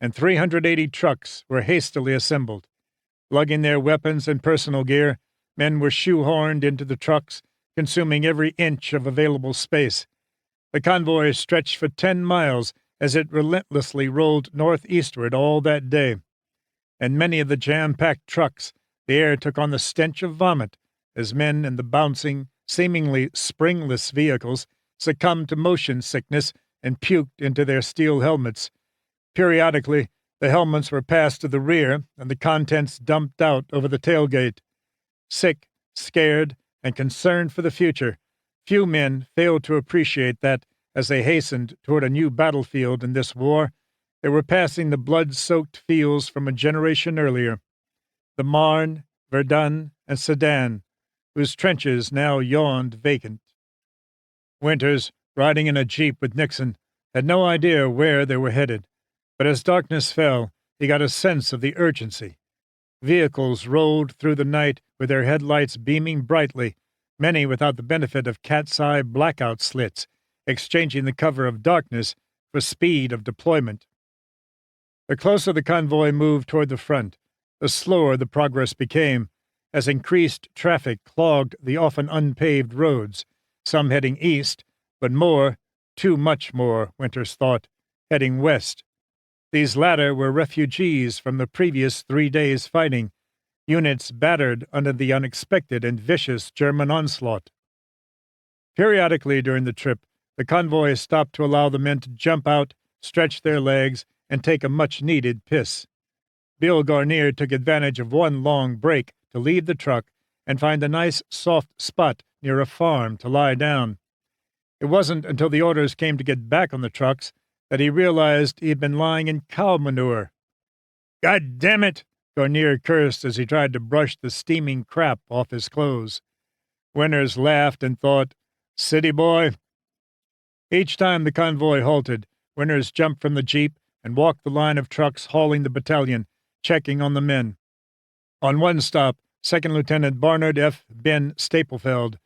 and 380 trucks were hastily assembled. Lugging their weapons and personal gear, men were shoehorned into the trucks, consuming every inch of available space. The convoy stretched for 10 miles as it relentlessly rolled northeastward all that day. And many of the jam-packed trucks, the air took on the stench of vomit as men in the bouncing, seemingly springless vehicles succumbed to motion sickness and puked into their steel helmets. Periodically, the helmets were passed to the rear and the contents dumped out over the tailgate. Sick, scared, and concerned for the future, few men failed to appreciate that, as they hastened toward a new battlefield in this war, they were passing the blood-soaked fields from a generation earlier, the Marne, Verdun, and Sedan, whose trenches now yawned vacant. Winters, riding in a jeep with Nixon, had no idea where they were headed, but as darkness fell, he got a sense of the urgency. Vehicles rolled through the night with their headlights beaming brightly, many without the benefit of cat's-eye blackout slits, exchanging the cover of darkness for speed of deployment. The closer the convoy moved toward the front, the slower the progress became, as increased traffic clogged the often unpaved roads, some heading east, but more, too much more, Winters thought, heading west. These latter were refugees from the previous 3 days' fighting, units battered under the unexpected and vicious German onslaught. Periodically during the trip, the convoy stopped to allow the men to jump out, stretch their legs, and take a much-needed piss. Bill Garnier took advantage of one long break to leave the truck and find a nice, soft spot near a farm to lie down. It wasn't until the orders came to get back on the trucks that he realized he had been lying in cow manure. "God damn it!" Garnier cursed as he tried to brush the steaming crap off his clothes. Winters laughed and thought, "City boy." Each time the convoy halted, Winters jumped from the jeep and walked the line of trucks hauling the battalion, checking on the men. On one stop, Second Lieutenant Barnard F. Ben Staplefeld,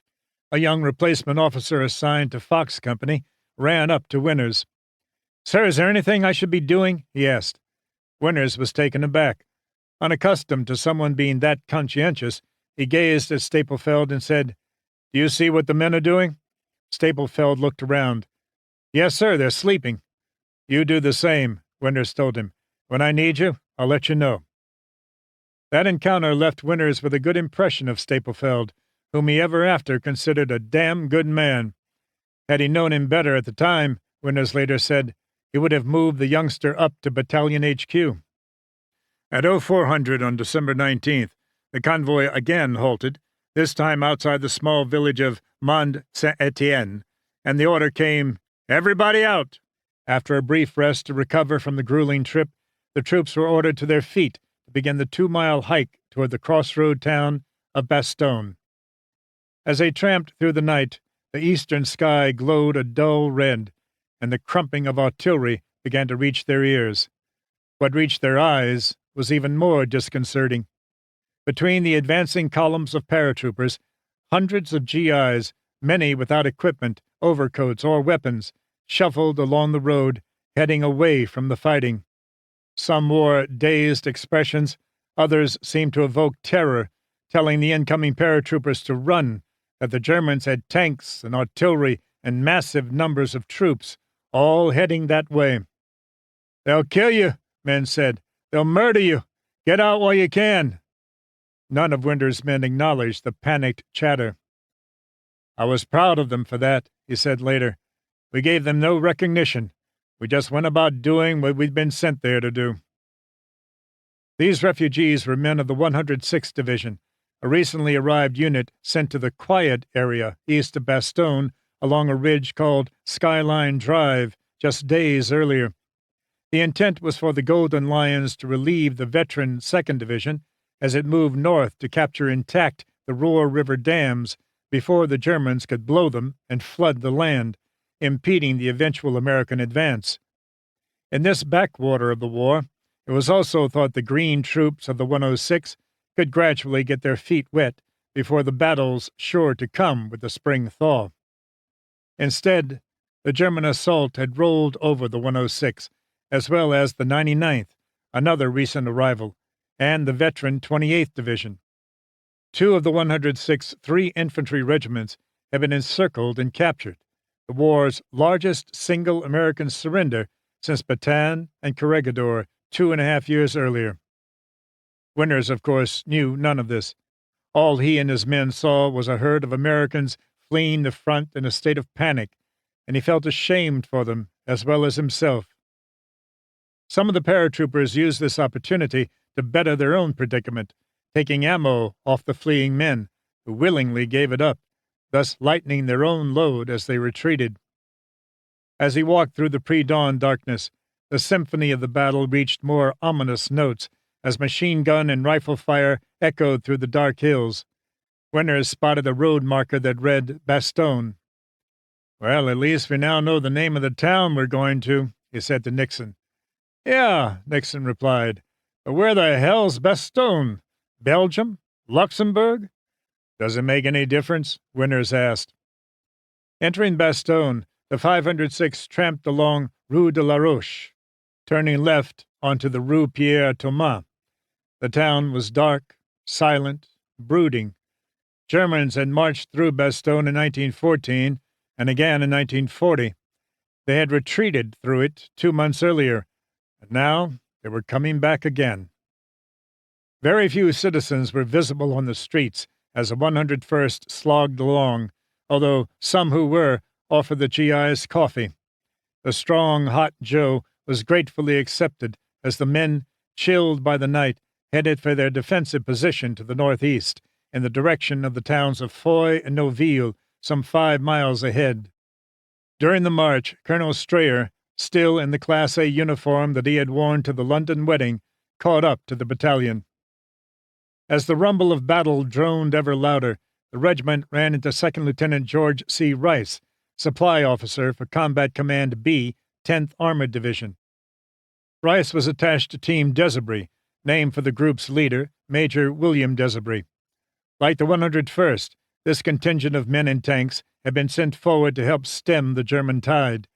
a young replacement officer assigned to Fox Company, ran up to Winters. "Sir, is there anything I should be doing?" he asked. Winters was taken aback. Unaccustomed to someone being that conscientious, he gazed at Staplefeld and said, "Do you see what the men are doing?" Staplefeld looked around. "Yes, sir, they're sleeping." "You do the same," Winters told him. "When I need you, I'll let you know." That encounter left Winters with a good impression of Staplefeld, whom he ever after considered a damn good man. Had he known him better at the time, Winters later said, he would have moved the youngster up to Battalion HQ. At 0400 on December 19th, the convoy again halted, this time outside the small village of Mont-Saint-Étienne, and the order came, "Everybody out!" After a brief rest to recover from the grueling trip, the troops were ordered to their feet to begin the 2-mile hike toward the crossroad town of Bastogne. As they tramped through the night, the eastern sky glowed a dull red, and the crumping of artillery began to reach their ears. What reached their eyes was even more disconcerting. Between the advancing columns of paratroopers, hundreds of GIs, many without equipment, overcoats, or weapons, shuffled along the road, heading away from the fighting. Some wore dazed expressions, others seemed to evoke terror, telling the incoming paratroopers to run, that the Germans had tanks and artillery and massive numbers of troops, all heading that way. "They'll kill you," men said. "They'll murder you. Get out while you can." None of Winters' men acknowledged the panicked chatter. "I was proud of them for that," he said later. "We gave them no recognition. We just went about doing what we'd been sent there to do." These refugees were men of the 106th Division, a recently arrived unit sent to the quiet area east of Bastogne along a ridge called Skyline Drive just days earlier. The intent was for the Golden Lions to relieve the veteran 2nd Division as it moved north to capture intact the Roer River dams before the Germans could blow them and flood the land, impeding the eventual American advance. In this backwater of the war, it was also thought the green troops of the 106 could gradually get their feet wet before the battles sure to come with the spring thaw. Instead, the German assault had rolled over the 106, as well as the 99th, another recent arrival, and the veteran 28th Division. Two of the 106th 3 infantry regiments have been encircled and captured, the war's largest single American surrender since Bataan and Corregidor 2.5 years earlier. Winters, of course, knew none of this. All he and his men saw was a herd of Americans fleeing the front in a state of panic, and he felt ashamed for them as well as himself. Some of the paratroopers used this opportunity to better their own predicament, taking ammo off the fleeing men, who willingly gave it up, thus lightening their own load as they retreated. As he walked through the pre-dawn darkness, the symphony of the battle reached more ominous notes as machine gun and rifle fire echoed through the dark hills. Winters spotted a road marker that read Bastogne. "Well, at least we now know the name of the town we're going to," he said to Nixon. "Yeah," Nixon replied. "But where the hell's Bastogne? Belgium? Luxembourg?" "Does it make any difference?" Winters asked. Entering Bastogne, the 506 tramped along Rue de la Roche, turning left onto the Rue Pierre Thomas. The town was dark, silent, brooding. Germans had marched through Bastogne in 1914 and again in 1940. They had retreated through it 2 months earlier, and now they were coming back again. Very few citizens were visible on the streets as the 101st slogged along, although some who were offered the GIs coffee. The strong, hot Joe was gratefully accepted as the men, chilled by the night, headed for their defensive position to the northeast, in the direction of the towns of Foy and Noville, some 5 miles ahead. During the march, Colonel Strayer, still in the Class A uniform that he had worn to the London wedding, caught up to the battalion. As the rumble of battle droned ever louder, the regiment ran into Second Lieutenant George C. Rice, supply officer for Combat Command B, 10th Armored Division. Rice was attached to Team Desibry, named for the group's leader, Major William Desibry. Like the 101st, this contingent of men and tanks had been sent forward to help stem the German tide.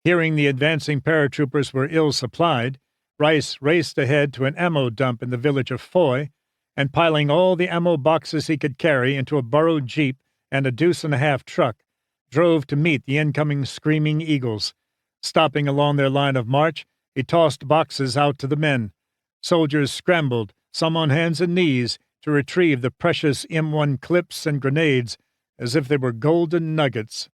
Hearing the advancing paratroopers were ill-supplied, Rice raced ahead to an ammo dump in the village of Foy, and piling all the ammo boxes he could carry into a borrowed jeep and a deuce-and-a-half truck, drove to meet the incoming screaming eagles. Stopping along their line of march, he tossed boxes out to the men. Soldiers scrambled, some on hands and knees, to retrieve the precious M1 clips and grenades as if they were golden nuggets.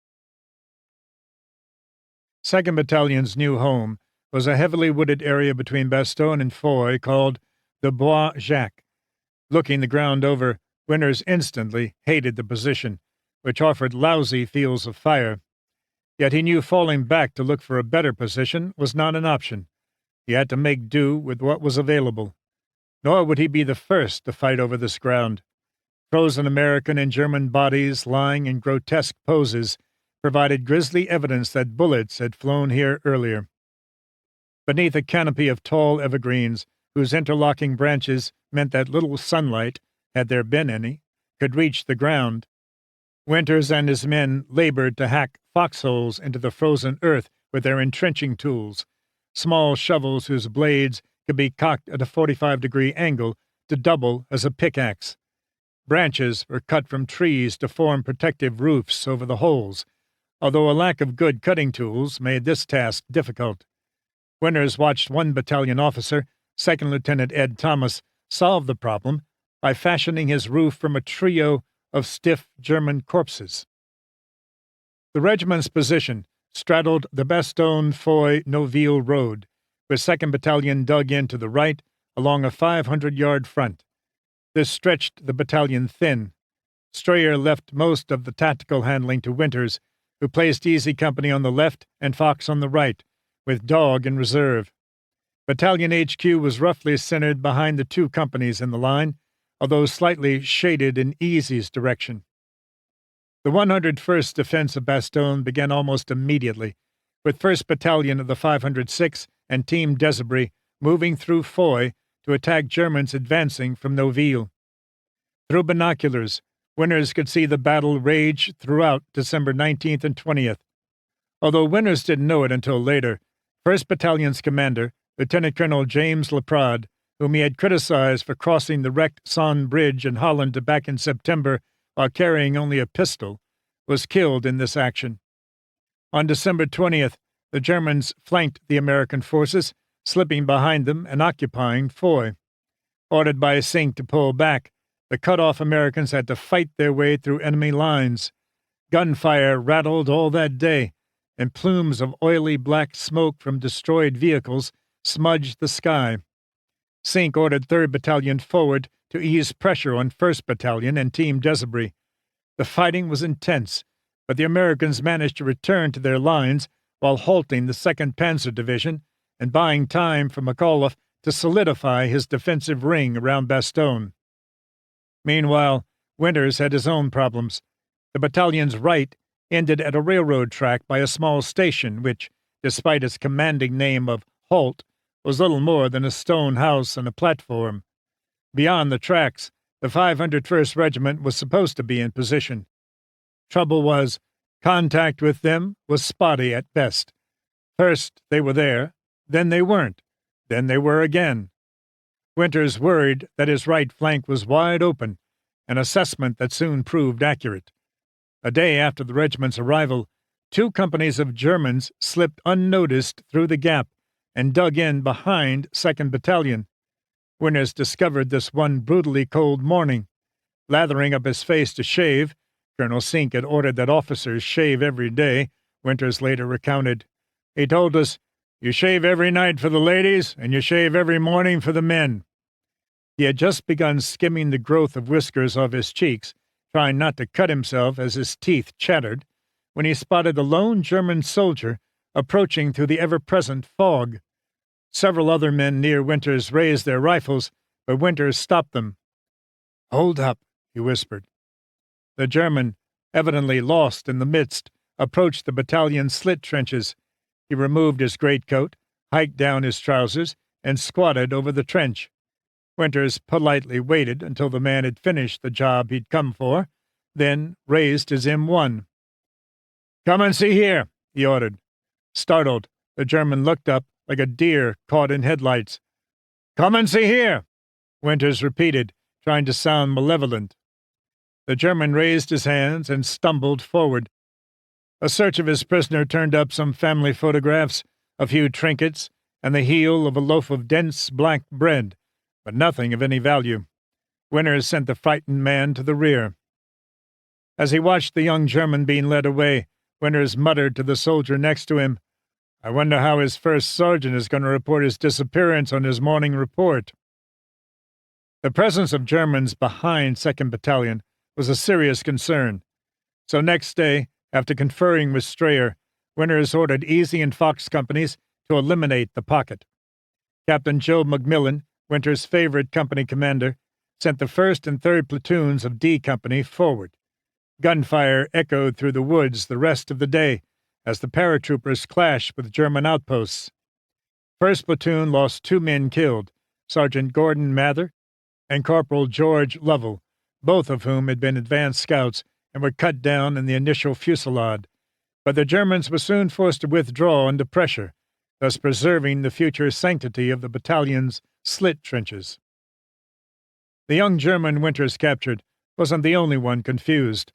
2nd Battalion's new home was a heavily wooded area between Bastogne and Foy called the Bois Jacques. Looking the ground over, Winters instantly hated the position, which offered lousy fields of fire. Yet he knew falling back to look for a better position was not an option. He had to make do with what was available. Nor would he be the first to fight over this ground. Frozen American and German bodies lying in grotesque poses provided grisly evidence that bullets had flown here earlier. Beneath a canopy of tall evergreens, whose interlocking branches meant that little sunlight, had there been any, could reach the ground, Winters and his men labored to hack foxholes into the frozen earth with their entrenching tools, small shovels whose blades could be cocked at a 45-degree angle to double as a pickaxe. Branches were cut from trees to form protective roofs over the holes, although a lack of good cutting tools made this task difficult. Winters watched one battalion officer, 2nd Lieutenant Ed Thomas, solve the problem by fashioning his roof from a trio of stiff German corpses. The regiment's position straddled the Bastogne-Foy-Noville road, with 2nd Battalion dug in to the right along a 500-yard front. This stretched the battalion thin. Strayer left most of the tactical handling to Winters, who placed Easy Company on the left and Fox on the right, with Dog in reserve. Battalion HQ was roughly centered behind the 2 companies in the line, although slightly shaded in Easy's direction. The 101st Defense of Bastogne began almost immediately, with 1st Battalion of the 506 and Team Desibry moving through Foy to attack Germans advancing from Noville. Through binoculars, Winters could see the battle rage throughout December 19th and 20th. Although Winters didn't know it until later, 1st Battalion's commander, Lieutenant Colonel James Laprade, whom he had criticized for crossing the wrecked Somme Bridge in Holland back in September while carrying only a pistol, was killed in this action. On December 20th, the Germans flanked the American forces, slipping behind them and occupying Foy. Ordered by Cinq to pull back, the cut-off Americans had to fight their way through enemy lines. Gunfire rattled all that day, and plumes of oily black smoke from destroyed vehicles smudged the sky. Cinq ordered 3rd Battalion forward to ease pressure on 1st Battalion and Team Desabry. The fighting was intense, but the Americans managed to return to their lines while halting the 2nd Panzer Division and buying time for McAuliffe to solidify his defensive ring around Bastogne. Meanwhile, Winters had his own problems. The battalion's right ended at a railroad track by a small station which, despite its commanding name of Halt, was little more than a stone house and a platform. Beyond the tracks, the 501st Regiment was supposed to be in position. Trouble was, contact with them was spotty at best. First they were there, then they weren't, then they were again. Winters worried that his right flank was wide open, an assessment that soon proved accurate. A day after the regiment's arrival, 2 companies of Germans slipped unnoticed through the gap and dug in behind 2nd Battalion. Winters discovered this one brutally cold morning. Lathering up his face to shave, Colonel Cinq had ordered that officers shave every day, Winters later recounted. He told us, "You shave every night for the ladies, and you shave every morning for the men." He had just begun skimming the growth of whiskers off his cheeks, trying not to cut himself as his teeth chattered, when he spotted a lone German soldier approaching through the ever-present fog. Several other men near Winters raised their rifles, but Winters stopped them. "Hold up," he whispered. The German, evidently lost in the midst, approached the battalion's slit trenches. He removed his greatcoat, hiked down his trousers, and squatted over the trench. Winters politely waited until the man had finished the job he'd come for, then raised his M1. "Come and see here," he ordered. Startled, the German looked up like a deer caught in headlights. "Come and see here," Winters repeated, trying to sound malevolent. The German raised his hands and stumbled forward. A search of his prisoner turned up some family photographs, a few trinkets, and the heel of a loaf of dense black bread, but nothing of any value. Winters sent the frightened man to the rear. As he watched the young German being led away, Winters muttered to the soldier next to him, "I wonder how his first sergeant is going to report his disappearance on his morning report." The presence of Germans behind 2nd Battalion was a serious concern. So next day, after conferring with Strayer, Winters ordered Easy and Fox companies to eliminate the pocket. Captain Joe McMillan, Winters' favorite company commander, sent the 1st and 3rd platoons of D Company forward. Gunfire echoed through the woods the rest of the day as the paratroopers clashed with German outposts. 1st Platoon lost 2 men killed, Sergeant Gordon Mather and Corporal George Lovell, both of whom had been advance scouts and were cut down in the initial fusillade. But the Germans were soon forced to withdraw under pressure, thus preserving the future sanctity of the battalion's slit trenches. The young German Winters captured wasn't the only one confused.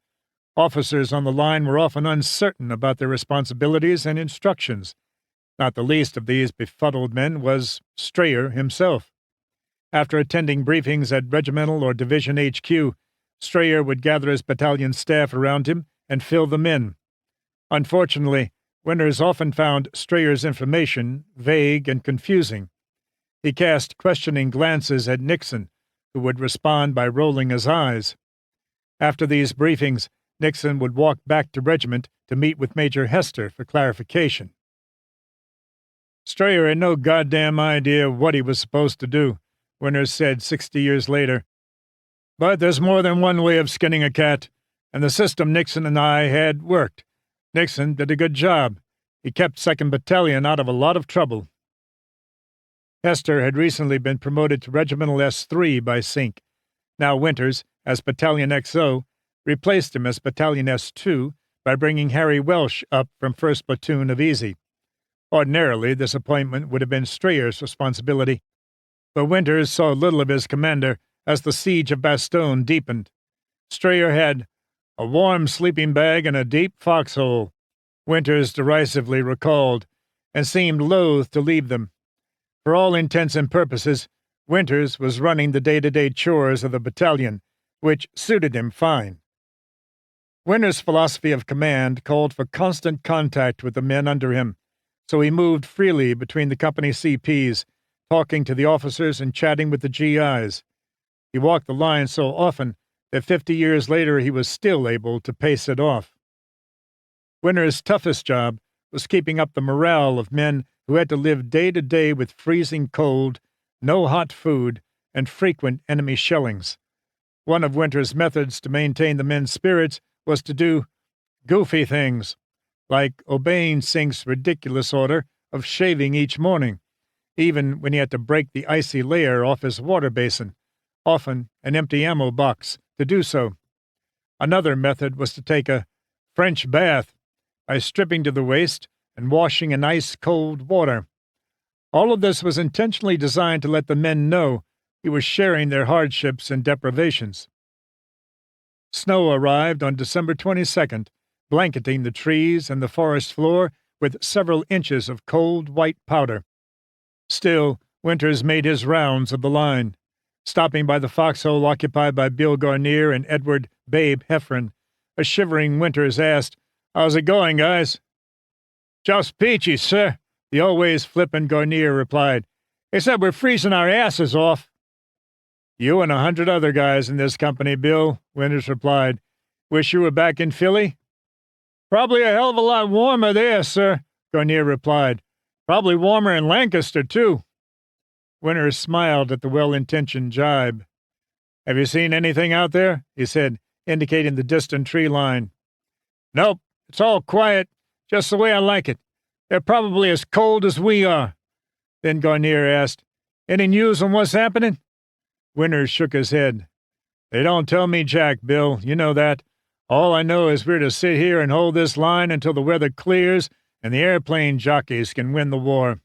Officers on the line were often uncertain about their responsibilities and instructions. Not the least of these befuddled men was Strayer himself. After attending briefings at regimental or division HQ, Strayer would gather his battalion staff around him and fill them in. Unfortunately, Winters often found Strayer's information vague and confusing. He cast questioning glances at Nixon, who would respond by rolling his eyes. After these briefings, Nixon would walk back to regiment to meet with Major Hester for clarification. Strayer had no goddamn idea what he was supposed to do, Winters said 60 years later. But there's more than one way of skinning a cat, and the system Nixon and I had worked. Nixon did a good job. He kept 2nd Battalion out of a lot of trouble. Hester had recently been promoted to Regimental S3 by Cinq. Now Winters, as Battalion XO, replaced him as Battalion S2 by bringing Harry Welsh up from 1st Platoon of Easy. Ordinarily, this appointment would have been Strayer's responsibility, but Winters saw little of his commander as the siege of Bastogne deepened. Strayer had a warm sleeping bag and a deep foxhole, Winters derisively recalled, and seemed loath to leave them. For all intents and purposes, Winters was running the day-to-day chores of the battalion, which suited him fine. Winters' philosophy of command called for constant contact with the men under him, so he moved freely between the company CPs, talking to the officers and chatting with the GIs. He walked the line so often that 50 years later he was still able to pace it off. Winters' toughest job was keeping up the morale of men who had to live day to day with freezing cold, no hot food, and frequent enemy shellings. One of Winters' methods to maintain the men's spirits was to do goofy things, like obeying Sink's ridiculous order of shaving each morning, even when he had to break the icy layer off his water basin, often an empty ammo box, to do so. Another method was to take a French bath by stripping to the waist and washing in ice-cold water. All of this was intentionally designed to let the men know he was sharing their hardships and deprivations. Snow arrived on December 22nd, blanketing the trees and the forest floor with several inches of cold white powder. Still, Winters made his rounds of the line. Stopping by the foxhole occupied by Bill Garnier and Edward Babe Heffron, a shivering Winters asked, "How's it going, guys?" "Just peachy, sir," the always flippant Garnier replied. "Except we're freezing our asses off." "You and 100 other guys in this company, Bill," Winters replied. "Wish you were back in Philly?" "Probably a hell of a lot warmer there, sir," Garnier replied. "Probably warmer in Lancaster, too." Winters smiled at the well-intentioned jibe. "Have you seen anything out there?" he said, indicating the distant tree line. "Nope, it's all quiet, just the way I like it. They're probably as cold as we are." Then Garnier asked, "Any news on what's happening?" Winters shook his head. "They don't tell me jack, Bill, you know that. All I know is we're to sit here and hold this line until the weather clears and the airplane jockeys can win the war."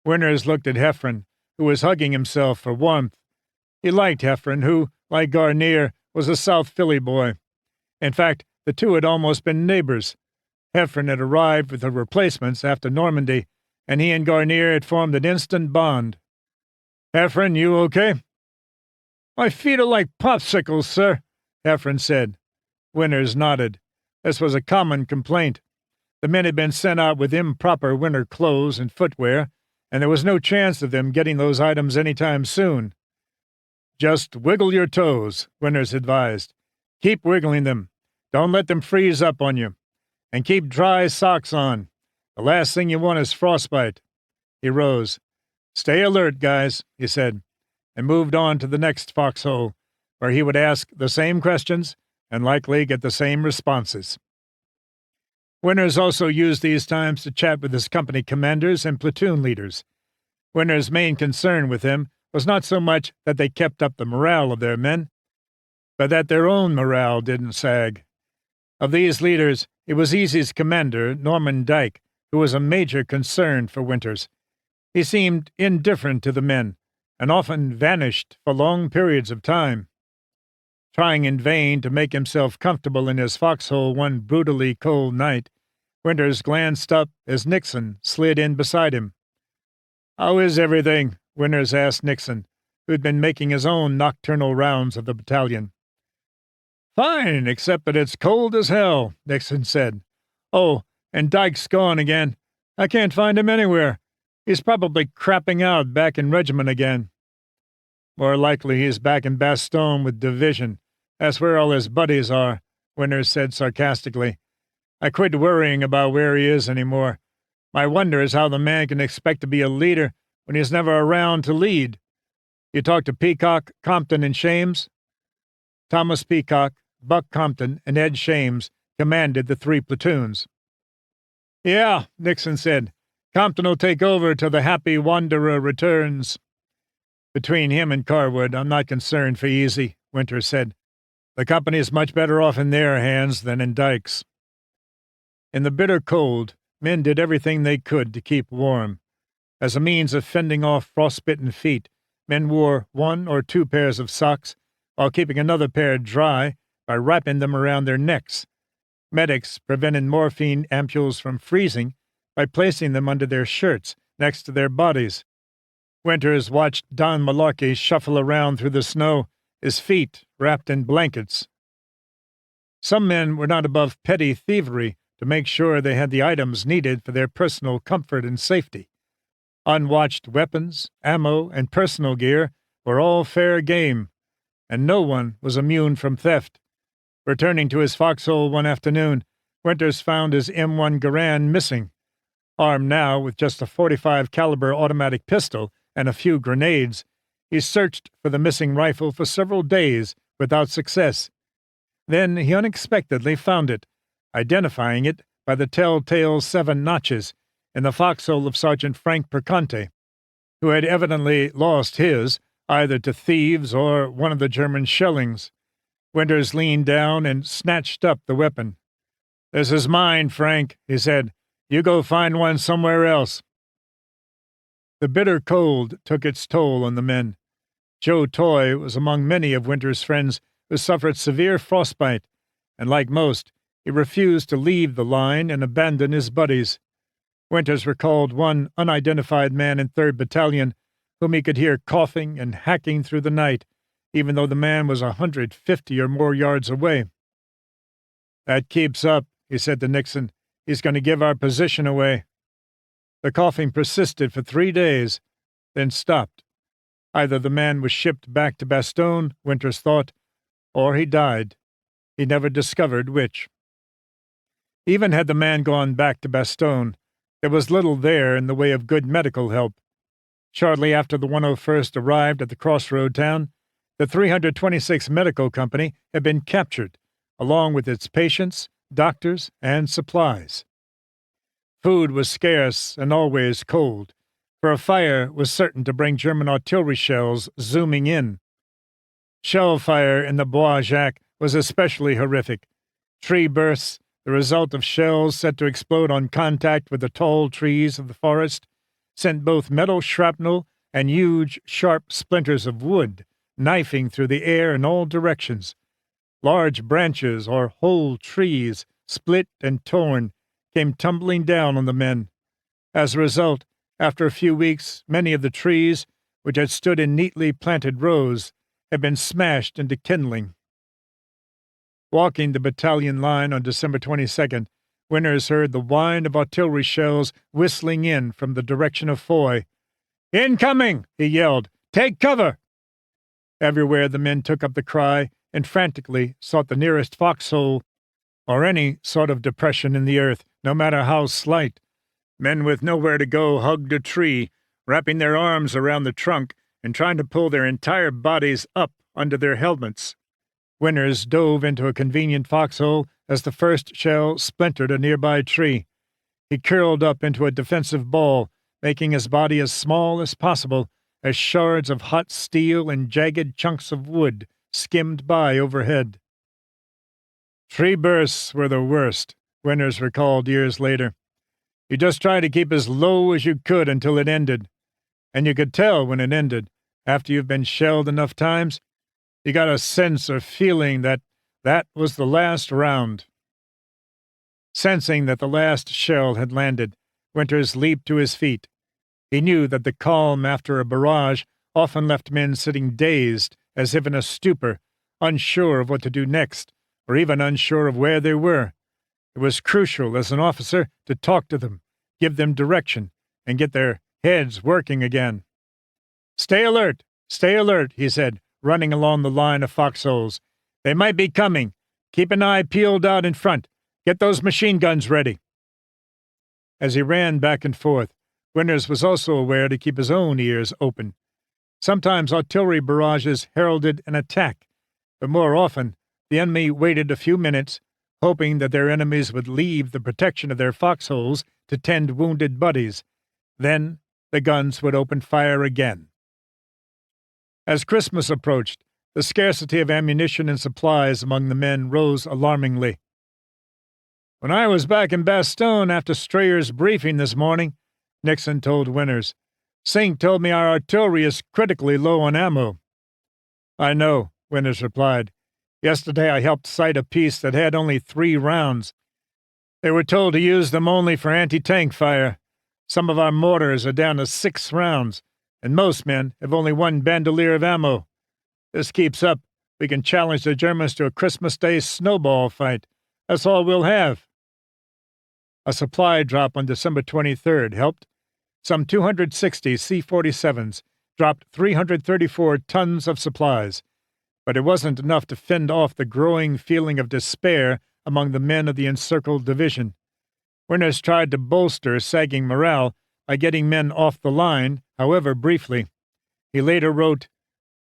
Winters looked at Heffron, who was hugging himself for warmth. He liked Heffron, who, like Garnier, was a South Philly boy. In fact, the two had almost been neighbors. Heffron had arrived with the replacements after Normandy, and he and Garnier had formed an instant bond. "Heffron, you okay?" "My feet are like popsicles, sir," Heffron said. Winters nodded. This was a common complaint. The men had been sent out with improper winter clothes and footwear, and there was no chance of them getting those items any time soon. "Just wiggle your toes," Winters advised. "Keep wiggling them. Don't let them freeze up on you. And keep dry socks on. The last thing you want is frostbite." He rose. "Stay alert, guys," he said, and moved on to the next foxhole, where he would ask the same questions and likely get the same responses. Winters also used these times to chat with his company commanders and platoon leaders. Winters' main concern with them was not so much that they kept up the morale of their men, but that their own morale didn't sag. Of these leaders, it was Easy's commander, Norman Dyke, who was a major concern for Winters. He seemed indifferent to the men, and often vanished for long periods of time. Trying in vain to make himself comfortable in his foxhole one brutally cold night, Winters glanced up as Nixon slid in beside him. "How is everything?" Winters asked Nixon, who'd been making his own nocturnal rounds of the battalion. "Fine, except that it's cold as hell," Nixon said. "Oh, and Dyke's gone again. I can't find him anywhere. He's probably crapping out back in regiment again." "More likely he's back in Bastogne with division. That's where all his buddies are," Winters said sarcastically. "I quit worrying about where he is anymore. My wonder is how the man can expect to be a leader when he's never around to lead. You talked to Peacock, Compton, and Shames?" Thomas Peacock, Buck Compton, and Ed Shames commanded the 3 platoons. "Yeah," Nixon said. "Compton will take over till the happy wanderer returns." "Between him and Carwood, I'm not concerned for Easy," Winters said. "The company's much better off in their hands than in Dyke's." In the bitter cold, men did everything they could to keep warm. As a means of fending off frostbitten feet, men wore 1 or 2 pairs of socks, while keeping another pair dry by wrapping them around their necks. Medics prevented morphine ampules from freezing by placing them under their shirts next to their bodies. Winters watched Don Malarkey shuffle around through the snow, his feet wrapped in blankets. Some men were not above petty thievery to make sure they had the items needed for their personal comfort and safety. Unwatched weapons, ammo, and personal gear were all fair game, and no one was immune from theft. Returning to his foxhole one afternoon, Winters found his M1 Garand missing. Armed now with just a .45 caliber automatic pistol and a few grenades, he searched for the missing rifle for several days without success. Then he unexpectedly found it, identifying it by the telltale 7 notches in the foxhole of Sergeant Frank Perconte, who had evidently lost his, either to thieves or one of the German shellings. Winters leaned down and snatched up the weapon. "This is mine, Frank," he said. "You go find one somewhere else." The bitter cold took its toll on the men. Joe Toy was among many of Winters' friends who suffered severe frostbite, and like most, he refused to leave the line and abandon his buddies. Winters recalled one unidentified man in 3rd Battalion whom he could hear coughing and hacking through the night, even though the man was 150 or more yards away. "That keeps up," he said to Nixon. "He's going to give our position away." The coughing persisted for 3 days, then stopped. Either the man was shipped back to Bastogne, Winters thought, or he died. He never discovered which. Even had the man gone back to Bastogne, there was little there in the way of good medical help. Shortly after the 101st arrived at the crossroad town, the 326 Medical Company had been captured, along with its patients, doctors, and supplies. Food was scarce and always cold, for a fire was certain to bring German artillery shells zooming in. Shell fire in the Bois Jacques was especially horrific. Tree bursts, the result of shells set to explode on contact with the tall trees of the forest, sent both metal shrapnel and huge, sharp splinters of wood knifing through the air in all directions. Large branches or whole trees, split and torn, came tumbling down on the men. As a result, after a few weeks, many of the trees, which had stood in neatly planted rows, had been smashed into kindling. Walking the battalion line on December 22nd, Winters heard the whine of artillery shells whistling in from the direction of Foy. "Incoming!" he yelled. "Take cover!" Everywhere the men took up the cry and frantically sought the nearest foxhole or any sort of depression in the earth, no matter how slight. Men with nowhere to go hugged a tree, wrapping their arms around the trunk and trying to pull their entire bodies up under their helmets. Winters dove into a convenient foxhole as the first shell splintered a nearby tree. He curled up into a defensive ball, making his body as small as possible as shards of hot steel and jagged chunks of wood skimmed by overhead. Tree bursts were the worst, Winters recalled years later. You just tried to keep as low as you could until it ended. And you could tell when it ended, after you've been shelled enough times. You got a sense or feeling that was the last round. Sensing that the last shell had landed, Winters leaped to his feet. He knew that the calm after a barrage often left men sitting dazed, as if in a stupor, unsure of what to do next, or even unsure of where they were. It was crucial as an officer to talk to them, give them direction, and get their heads working again. Stay alert, he said, running along the line of foxholes. "They might be coming. Keep an eye peeled out in front. Get those machine guns ready." As he ran back and forth, Winters was also aware to keep his own ears open. Sometimes artillery barrages heralded an attack, but more often the enemy waited a few minutes, hoping that their enemies would leave the protection of their foxholes to tend wounded buddies. Then the guns would open fire again. As Christmas approached, the scarcity of ammunition and supplies among the men rose alarmingly. "When I was back in Bastogne after Strayer's briefing this morning," Nixon told Winters, "Sink told me our artillery is critically low on ammo." "I know," Winters replied. "Yesterday I helped sight a piece that had only 3 rounds. They were told to use them only for anti-tank fire. Some of our mortars are down to 6 rounds, and most men have only 1 bandolier of ammo. This keeps up, we can challenge the Germans to a Christmas Day snowball fight. That's all we'll have." A supply drop on December 23rd helped. Some 260 C-47s dropped 334 tons of supplies, but it wasn't enough to fend off the growing feeling of despair among the men of the encircled division. Winters tried to bolster sagging morale by getting men off the line, however briefly. He later wrote,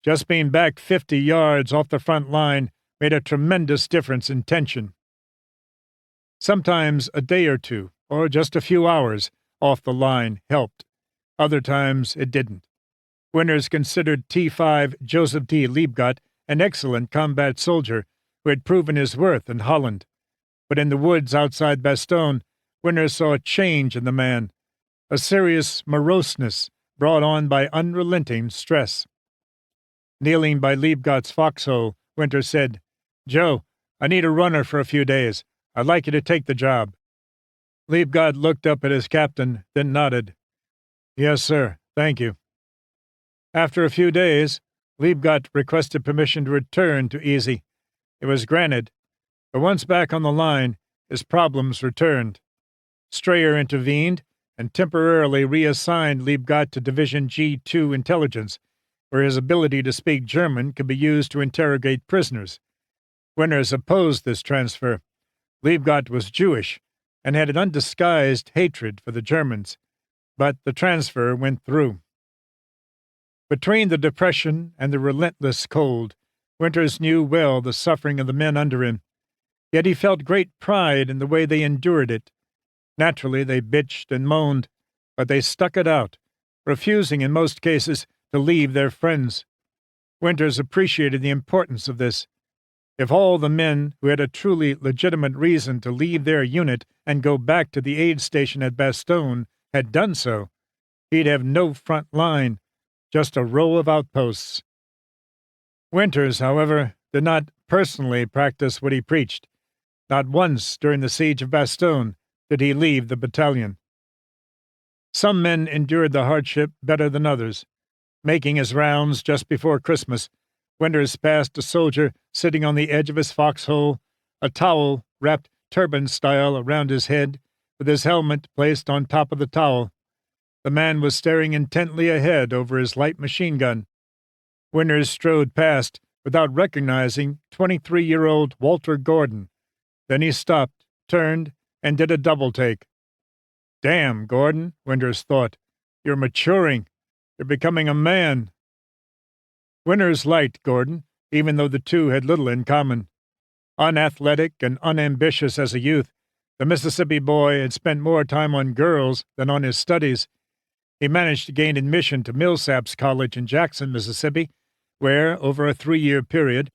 "Just being back 50 yards off the front line made a tremendous difference in tension." Sometimes a day or two, or just a few hours, off the line helped. Other times it didn't. Winters considered T5 Joseph D. Liebgott an excellent combat soldier who had proven his worth in Holland. But in the woods outside Bastogne, Winters saw a change in the man, a serious moroseness brought on by unrelenting stress. Kneeling by Liebgott's foxhole, Winters said, "Joe, I need a runner for a few days. I'd like you to take the job." Liebgott looked up at his captain, then nodded. "Yes, sir. Thank you." After a few days, Liebgott requested permission to return to Easy. It was granted, but once back on the line, his problems returned. Strayer intervened and temporarily reassigned Liebgott to Division G2 Intelligence, where his ability to speak German could be used to interrogate prisoners. Winters opposed this transfer. Liebgott was Jewish and had an undisguised hatred for the Germans, but the transfer went through. Between the depression and the relentless cold, Winters knew well the suffering of the men under him, yet he felt great pride in the way they endured it. Naturally, they bitched and moaned, but they stuck it out, refusing in most cases to leave their friends. Winters appreciated the importance of this. If all the men who had a truly legitimate reason to leave their unit and go back to the aid station at Bastogne had done so, he'd have no front line, just a row of outposts. Winters, however, did not personally practice what he preached. Not once during the siege of Bastogne did he leave the battalion. Some men endured the hardship better than others. Making his rounds just before Christmas, Winters passed a soldier sitting on the edge of his foxhole, a towel wrapped turban-style around his head, with his helmet placed on top of the towel. The man was staring intently ahead over his light machine gun. Winters strode past without recognizing 23-year-old Walter Gordon. Then he stopped, turned, and did a double-take. "Damn, Gordon," Winters thought. "You're maturing. You're becoming a man." Winters liked Gordon, even though the two had little in common. Unathletic and unambitious as a youth, the Mississippi boy had spent more time on girls than on his studies. He managed to gain admission to Millsaps College in Jackson, Mississippi, where, over a 3-year period,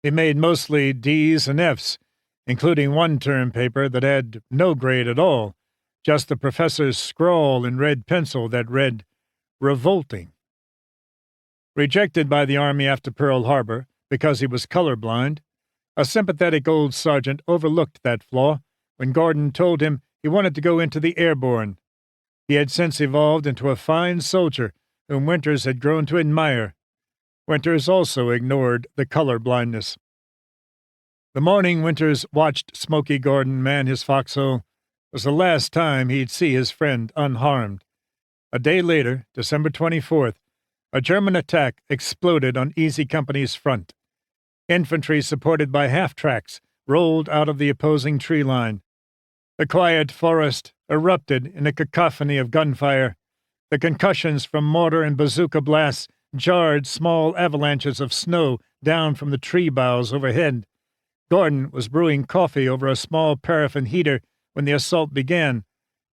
he made mostly D's and F's, including one term paper that had no grade at all, just the professor's scrawl in red pencil that read, "Revolting." Rejected by the Army after Pearl Harbor because he was colorblind, a sympathetic old sergeant overlooked that flaw when Gordon told him he wanted to go into the airborne. He had since evolved into a fine soldier whom Winters had grown to admire. Winters also ignored the color blindness. The morning Winters watched Smoky Gordon man his foxhole was the last time he'd see his friend unharmed. A day later, December 24th, a German attack exploded on Easy Company's front. Infantry supported by half-tracks rolled out of the opposing tree line. The quiet forest erupted in a cacophony of gunfire. The concussions from mortar and bazooka blasts jarred small avalanches of snow down from the tree boughs overhead. Gordon was brewing coffee over a small paraffin heater when the assault began,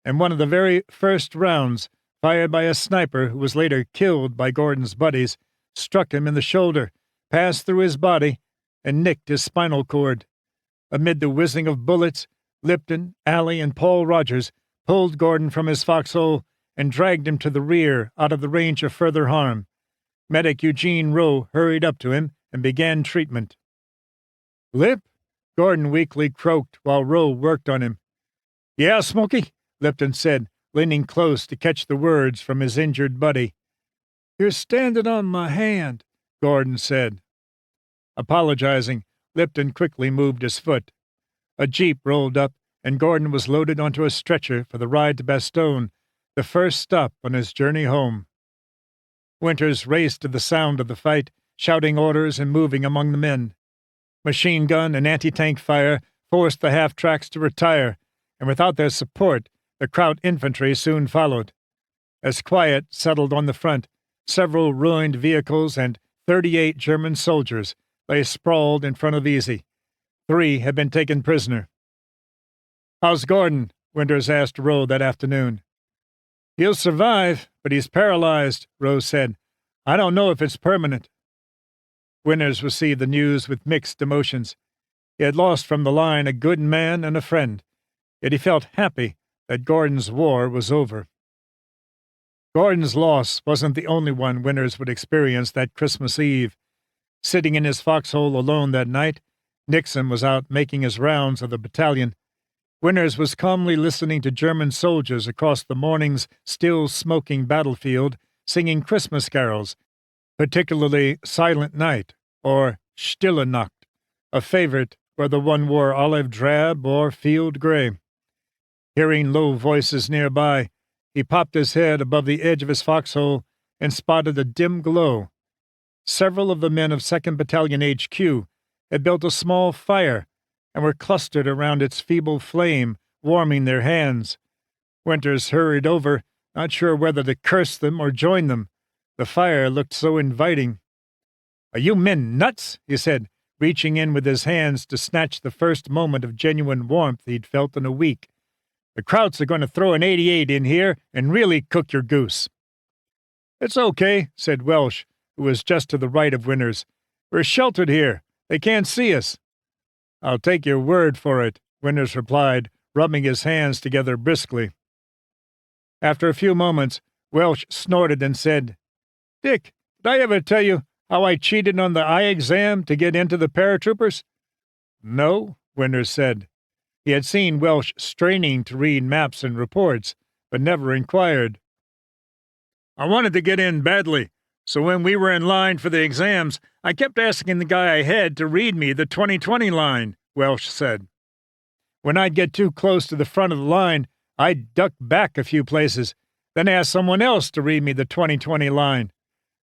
and one of the very first rounds, fired by a sniper who was later killed by Gordon's buddies, struck him in the shoulder, passed through his body, and nicked his spinal cord. Amid the whizzing of bullets, Lipton, Allie, and Paul Rogers pulled Gordon from his foxhole and dragged him to the rear out of the range of further harm. Medic Eugene Rowe hurried up to him and began treatment. "Lip?" Gordon weakly croaked while Rowe worked on him. "Yeah, Smoky?" Lipton said, leaning close to catch the words from his injured buddy. "You're standing on my hand," Gordon said. Apologizing, Lipton quickly moved his foot. A jeep rolled up, and Gordon was loaded onto a stretcher for the ride to Bastogne, the first stop on his journey home. Winters raced to the sound of the fight, shouting orders and moving among the men. Machine gun and anti-tank fire forced the half-tracks to retire, and without their support, the Kraut infantry soon followed. As quiet settled on the front, several ruined vehicles and 38 German soldiers lay sprawled in front of Easy. 3 had been taken prisoner. "How's Gordon?" Winters asked Rowe that afternoon. "He'll survive, but he's paralyzed," Rowe said. "I don't know if it's permanent." Winters received the news with mixed emotions. He had lost from the line a good man and a friend, yet he felt happy that Gordon's war was over. Gordon's loss wasn't the only one Winters would experience that Christmas Eve. Sitting in his foxhole alone that night, Nixon was out making his rounds of the battalion. Winters was calmly listening to German soldiers across the morning's still smoking battlefield singing Christmas carols, particularly Silent Night or Stille Nacht, a favorite whether one wore olive drab or field gray. Hearing low voices nearby, he popped his head above the edge of his foxhole and spotted a dim glow. Several of the men of 2nd Battalion HQ had built a small fire and were clustered around its feeble flame, warming their hands. Winters hurried over, not sure whether to curse them or join them. The fire looked so inviting. "Are you men nuts?" he said, reaching in with his hands to snatch the first moment of genuine warmth he'd felt in a week. "The Krauts are going to throw an 88 in here and really cook your goose." "It's okay," said Welsh, who was just to the right of Winters. "We're sheltered here. They can't see us." "I'll take your word for it," Winters replied, rubbing his hands together briskly. After a few moments, Welsh snorted and said, "Dick, did I ever tell you how I cheated on the eye exam to get into the paratroopers?" "No," Winters said. He had seen Welsh straining to read maps and reports, but never inquired. "I wanted to get in badly, so when we were in line for the exams, I kept asking the guy ahead to read me the 2020 line," Welsh said. "When I'd get too close to the front of the line, I'd duck back a few places, then ask someone else to read me the 2020 line.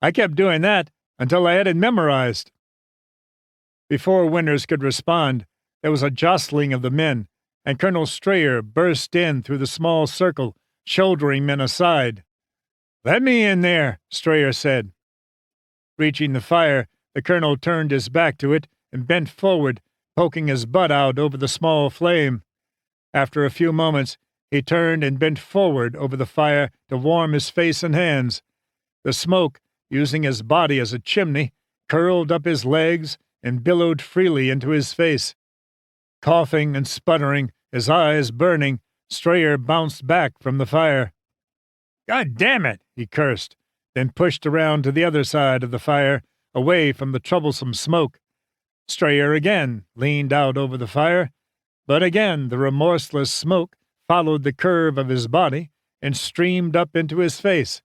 I kept doing that until I had it memorized." Before Winters could respond, there was a jostling of the men, and Colonel Strayer burst in through the small circle, shouldering men aside. "Let me in there," Strayer said. Reaching the fire, the colonel turned his back to it and bent forward, poking his butt out over the small flame. After a few moments, he turned and bent forward over the fire to warm his face and hands. The smoke, using his body as a chimney, curled up his legs and billowed freely into his face. Coughing and sputtering, his eyes burning, Strayer bounced back from the fire. "God damn it!" he cursed, then pushed around to the other side of the fire, away from the troublesome smoke. Strayer again leaned out over the fire, but again the remorseless smoke followed the curve of his body and streamed up into his face.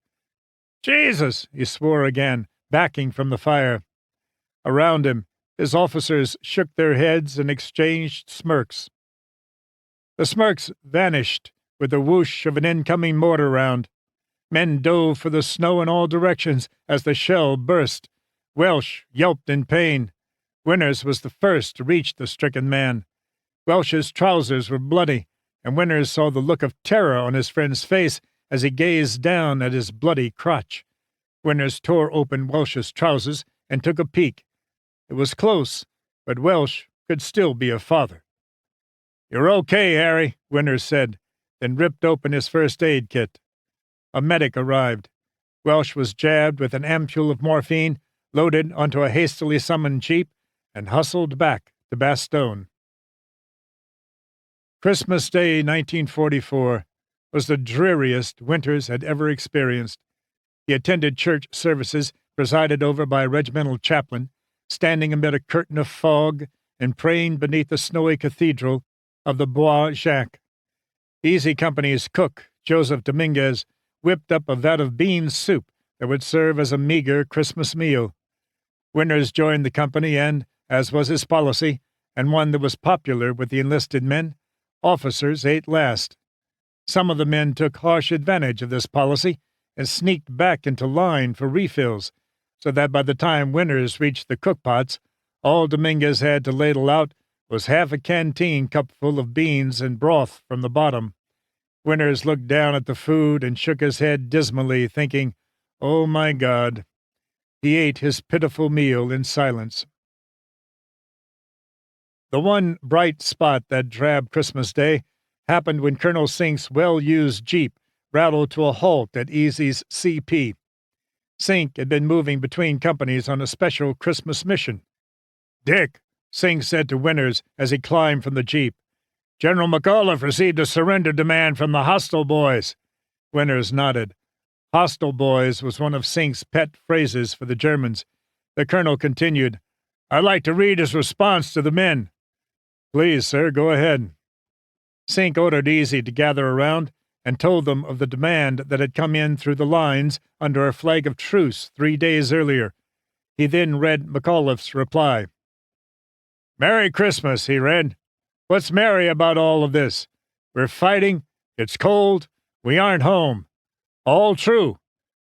"Jesus!" he swore again, backing from the fire. Around him, his officers shook their heads and exchanged smirks. The smirks vanished with the whoosh of an incoming mortar round. Men dove for the snow in all directions as the shell burst. Welsh yelped in pain. Winters was the first to reach the stricken man. Welsh's trousers were bloody, and Winters saw the look of terror on his friend's face as he gazed down at his bloody crotch. Winters tore open Welsh's trousers and took a peek. It was close, but Welsh could still be a father. "You're okay, Harry," Winters said, then ripped open his first aid kit. A medic arrived. Welsh was jabbed with an ampule of morphine, loaded onto a hastily summoned jeep, and hustled back to Bastogne. Christmas Day, 1944, was the dreariest Winters had ever experienced. He attended church services presided over by a regimental chaplain, standing amid a curtain of fog and praying beneath the snowy cathedral of the Bois Jacques. Easy Company's cook, Joseph Dominguez, whipped up a vat of bean soup that would serve as a meager Christmas meal. Winters joined the company and, as was his policy, and one that was popular with the enlisted men, officers ate last. Some of the men took harsh advantage of this policy and sneaked back into line for refills, so that by the time Winters reached the cookpots, all Dominguez had to ladle out was half a canteen cupful of beans and broth from the bottom. Winters looked down at the food and shook his head dismally, thinking, "Oh, my God." He ate his pitiful meal in silence. The one bright spot that drab Christmas Day happened when Colonel Sink's well-used Jeep rattled to a halt at Easy's CP. Sink had been moving between companies on a special Christmas mission. "Dick," Sink said to Winters as he climbed from the Jeep, "General McAuliffe received a surrender demand from the hostile boys." Winters nodded. Hostile boys was one of Sink's pet phrases for the Germans. The colonel continued, "I'd like to read his response to the men." "Please, sir, go ahead." Sink ordered Easy to gather around and told them of the demand that had come in through the lines under a flag of truce 3 days earlier. He then read McAuliffe's reply. "Merry Christmas," he read. "What's merry about all of this? We're fighting, it's cold, we aren't home. All true.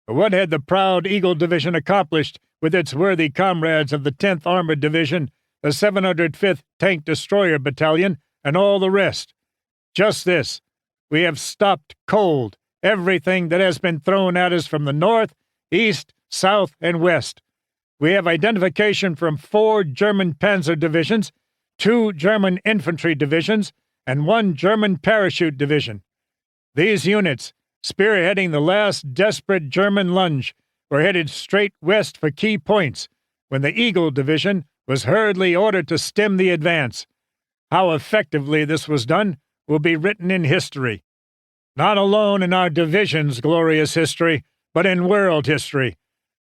But what had the proud Eagle Division accomplished with its worthy comrades of the 10th Armored Division, the 705th Tank Destroyer Battalion, and all the rest? Just this: we have stopped cold everything that has been thrown at us from the north, east, south, and west. We have identification from 4 German panzer divisions, 2 German infantry divisions, and 1 German parachute division. These units, spearheading the last desperate German lunge, were headed straight west for key points when the Eagle Division was hurriedly ordered to stem the advance. How effectively this was done will be written in history. Not alone in our division's glorious history, but in world history.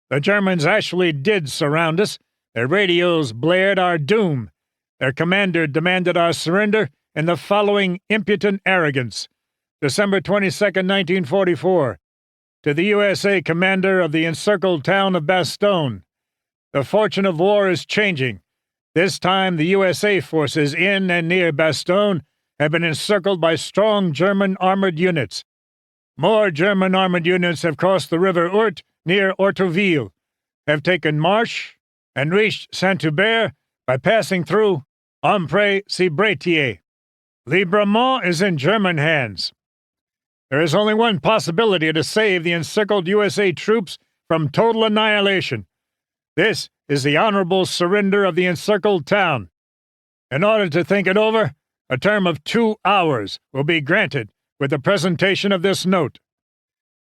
The Germans actually did surround us. Their radios blared our doom. Their commander demanded our surrender in the following impudent arrogance. December 22, 1944. To the USA commander of the encircled town of Bastogne. The fortune of war is changing. This time the USA forces in and near Bastogne have been encircled by strong German armored units. More German armored units have crossed the river Ourthe near Orteville, have taken Marche, and reached Saint-Hubert by passing through Ampré-Cibretier. Libremont is in German hands. There is only one possibility to save the encircled USA troops from total annihilation. This is the honorable surrender of the encircled town. In order to think it over, a term of 2 hours will be granted with the presentation of this note.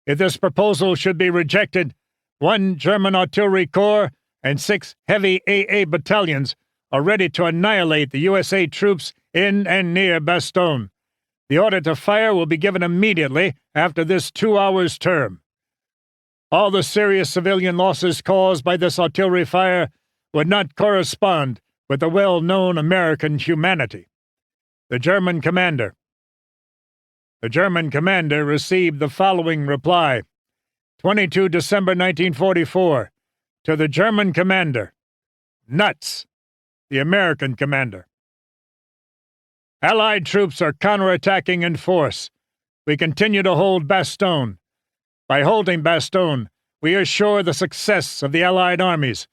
If this proposal should be rejected, 1 German artillery corps and 6 heavy AA battalions are ready to annihilate the USA troops in and near Bastogne. The order to fire will be given immediately after this 2 hours' term. All the serious civilian losses caused by this artillery fire would not correspond with the well-known American humanity. The German commander. The German commander received the following reply. 22 December 1944. To the German commander. Nuts. The American commander. Allied troops are counterattacking in force. We continue to hold Bastogne. By holding Bastogne, we assure the success of the Allied armies.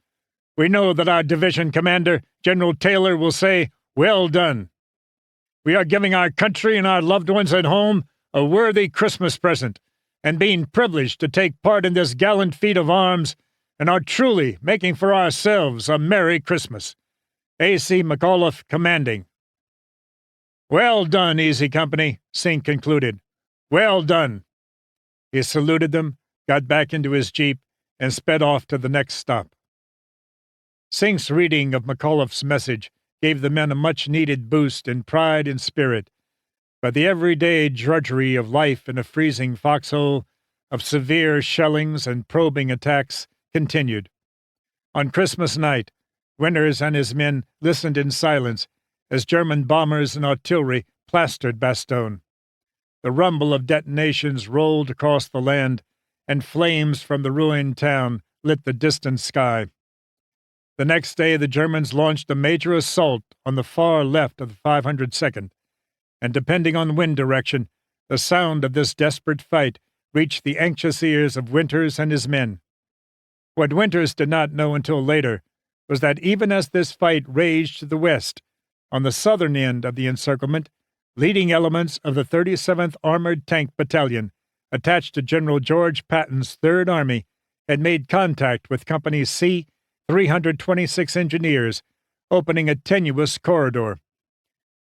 We know that our division commander, General Taylor, will say, "Well done." We are giving our country and our loved ones at home a worthy Christmas present, and being privileged to take part in this gallant feat of arms, and are truly making for ourselves a Merry Christmas. A.C. McAuliffe, commanding. "Well done, Easy Company," Sink concluded. "Well done." He saluted them, got back into his jeep, and sped off to the next stop. Sink's reading of McAuliffe's message gave the men a much-needed boost in pride and spirit. But the everyday drudgery of life in a freezing foxhole, of severe shellings and probing attacks, continued. On Christmas night, Winters and his men listened in silence as German bombers and artillery plastered Bastogne. The rumble of detonations rolled across the land, and flames from the ruined town lit the distant sky. The next day, the Germans launched a major assault on the far left of the 502nd, and depending on wind direction, the sound of this desperate fight reached the anxious ears of Winters and his men. What Winters did not know until later was that even as this fight raged to the west, on the southern end of the encirclement, leading elements of the 37th Armored Tank Battalion, attached to General George Patton's Third Army, had made contact with Company C, 326 engineers, opening a tenuous corridor.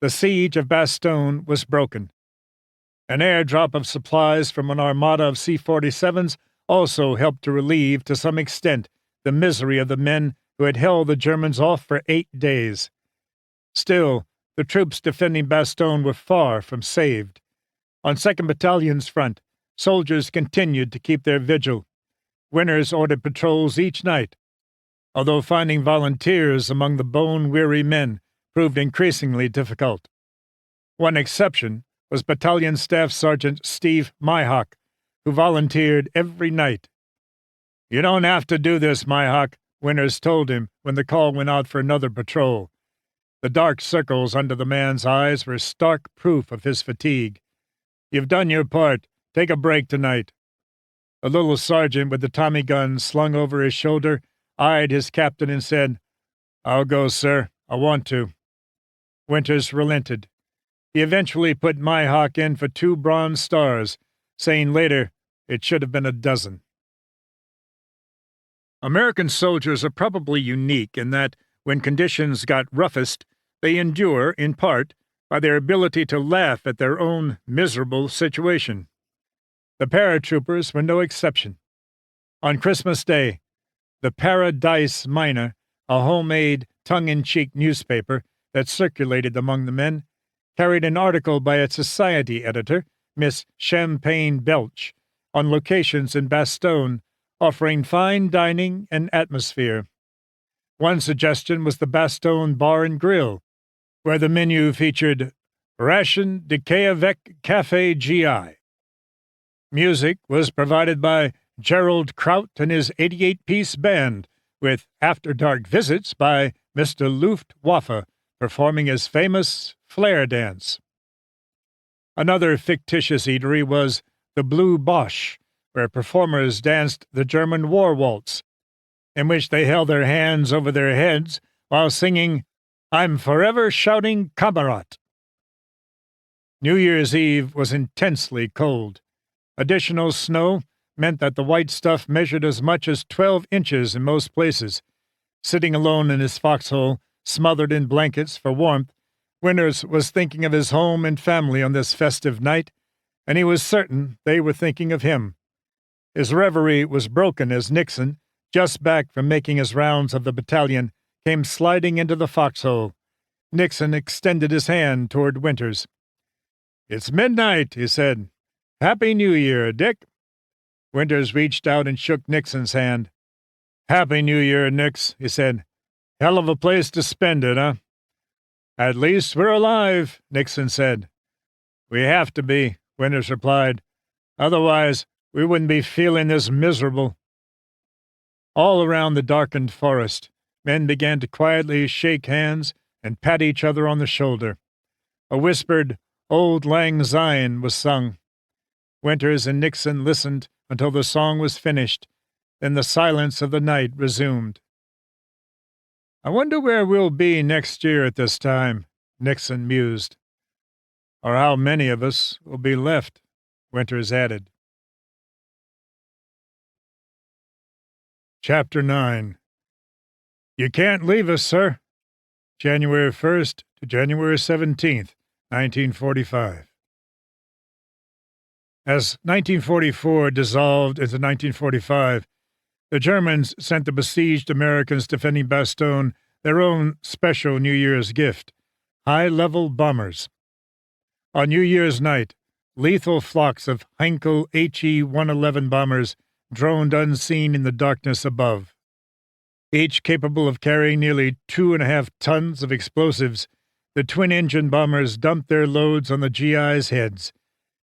The siege of Bastogne was broken. An airdrop of supplies from an armada of C-47s also helped to relieve, to some extent, the misery of the men who had held the Germans off for 8 days. Still, the troops defending Bastogne were far from saved. On 2nd Battalion's front, soldiers continued to keep their vigil. Winters ordered patrols each night, although finding volunteers among the bone-weary men proved increasingly difficult. One exception was Battalion Staff Sergeant Steve Myhock, who volunteered every night. "You don't have to do this, Myhock," Winters told him when the call went out for another patrol. The dark circles under the man's eyes were stark proof of his fatigue. "You've done your part. Take a break tonight." The little sergeant with the Tommy gun slung over his shoulder eyed his captain and said, "I'll go, sir. I want to." Winters relented. He eventually put Myhock in for 2 Bronze Stars, saying later it should have been a dozen. American soldiers are probably unique in that, when conditions got roughest, they endure, in part, by their ability to laugh at their own miserable situation. The paratroopers were no exception. On Christmas Day, the Paradise Miner, a homemade, tongue-in-cheek newspaper that circulated among the men, carried an article by its society editor, Miss Champagne Belch, on locations in Bastogne, offering fine dining and atmosphere. One suggestion was the Bastogne Bar and Grill, where the menu featured Ration de Quai avec Café GI. Music was provided by Gerald Kraut and his 88-piece band, with after-dark visits by Mr. Luftwaffe performing his famous flare dance. Another fictitious eatery was the Blue Bosch, where performers danced the German war waltz, in which they held their hands over their heads while singing "I'm Forever Shouting Kamerad." New Year's Eve was intensely cold. Additional snow meant that the white stuff measured as much as 12 inches in most places. Sitting alone in his foxhole, smothered in blankets for warmth, Winters was thinking of his home and family on this festive night, and he was certain they were thinking of him. His reverie was broken as Nixon, just back from making his rounds of the battalion, came sliding into the foxhole. Nixon extended his hand toward Winters. "It's midnight," he said. "Happy New Year, Dick." Winters reached out and shook Nixon's hand. "Happy New Year, Nix," he said. "Hell of a place to spend it, huh?" "At least we're alive," Nixon said. "We have to be," Winters replied. "Otherwise, we wouldn't be feeling this miserable." All around the darkened forest, men began to quietly shake hands and pat each other on the shoulder. A whispered "Old Lang Syne" was sung. Winters and Nixon listened until the song was finished. Then the silence of the night resumed. "I wonder where we'll be next year at this time," Nixon mused. "Or how many of us will be left," Winters added. Chapter 9. You Can't Leave Us, Sir. January 1st to January 17th, 1945. As 1944 dissolved into 1945, the Germans sent the besieged Americans defending Bastogne their own special New Year's gift, high-level bombers. On New Year's night, lethal flocks of Heinkel HE-111 bombers droned unseen in the darkness above. Each capable of carrying nearly 2.5 tons of explosives, the twin-engine bombers dumped their loads on the GI's heads.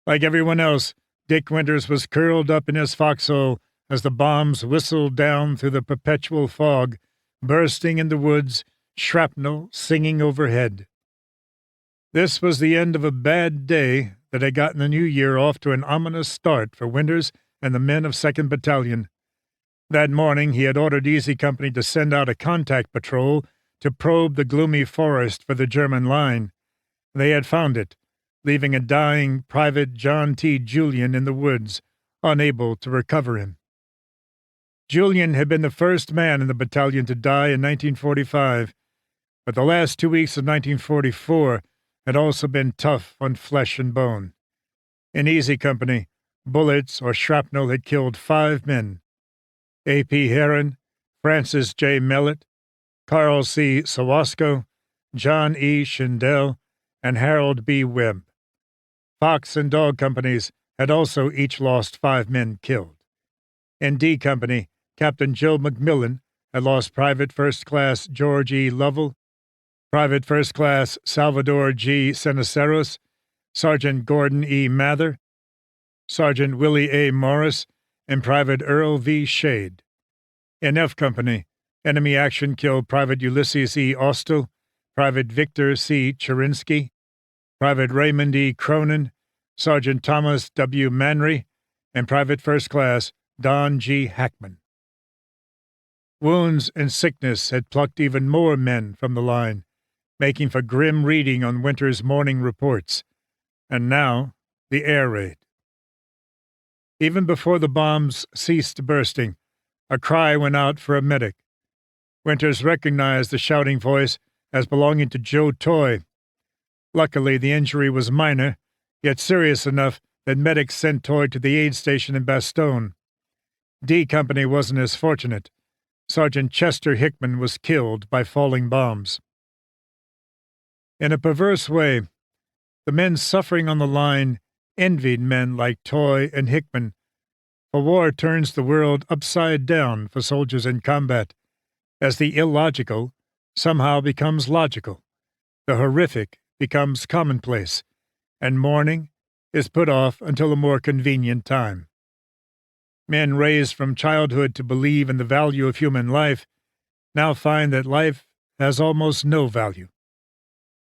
Like everyone else, Dick Winters was curled up in his foxhole as the bombs whistled down through the perpetual fog, bursting in the woods, shrapnel singing overhead. This was the end of a bad day that had gotten the new year off to an ominous start for Winters and the men of 2nd Battalion. That morning he had ordered Easy Company to send out a contact patrol to probe the gloomy forest for the German line. They had found it, leaving a dying Private John T. Julian in the woods, unable to recover him. Julian had been the first man in the battalion to die in 1945, but the last 2 weeks of 1944 had also been tough on flesh and bone. In Easy Company, bullets or shrapnel had killed 5 men: A.P. Heron, Francis J. Mellett, Carl C. Sawasko, John E. Schindel, and Harold B. Webb. Fox and Dog Companies had also each lost 5 men killed. In D Company, Captain Joe McMillan had lost Private First Class George E. Lovell, Private First Class Salvador G. Ceniceros, Sergeant Gordon E. Mather, Sergeant Willie A. Morris, and Private Earl V. Shade. In F Company, enemy action killed Private Ulysses E. Austell, Private Victor C. Cherinsky, Private Raymond E. Cronin, Sergeant Thomas W. Manry, and Private First Class Don G. Hackman. Wounds and sickness had plucked even more men from the line, making for grim reading on Winter's morning reports. And now, the air raid. Even before the bombs ceased bursting, a cry went out for a medic. Winters recognized the shouting voice as belonging to Joe Toy. Luckily, the injury was minor, yet serious enough that medics sent Toy to the aid station in Bastogne. D Company wasn't as fortunate. Sergeant Chester Hickman was killed by falling bombs. In a perverse way, the men suffering on the line envied men like Toy and Hickman, for war turns the world upside down for soldiers in combat, as the illogical somehow becomes logical, the horrific becomes commonplace, and mourning is put off until a more convenient time. Men raised from childhood to believe in the value of human life now find that life has almost no value.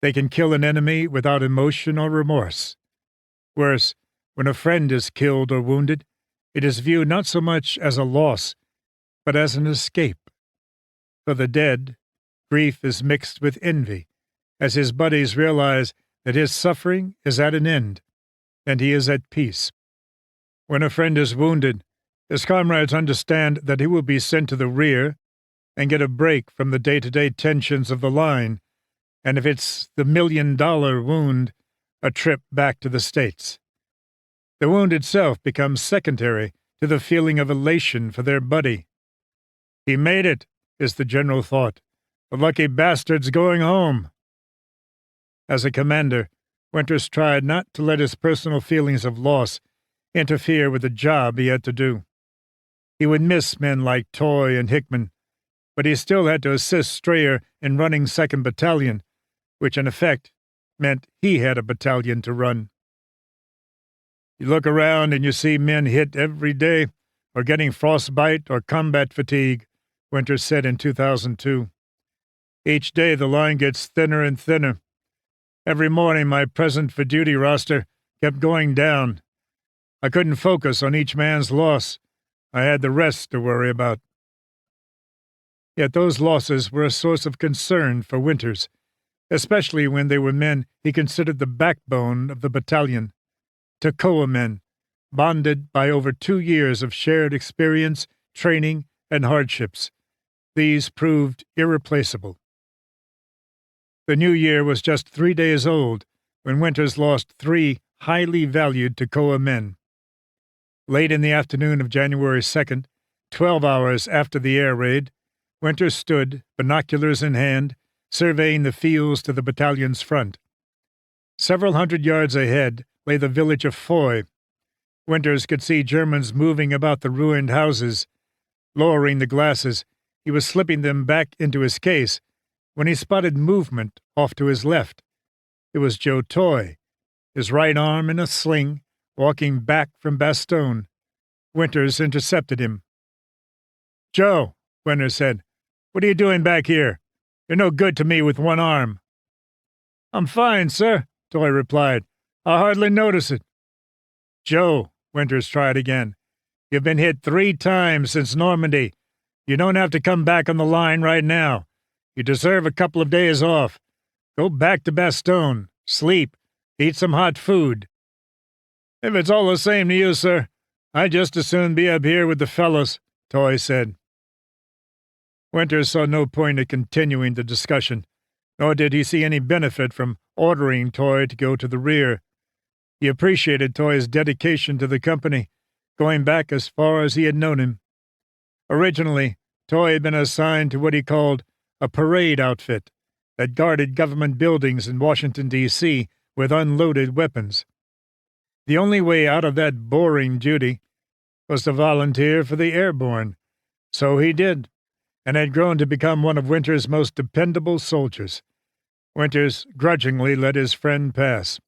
They can kill an enemy without emotion or remorse. Worse, when a friend is killed or wounded, it is viewed not so much as a loss, but as an escape. For the dead, grief is mixed with envy, as his buddies realize that his suffering is at an end, and he is at peace. When a friend is wounded, his comrades understand that he will be sent to the rear and get a break from the day-to-day tensions of the line, and if it's the $1 million wound, a trip back to the States. The wound itself becomes secondary to the feeling of elation for their buddy. He made it, is the general thought. The lucky bastard's going home. As a commander, Winters tried not to let his personal feelings of loss interfere with the job he had to do. He would miss men like Toy and Hickman, but he still had to assist Strayer in running 2nd Battalion, which in effect meant he had a battalion to run. You look around and you see men hit every day, or getting frostbite or combat fatigue, Winters said in 2002. Each day the line gets thinner and thinner. Every morning my present-for-duty roster kept going down. I couldn't focus on each man's loss. I had the rest to worry about. Yet those losses were a source of concern for Winters, especially when they were men he considered the backbone of the battalion. Toccoa men, bonded by over 2 years of shared experience, training, and hardships. These proved irreplaceable. The new year was just 3 days old when Winters lost 3 highly valued Toccoa men. Late in the afternoon of January 2nd, 12 hours after the air raid, Winters stood, binoculars in hand, surveying the fields to the battalion's front. Several hundred yards ahead lay the village of Foy. Winters could see Germans moving about the ruined houses. Lowering the glasses, he was slipping them back into his case when he spotted movement off to his left. It was Joe Toye, his right arm in a sling, walking back from Bastogne. Winters intercepted him. "Joe," Winters said, "what are you doing back here? You're no good to me with one arm." "I'm fine, sir," Toye replied. "I hardly notice it." "Joe," Winters tried again, "you've been hit 3 times since Normandy. You don't have to come back on the line right now. You deserve a couple of days off. Go back to Bastogne, sleep, eat some hot food." "If it's all the same to you, sir, I'd just as soon be up here with the fellows," Toye said. Winters saw no point in continuing the discussion, nor did he see any benefit from ordering Toye to go to the rear. He appreciated Toye's dedication to the company, going back as far as he had known him. Originally, Toye had been assigned to what he called a parade outfit that guarded government buildings in Washington, D.C. with unloaded weapons. The only way out of that boring duty was to volunteer for the airborne. So he did, and had grown to become one of Winters' most dependable soldiers. Winters grudgingly let his friend pass.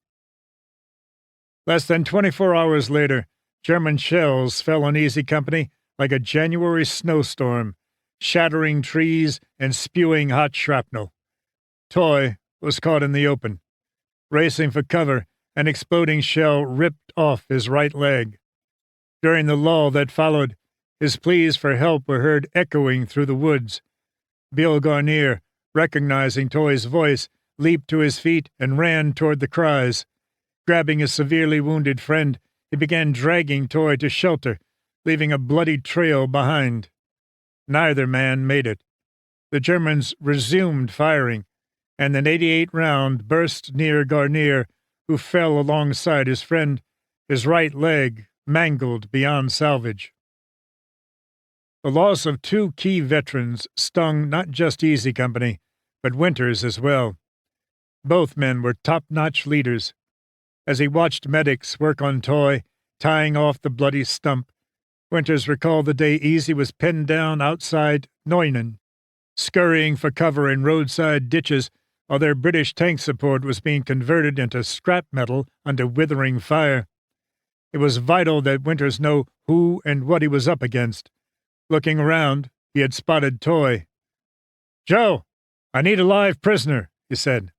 Less than 24 hours later, German shells fell on Easy Company like a January snowstorm, shattering trees and spewing hot shrapnel. Toye was caught in the open. Racing for cover, an exploding shell ripped off his right leg. During the lull that followed, his pleas for help were heard echoing through the woods. Bill Garnier, recognizing Toye's voice, leaped to his feet and ran toward the cries. Grabbing his severely wounded friend, he began dragging Toye to shelter, leaving a bloody trail behind. Neither man made it. The Germans resumed firing, and an .88 round burst near Garnier, who fell alongside his friend, his right leg mangled beyond salvage. The loss of 2 key veterans stung not just Easy Company, but Winters as well. Both men were top-notch leaders. As he watched medics work on Toye, tying off the bloody stump, Winters recalled the day Easy was pinned down outside Neuenen, scurrying for cover in roadside ditches while their British tank support was being converted into scrap metal under withering fire. It was vital that Winters know who and what he was up against. Looking around, he had spotted Toye. "Joe, I need a live prisoner," he said.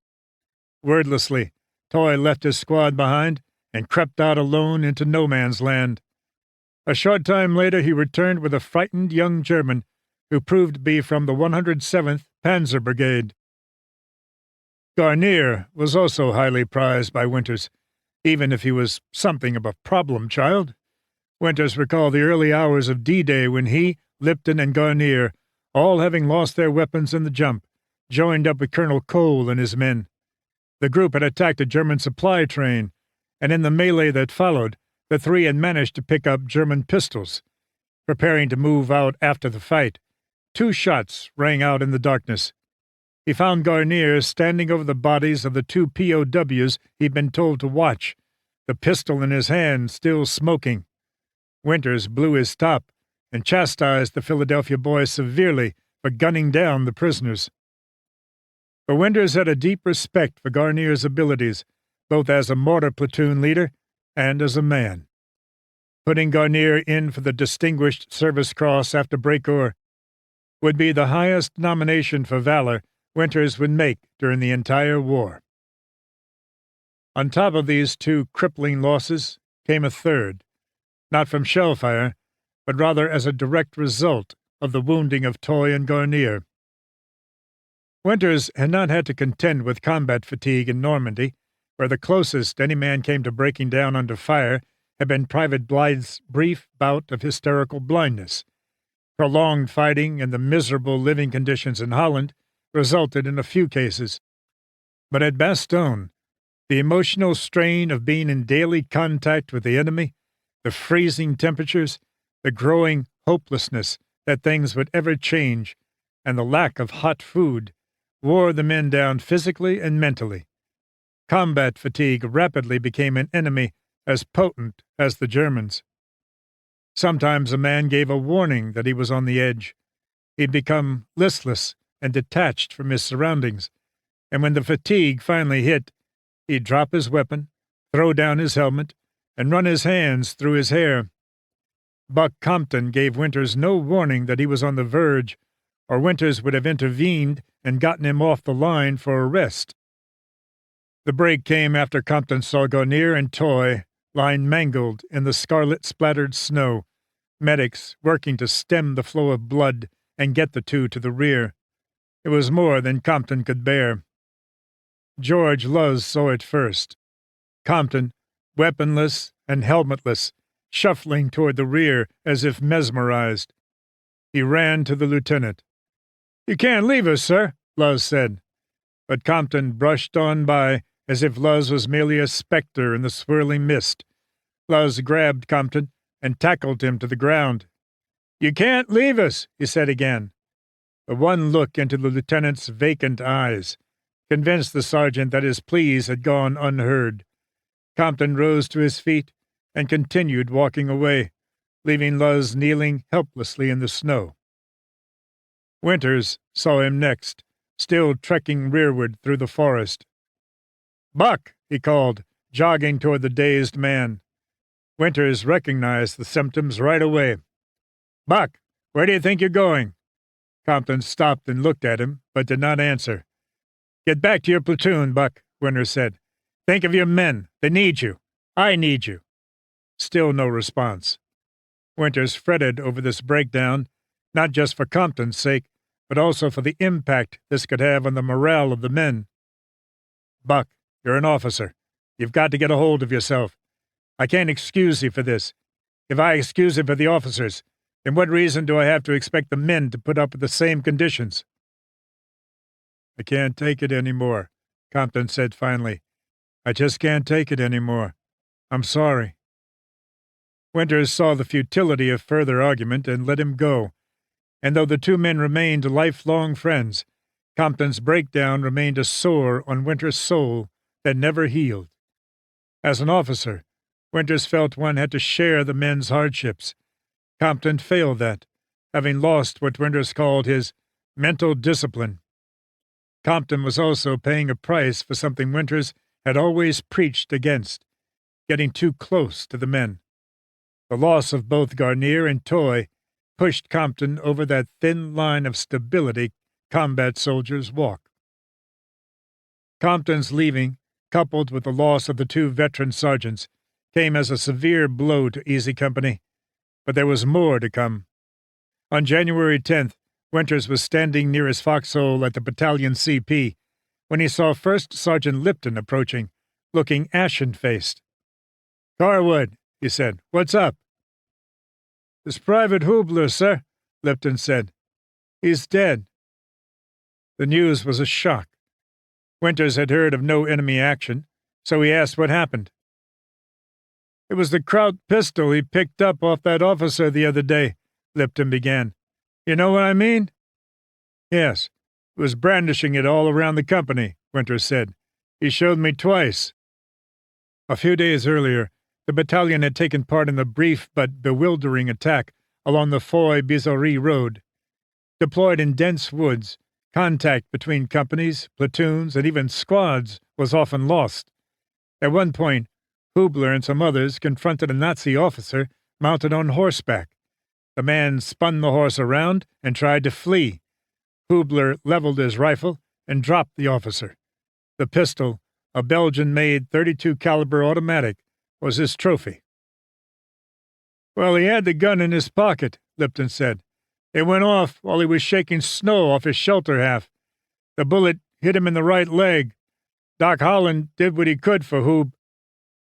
Wordlessly, Toye left his squad behind and crept out alone into no man's land. A short time later he returned with a frightened young German who proved to be from the 107th Panzer Brigade. Garnier was also highly prized by Winters, even if he was something of a problem child. Winters recalled the early hours of D-Day when he, Lipton, and Garnier, all having lost their weapons in the jump, joined up with Colonel Cole and his men. The group had attacked a German supply train, and in the melee that followed, the 3 had managed to pick up German pistols. Preparing to move out after the fight, 2 shots rang out in the darkness. He found Garnier standing over the bodies of the 2 POWs he'd been told to watch, the pistol in his hand still smoking. Winters blew his top and chastised the Philadelphia boy severely for gunning down the prisoners. But Winters had a deep respect for Garnier's abilities, both as a mortar platoon leader and as a man. Putting Garnier in for the Distinguished Service Cross after Brecourt would be the highest nomination for valor Winters would make during the entire war. On top of these 2 crippling losses came a third, not from shell fire, but rather as a direct result of the wounding of Toye and Garnier. Winters had not had to contend with combat fatigue in Normandy, where the closest any man came to breaking down under fire had been Private Blythe's brief bout of hysterical blindness. Prolonged fighting and the miserable living conditions in Holland resulted in a few cases. But at Bastogne, the emotional strain of being in daily contact with the enemy, the freezing temperatures, the growing hopelessness that things would ever change, and the lack of hot food wore the men down physically and mentally. Combat fatigue rapidly became an enemy as potent as the Germans. Sometimes a man gave a warning that he was on the edge. He'd become listless and detached from his surroundings, and when the fatigue finally hit, he'd drop his weapon, throw down his helmet, and run his hands through his hair. Buck Compton gave Winters no warning that he was on the verge, or Winters would have intervened and gotten him off the line for a rest. The break came after Compton saw Garnier and Toy lying mangled in the scarlet-splattered snow, medics working to stem the flow of blood and get the two to the rear. It was more than Compton could bear. George Luz saw it first. Compton, weaponless and helmetless, shuffling toward the rear as if mesmerized. He ran to the lieutenant. "You can't leave us, sir," Luz said. But Compton brushed on by as if Luz was merely a specter in the swirling mist. Luz grabbed Compton and tackled him to the ground. "You can't leave us," he said again. The one look into the lieutenant's vacant eyes convinced the sergeant that his pleas had gone unheard. Compton rose to his feet and continued walking away, leaving Luz kneeling helplessly in the snow. Winters saw him next, still trekking rearward through the forest. "Buck!" he called, jogging toward the dazed man. Winters recognized the symptoms right away. "Buck, where do you think you're going?" Compton stopped and looked at him, but did not answer. "Get back to your platoon, Buck," Winters said. "Think of your men. They need you. I need you." Still no response. Winters fretted over this breakdown, not just for Compton's sake, but also for the impact this could have on the morale of the men. "Buck, you're an officer. You've got to get a hold of yourself. I can't excuse you for this. If I excuse it for the officers, then what reason do I have to expect the men to put up with the same conditions?" "I can't take it anymore," Compton said finally. "I just can't take it anymore. I'm sorry." Winters saw the futility of further argument and let him go, and though the two men remained lifelong friends, Compton's breakdown remained a sore on Winters' soul that never healed. As an officer, Winters felt one had to share the men's hardships. Compton failed that, having lost what Winters called his mental discipline. Compton was also paying a price for something Winters had always preached against, getting too close to the men. The loss of both Garnier and Toy pushed Compton over that thin line of stability combat soldiers walk. Compton's leaving, coupled with the loss of the two veteran sergeants, came as a severe blow to Easy Company, but there was more to come. On January 10th, Winters was standing near his foxhole at the battalion CP when he saw First Sergeant Lipton approaching, looking ashen-faced. "Carwood," he said, "what's up?" "It's Private Hubler, sir," Lipton said. "He's dead." The news was a shock. Winters had heard of no enemy action, so he asked what happened. "It was the Kraut pistol he picked up off that officer the other day," Lipton began. "You know what I mean?" "Yes. He was brandishing it all around the company," Winters said. "He showed me twice." A few days earlier, the battalion had taken part in the brief but bewildering attack along the Foy-Bizory road. Deployed in dense woods, contact between companies, platoons, and even squads was often lost. At one point, Hubler and some others confronted a Nazi officer mounted on horseback. The man spun the horse around and tried to flee. Hubler leveled his rifle and dropped the officer. The pistol, a Belgian-made .32 caliber automatic, was his trophy. "Well, he had the gun in his pocket," Lipton said. "It went off while he was shaking snow off his shelter half. The bullet hit him in the right leg. Doc Holland did what he could for Hoob,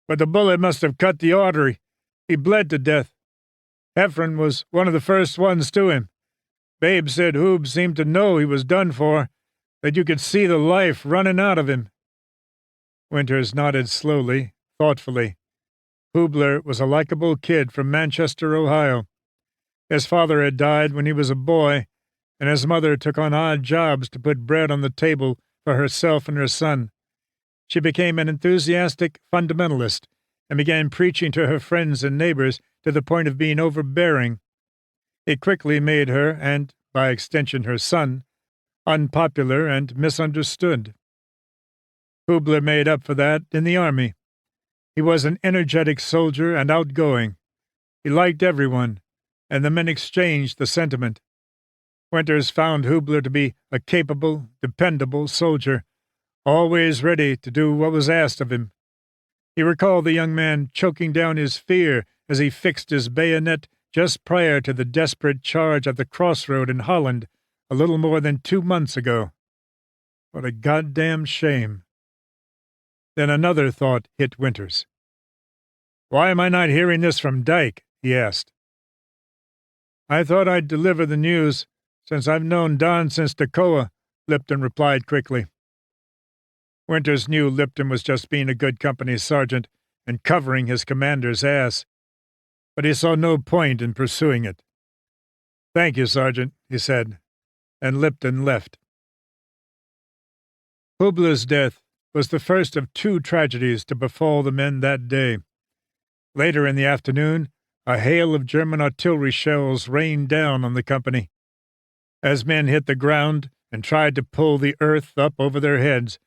but the bullet must have cut the artery. He bled to death. Heffron was one of the first ones to him. Babe said Hoob seemed to know he was done for, that you could see the life running out of him." Winters nodded slowly, thoughtfully. Hubler was a likable kid from Manchester, Ohio. His father had died when he was a boy, and his mother took on odd jobs to put bread on the table for herself and her son. she became an enthusiastic fundamentalist and began preaching to her friends and neighbors to the point of being overbearing. It quickly made her, and, by extension her son, unpopular and misunderstood. Hubler made up for that in the army. He was an energetic soldier and outgoing. He liked everyone, and the men exchanged the sentiment. Winters found Hubler to be a capable, dependable soldier, always ready to do what was asked of him. He recalled the young man choking down his fear as he fixed his bayonet just prior to the desperate charge at the crossroad in Holland a little more than 2 months ago. What a goddamn shame. Then another thought hit Winters. "Why am I not hearing this from Dyke?" he asked. "I thought I'd deliver the news, since I've known Don since Toccoa," Lipton replied quickly. Winters knew Lipton was just being a good company sergeant and covering his commander's ass, but he saw no point in pursuing it. "Thank you, Sergeant," he said, and Lipton left. Hubler's death was the first of 2 tragedies to befall the men that day. Later in the afternoon, a hail of German artillery shells rained down on the company. As men hit the ground and tried to pull the earth up over their heads,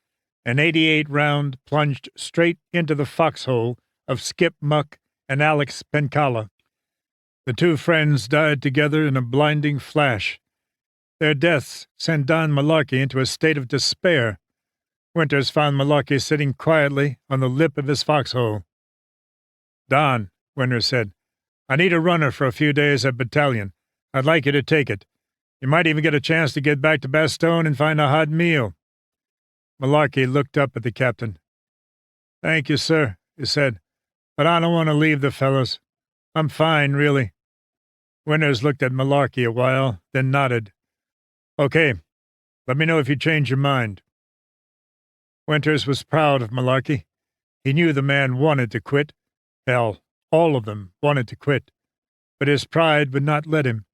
an .88 round plunged straight into the foxhole of Skip Muck and Alex Pencala. The 2 friends died together in a blinding flash. Their deaths sent Don Malarkey into a state of despair. Winters found Malarkey sitting quietly on the lip of his foxhole. "Don," Winters said, "I need a runner for a few days at battalion. I'd like you to take it. You might even get a chance to get back to Bastogne and find a hot meal." Malarkey looked up at the captain. "Thank you, sir," he said, "but I don't want to leave the fellows. I'm fine, really." Winters looked at Malarkey a while, then nodded. "Okay, let me know if you change your mind." Winters was proud of Malarkey. He knew the man wanted to quit. Hell, all of them wanted to quit. But his pride would not let him.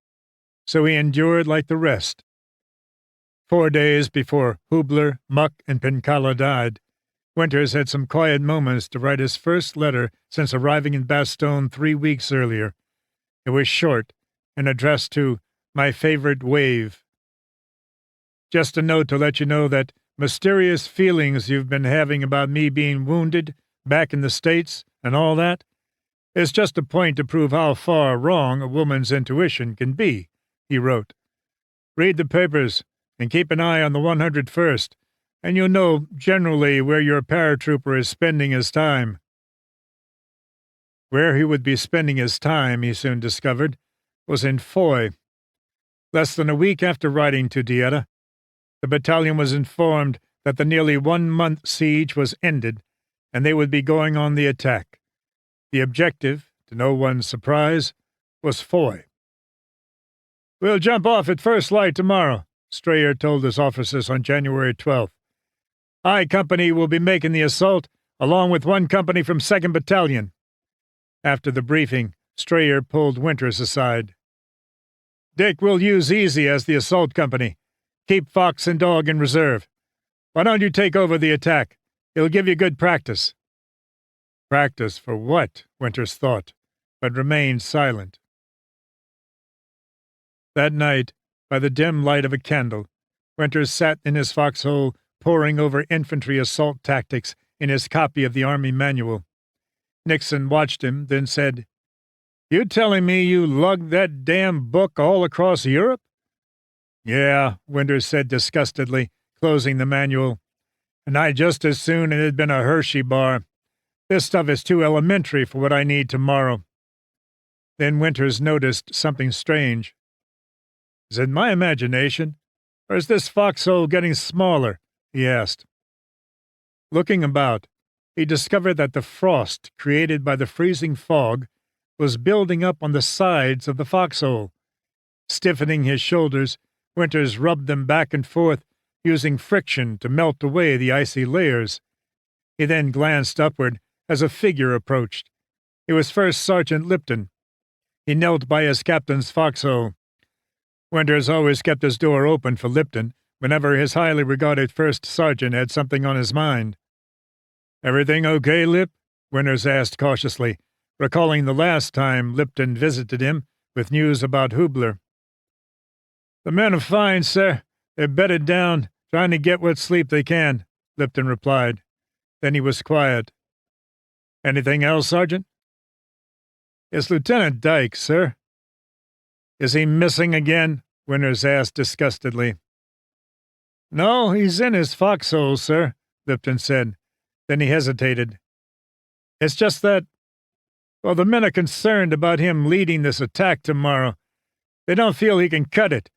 So he endured like the rest. 4 days before Hubler, Muck, and Pencala died, Winters had some quiet moments to write his first letter since arriving in Bastogne 3 weeks earlier. It was short and addressed to "My Favorite Wave." "Just a note to let you know that mysterious feelings you've been having about me being wounded back in the States and all that is just a point to prove how far wrong a woman's intuition can be," he wrote. "Read the papers and keep an eye on the 101st, and you'll know generally where your paratrooper is spending his time." Where he would be spending his time, he soon discovered, was in Foy. Less than a week after writing to Dieta, the battalion was informed that the nearly 1-month siege was ended, and they would be going on the attack. The objective, to no one's surprise, was Foy. "We'll jump off at first light tomorrow," Strayer told his officers on January 12th. "I Company will be making the assault, along with 1 company from 2nd Battalion." After the briefing, Strayer pulled Winters aside. "Dick will use Easy as the assault company. Keep Fox and Dog in reserve. Why don't you take over the attack? It'll give you good practice." Practice for what? Winters thought, but remained silent. That night, by the dim light of a candle, Winters sat in his foxhole poring over infantry assault tactics in his copy of the Army Manual. Nixon watched him, then said, "You telling me you lugged that damn book all across Europe?" "Yeah," Winters said disgustedly, closing the manual. "And I just as soon it had been a Hershey bar. This stuff is too elementary for what I need tomorrow." Then Winters noticed something strange. "Is it my imagination, or is this foxhole getting smaller?" he asked. Looking about, he discovered that the frost created by the freezing fog was building up on the sides of the foxhole. Stiffening his shoulders, Winters rubbed them back and forth, using friction to melt away the icy layers. He then glanced upward as a figure approached. It was First Sergeant Lipton. He knelt by his captain's foxhole. Winters always kept his door open for Lipton whenever his highly regarded first sergeant had something on his mind. Everything okay, Lip? Winters asked cautiously, recalling the last time Lipton visited him with news about Hubler. The men are fine, sir. They're bedded down, trying to get what sleep they can, Lipton replied. Then he was quiet. Anything else, Sergeant? It's Lieutenant Dyke, sir. Is he missing again? Winters asked disgustedly. No, he's in his foxhole, sir, Lipton said. Then he hesitated. It's just that, well, the men are concerned about him leading this attack tomorrow. They don't feel he can cut it.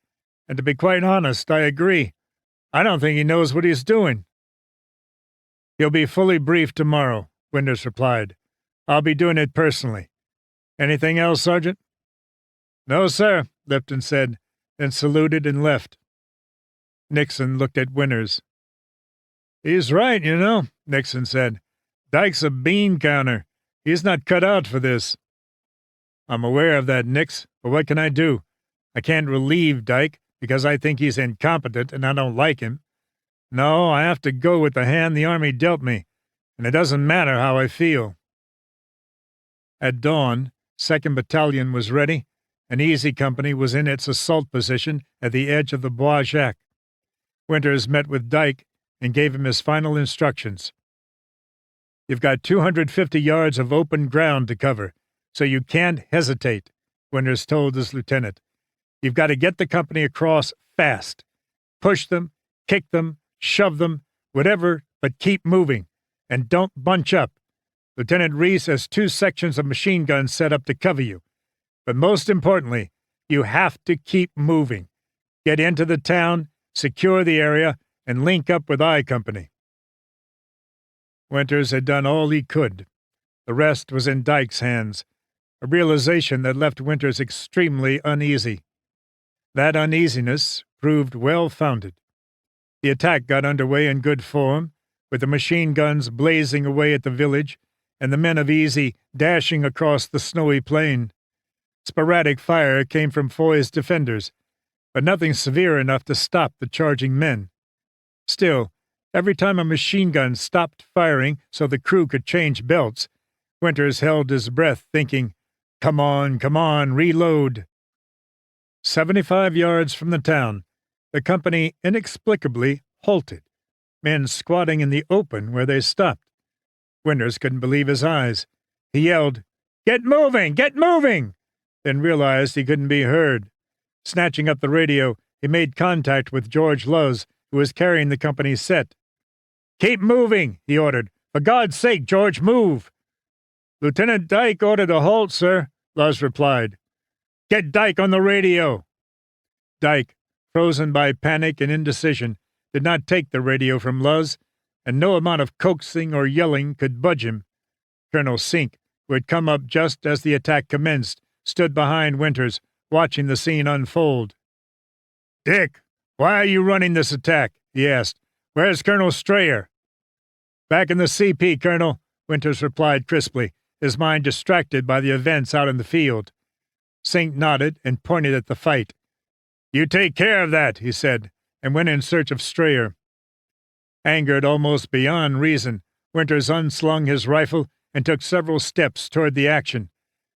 And to be quite honest, I agree. I don't think he knows what he's doing. He'll be fully briefed tomorrow, Winters replied. I'll be doing it personally. Anything else, Sergeant? No, sir, Lipton said, then saluted and left. Nixon looked at Winters. He's right, you know, Nixon said. Dyke's a bean counter. He's not cut out for this. I'm aware of that, Nix, but what can I do? I can't relieve Dyke because I think he's incompetent and I don't like him. No, I have to go with the hand the Army dealt me, and it doesn't matter how I feel. At dawn, 2nd Battalion was ready, and Easy Company was in its assault position at the edge of the Bois Jacques. Winters met with Dyke and gave him his final instructions. You've got 250 yards of open ground to cover, so you can't hesitate, Winters told his lieutenant. You've got to get the company across fast. Push them, kick them, shove them, whatever, but keep moving. And don't bunch up. Lieutenant Reese has 2 sections of machine guns set up to cover you. But most importantly, you have to keep moving. Get into the town, secure the area, and link up with I Company. Winters had done all he could. The rest was in Dyke's hands, a realization that left Winters extremely uneasy. That uneasiness proved well-founded. The attack got underway in good form, with the machine guns blazing away at the village and the men of Easy dashing across the snowy plain. Sporadic fire came from Foy's defenders, but nothing severe enough to stop the charging men. Still, every time a machine gun stopped firing so the crew could change belts, Winters held his breath, thinking, come on, reload. 75 yards from the town, the company inexplicably halted, men squatting in the open where they stopped. Winters couldn't believe his eyes. He yelled, Get moving! Get moving! Then realized he couldn't be heard. Snatching up the radio, he made contact with George Luz, who was carrying the company's set. Keep moving, he ordered. For God's sake, George, move! Lieutenant Dyke ordered a halt, sir, Luz replied. Get Dyke on the radio! Dyke, frozen by panic and indecision, did not take the radio from Luz, and no amount of coaxing or yelling could budge him. Colonel Sink, who had come up just as the attack commenced, stood behind Winters, watching the scene unfold. Dick, why are you running this attack? He asked. Where's Colonel Strayer? Back in the CP, Colonel, Winters replied crisply, his mind distracted by the events out in the field. Sink nodded and pointed at the fight. You take care of that, he said, and went in search of Strayer. Angered almost beyond reason, Winters unslung his rifle and took several steps toward the action.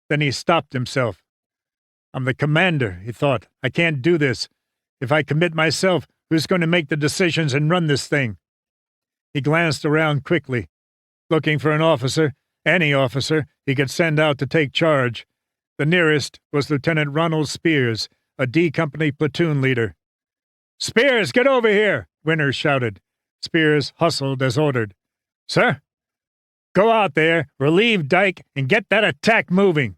Then he stopped himself. I'm the commander, he thought. I can't do this. If I commit myself, who's going to make the decisions and run this thing? He glanced around quickly, looking for an officer, any officer he could send out to take charge. The nearest was Lieutenant Ronald Spears, a D Company platoon leader. Spears, get over here! Winters shouted. Spears hustled as ordered. Sir? Go out there, relieve Dyke, and get that attack moving.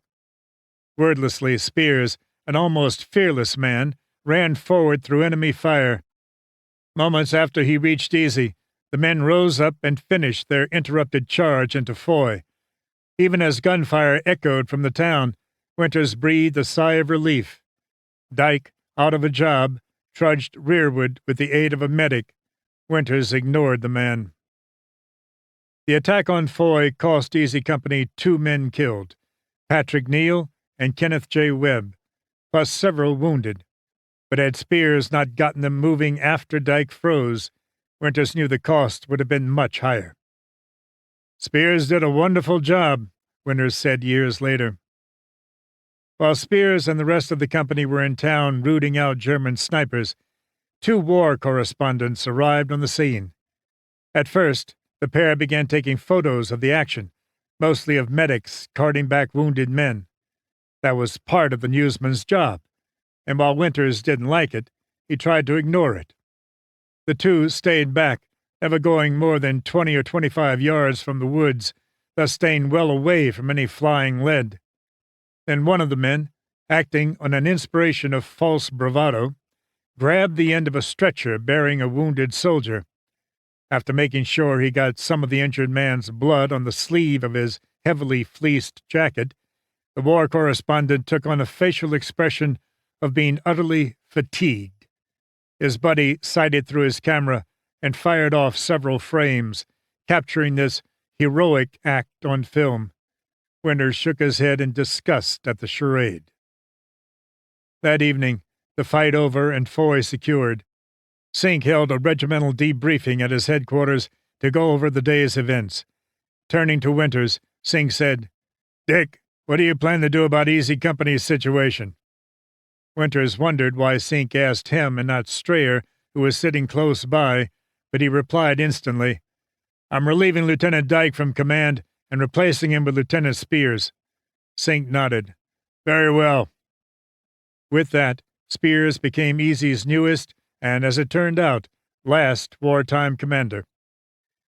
Wordlessly, Spears, an almost fearless man, ran forward through enemy fire. Moments after he reached Easy, the men rose up and finished their interrupted charge into Foy. Even as gunfire echoed from the town, Winters breathed a sigh of relief. Dyke, out of a job, trudged rearward with the aid of a medic. Winters ignored the man. The attack on Foy cost Easy Company 2 men killed, Patrick Neal and Kenneth J. Webb, plus several wounded. But had Spears not gotten them moving after Dyke froze, Winters knew the cost would have been much higher. "Spears did a wonderful job," Winters said years later. While Spears and the rest of the company were in town rooting out German snipers, two war correspondents arrived on the scene. At first, the pair began taking photos of the action, mostly of medics carting back wounded men. That was part of the newsman's job, and while Winters didn't like it, he tried to ignore it. The two stayed back, never going more than 20 or 25 yards from the woods, thus staying well away from any flying lead. Then one of the men, acting on an inspiration of false bravado, grabbed the end of a stretcher bearing a wounded soldier. After making sure he got some of the injured man's blood on the sleeve of his heavily fleeced jacket, the war correspondent took on a facial expression of being utterly fatigued. His buddy sighted through his camera and fired off several frames, capturing this heroic act on film. Winters shook his head in disgust at the charade. That evening, the fight over and Foy secured, Sink held a regimental debriefing at his headquarters to go over the day's events. Turning to Winters, Sink said, "Dick, what do you plan to do about Easy Company's situation?" Winters wondered why Sink asked him and not Strayer, who was sitting close by, but he replied instantly, "I'm relieving Lieutenant Dyke from command and replacing him with Lieutenant Spears." Sink nodded. "Very well." With that, Spears became Easy's newest and, as it turned out, last wartime commander.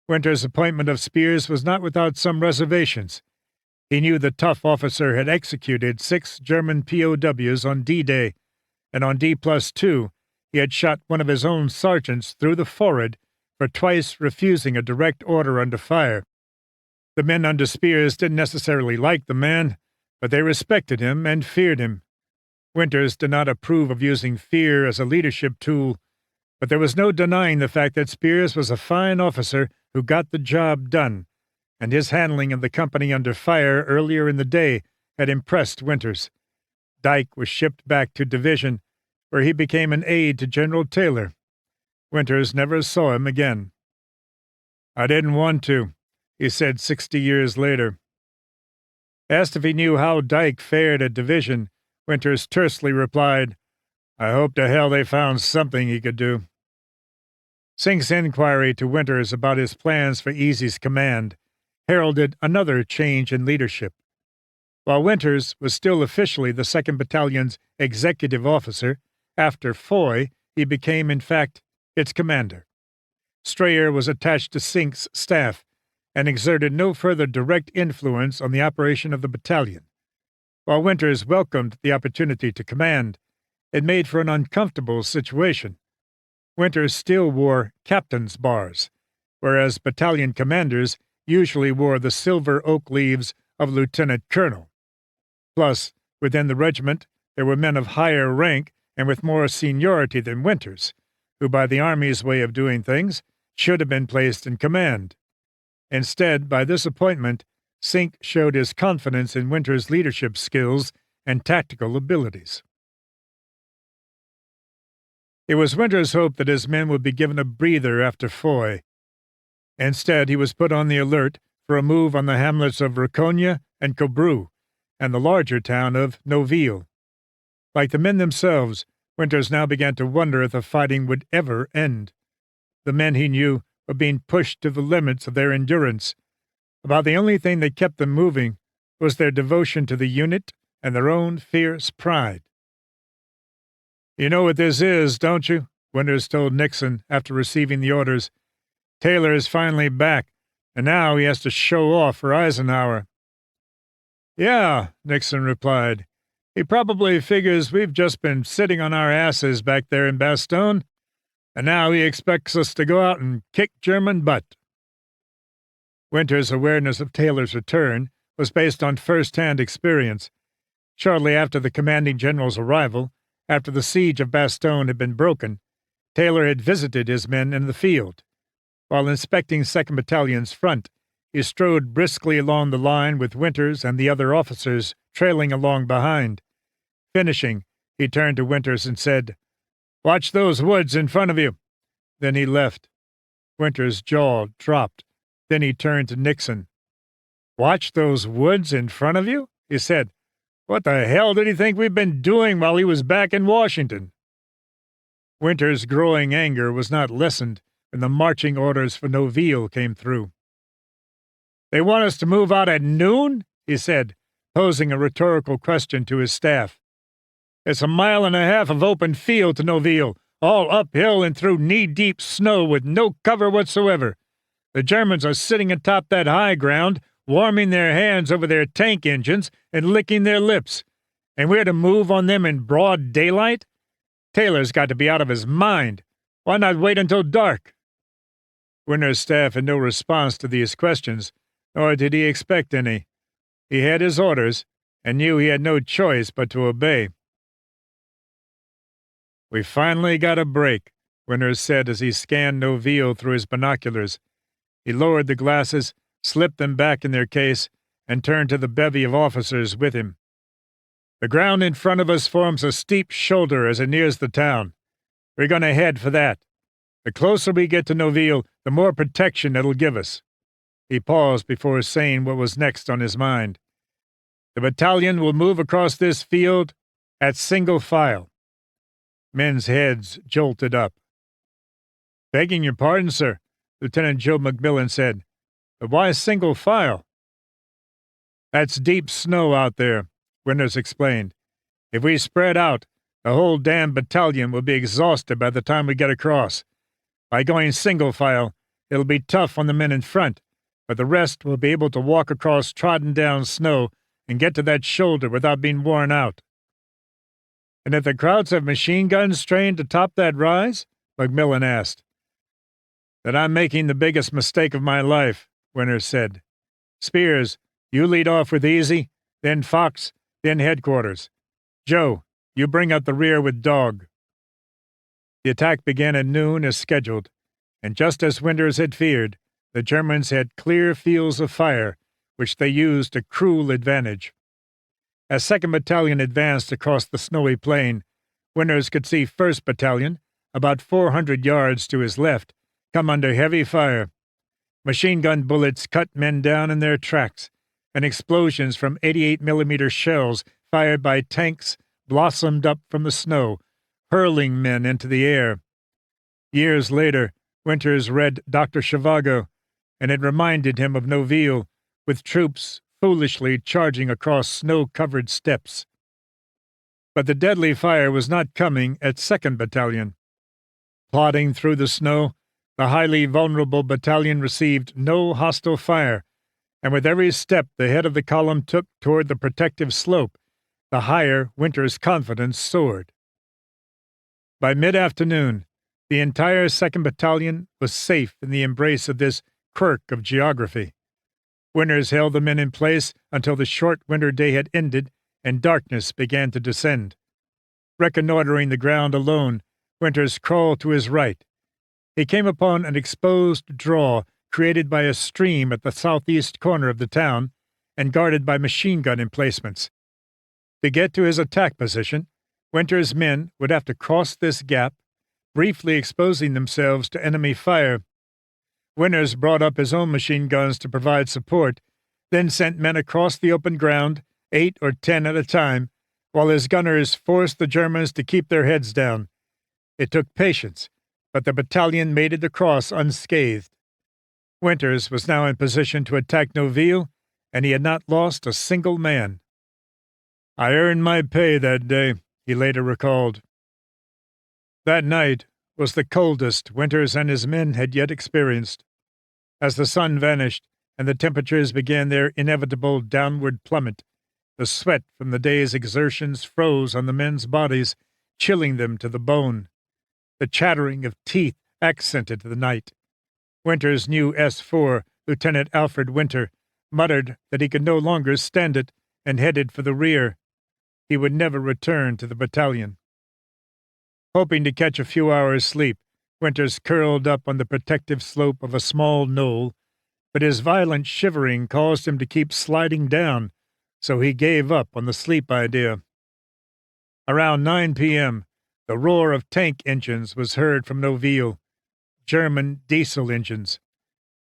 Winters' appointment of Spears was not without some reservations. He knew the tough officer had executed 6 German POWs on D-Day, and on D+2 he had shot one of his own sergeants through the forehead for twice refusing a direct order under fire. The men under Spears didn't necessarily like the man, but they respected him and feared him. Winters did not approve of using fear as a leadership tool, but there was no denying the fact that Spears was a fine officer who got the job done, and his handling of the company under fire earlier in the day had impressed Winters. Dyke was shipped back to division, where he became an aide to General Taylor. Winters never saw him again. "I didn't want to," he said 60 years later. Asked if he knew how Dyke fared at division, Winters tersely replied, "I hope to hell they found something he could do." Sink's inquiry to Winters about his plans for Easy's command heralded another change in leadership. While Winters was still officially the 2nd Battalion's executive officer, after Foy, he became, in fact, its commander. Strayer was attached to Sink's staff and exerted no further direct influence on the operation of the battalion. While Winters welcomed the opportunity to command, it made for an uncomfortable situation. Winters still wore captain's bars, whereas battalion commanders usually wore the silver oak leaves of lieutenant colonel. Plus, within the regiment, there were men of higher rank and with more seniority than Winters, who, by the Army's way of doing things, should have been placed in command. Instead, by this appointment, Sink showed his confidence in Winters' leadership skills and tactical abilities. It was Winters' hope that his men would be given a breather after Foy. Instead, he was put on the alert for a move on the hamlets of Raconia and Cobru, and the larger town of Noville. Like the men themselves, Winters now began to wonder if the fighting would ever end. The men, he knew, were being pushed to the limits of their endurance. About the only thing that kept them moving was their devotion to the unit and their own fierce pride. "You know what this is, don't you?" Winters told Nixon after receiving the orders. "Taylor is finally back, and now he has to show off for Eisenhower." "Yeah," Nixon replied. "He probably figures we've just been sitting on our asses back there in Bastogne, and now he expects us to go out and kick German butt." Winters' awareness of Taylor's return was based on first-hand experience. Shortly after the commanding general's arrival, after the siege of Bastogne had been broken, Taylor had visited his men in the field. While inspecting 2nd Battalion's front, he strode briskly along the line with Winters and the other officers trailing along behind. Finishing, he turned to Winters and said, "Watch those woods in front of you." Then he left. Winters' jaw dropped. Then he turned to Nixon. "Watch those woods in front of you?" he said. "What the hell did he think we've been doing while he was back in Washington?" Winter's growing anger was not lessened when the marching orders for Noville came through. "They want us to move out at noon?" he said, posing a rhetorical question to his staff. "It's a mile and a half of open field to Noville, all uphill and through knee-deep snow with no cover whatsoever. The Germans are sitting atop that high ground, warming their hands over their tank engines and licking their lips. And we're to move on them in broad daylight? Taylor's got to be out of his mind. Why not wait until dark?" Winter's staff had no response to these questions, nor did he expect any. He had his orders, and knew he had no choice but to obey. "We finally got a break," Winters said as he scanned Noville through his binoculars. He lowered the glasses, slipped them back in their case, and turned to the bevy of officers with him. "The ground in front of us forms a steep shoulder as it nears the town. We're going to head for that. The closer we get to Noville, the more protection it'll give us." He paused before saying what was next on his mind. "The battalion will move across this field at single file." Men's heads jolted up. "Begging your pardon, sir," Lieutenant Joe McMillan said, "but why single file?" "That's deep snow out there," Winters explained. "If we spread out, the whole damn battalion will be exhausted by the time we get across. By going single file, it'll be tough on the men in front, but the rest will be able to walk across trodden-down snow and get to that shoulder without being worn out." "And if the Krauts have machine guns trained atop that rise?" McMillan asked. "Then I'm making the biggest mistake of my life," Winters said. "Spears, you lead off with Easy, then Fox, then headquarters. Joe, you bring up the rear with Dog." The attack began at noon as scheduled, and just as Winters had feared, the Germans had clear fields of fire, which they used to cruel advantage. As 2nd Battalion advanced across the snowy plain, Winters could see 1st Battalion, about 400 yards to his left, come under heavy fire. Machine gun bullets cut men down in their tracks, and explosions from 88mm shells fired by tanks blossomed up from the snow, hurling men into the air. Years later, Winters read Dr. Zhivago, and it reminded him of Noville, with troops foolishly charging across snow-covered steppes. But the deadly fire was not coming at 2nd Battalion. Plodding through the snow, the highly vulnerable battalion received no hostile fire, and with every step the head of the column took toward the protective slope, the higher Winters' confidence soared. By mid-afternoon, the entire 2nd Battalion was safe in the embrace of this quirk of geography. Winters held the men in place until the short winter day had ended and darkness began to descend. Reconnoitering the ground alone, Winters crawled to his right. He came upon an exposed draw created by a stream at the southeast corner of the town and guarded by machine gun emplacements. To get to his attack position, Winters' men would have to cross this gap, briefly exposing themselves to enemy fire. Winters brought up his own machine guns to provide support, then sent men across the open ground, 8 or 10 at a time, while his gunners forced the Germans to keep their heads down. It took patience, but the battalion made it across unscathed. Winters was now in position to attack Noville, and he had not lost a single man. "I earned my pay that day," he later recalled. That night was the coldest Winters and his men had yet experienced. As the sun vanished and the temperatures began their inevitable downward plummet, the sweat from the day's exertions froze on the men's bodies, chilling them to the bone. The chattering of teeth accented the night. Winters' new S4, Lieutenant Alfred Winter, muttered that he could no longer stand it and headed for the rear. He would never return to the battalion. Hoping to catch a few hours' sleep, Winters curled up on the protective slope of a small knoll, but his violent shivering caused him to keep sliding down, so he gave up on the sleep idea. Around 9 p.m., the roar of tank engines was heard from Noville, German diesel engines.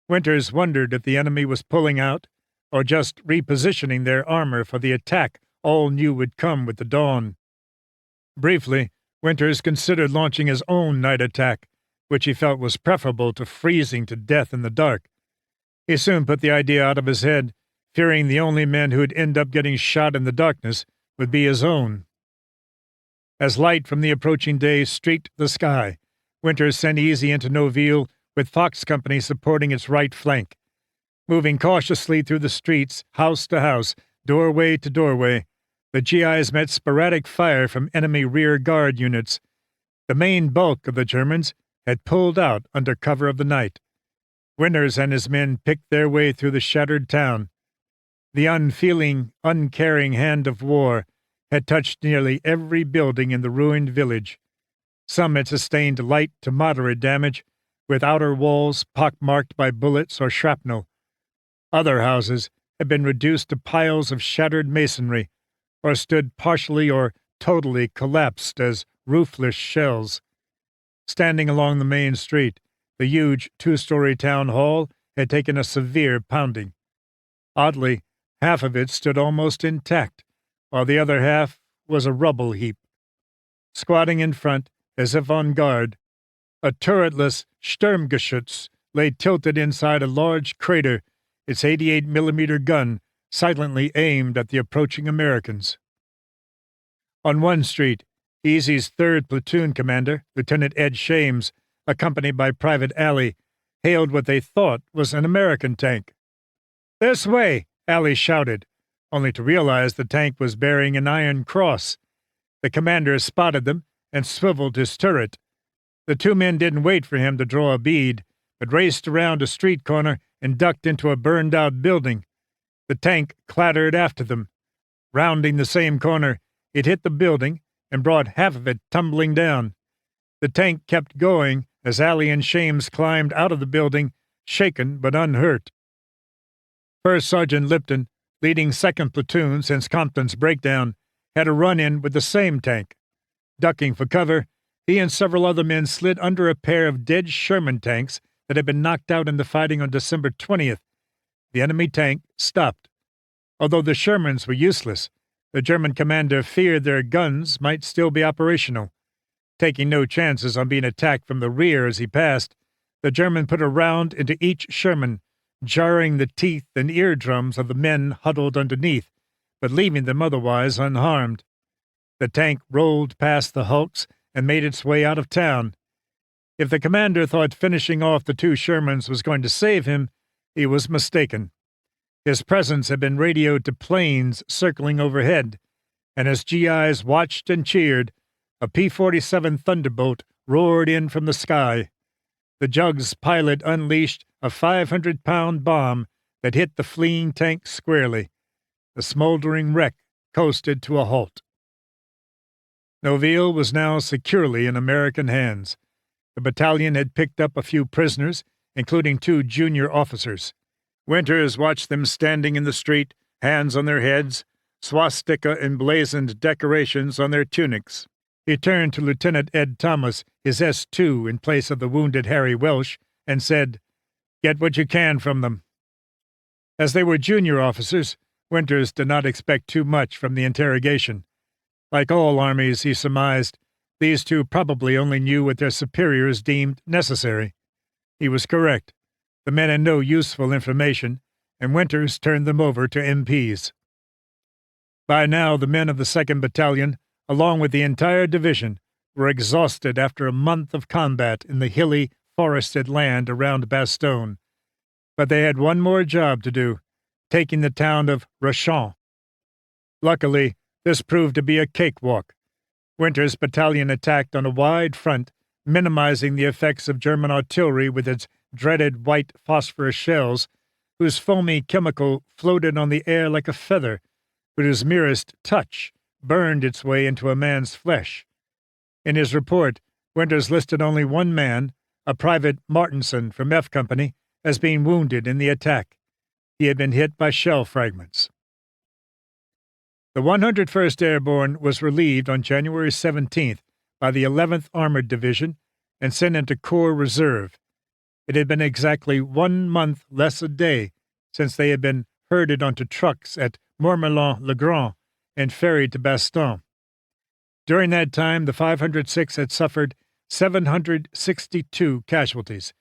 Winters wondered if the enemy was pulling out, or just repositioning their armor for the attack all knew would come with the dawn. Briefly, Winters considered launching his own night attack, which he felt was preferable to freezing to death in the dark. He soon put the idea out of his head, fearing the only men who'd end up getting shot in the darkness would be his own. As light from the approaching day streaked the sky, Winters sent Easy into Noville with Fox Company supporting its right flank. Moving cautiously through the streets, house to house, doorway to doorway, the GIs met sporadic fire from enemy rear guard units. The main bulk of the Germans had pulled out under cover of the night. Winters and his men picked their way through the shattered town. The unfeeling, uncaring hand of war had touched nearly every building in the ruined village. Some had sustained light to moderate damage, with outer walls pockmarked by bullets or shrapnel. Other houses had been reduced to piles of shattered masonry, or stood partially or totally collapsed as roofless shells. Standing along the main street, the huge two-story town hall had taken a severe pounding. Oddly, half of it stood almost intact, while the other half was a rubble heap. Squatting in front, as if on guard, a turretless Sturmgeschütz lay tilted inside a large crater, its 88mm gun silently aimed at the approaching Americans. On one street, Easy's 3rd Platoon commander, Lieutenant Ed Shames, accompanied by Private Alley, hailed what they thought was an American tank. "This way!" Alley shouted, only to realize the tank was bearing an iron cross. The commander spotted them and swiveled his turret. The two men didn't wait for him to draw a bead, but raced around a street corner and ducked into a burned-out building. The tank clattered after them. Rounding the same corner, it hit the building and brought half of it tumbling down. The tank kept going as Alley and Shames climbed out of the building, shaken but unhurt. First Sergeant Lipton, leading 2nd Platoon since Compton's breakdown, had a run-in with the same tank. Ducking for cover, he and several other men slid under a pair of dead Sherman tanks that had been knocked out in the fighting on December 20th. The enemy tank stopped. Although the Shermans were useless, the German commander feared their guns might still be operational. Taking no chances on being attacked from the rear as he passed, the German put a round into each Sherman, jarring the teeth and eardrums of the men huddled underneath, but leaving them otherwise unharmed. The tank rolled past the hulks and made its way out of town. If the commander thought finishing off the two Shermans was going to save him, he was mistaken. His presence had been radioed to planes circling overhead, and as GIs watched and cheered, a P-47 Thunderbolt roared in from the sky. The Jug's pilot unleashed a 500-pound bomb that hit the fleeing tank squarely. The smoldering wreck coasted to a halt. Noville was now securely in American hands. The battalion had picked up a few prisoners, including 2 junior officers. Winters watched them standing in the street, hands on their heads, swastika-emblazoned decorations on their tunics. He turned to Lieutenant Ed Thomas, his S2 in place of the wounded Harry Welsh, and said, "Get what you can from them." As they were junior officers, Winters did not expect too much from the interrogation. Like all armies, he surmised, these two probably only knew what their superiors deemed necessary. He was correct. The men had no useful information, and Winters turned them over to MPs. By now, the men of the 2nd Battalion, along with the entire division, were exhausted after a month of combat in the hilly, forested land around Bastogne. But they had one more job to do, taking the town of Rachamps. Luckily, this proved to be a cakewalk. Winters' battalion attacked on a wide front, minimizing the effects of German artillery with its dreaded white phosphorus shells, whose foamy chemical floated on the air like a feather, but whose merest touch burned its way into a man's flesh. In his report, Winters listed only one man, a Private Martinson from F Company, as being wounded in the attack. He had been hit by shell fragments. The 101st Airborne was relieved on January 17th by the 11th Armored Division and sent into Corps Reserve. It had been exactly 1 month less a day since they had been herded onto trucks at Mourmelon-le-Grand and ferried to Bastogne. During that time, the 506 had suffered 762 casualties,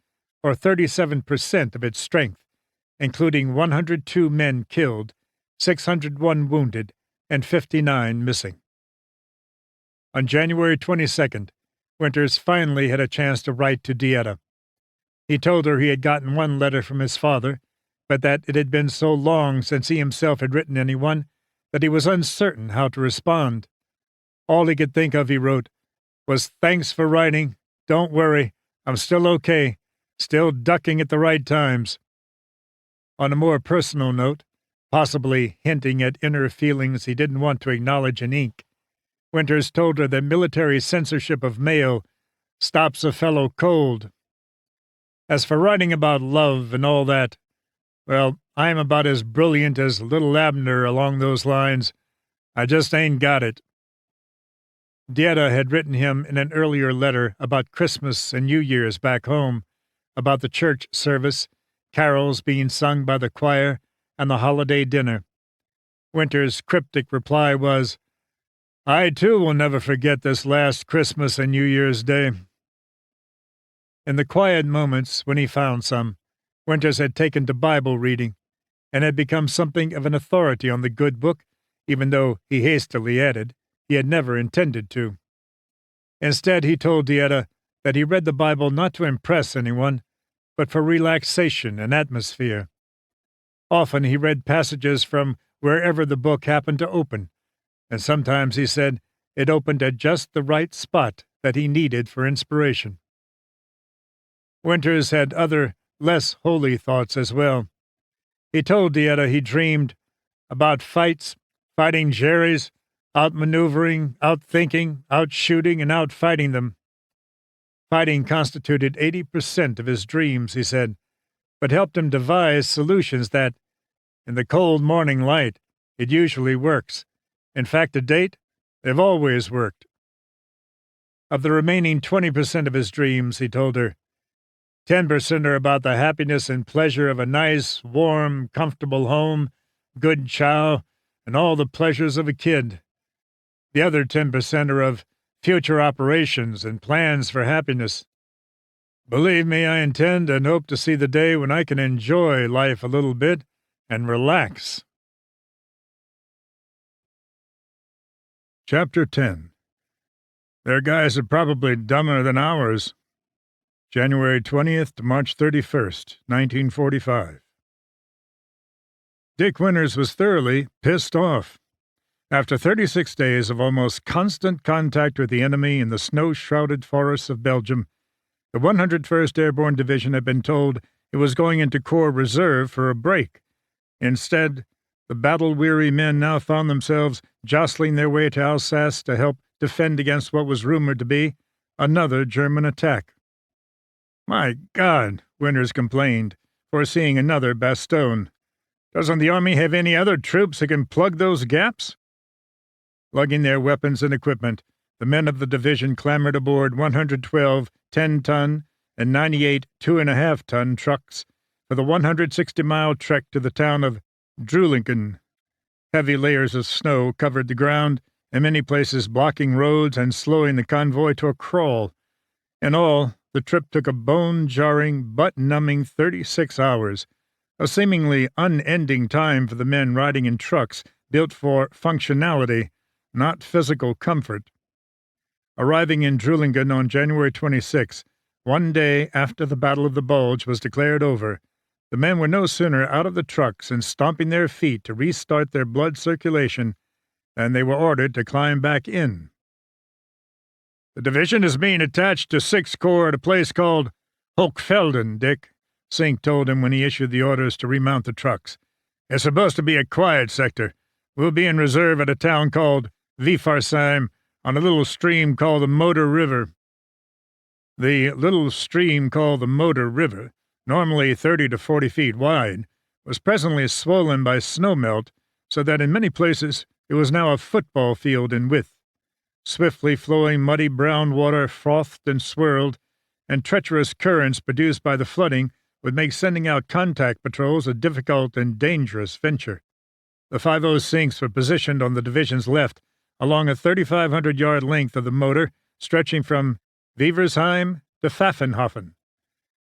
or 37% of its strength, including 102 men killed, 601 wounded, and 59 missing. On January 22nd, Winters finally had a chance to write to Dieta. He told her he had gotten one letter from his father, but that it had been so long since he himself had written anyone that he was uncertain how to respond. All he could think of, he wrote, was, "Thanks for writing. Don't worry. I'm still okay. Still ducking at the right times." On a more personal note, possibly hinting at inner feelings he didn't want to acknowledge in ink, Winters told her that military censorship of mail stops a fellow cold. As for writing about love and all that, well, I am about as brilliant as little Abner along those lines. I just ain't got it. Dieta had written him in an earlier letter about Christmas and New Year's back home, about the church service, carols being sung by the choir, and the holiday dinner. Winters' cryptic reply was, "I, too, will never forget this last Christmas and New Year's Day." In the quiet moments when he found some, Winters had taken to Bible reading, and had become something of an authority on the good book, even though, he hastily added, he had never intended to. Instead, he told Dieta that he read the Bible not to impress anyone, but for relaxation and atmosphere. Often he read passages from wherever the book happened to open, and sometimes, he said, it opened at just the right spot that he needed for inspiration. Winters had other, less holy thoughts as well. He told Dieta he dreamed about fights, fighting Jerry's, outmaneuvering, outthinking, outshooting, and outfighting them. Fighting constituted 80% of his dreams, he said, but helped him devise solutions that, in the cold morning light, it usually works. In fact, to date, they've always worked. Of the remaining 20% of his dreams, he told her, 10% are about the happiness and pleasure of a nice, warm, comfortable home, good chow, and all the pleasures of a kid. The other 10% are of future operations and plans for happiness. Believe me, I intend and hope to see the day when I can enjoy life a little bit and relax. Chapter 10. Their guys are probably dumber than ours. January 20th to March 31st, 1945. Dick Winters was thoroughly pissed off. After 36 days of almost constant contact with the enemy in the snow-shrouded forests of Belgium, the 101st Airborne Division had been told it was going into Corps Reserve for a break. Instead, the battle-weary men now found themselves jostling their way to Alsace to help defend against what was rumored to be another German attack. "My God," Winters complained, foreseeing another Bastogne. "Doesn't the Army have any other troops who can plug those gaps?" Lugging their weapons and equipment, the men of the division clambered aboard 112 10-ton and 98 2.5-ton trucks for the 160-mile trek to the town of Drulingen. Heavy layers of snow covered the ground, in many places blocking roads and slowing the convoy to a crawl. In all, the trip took a bone-jarring, butt-numbing 36 hours, a seemingly unending time for the men riding in trucks built for functionality, not physical comfort. Arriving in Drulingen on January 26, one day after the Battle of the Bulge was declared over, the men were no sooner out of the trucks and stomping their feet to restart their blood circulation than they were ordered to climb back in. "The division is being attached to 6th Corps at a place called Hochfelden, Dick," Sink told him when he issued the orders to remount the trucks. "It's supposed to be a quiet sector. We'll be in reserve at a town called Wiefarsheim on a little stream called the Moder River." The little stream called the Moder River, normally 30 to 40 feet wide, was presently swollen by snowmelt so that in many places it was now a football field in width. Swiftly flowing muddy brown water frothed and swirled, and treacherous currents produced by the flooding would make sending out contact patrols a difficult and dangerous venture. The 50 sinks were positioned on the division's left, along a 3,500-yard length of the motor stretching from Weversheim to Pfaffenhofen.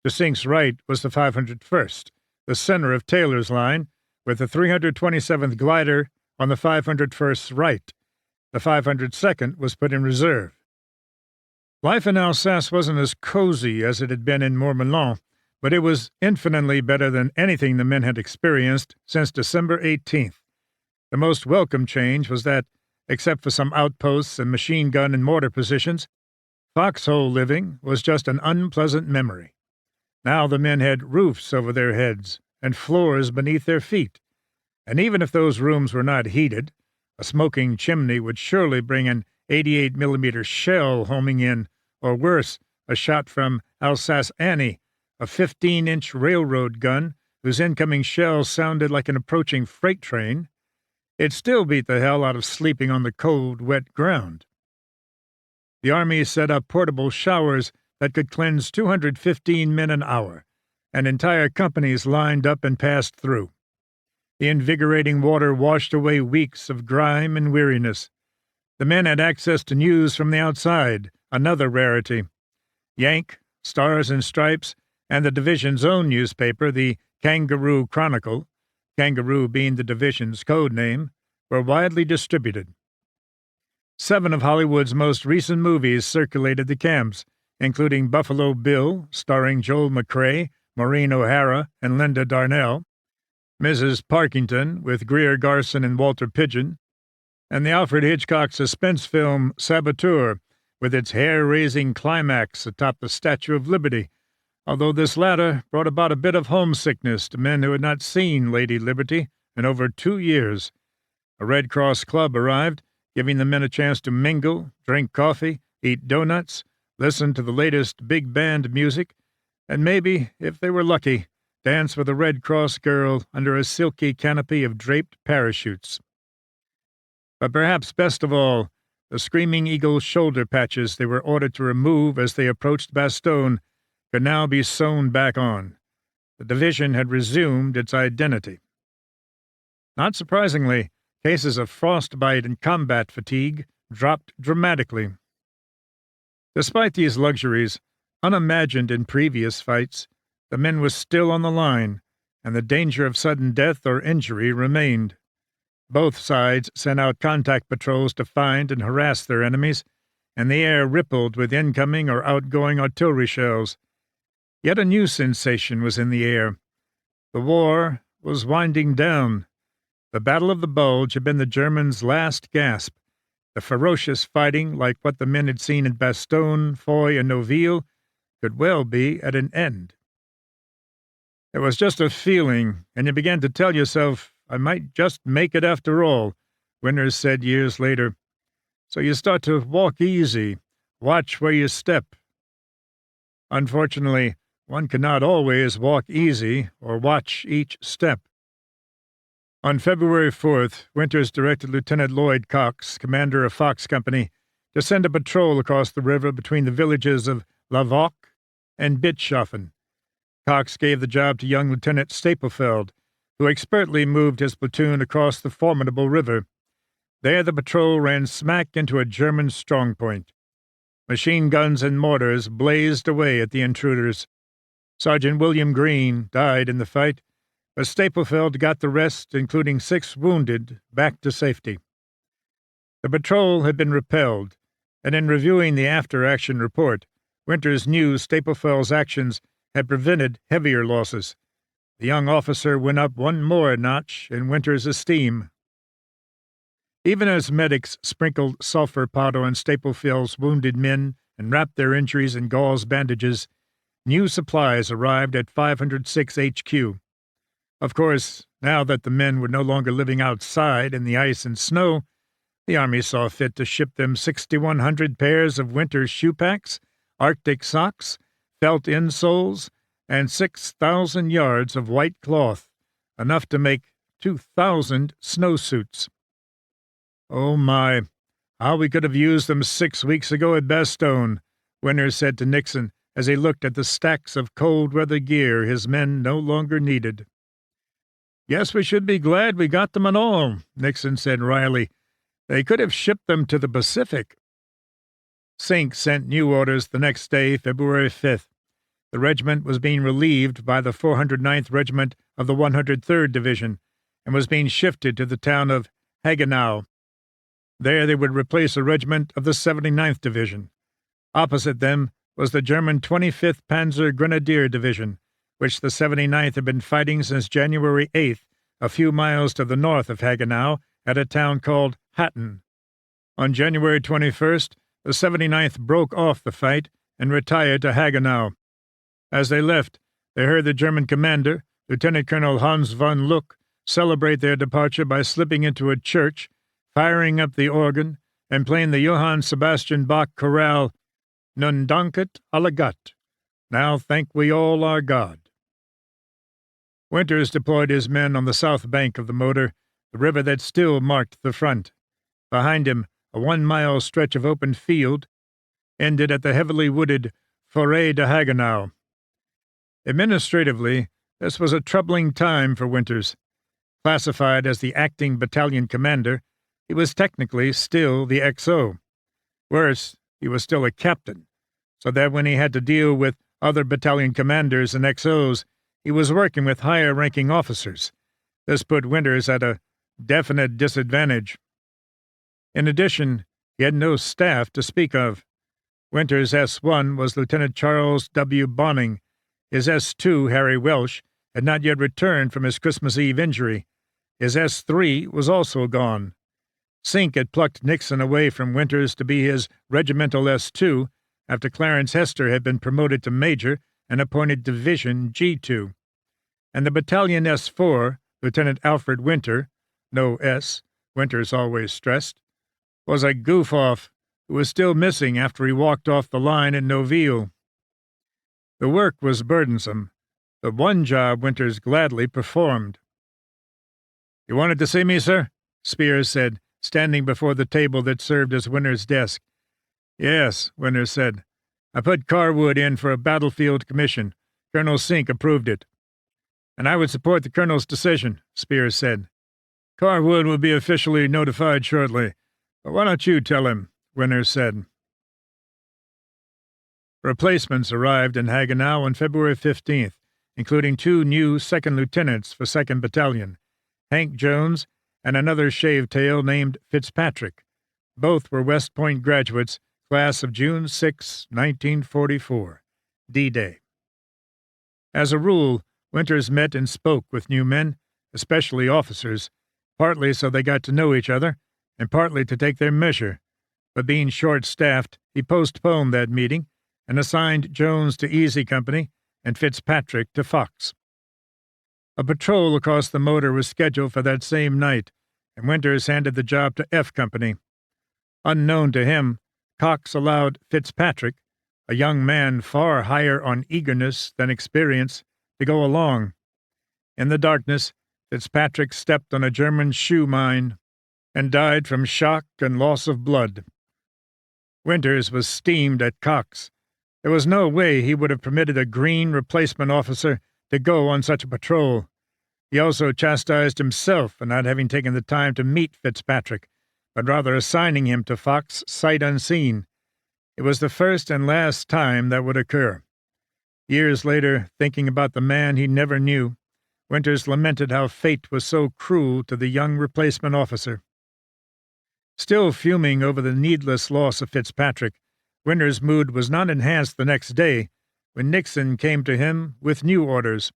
The sink's right was the 501st, the center of Taylor's line, with the 327th glider on the 501st's right. The 502nd was put in reserve. Life in Alsace wasn't as cozy as it had been in Mourmelon, but it was infinitely better than anything the men had experienced since December 18th. The most welcome change was that, except for some outposts and machine gun and mortar positions, foxhole living was just an unpleasant memory. Now the men had roofs over their heads and floors beneath their feet, and even if those rooms were not heated, a smoking chimney would surely bring an 88mm shell homing in, or worse, a shot from Alsace Annie, a 15-inch railroad gun whose incoming shell sounded like an approaching freight train. It still beat the hell out of sleeping on the cold, wet ground. The Army set up portable showers that could cleanse 215 men an hour, and entire companies lined up and passed through. The invigorating water washed away weeks of grime and weariness. The men had access to news from the outside, another rarity. Yank, Stars and Stripes, and the division's own newspaper, the Kangaroo Chronicle, Kangaroo being the division's code name, were widely distributed. 7 of Hollywood's most recent movies circulated the camps, including Buffalo Bill, starring Joel McCrea, Maureen O'Hara, and Linda Darnell, Mrs. Parkington, with Greer Garson and Walter Pidgeon, and the Alfred Hitchcock suspense film Saboteur, with its hair-raising climax atop the Statue of Liberty, although this latter brought about a bit of homesickness to men who had not seen Lady Liberty in over 2 years. A Red Cross club arrived, giving the men a chance to mingle, drink coffee, eat donuts, listen to the latest big band music, and maybe, if they were lucky, dance with a Red Cross girl under a silky canopy of draped parachutes. But perhaps best of all, the Screaming Eagle shoulder patches they were ordered to remove as they approached Bastogne could now be sewn back on. The division had resumed its identity. Not surprisingly, cases of frostbite and combat fatigue dropped dramatically. Despite these luxuries, unimagined in previous fights, the men were still on the line, and the danger of sudden death or injury remained. Both sides sent out contact patrols to find and harass their enemies, and the air rippled with incoming or outgoing artillery shells. Yet a new sensation was in the air. The war was winding down. The Battle of the Bulge had been the Germans' last gasp. The ferocious fighting, like what the men had seen in Bastogne, Foy, and Noville, could well be at an end. It was just a feeling, and you began to tell yourself, I might just make it after all, Winters said years later. So you start to walk easy, watch where you step. Unfortunately, one cannot always walk easy or watch each step. On February 4th, Winters directed Lieutenant Lloyd Cox, commander of Fox Company, to send a patrol across the river between the villages of La Vauque and Bitschaffen. Cox gave the job to young Lieutenant Stapelfeld, who expertly moved his platoon across the formidable river. There the patrol ran smack into a German strongpoint. Machine guns and mortars blazed away at the intruders. Sergeant William Green died in the fight, but Stapelfeld got the rest, including 6 wounded, back to safety. The patrol had been repelled, and in reviewing the after-action report, Winters knew Staplefeld's actions had prevented heavier losses. The young officer went up one more notch in Winters' esteem. Even as medics sprinkled sulfur powder on Staplefeld's wounded men and wrapped their injuries in gauze bandages, new supplies arrived at 506 HQ. Of course, now that the men were no longer living outside in the ice and snow, the Army saw fit to ship them 6,100 pairs of winter shoe packs, Arctic socks, felt insoles, and 6,000 yards of white cloth, enough to make 2,000 snowsuits. Oh my, how we could have used them 6 weeks ago at Bastogne, Winters said to Nixon as he looked at the stacks of cold-weather gear his men no longer needed. "Guess we should be glad we got them at all," Nixon said wryly. "They could have shipped them to the Pacific." Sink sent new orders the next day, February 5th. The regiment was being relieved by the 409th Regiment of the 103rd Division and was being shifted to the town of Hagenau. There they would replace a regiment of the 79th Division. Opposite them was the German 25th Panzer Grenadier Division, which the 79th had been fighting since January 8th, a few miles to the north of Hagenau at a town called Hatten. On January 21st, the 79th broke off the fight and retired to Hagenau. As they left, they heard the German commander, Lieutenant Colonel Hans von Luck, celebrate their departure by slipping into a church, firing up the organ, and playing the Johann Sebastian Bach chorale, Nun danket alle Gott, Now thank we all our God. Winters deployed his men on the south bank of the Moder, the river that still marked the front. Behind him, a 1-mile stretch of open field ended at the heavily wooded Forêt de Hagenau. Administratively, this was a troubling time for Winters. Classified as the acting battalion commander, he was technically still the XO. Worse, he was still a captain, so that when he had to deal with other battalion commanders and XOs, he was working with higher-ranking officers. This put Winters at a definite disadvantage. In addition, he had no staff to speak of. Winters' S1 was Lieutenant Charles W. Bonning. His S2, Harry Welsh, had not yet returned from his Christmas Eve injury. His S3 was also gone. Sink had plucked Nixon away from Winters to be his regimental S2 after Clarence Hester had been promoted to major and appointed Division G2. And the battalion S4, Lieutenant Alfred Winter, no S, Winters always stressed, was a goof-off who was still missing after he walked off the line at Noville. The work was burdensome, but one job Winters gladly performed. "You wanted to see me, sir?" Spears said, standing before the table that served as Winters' desk. "Yes," Winters said. "I put Carwood in for a battlefield commission. Colonel Sink approved it." "And I would support the colonel's decision," Spears said. "Carwood will be officially notified shortly, but why don't you tell him?" Winters said. Replacements arrived in Hagenau on February 15th, including 2 new second lieutenants for 2nd Battalion, Hank Jones and another shave-tail named Fitzpatrick. Both were West Point graduates, class of June 6, 1944, D-Day. As a rule, Winters met and spoke with new men, especially officers, partly so they got to know each other, and partly to take their measure. But being short-staffed, he postponed that meeting and assigned Jones to Easy Company and Fitzpatrick to Fox. A patrol across the Moder was scheduled for that same night, and Winters handed the job to F Company. Unknown to him, Cox allowed Fitzpatrick, a young man far higher on eagerness than experience, to go along. In the darkness, Fitzpatrick stepped on a German shoe mine and died from shock and loss of blood. Winters was steamed at Cox. There was no way he would have permitted a green replacement officer to go on such a patrol. He also chastised himself for not having taken the time to meet Fitzpatrick, but rather assigning him to Fox sight unseen. It was the first and last time that would occur. Years later, thinking about the man he never knew, Winters lamented how fate was so cruel to the young replacement officer. Still fuming over the needless loss of Fitzpatrick, Winters' mood was not enhanced the next day when Nixon came to him with new orders.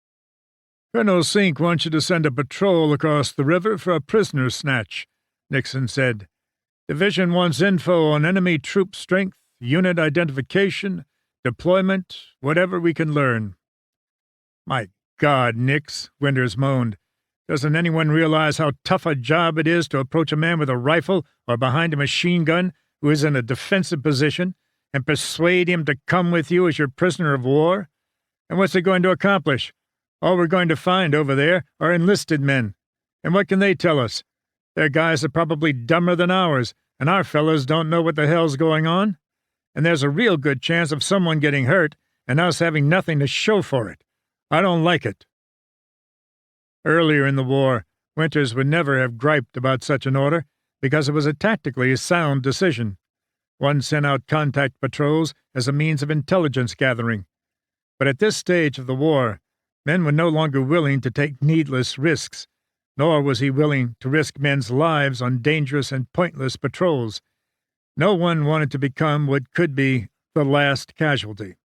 "Colonel Sink wants you to send a patrol across the river for a prisoner snatch," Nixon said. "Division wants info on enemy troop strength, unit identification, deployment, whatever we can learn." "My God, Nix," Winters moaned. "Doesn't anyone realize how tough a job it is to approach a man with a rifle or behind a machine gun who is in a defensive position and persuade him to come with you as your prisoner of war? And what's it going to accomplish? All we're going to find over there are enlisted men. And what can they tell us? Their guys are probably dumber than ours, and our fellows don't know what the hell's going on. And there's a real good chance of someone getting hurt, and us having nothing to show for it. I don't like it." Earlier in the war, Winters would never have griped about such an order because it was a tactically sound decision. One sent out contact patrols as a means of intelligence gathering. But at this stage of the war, men were no longer willing to take needless risks, nor was he willing to risk men's lives on dangerous and pointless patrols. No one wanted to become what could be the last casualty.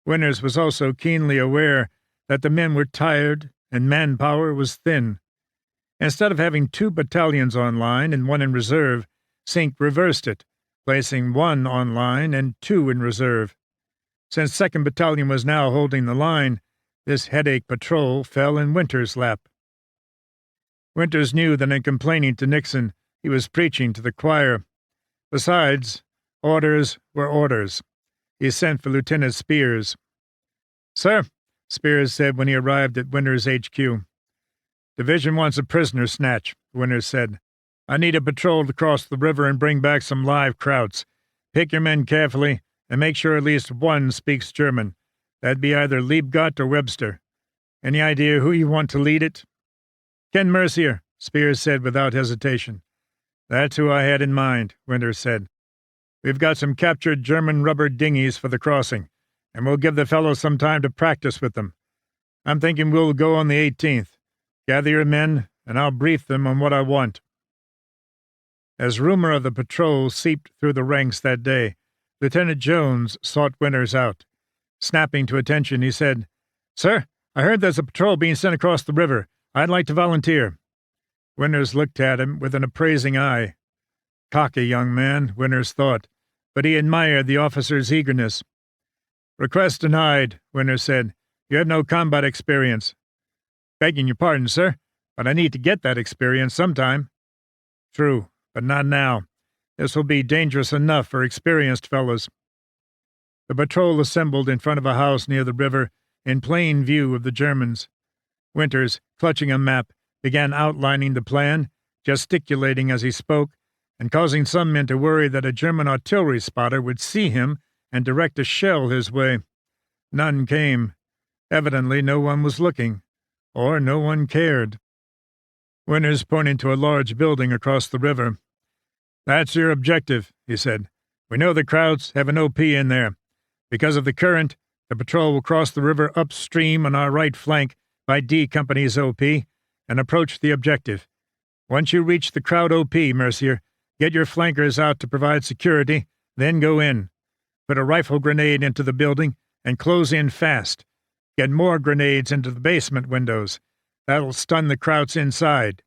Winters was also keenly aware that the men were tired and manpower was thin. Instead of having 2 battalions on line and 1 in reserve, Sink reversed it, placing 1 on line and 2 in reserve. Since 2nd Battalion was now holding the line, this headache patrol fell in Winters' lap. Winters knew that in complaining to Nixon, he was preaching to the choir. Besides, orders were orders. He sent for Lieutenant Spears. "Sir," Spears said when he arrived at Winters' HQ. "Division wants a prisoner snatch," Winters said. "I need a patrol to cross the river and bring back some live krauts. Pick your men carefully and make sure at least 1 speaks German. That'd be either Liebgott or Webster. Any idea who you want to lead it?" "Ken Mercier," Spears said without hesitation. "That's who I had in mind," Winters said. "We've got some captured German rubber dinghies for the crossing, and we'll give the fellows some time to practice with them. I'm thinking we'll go on the 18th. Gather your men, and I'll brief them on what I want." As rumor of the patrol seeped through the ranks that day, Lieutenant Jones sought Winters out. Snapping to attention, he said, "Sir, I heard there's a patrol being sent across the river. I'd like to volunteer." Winters looked at him with an appraising eye. Cocky young man, Winters thought, but he admired the officer's eagerness. "Request denied," Winters said. "You have no combat experience." "Begging your pardon, sir, but I need to get that experience sometime." "True, but not now. This will be dangerous enough for experienced fellows." The patrol assembled in front of a house near the river, in plain view of the Germans. Winters, clutching a map, began outlining the plan, gesticulating as he spoke, and causing some men to worry that a German artillery spotter would see him and direct a shell his way. None came. Evidently no one was looking, or no one cared. Winters pointed to a large building across the river. "That's your objective," he said. "We know the Krauts have an OP in there. Because of the current, the patrol will cross the river upstream on our right flank by D Company's OP and approach the objective. Once you reach the Kraut OP, Mercier, get your flankers out to provide security, then go in. Put a rifle grenade into the building and close in fast. Get more grenades into the basement windows. That'll stun the Krauts inside.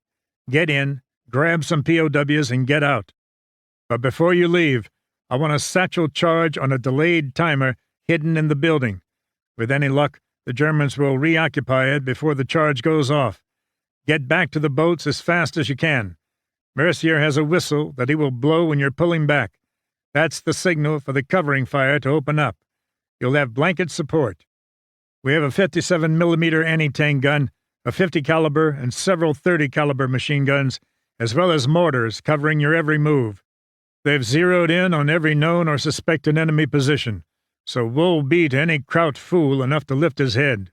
Get in, grab some POWs, and get out. But before you leave, I want a satchel charge on a delayed timer hidden in the building. With any luck, the Germans will reoccupy it before the charge goes off. Get back to the boats as fast as you can. Mercier has a whistle that he will blow when you're pulling back. That's the signal for the covering fire to open up. You'll have blanket support. We have a 57mm anti-tank gun, a 50 caliber, and several 30 caliber machine guns, as well as mortars covering your every move. They've zeroed in on every known or suspected enemy position, so we'll beat any Kraut fool enough to lift his head."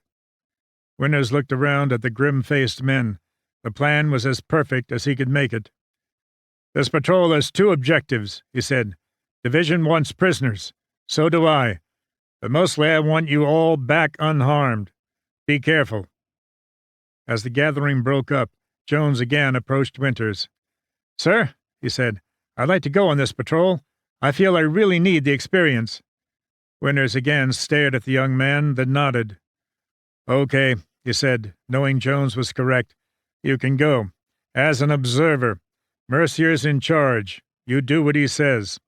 Winters looked around at the grim-faced men. The plan was as perfect as he could make it. "This patrol has 2 objectives," he said. "Division wants prisoners. So do I. But mostly I want you all back unharmed. Be careful." As the gathering broke up, Jones again approached Winters. "Sir," he said, "I'd like to go on this patrol. I feel I really need the experience." Winters again stared at the young man, then nodded. "Okay," he said, knowing Jones was correct. "You can go. As an observer. Mercier's in charge. You do what he says."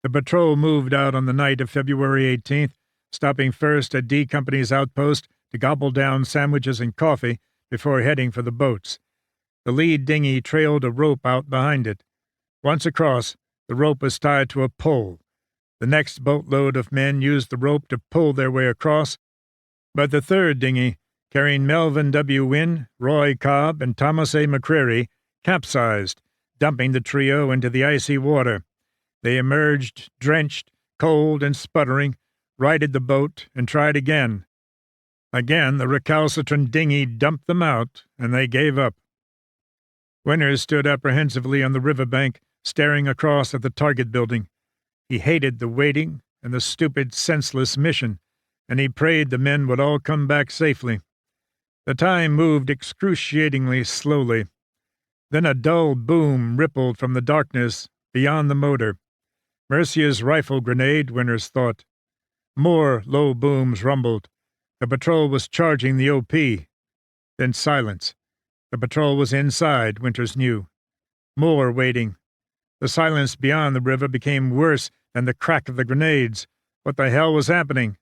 The patrol moved out on the night of February 18th, stopping first at D Company's outpost to gobble down sandwiches and coffee before heading for the boats. The lead dinghy trailed a rope out behind it. Once across, the rope was tied to a pole. The next boatload of men used the rope to pull their way across, but the third dinghy, carrying Melvin W. Wynne, Roy Cobb, and Thomas A. McCreary, capsized, dumping the trio into the icy water. They emerged, drenched, cold and sputtering, righted the boat and tried again. Again, the recalcitrant dinghy dumped them out, and they gave up. Winters stood apprehensively on the riverbank, staring across at the target building. He hated the waiting and the stupid, senseless mission, and he prayed the men would all come back safely. The time moved excruciatingly slowly. Then a dull boom rippled from the darkness beyond the motor. Mercia's rifle grenade, Winters thought. More low booms rumbled. The patrol was charging the OP. Then silence. The patrol was inside, Winters knew. More waiting. The silence beyond the river became worse than the crack of the grenades. What the hell was happening?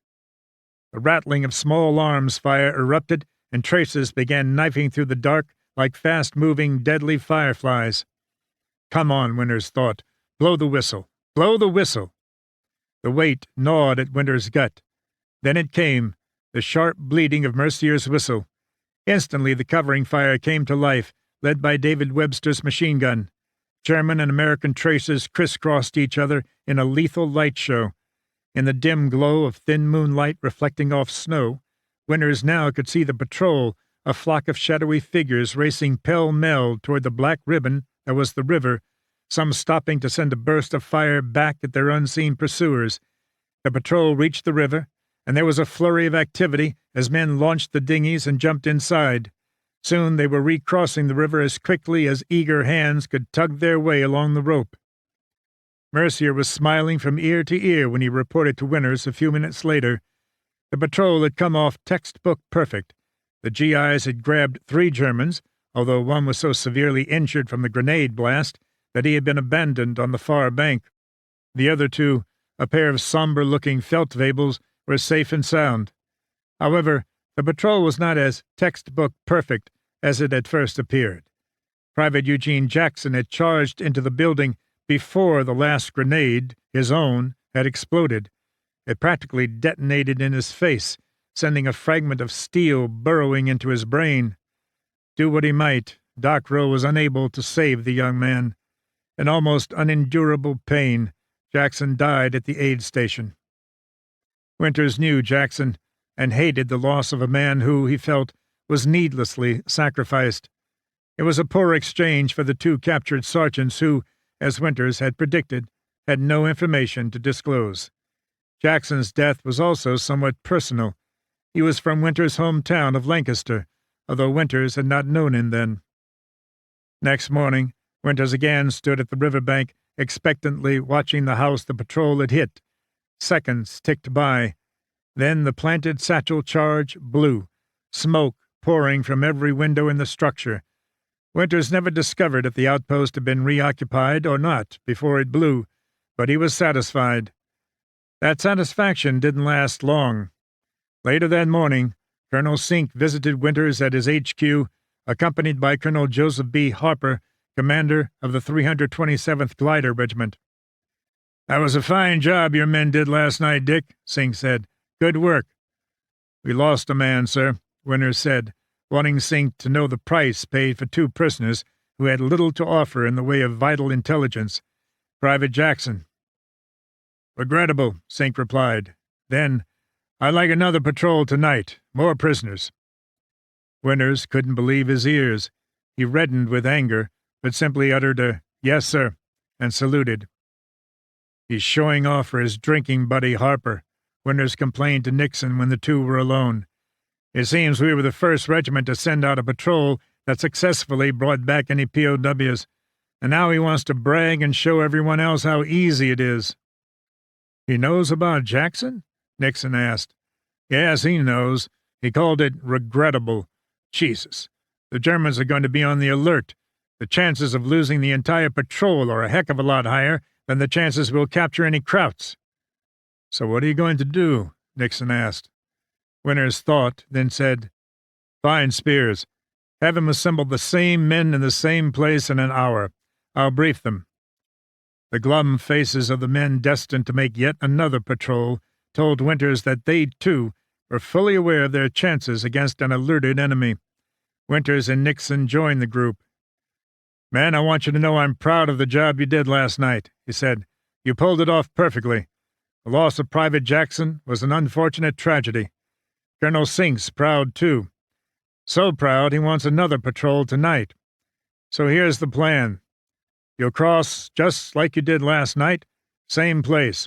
The rattling of small arms fire erupted, and traces began knifing through the dark like fast-moving, deadly fireflies. Come on, Winters thought. Blow the whistle. Blow the whistle. The weight gnawed at Winters' gut. Then it came, the sharp bleating of Mercier's whistle. Instantly the covering fire came to life, led by David Webster's machine gun. German and American traces crisscrossed each other in a lethal light show. In the dim glow of thin moonlight reflecting off snow, Winters now could see the patrol, a flock of shadowy figures racing pell-mell toward the black ribbon that was the river, some stopping to send a burst of fire back at their unseen pursuers. The patrol reached the river, and there was a flurry of activity as men launched the dinghies and jumped inside. Soon they were recrossing the river as quickly as eager hands could tug their way along the rope. Mercier was smiling from ear to ear when he reported to Winters a few minutes later. The patrol had come off textbook perfect. The GIs had grabbed 3 Germans, although one was so severely injured from the grenade blast that he had been abandoned on the far bank. The other 2, a pair of somber-looking Feldwebels, were safe and sound. However, the patrol was not as textbook perfect as it had first appeared. Private Eugene Jackson had charged into the building before the last grenade, his own, had exploded. It practically detonated in his face, sending a fragment of steel burrowing into his brain. Do what he might, Doc Rowe was unable to save the young man. In almost unendurable pain, Jackson died at the aid station. Winters knew Jackson and hated the loss of a man who, he felt, was needlessly sacrificed. It was a poor exchange for the 2 captured sergeants who, as Winters had predicted, had no information to disclose. Jackson's death was also somewhat personal. He was from Winters' hometown of Lancaster, although Winters had not known him then. Next morning, Winters again stood at the riverbank, expectantly watching the house the patrol had hit. Seconds ticked by. Then the planted satchel charge blew, smoke pouring from every window in the structure. Winters never discovered if the outpost had been reoccupied or not before it blew, but he was satisfied. That satisfaction didn't last long. Later that morning, Colonel Sink visited Winters at his HQ, accompanied by Colonel Joseph B. Harper, commander of the 327th Glider Regiment. "That was a fine job your men did last night, Dick," Sink said. "Good work." "We lost a man, sir," Winters said, wanting Sink to know the price paid for 2 prisoners who had little to offer in the way of vital intelligence. "Private Jackson." "Regrettable," Sink replied. Then, "I'd like another patrol tonight. More prisoners." Winters couldn't believe his ears. He reddened with anger, but simply uttered a "Yes, sir," and saluted. "He's showing off for his drinking buddy Harper," Winters complained to Nixon when the 2 were alone. "It seems we were the first regiment to send out a patrol that successfully brought back any POWs, and now he wants to brag and show everyone else how easy it is." "He knows about Jackson?" Nixon asked. "Yes, he knows. He called it regrettable. Jesus. The Germans are going to be on the alert. The chances of losing the entire patrol are a heck of a lot higher than the chances we'll capture any Krauts." "So what are you going to do?" Nixon asked. Winters thought, then said, "Fine, Spears. Have him assemble the same men in the same place in an hour. I'll brief them." The glum faces of the men destined to make yet another patrol told Winters that they, too, were fully aware of their chances against an alerted enemy. Winters and Nixon joined the group. "Man, I want you to know I'm proud of the job you did last night," he said. "You pulled it off perfectly. The loss of Private Jackson was an unfortunate tragedy. Colonel Sink's proud, too. So proud he wants another patrol tonight. So here's the plan. You'll cross just like you did last night, same place.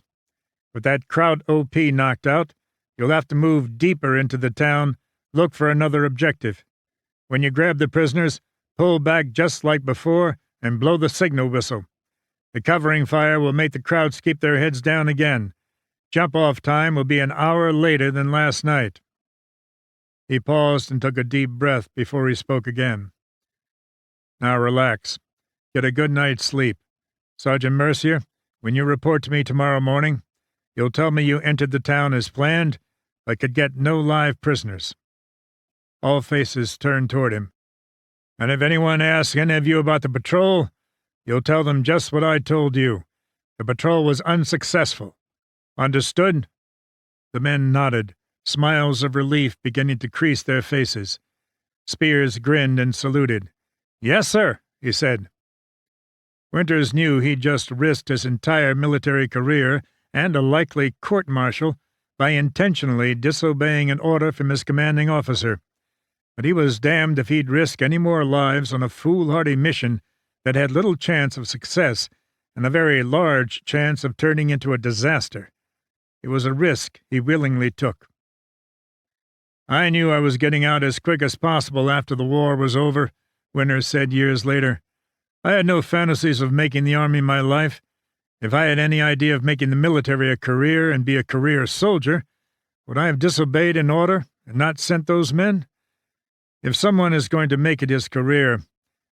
With that Kraut OP knocked out, you'll have to move deeper into the town, look for another objective. When you grab the prisoners, pull back just like before and blow the signal whistle. The covering fire will make the Krauts keep their heads down again. Jump-off time will be an hour later than last night. He paused and took a deep breath before he spoke again. Now relax. Get a good night's sleep. Sergeant Mercier, when you report to me tomorrow morning, you'll tell me you entered the town as planned, but could get no live prisoners. All faces turned toward him. And if anyone asks any of you about the patrol, you'll tell them just what I told you. The patrol was unsuccessful. Understood? The men nodded, smiles of relief beginning to crease their faces. Spears grinned and saluted. Yes, sir, he said. Winters knew he'd just risked his entire military career and a likely court-martial by intentionally disobeying an order from his commanding officer. But he was damned if he'd risk any more lives on a foolhardy mission that had little chance of success and a very large chance of turning into a disaster. It was a risk he willingly took. I knew I was getting out as quick as possible after the war was over, Winters said years later. I had no fantasies of making the Army my life. If I had any idea of making the military a career and be a career soldier, would I have disobeyed an order and not sent those men? If someone is going to make it his career,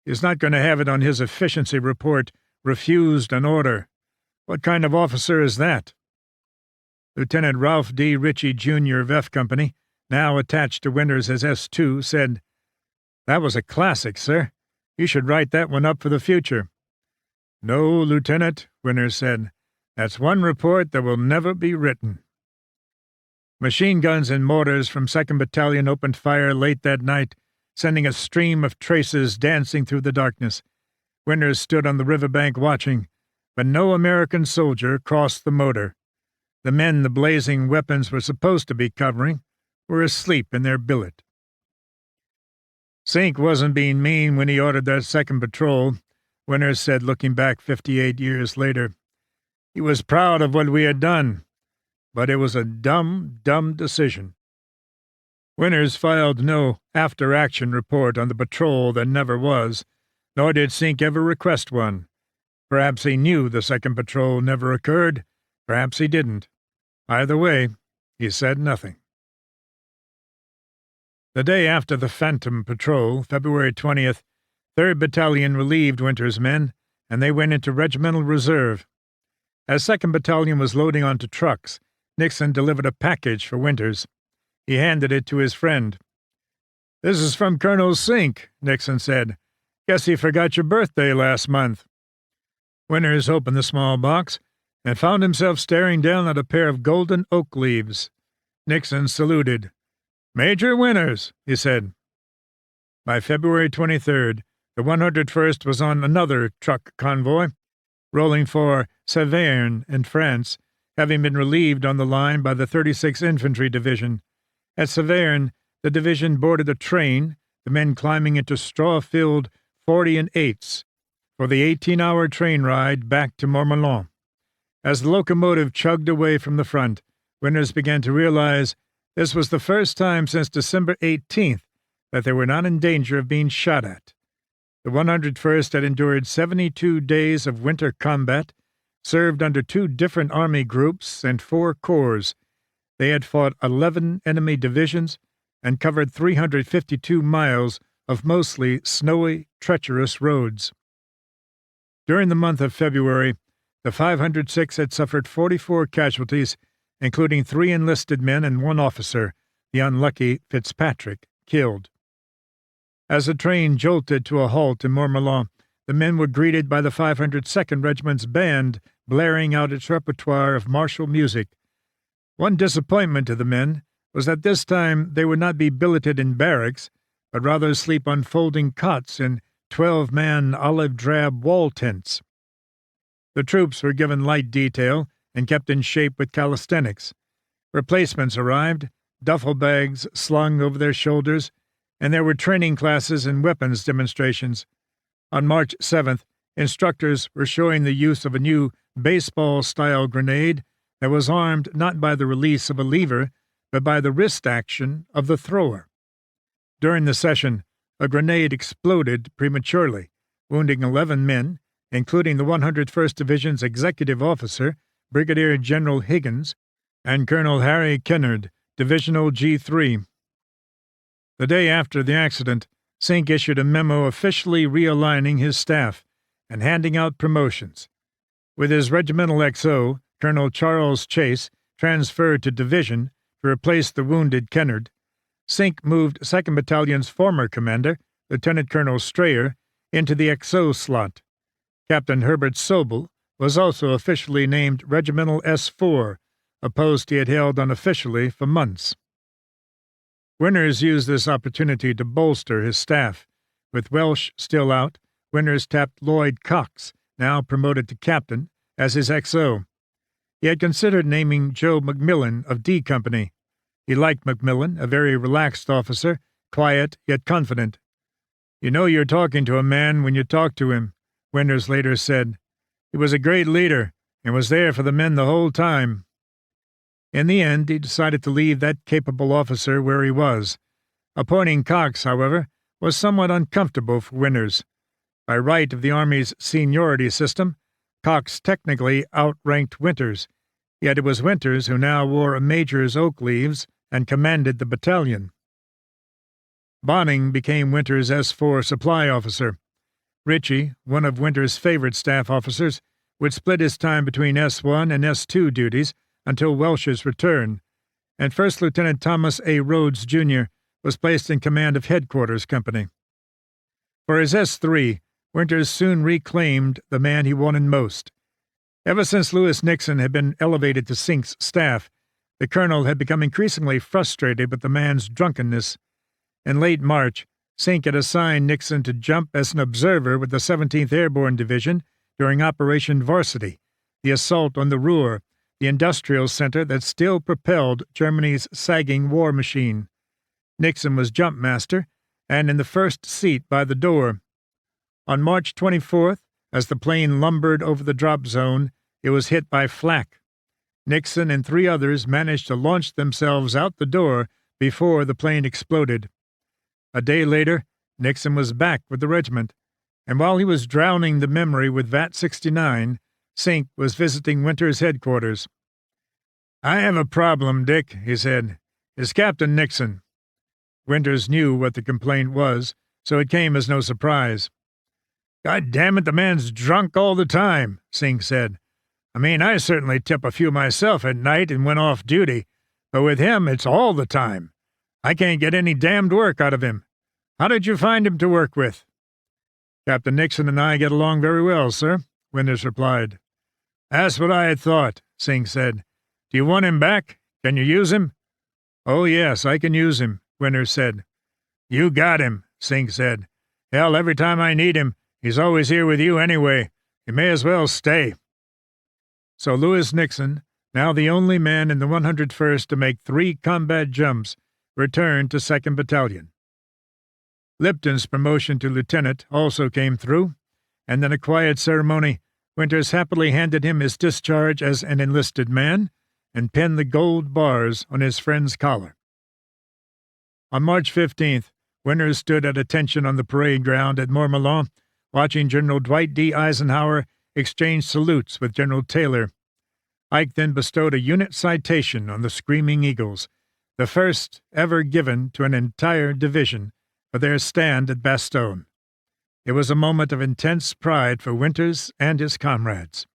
he's not going to have it on his efficiency report, refused an order. What kind of officer is that? Lieutenant Ralph D. Ritchie, Jr. of F Company, now attached to Winters as S2, said, That was a classic, sir. You should write that one up for the future. No, Lieutenant, Winters said. That's one report that will never be written. Machine guns and mortars from 2nd Battalion opened fire late that night, sending a stream of traces dancing through the darkness. Winters stood on the riverbank watching, but no American soldier crossed the motor. The men the blazing weapons were supposed to be covering were asleep in their billet. Sink wasn't being mean when he ordered that second patrol, Winters said, looking back 58 years later. He was proud of what we had done, but it was a dumb decision. Winters filed no after-action report on the patrol that never was, nor did Sink ever request one. Perhaps he knew the second patrol never occurred, perhaps he didn't. Either way, he said nothing. The day after the Phantom Patrol, February 20th, 3rd Battalion relieved Winters' men, and they went into regimental reserve. As 2nd Battalion was loading onto trucks, Nixon delivered a package for Winters. He handed it to his friend. "This is from Colonel Sink," Nixon said. "Guess he forgot your birthday last month." Winters opened the small box and found himself staring down at a pair of golden oak leaves. Nixon saluted. "Major Winters," he said. By February 23rd, the 101st was on another truck convoy, rolling for Saverne in France, having been relieved on the line by the 36th Infantry Division. At Saverne, the division boarded a train, the men climbing into straw-filled 40 and 8s for the 18-hour train ride back to Montmelon. As the locomotive chugged away from the front, Winters began to realize this was the first time since December 18th that they were not in danger of being shot at. The 101st had endured 72 days of winter combat, served under 2 different army groups and 4 corps. They had fought 11 enemy divisions and covered 352 miles of mostly snowy, treacherous roads. During the month of February, the 506 had suffered 44 casualties, including 3 enlisted men and 1 officer, the unlucky Fitzpatrick, killed. As the train jolted to a halt in Montmelon, the men were greeted by the 502nd Regiment's band blaring out its repertoire of martial music. One disappointment to the men was that this time they would not be billeted in barracks, but rather sleep on folding cots in 12-man olive-drab wall tents. The troops were given light detail and kept in shape with calisthenics. Replacements arrived, duffel bags slung over their shoulders, and there were training classes and weapons demonstrations. On March 7th, instructors were showing the use of a new baseball-style grenade that was armed not by the release of a lever, but by the wrist action of the thrower. During the session, a grenade exploded prematurely, wounding 11 men, including the 101st Division's executive officer, Brigadier General Higgins, and Colonel Harry Kennard, Divisional G3. The day after the accident, Sink issued a memo officially realigning his staff and handing out promotions. With his regimental XO, Colonel Charles Chase, transferred to division to replace the wounded Kennard, Sink moved 2nd Battalion's former commander, Lieutenant Colonel Strayer, into the XO slot. Captain Herbert Sobel was also officially named Regimental S4, a post he had held unofficially for months. Winters used this opportunity to bolster his staff. With Welsh still out, Winters tapped Lloyd Cox, now promoted to captain, as his XO. He had considered naming Joe McMillan of D Company. He liked McMillan, a very relaxed officer, quiet yet confident. "You know you're talking to a man when you talk to him," Winters later said. "He was a great leader and was there for the men the whole time." In the end, he decided to leave that capable officer where he was. Appointing Cox, however, was somewhat uncomfortable for Winters. By right of the Army's seniority system, Cox technically outranked Winters, yet it was Winters who now wore a major's oak leaves and commanded the battalion. Bonning became Winters' S4 supply officer. Ritchie, one of Winters' favorite staff officers, would split his time between S1 and S2 duties until Welsh's return, and First Lieutenant Thomas A. Rhodes, Jr. was placed in command of Headquarters Company. For his S3, Winters soon reclaimed the man he wanted most. Ever since Lewis Nixon had been elevated to Sink's staff, the colonel had become increasingly frustrated with the man's drunkenness. In late March, Sink had assigned Nixon to jump as an observer with the 17th Airborne Division during Operation Varsity, the assault on the Ruhr, the industrial center that still propelled Germany's sagging war machine. Nixon was jump master and in the first seat by the door. On March 24th, as the plane lumbered over the drop zone, it was hit by flak. Nixon and 3 others managed to launch themselves out the door before the plane exploded. A day later, Nixon was back with the regiment, and while he was drowning the memory with VAT 69, Sink was visiting Winters' headquarters. "I have a problem, Dick," he said. "It's Captain Nixon." Winters knew what the complaint was, so it came as no surprise. "God damn it, the man's drunk all the time," Sink said. "I mean, I certainly tip a few myself at night and when off duty, but with him it's all the time. I can't get any damned work out of him. How did you find him to work with?" "Captain Nixon and I get along very well, sir," Winters replied. "That's what I had thought," Sink said. "Do you want him back? Can you use him?" "Oh, yes, I can use him," Winters said. "You got him," Sink said. "Hell, every time I need him, he's always here with you anyway. You may as well stay." So Lewis Nixon, now the only man in the 101st to make 3 combat jumps, returned to 2nd Battalion. Lipton's promotion to lieutenant also came through, and in a quiet ceremony, Winters happily handed him his discharge as an enlisted man and pinned the gold bars on his friend's collar. On March 15th, Winters stood at attention on the parade ground at Montmelon, watching General Dwight D. Eisenhower exchange salutes with General Taylor. Ike then bestowed a unit citation on the Screaming Eagles, the first ever given to an entire division for their stand at Bastogne. It was a moment of intense pride for Winters and his comrades.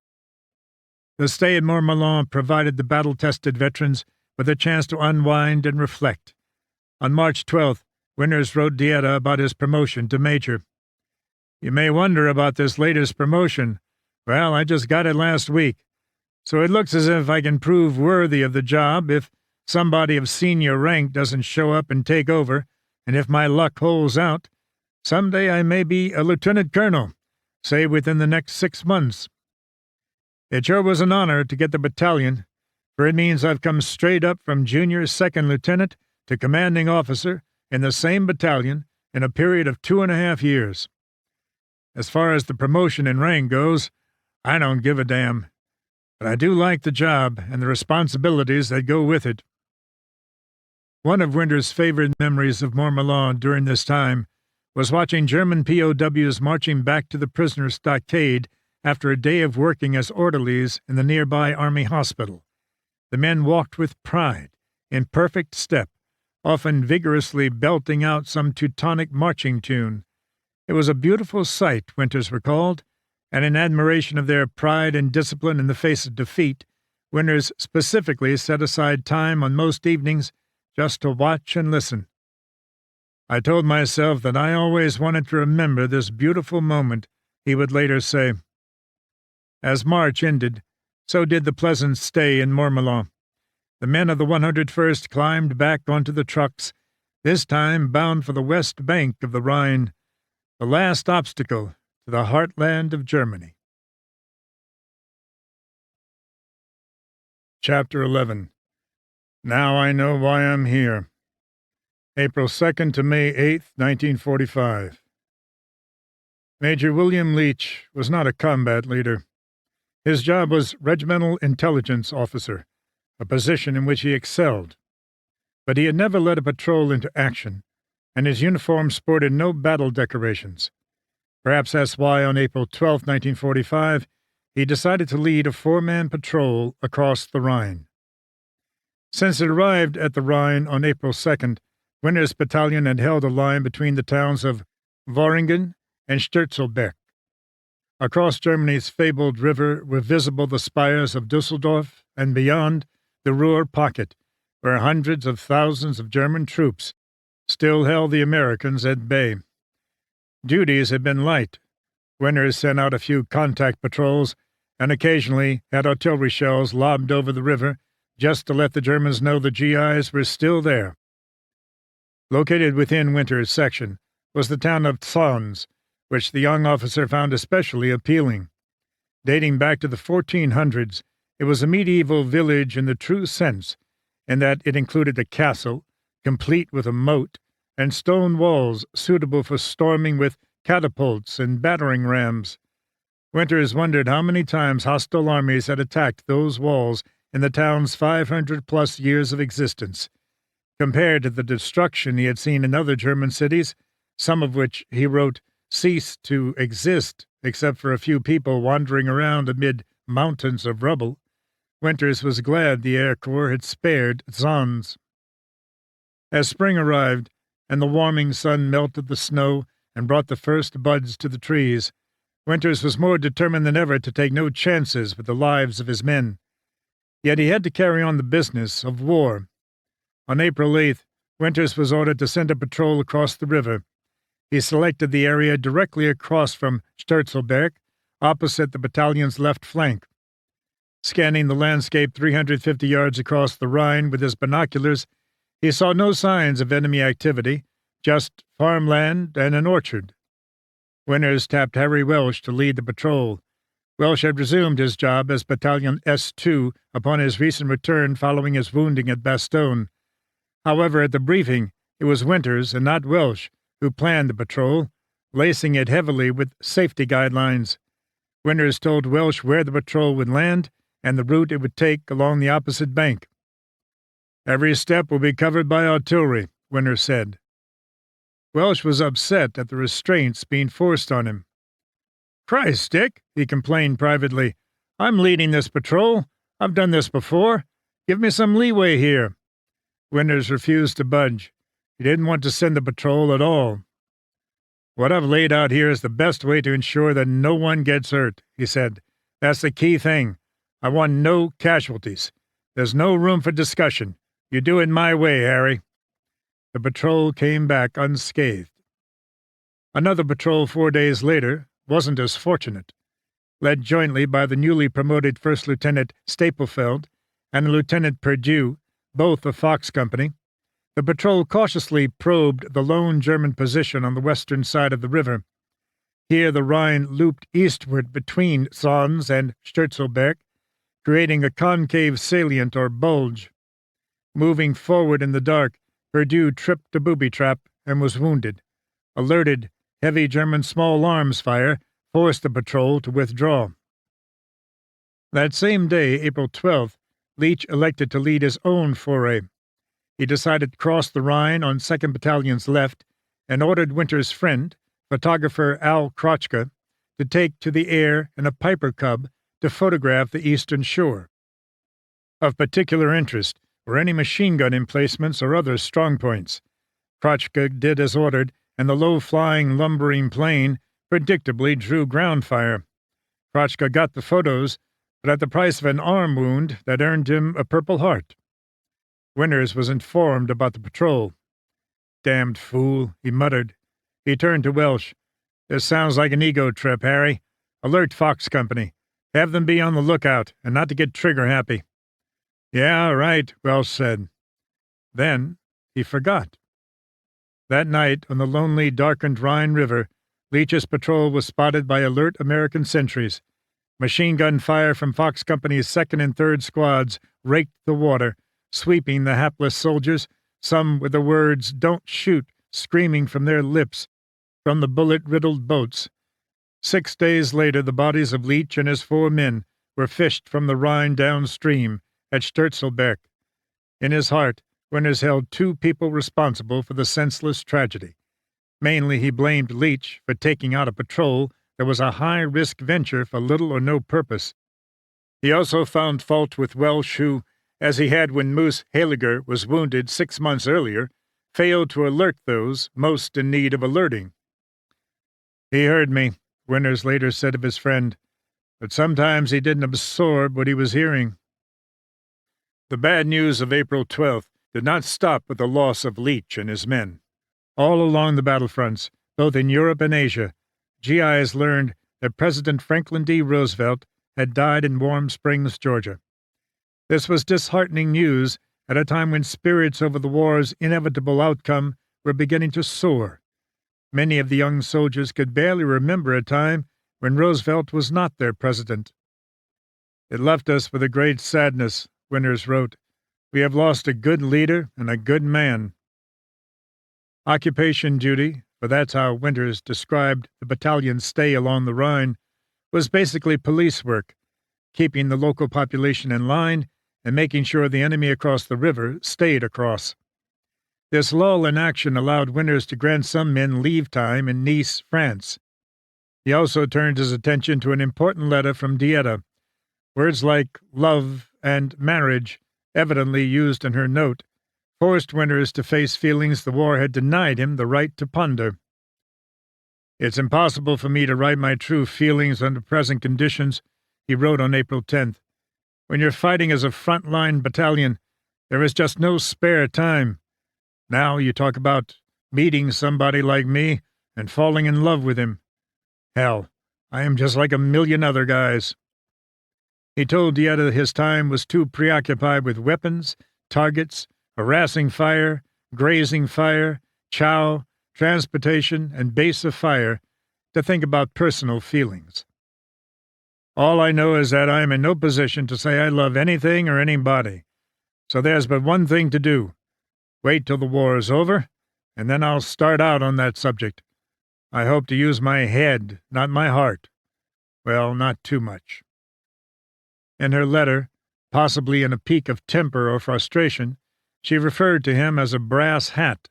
The stay at Montmelon provided the battle-tested veterans with a chance to unwind and reflect. On March 12th, Winters wrote Dieta about his promotion to major. "You may wonder about this latest promotion. Well, I just got it last week, so it looks as if I can prove worthy of the job if somebody of senior rank doesn't show up and take over, and if my luck holds out, someday I may be a lieutenant colonel, say within the next 6 months." It sure was an honor to get the battalion, for it means I've come straight up from junior second lieutenant to commanding officer in the same battalion in a period of 2.5 years. As far as the promotion in rank goes, I don't give a damn, but I do like the job and the responsibilities that go with it. One of Winter's favorite memories of Montmelon during this time was watching German POWs marching back to the prisoner stockade after a day of working as orderlies in the nearby army hospital. The men walked with pride, in perfect step, often vigorously belting out some Teutonic marching tune. It was a beautiful sight, Winters recalled, and in admiration of their pride and discipline in the face of defeat, Winters specifically set aside time on most evenings just to watch and listen. I told myself that I always wanted to remember this beautiful moment, he would later say. As March ended, so did the pleasant stay in Montmelon. The men of the 101st climbed back onto the trucks, this time bound for the west bank of the Rhine, the last obstacle to the heartland of Germany. Chapter 11. Now I know why I'm here. April 2nd to May 8th, 1945. Major William Leach was not a combat leader. His job was regimental intelligence officer, a position in which he excelled. But he had never led a patrol into action, and his uniform sported no battle decorations. Perhaps that's why on April 12, 1945, he decided to lead a 4-man patrol across the Rhine. Since it arrived at the Rhine on April 2nd, Winter's battalion had held a line between the towns of Worringen and Sturzelberg. Across Germany's fabled river were visible the spires of Dusseldorf, and beyond, the Ruhr pocket, where hundreds of thousands of German troops still held the Americans at bay. Duties had been light. Winters sent out a few contact patrols, and occasionally had artillery shells lobbed over the river just to let the Germans know the GIs were still there. Located within Winter's section was the town of Zons, which the young officer found especially appealing. Dating back to the 1400s, it was a medieval village in the true sense, in that it included a castle, complete with a moat, and stone walls suitable for storming with catapults and battering rams. Winters wondered how many times hostile armies had attacked those walls in the town's 500-plus years of existence. Compared to the destruction he had seen in other German cities, some of which, he wrote, ceased to exist except for a few people wandering around amid mountains of rubble, Winters was glad the Air Corps had spared Zons. As spring arrived, and the warming sun melted the snow and brought the first buds to the trees, Winters was more determined than ever to take no chances with the lives of his men. Yet he had to carry on the business of war. On April 8th, Winters was ordered to send a patrol across the river. He selected the area directly across from Sturzelberg, opposite the battalion's left flank. Scanning the landscape 350 yards across the Rhine with his binoculars, he saw no signs of enemy activity, just farmland and an orchard. Winters tapped Harry Welsh to lead the patrol. Welsh had resumed his job as Battalion S2 upon his recent return following his wounding at Bastogne. However, at the briefing, it was Winters and not Welsh who planned the patrol, lacing it heavily with safety guidelines. Winters told Welsh where the patrol would land and the route it would take along the opposite bank. "Every step will be covered by artillery," Winters said. Welsh was upset at the restraints being forced on him. "Christ, Dick," he complained privately, "I'm leading this patrol. I've done this before. Give me some leeway here." Winters refused to budge. He didn't want to send the patrol at all. "What I've laid out here is the best way to ensure that no one gets hurt," he said. "That's the key thing. I want no casualties. There's no room for discussion. You do it my way, Harry." The patrol came back unscathed. Another patrol 4 days later wasn't as fortunate. Led jointly by the newly promoted First Lieutenant Stapelfeld and Lieutenant Perdue, both of Fox Company, the patrol cautiously probed the lone German position on the western side of the river. Here the Rhine looped eastward between Sons and Sturzelberg, creating a concave salient or bulge. Moving forward in the dark, Verdun tripped a booby-trap and was wounded. Alerted, heavy German small arms fire forced the patrol to withdraw. That same day, April 12th, Leach elected to lead his own foray. He decided to cross the Rhine on 2nd Battalion's left and ordered Winter's friend, photographer Al Krotchka, to take to the air in a Piper Cub to photograph the eastern shore. Of particular interest were any machine gun emplacements or other strong points. Krotchka did as ordered, and the low-flying, lumbering plane predictably drew ground fire. Krotchka got the photos, but at the price of an arm wound that earned him a Purple Heart. Winters was informed about the patrol. "Damned fool," he muttered. He turned to Welsh. "This sounds like an ego trip, Harry. Alert Fox Company. Have them be on the lookout, and not to get trigger-happy." "Yeah, right," Welsh said. Then he forgot. That night, on the lonely, darkened Rhine River, Leach's patrol was spotted by alert American sentries. Machine gun fire from Fox Company's 2nd and 3rd squads raked the water, sweeping the hapless soldiers, some with the words, "Don't shoot," screaming from their lips, from the bullet-riddled boats. 6 days later, the bodies of Leach and his 4 men were fished from the Rhine downstream at Sturzelberg. In his heart, Winters held 2 people responsible for the senseless tragedy. Mainly he blamed Leach for taking out a patrol that was a high-risk venture for little or no purpose. He also found fault with Welsh who, as he had when Moose Haliger was wounded 6 months earlier, failed to alert those most in need of alerting. "He heard me," Winters later said of his friend, "but sometimes he didn't absorb what he was hearing." The bad news of April 12th did not stop with the loss of Leach and his men. All along the battlefronts, both in Europe and Asia, GIs learned that President Franklin D. Roosevelt had died in Warm Springs, Georgia. This was disheartening news at a time when spirits over the war's inevitable outcome were beginning to soar. Many of the young soldiers could barely remember a time when Roosevelt was not their president. "It left us with a great sadness," Winters wrote. "We have lost a good leader and a good man." Occupation duty, for that's how Winters described the battalion's stay along the Rhine, was basically police work, keeping the local population in line and making sure the enemy across the river stayed across. This lull in action allowed Winters to grant some men leave time in Nice, France. He also turned his attention to an important letter from Dieta. Words like love and marriage, evidently used in her note, forced Winters to face feelings the war had denied him the right to ponder. "It's impossible for me to write my true feelings under present conditions," he wrote on April 10th. "When you're fighting as a front-line battalion, there is just no spare time. Now you talk about meeting somebody like me and falling in love with him. Hell, I am just like a million other guys." He told Dieta his time was too preoccupied with weapons, targets, harassing fire, grazing fire, chow, transportation, and base of fire to think about personal feelings. "All I know is that I am in no position to say I love anything or anybody. So there's but one thing to do. Wait till the war is over, and then I'll start out on that subject. I hope to use my head, not my heart. Well, not too much." In her letter, possibly in a peak of temper or frustration, she referred to him as a brass hat.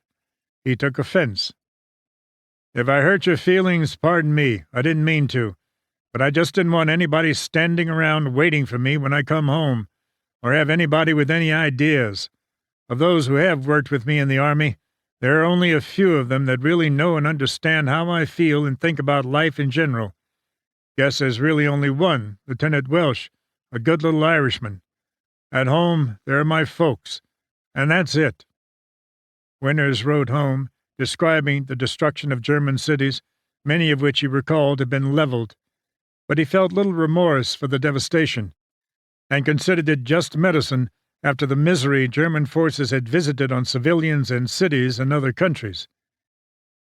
He took offense. "If I hurt your feelings, pardon me. I didn't mean to. But I just didn't want anybody standing around waiting for me when I come home, or have anybody with any ideas. Of those who have worked with me in the Army, there are only a few of them that really know and understand how I feel and think about life in general. Guess there's really only one, Lieutenant Welsh, a good little Irishman. At home, there are my folks, and that's it." Winters wrote home, describing the destruction of German cities, many of which he recalled had been leveled, but he felt little remorse for the devastation, and considered it just medicine after the misery German forces had visited on civilians and cities in other countries.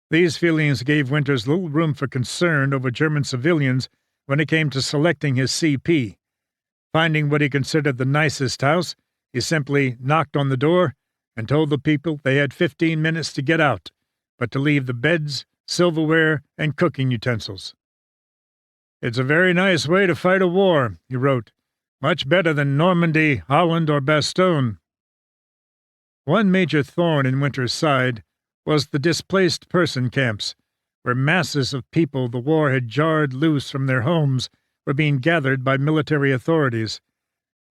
These feelings gave Winters little room for concern over German civilians when it came to selecting his CP. Finding what he considered the nicest house, he simply knocked on the door and told the people they had 15 minutes to get out, but to leave the beds, silverware, and cooking utensils. "It's a very nice way to fight a war," he wrote. "Much better than Normandy, Holland, or Bastogne." One major thorn in Winter's side was the displaced person camps, where masses of people the war had jarred loose from their homes were being gathered by military authorities.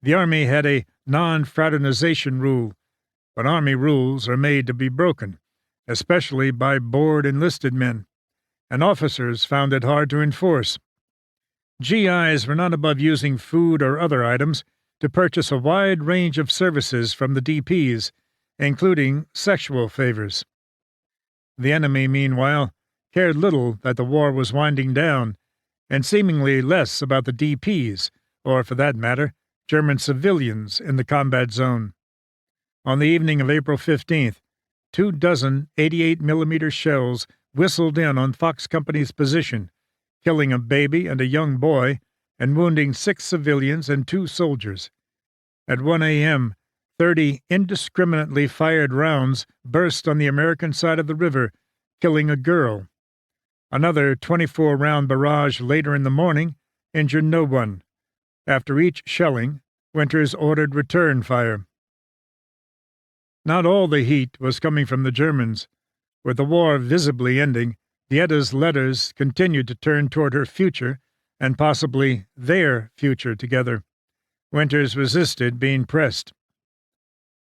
The Army had a non-fraternization rule, but Army rules are made to be broken, especially by bored enlisted men, and officers found it hard to enforce. GIs were not above using food or other items to purchase a wide range of services from the DPs, including sexual favors. The enemy, meanwhile, cared little that the war was winding down, and seemingly less about the DPs, or, for that matter, German civilians in the combat zone. On the evening of April 15th, 24 88mm shells whistled in on Fox Company's position, killing a baby and a young boy, and wounding 6 civilians and 2 soldiers. At 1 a.m., 30 indiscriminately fired rounds burst on the American side of the river, killing a girl. Another 24-round barrage later in the morning injured no one. After each shelling, Winters ordered return fire. Not all the heat was coming from the Germans. With the war visibly ending, Dietta's letters continued to turn toward her future, and possibly their future together. Winters resisted being pressed.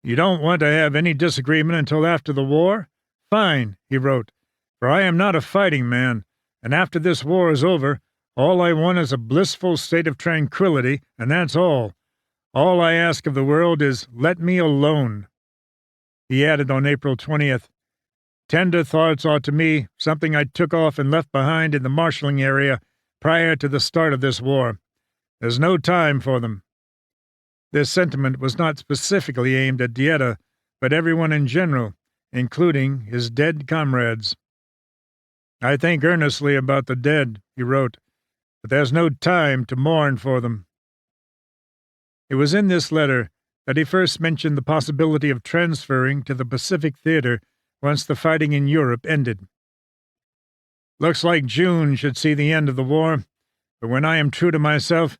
"You don't want to have any disagreement until after the war? Fine," he wrote, "for I am not a fighting man, and after this war is over, all I want is a blissful state of tranquility, and that's all. All I ask of the world is let me alone." He added on April 20th, "Tender thoughts are to me something I took off and left behind in the marshalling area prior to the start of this war. There's no time for them." This sentiment was not specifically aimed at Dietta, but everyone in general, including his dead comrades. "I think earnestly about the dead," he wrote, "but there's no time to mourn for them." It was in this letter that he first mentioned the possibility of transferring to the Pacific Theater once the fighting in Europe ended. "Looks like June should see the end of the war, but when I am true to myself,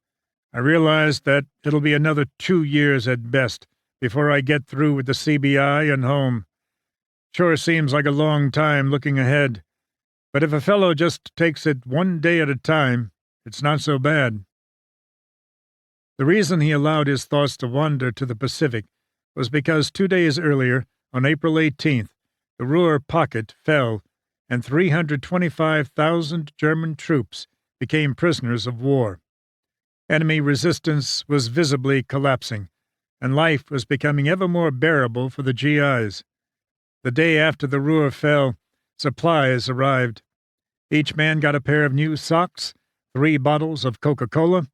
I realize that it'll be another 2 years at best before I get through with the CBI and home. Sure seems like a long time looking ahead, but if a fellow just takes it one day at a time, it's not so bad." The reason he allowed his thoughts to wander to the Pacific was because 2 days earlier, on April 18th, the Ruhr Pocket fell, and 325,000 German troops became prisoners of war. Enemy resistance was visibly collapsing, and life was becoming ever more bearable for the GIs. The day after the Ruhr fell, supplies arrived. Each man got a pair of new socks, 3 bottles of Coca-Cola,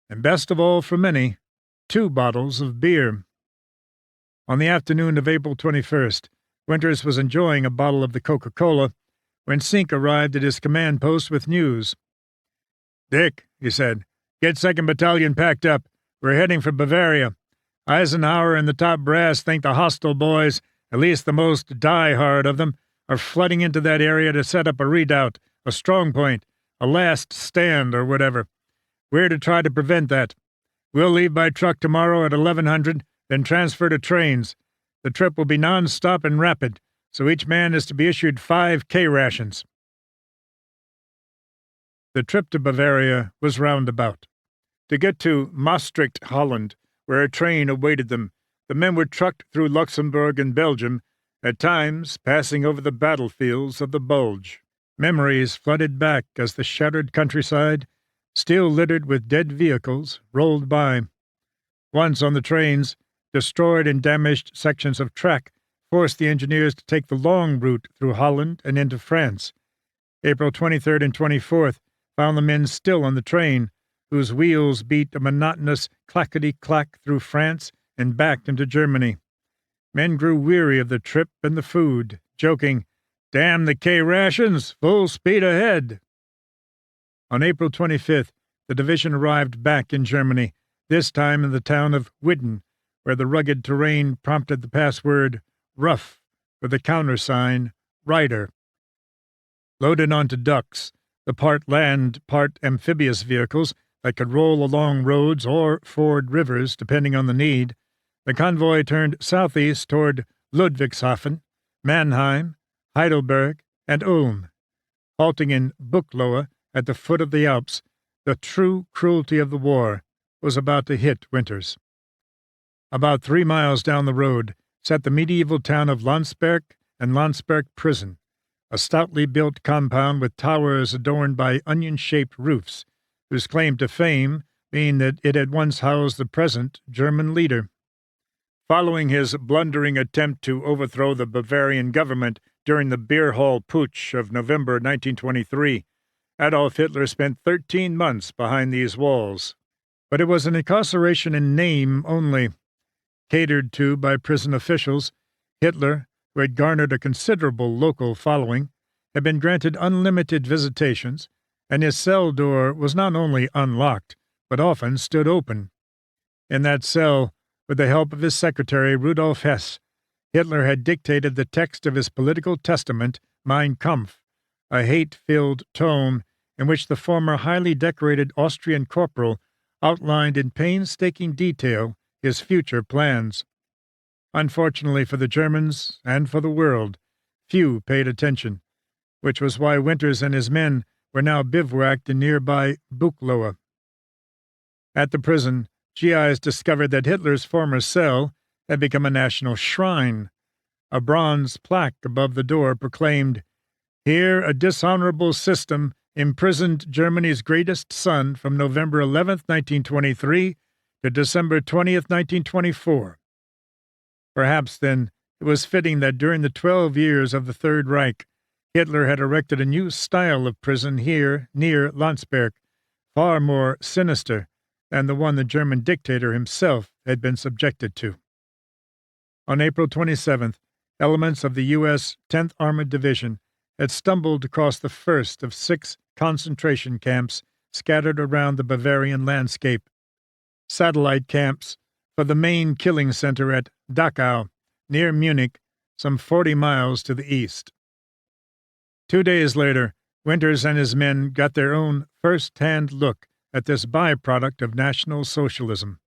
and best of all for many, 2 bottles of beer. On the afternoon of April 21st, Winters was enjoying a bottle of the Coca-Cola when Sink arrived at his command post with news. "Dick," he said, "get 2nd Battalion packed up. We're heading for Bavaria. Eisenhower and the top brass think the hostile boys, at least the most die-hard of them, are flooding into that area to set up a redoubt, a strong point, a last stand or whatever. We're to try to prevent that. We'll leave by truck tomorrow at 1100, then transfer to trains. The trip will be non-stop and rapid, so each man is to be issued 5 K rations." The trip to Bavaria was roundabout. To get to Maastricht, Holland, where a train awaited them, the men were trucked through Luxembourg and Belgium, at times passing over the battlefields of the Bulge. Memories flooded back as the shattered countryside, still littered with dead vehicles, rolled by. Once on the trains, destroyed and damaged sections of track forced the engineers to take the long route through Holland and into France. April 23rd and 24th found the men still on the train, whose wheels beat a monotonous clackety-clack through France and back into Germany. Men grew weary of the trip and the food, joking, Damn the K rations! Full speed ahead! On April 25th, the division arrived back in Germany, this time in the town of Witten, where the rugged terrain prompted the password "rough" with the countersign "Rider." Loaded onto ducks, the part land, part amphibious vehicles that could roll along roads or ford rivers depending on the need, the convoy turned southeast toward Ludwigshafen, Mannheim, Heidelberg, and Ulm. Halting in Buchloe at the foot of the Alps, the true cruelty of the war was about to hit Winters. About 3 miles down the road sat the medieval town of Landsberg and Landsberg Prison, a stoutly built compound with towers adorned by onion-shaped roofs, whose claim to fame being that it had once housed the present German leader. Following his blundering attempt to overthrow the Bavarian government during the beer hall putsch of November 1923, Adolf Hitler spent 13 months behind these walls. But it was an incarceration in name only. Catered to by prison officials, Hitler, who had garnered a considerable local following, had been granted unlimited visitations, and his cell door was not only unlocked, but often stood open. In that cell, with the help of his secretary Rudolf Hess, Hitler had dictated the text of his political testament, Mein Kampf, a hate-filled tome in which the former highly decorated Austrian corporal outlined in painstaking detail his future plans. Unfortunately for the Germans and for the world, few paid attention, which was why Winters and his men were now bivouacked in nearby Buchloe. At the prison, GIs discovered that Hitler's former cell had become a national shrine. A bronze plaque above the door proclaimed, "Here a dishonorable system imprisoned Germany's greatest son from November 11, 1923 to December 20, 1924. Perhaps, then, it was fitting that during the 12 years of the Third Reich, Hitler had erected a new style of prison here near Landsberg, far more sinister than the one the German dictator himself had been subjected to. On April 27th, elements of the U.S. 10th Armored Division had stumbled across the first of 6 concentration camps scattered around the Bavarian landscape, satellite camps for the main killing center at Dachau, near Munich, some 40 miles to the east. 2 days later, Winters and his men got their own first-hand look at this byproduct of National Socialism.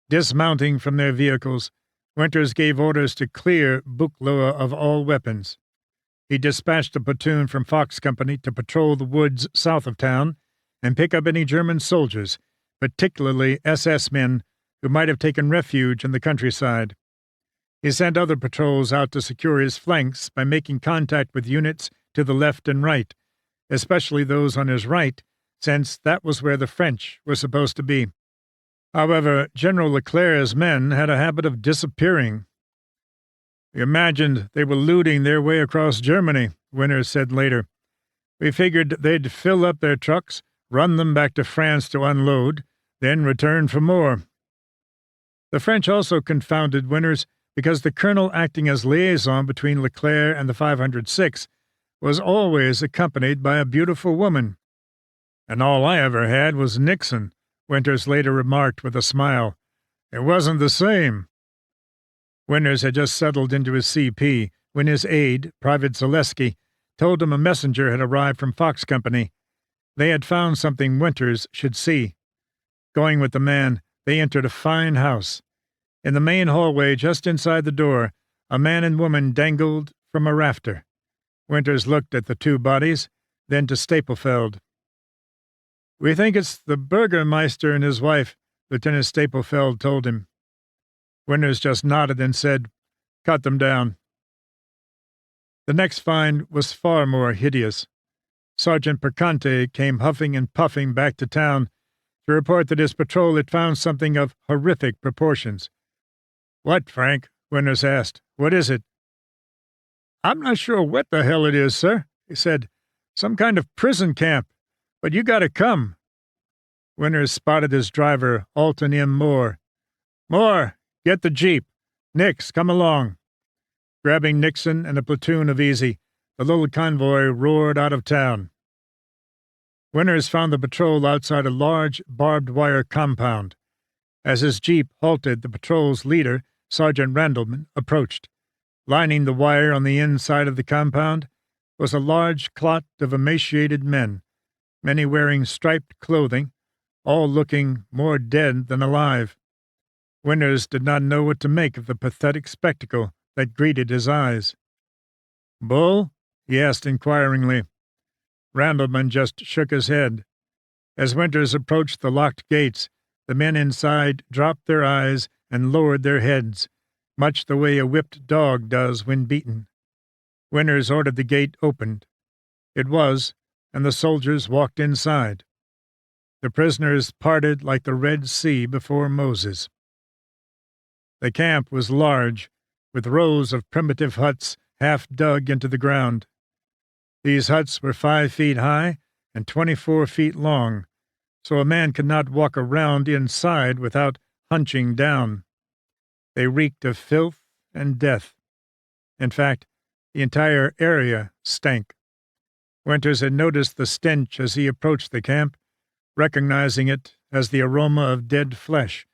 Dismounting from their vehicles, Winters gave orders to clear Buchloe of all weapons. He dispatched a platoon from Fox Company to patrol the woods south of town and pick up any German soldiers, particularly SS men, who might have taken refuge in the countryside. He sent other patrols out to secure his flanks by making contact with units to the left and right, especially those on his right, since that was where the French were supposed to be. However, General Leclerc's men had a habit of disappearing. "We imagined they were looting their way across Germany," Winters said later. "We figured they'd fill up their trucks, run them back to France to unload, then return for more." The French also confounded Winters because the colonel acting as liaison between Leclerc and the 506 was always accompanied by a beautiful woman. "And all I ever had was Nixon," Winters later remarked with a smile. "It wasn't the same." Winters had just settled into his CP when his aide, Private Zaleski, told him a messenger had arrived from Fox Company. They had found something Winters should see. Going with the man, they entered a fine house. In the main hallway just inside the door, a man and woman dangled from a rafter. Winters looked at the 2 bodies, then to Stapelfeld. "We think it's the Burgermeister and his wife," Lieutenant Stapelfeld told him. Winters just nodded and said, "Cut them down." The next find was far more hideous. Sergeant Percante came huffing and puffing back to town to report that his patrol had found something of horrific proportions. "What, Frank?" Winters asked. "What is it?" "I'm not sure what the hell it is, sir," he said. "Some kind of prison camp. But you gotta come." Winters spotted his driver, Alton M. Moore. "Moore, get the jeep. Nix, come along." Grabbing Nixon and a platoon of Easy, the little convoy roared out of town. Winters found the patrol outside a large barbed wire compound. As his jeep halted, the patrol's leader, Sergeant Randleman, approached. Lining the wire on the inside of the compound was a large clot of emaciated men, many wearing striped clothing, all looking more dead than alive. Winters did not know what to make of the pathetic spectacle that greeted his eyes. "Bull?" he asked inquiringly. Randleman just shook his head. As Winters approached the locked gates, the men inside dropped their eyes and lowered their heads, much the way a whipped dog does when beaten. Winters ordered the gate opened. It was, and the soldiers walked inside. The prisoners parted like the Red Sea before Moses. The camp was large, with rows of primitive huts half dug into the ground. These huts were 5 feet high and 24 feet long, so a man could not walk around inside without hunching down. They reeked of filth and death. In fact, the entire area stank. Winters had noticed the stench as he approached the camp, recognizing it as the aroma of dead flesh,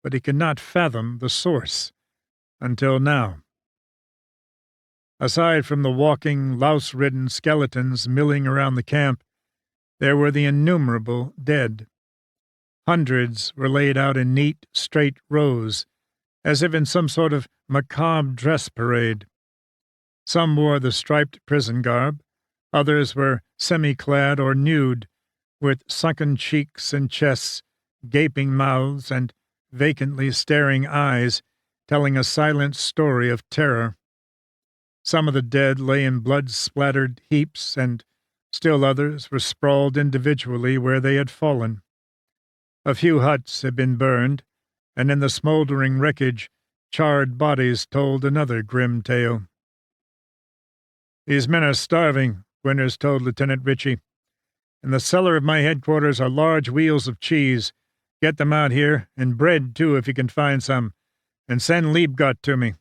but he could not fathom the source until now. Aside from the walking, louse-ridden skeletons milling around the camp, there were the innumerable dead. Hundreds were laid out in neat, straight rows, as if in some sort of macabre dress parade. Some wore the striped prison garb, others were semi-clad or nude, with sunken cheeks and chests, gaping mouths, and vacantly staring eyes, telling a silent story of terror. Some of the dead lay in blood-splattered heaps, and still others were sprawled individually where they had fallen. A few huts had been burned, and in the smoldering wreckage, charred bodies told another grim tale. "These men are starving," Winters told Lieutenant Ritchie. "In the cellar of my headquarters are large wheels of cheese. Get them out here, and bread, too, if you can find some, and send Liebgott to me."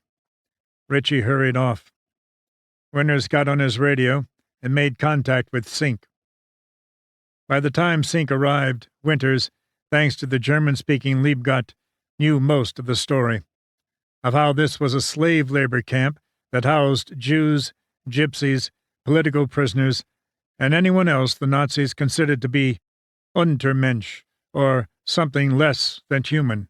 Ritchie hurried off. Winters got on his radio and made contact with Sink. By the time Sink arrived, Winters, thanks to the German-speaking Liebgott, knew most of the story, of how this was a slave labor camp that housed Jews, gypsies, political prisoners, and anyone else the Nazis considered to be Untermensch, or something less than human.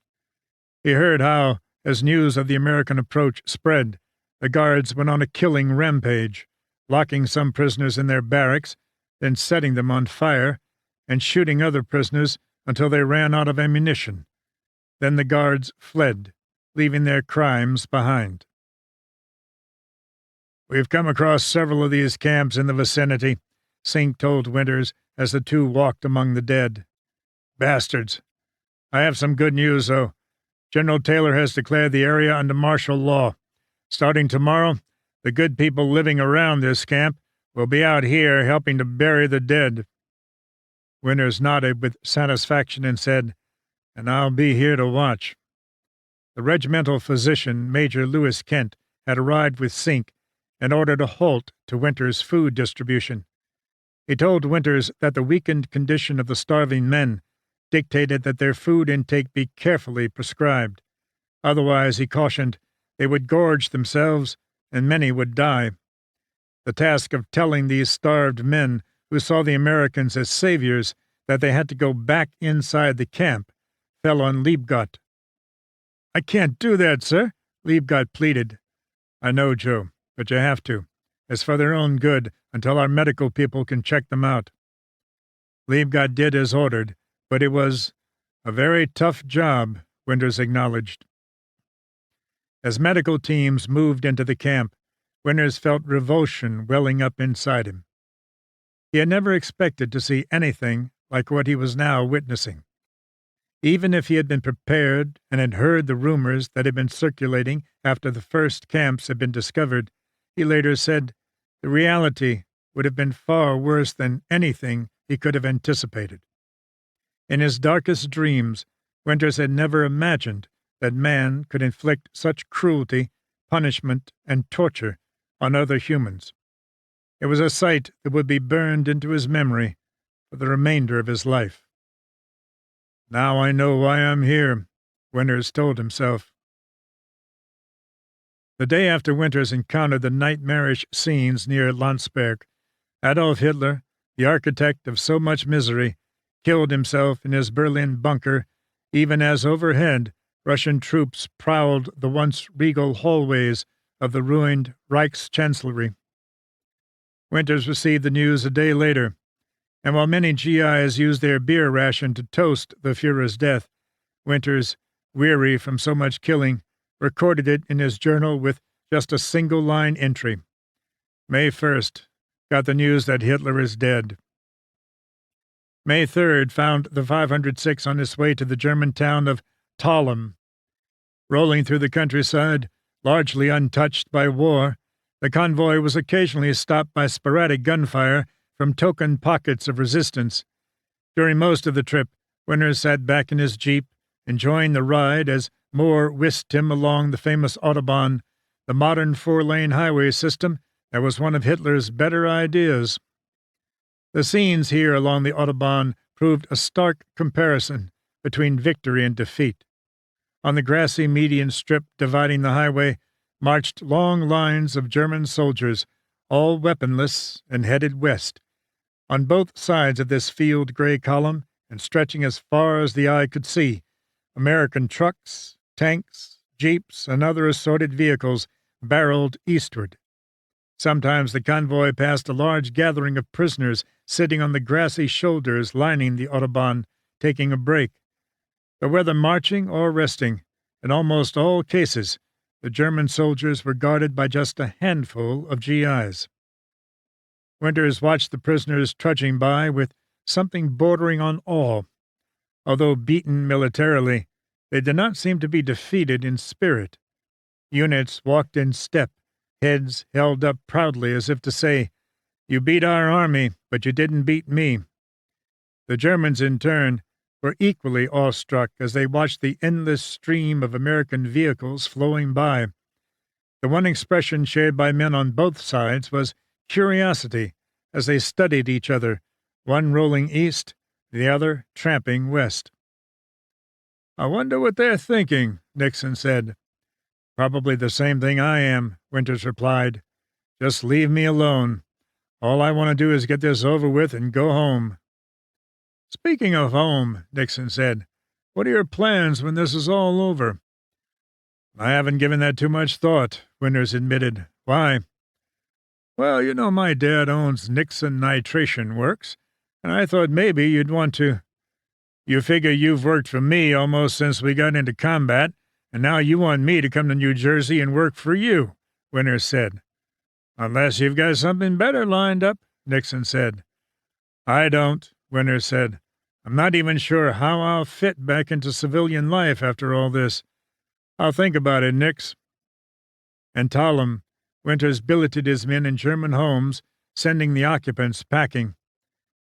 He heard how, as news of the American approach spread, the guards went on a killing rampage, locking some prisoners in their barracks, then setting them on fire, and shooting other prisoners until they ran out of ammunition. Then the guards fled, leaving their crimes behind. "We've come across several of these camps in the vicinity," Sink told Winters as the two walked among the dead. "Bastards. I have some good news, though. General Taylor has declared the area under martial law. Starting tomorrow, the good people living around this camp will be out here helping to bury the dead." Winters nodded with satisfaction and said, "And I'll be here to watch." The regimental physician, Major Lewis Kent, had arrived with Sink and ordered a halt to Winters' food distribution. He told Winters that the weakened condition of the starving men dictated that their food intake be carefully prescribed. Otherwise, he cautioned, they would gorge themselves and many would die. The task of telling these starved men who saw the Americans as saviors that they had to go back inside the camp fell on Liebgott. "I can't do that, sir," Liebgott pleaded. "I know, Joe, but you have to. It's for their own good until our medical people can check them out." Liebgott did as ordered, but it was a very tough job, Winters acknowledged. As medical teams moved into the camp, Winters felt revulsion welling up inside him. He had never expected to see anything like what he was now witnessing. Even if he had been prepared and had heard the rumors that had been circulating after the first camps had been discovered, he later said, the reality would have been far worse than anything he could have anticipated. In his darkest dreams, Winters had never imagined that man could inflict such cruelty, punishment, and torture on other humans. It was a sight that would be burned into his memory for the remainder of his life. "Now I know why I'm here," Winters told himself. The day after Winters encountered the nightmarish scenes near Landsberg, Adolf Hitler, the architect of so much misery, killed himself in his Berlin bunker, even as overhead Russian troops prowled the once regal hallways of the ruined Reichschancellery. Winters received the news a day later, and while many GIs used their beer ration to toast the Fuhrer's death, Winters, weary from so much killing, recorded it in his journal with just a single-line entry. May 1st, got the news that Hitler is dead. May 3rd found the 506 on its way to the German town of Thalheim. Rolling through the countryside, largely untouched by war, the convoy was occasionally stopped by sporadic gunfire from token pockets of resistance. During most of the trip, Winters sat back in his jeep, enjoying the ride as Moore whisked him along the famous Autobahn, the modern four-lane highway system that was one of Hitler's better ideas. The scenes here along the Autobahn proved a stark comparison between victory and defeat. On the grassy median strip dividing the highway marched long lines of German soldiers, all weaponless and headed west. On both sides of this field-gray column, and stretching as far as the eye could see, American trucks, tanks, jeeps, and other assorted vehicles barreled eastward. Sometimes the convoy passed a large gathering of prisoners sitting on the grassy shoulders lining the Autobahn, taking a break. But whether marching or resting, in almost all cases, the German soldiers were guarded by just a handful of GIs. Winters watched the prisoners trudging by with something bordering on awe. Although beaten militarily, they did not seem to be defeated in spirit. Units walked in step, heads held up proudly as if to say, "You beat our army, but you didn't beat me." The Germans, in turn, were equally awestruck as they watched the endless stream of American vehicles flowing by. The one expression shared by men on both sides was curiosity as they studied each other, one rolling east, the other tramping west. "I wonder what they're thinking," Nixon said. "Probably the same thing I am," Winters replied. "Just leave me alone. All I want to do is get this over with and go home." "Speaking of home," Nixon said, "what are your plans when this is all over?" "I haven't given that too much thought," Winters admitted. "Why?" "Well, you know my dad owns Nixon Nitration Works, and I thought maybe you'd want to—" "You figure you've worked for me almost since we got into combat, and now you want me to come to New Jersey and work for you," Winters said. "Unless you've got something better lined up," Nixon said. "I don't," Winters said. "I'm not even sure how I'll fit back into civilian life after all this. I'll think about it, Nix." In Thalheim, Winters billeted his men in German homes, sending the occupants packing.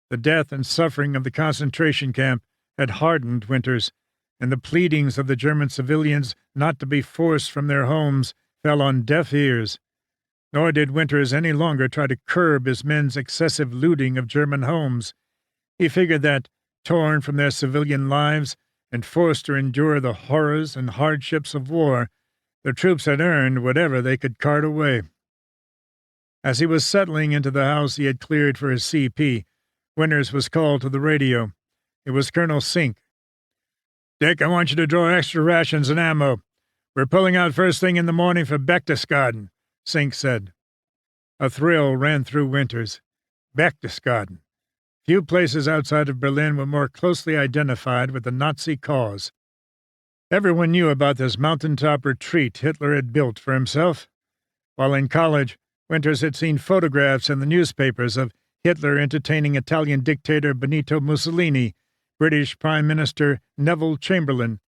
The death and suffering of the concentration camp had hardened Winters, and the pleadings of the German civilians not to be forced from their homes fell on deaf ears. Nor did Winters any longer try to curb his men's excessive looting of German homes. He figured that, torn from their civilian lives and forced to endure the horrors and hardships of war, the troops had earned whatever they could cart away. As he was settling into the house he had cleared for his CP, Winters was called to the radio. It was Colonel Sink. "Dick, I want you to draw extra rations and ammo. We're pulling out first thing in the morning for Berchtesgaden," Sink said. A thrill ran through Winters. Berchtesgaden. Few places outside of Berlin were more closely identified with the Nazi cause. Everyone knew about this mountaintop retreat Hitler had built for himself. While in college, Winters had seen photographs in the newspapers of Hitler entertaining Italian dictator Benito Mussolini, British Prime Minister Neville Chamberlain,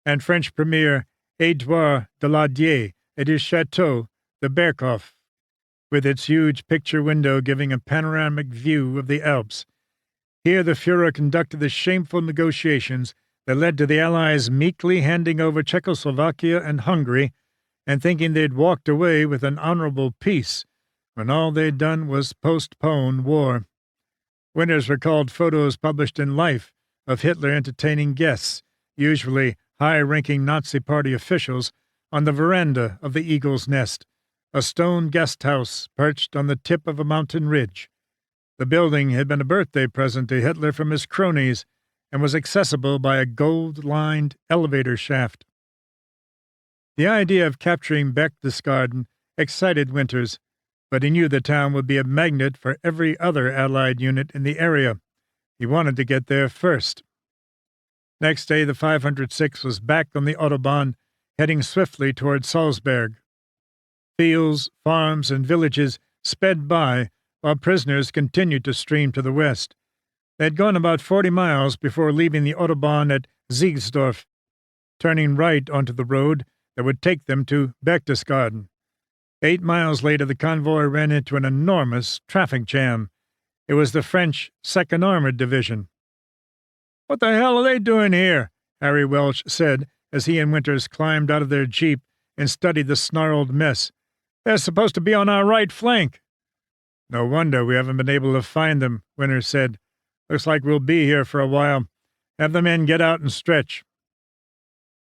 and French Premier Édouard Daladier at his chateau, the Berghof, with its huge picture window giving a panoramic view of the Alps. Here the Führer conducted the shameful negotiations that led to the Allies meekly handing over Czechoslovakia and Hungary and thinking they'd walked away with an honorable peace, when all they'd done was postpone war. Winters recalled photos published in Life of Hitler entertaining guests, usually high-ranking Nazi Party officials, on the veranda of the Eagle's Nest, a stone guest house perched on the tip of a mountain ridge. The building had been a birthday present to Hitler from his cronies and was accessible by a gold-lined elevator shaft. The idea of capturing Berchtesgaden excited Winters, but he knew the town would be a magnet for every other Allied unit in the area. He wanted to get there first. Next day, the 506 was back on the Autobahn, heading swiftly toward Salzburg. Fields, farms, and villages sped by while prisoners continued to stream to the west. They had gone about 40 miles before leaving the Autobahn at Siegsdorf, turning right onto the road that would take them to Berchtesgaden. 8 miles later, the convoy ran into an enormous traffic jam. It was the French 2nd Armored Division. "What the hell are they doing here?" Harry Welch said as he and Winters climbed out of their jeep and studied the snarled mess. "They're supposed to be on our right flank." "No wonder we haven't been able to find them," Winters said. "Looks like we'll be here for a while. Have the men get out and stretch."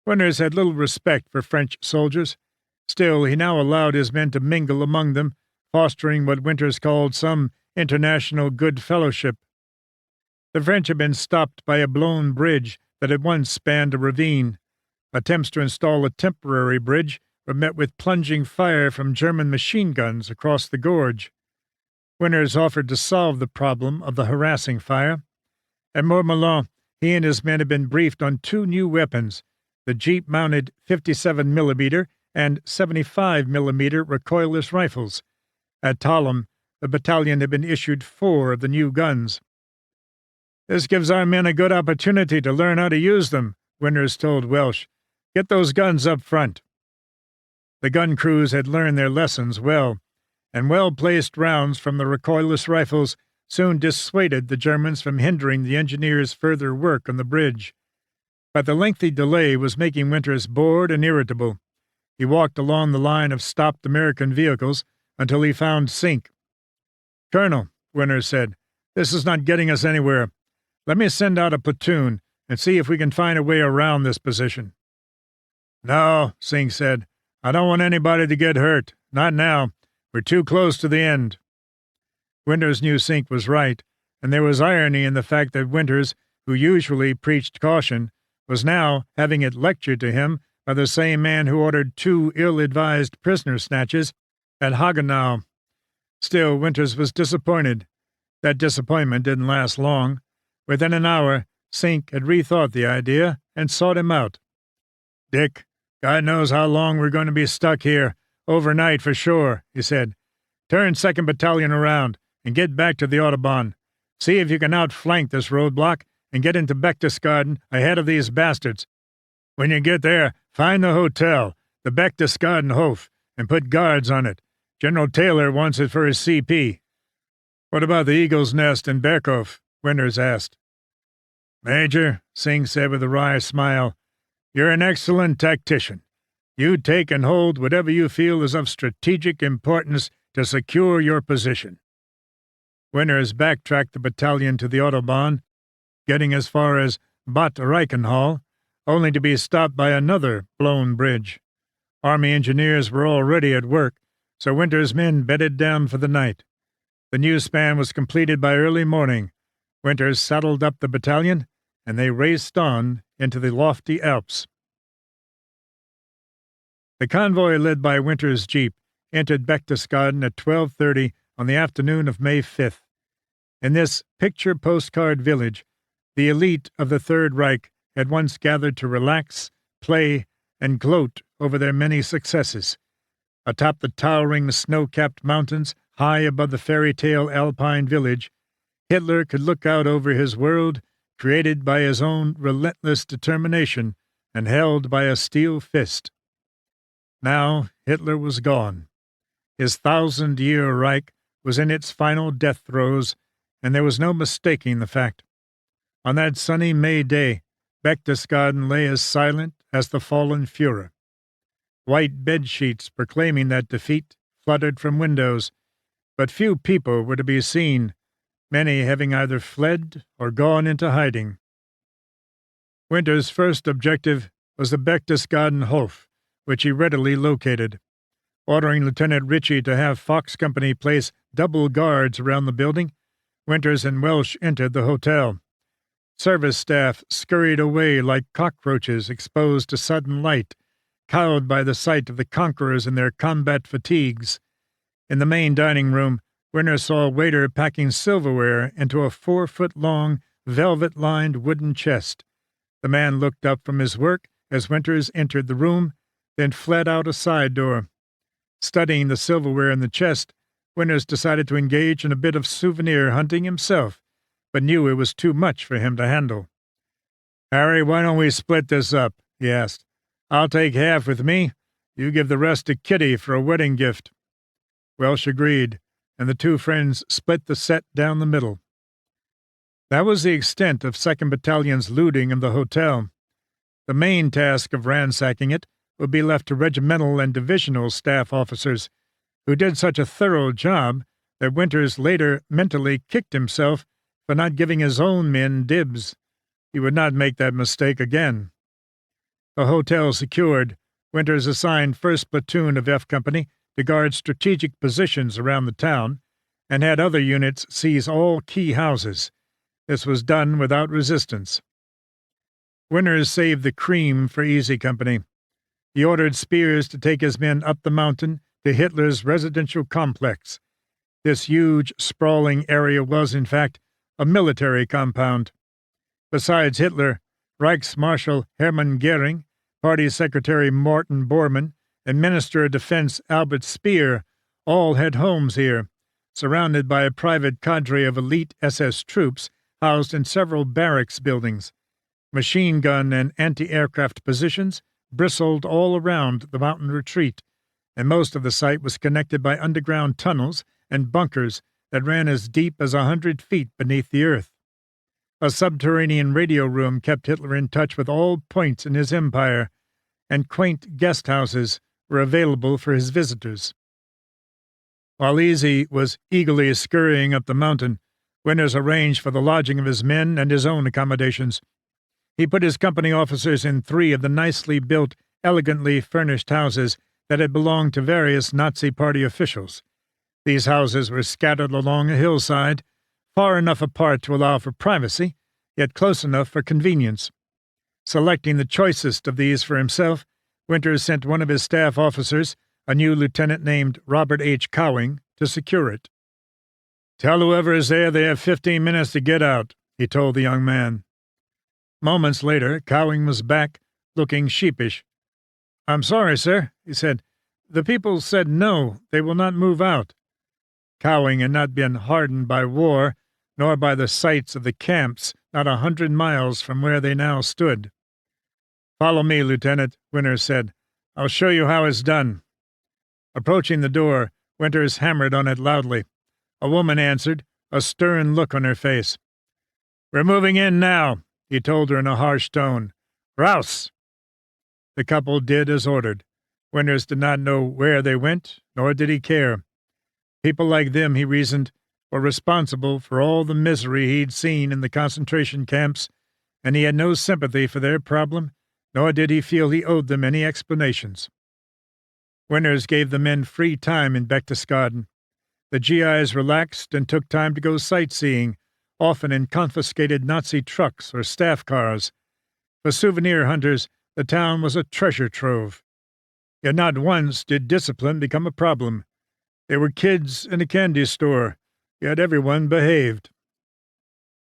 Winters had little respect for French soldiers. Still, he now allowed his men to mingle among them, fostering what Winters called some international good fellowship. The French had been stopped by a blown bridge that had once spanned a ravine. Attempts to install a temporary bridge were met with plunging fire from German machine guns across the gorge. Winters offered to solve the problem of the harassing fire. At Mourmelon, he and his men had been briefed on 2 new weapons, the jeep-mounted 57mm and 75mm recoilless rifles. At Tallinn, the battalion had been issued 4 of the new guns. "This gives our men a good opportunity to learn how to use them," Winters told Welsh. "Get those guns up front." The gun crews had learned their lessons well, and well-placed rounds from the recoilless rifles soon dissuaded the Germans from hindering the engineers' further work on the bridge. But the lengthy delay was making Winters bored and irritable. He walked along the line of stopped American vehicles until he found Sink. "Colonel," Winters said, "this is not getting us anywhere. Let me send out a platoon and see if we can find a way around this position." "No," Sink said. "I don't want anybody to get hurt. Not now. We're too close to the end." Winters knew Sink was right, and there was irony in the fact that Winters, who usually preached caution, was now having it lectured to him by the same man who ordered 2 ill-advised prisoner snatches at Hagenau. Still, Winters was disappointed. That disappointment didn't last long. Within an hour, Sink had rethought the idea and sought him out. "Dick, God knows how long we're going to be stuck here. Overnight for sure," he said. "Turn 2nd Battalion around and get back to the Autobahn. See if you can outflank this roadblock and get into Berchtesgaden ahead of these bastards. When you get there, find the hotel, the Berchtesgaden Hof, and put guards on it. General Taylor wants it for his CP." "What about the Eagle's Nest in Berkhof?" Winters asked. "Major," Singh said with a wry smile, "you're an excellent tactician. You take and hold whatever you feel is of strategic importance to secure your position." Winters backtracked the battalion to the Autobahn, getting as far as Bad Reichenhall, only to be stopped by another blown bridge. Army engineers were already at work, so Winters' men bedded down for the night. The new span was completed by early morning. Winters saddled up the battalion, and they raced on into the lofty Alps. The convoy led by Winters' jeep entered Berchtesgaden at 12:30 on the afternoon of May 5th. In this picture postcard village, the elite of the Third Reich had once gathered to relax, play, and gloat over their many successes. Atop the towering snow-capped mountains, high above the fairy-tale Alpine village, Hitler could look out over his world, created by his own relentless determination and held by a steel fist. Now Hitler was gone. His 1,000-year Reich was in its final death throes, and there was no mistaking the fact. On that sunny May day, Berchtesgaden lay as silent as the fallen Führer. White bed-sheets proclaiming that defeat fluttered from windows, but few people were to be seen, many having either fled or gone into hiding. Winter's first objective was the Berchtesgaden Hof, which he readily located. Ordering Lieutenant Ritchie to have Fox Company place double guards around the building, Winters and Welsh entered the hotel. Service staff scurried away like cockroaches exposed to sudden light, cowed by the sight of the conquerors in their combat fatigues. In the main dining room, Winters saw a waiter packing silverware into a 4-foot-long, velvet-lined wooden chest. The man looked up from his work as Winters entered the room, then fled out a side door. Studying the silverware in the chest, Winters decided to engage in a bit of souvenir hunting himself, but knew it was too much for him to handle. "Harry, why don't we split this up?" he asked. "I'll take half with me. You give the rest to Kitty for a wedding gift." Welsh agreed, and the two friends split the set down the middle. That was the extent of 2nd Battalion's looting of the hotel. The main task of ransacking it would be left to regimental and divisional staff officers, who did such a thorough job that Winters later mentally kicked himself for not giving his own men dibs. He would not make that mistake again. The hotel secured, Winters assigned 1st Platoon of F Company to guard strategic positions around the town, and had other units seize all key houses. This was done without resistance. Winters saved the cream for Easy Company. He ordered Spears to take his men up the mountain to Hitler's residential complex. This huge, sprawling area was, in fact, a military compound. Besides Hitler, Reichsmarschall Hermann Goering, Party Secretary Morton Bormann, and Minister of Defense Albert Speer all had homes here, surrounded by a private cadre of elite SS troops housed in several barracks buildings. Machine gun and anti-aircraft positions bristled all around the mountain retreat, and most of the site was connected by underground tunnels and bunkers that ran as deep as 100 feet beneath the earth. A subterranean radio room kept Hitler in touch with all points in his empire, and quaint guest houses were available for his visitors. While Easy was eagerly scurrying up the mountain, Winters arranged for the lodging of his men and his own accommodations. He put his company officers in 3 of the nicely built, elegantly furnished houses that had belonged to various Nazi Party officials. These houses were scattered along a hillside, far enough apart to allow for privacy, yet close enough for convenience. Selecting the choicest of these for himself, Winters sent one of his staff officers, a new lieutenant named Robert H. Cowing, to secure it. "Tell whoever is there they have 15 minutes to get out," he told the young man. Moments later, Cowing was back, looking sheepish. "I'm sorry, sir," he said. "The people said no, they will not move out." Cowing had not been hardened by war, nor by the sights of the camps not 100 miles from where they now stood. "Follow me, Lieutenant," Winters said. "I'll show you how it's done." Approaching the door, Winters hammered on it loudly. A woman answered, a stern look on her face. "We're moving in now," he told her in a harsh tone. "Raus!" The couple did as ordered. Winters did not know where they went, nor did he care. People like them, he reasoned, were responsible for all the misery he'd seen in the concentration camps, and he had no sympathy for their problem, nor did he feel he owed them any explanations. Winters gave the men free time in Berchtesgaden. The GIs relaxed and took time to go sightseeing, often in confiscated Nazi trucks or staff cars. For souvenir hunters, the town was a treasure trove. Yet not once did discipline become a problem. There were kids in a candy store, yet everyone behaved.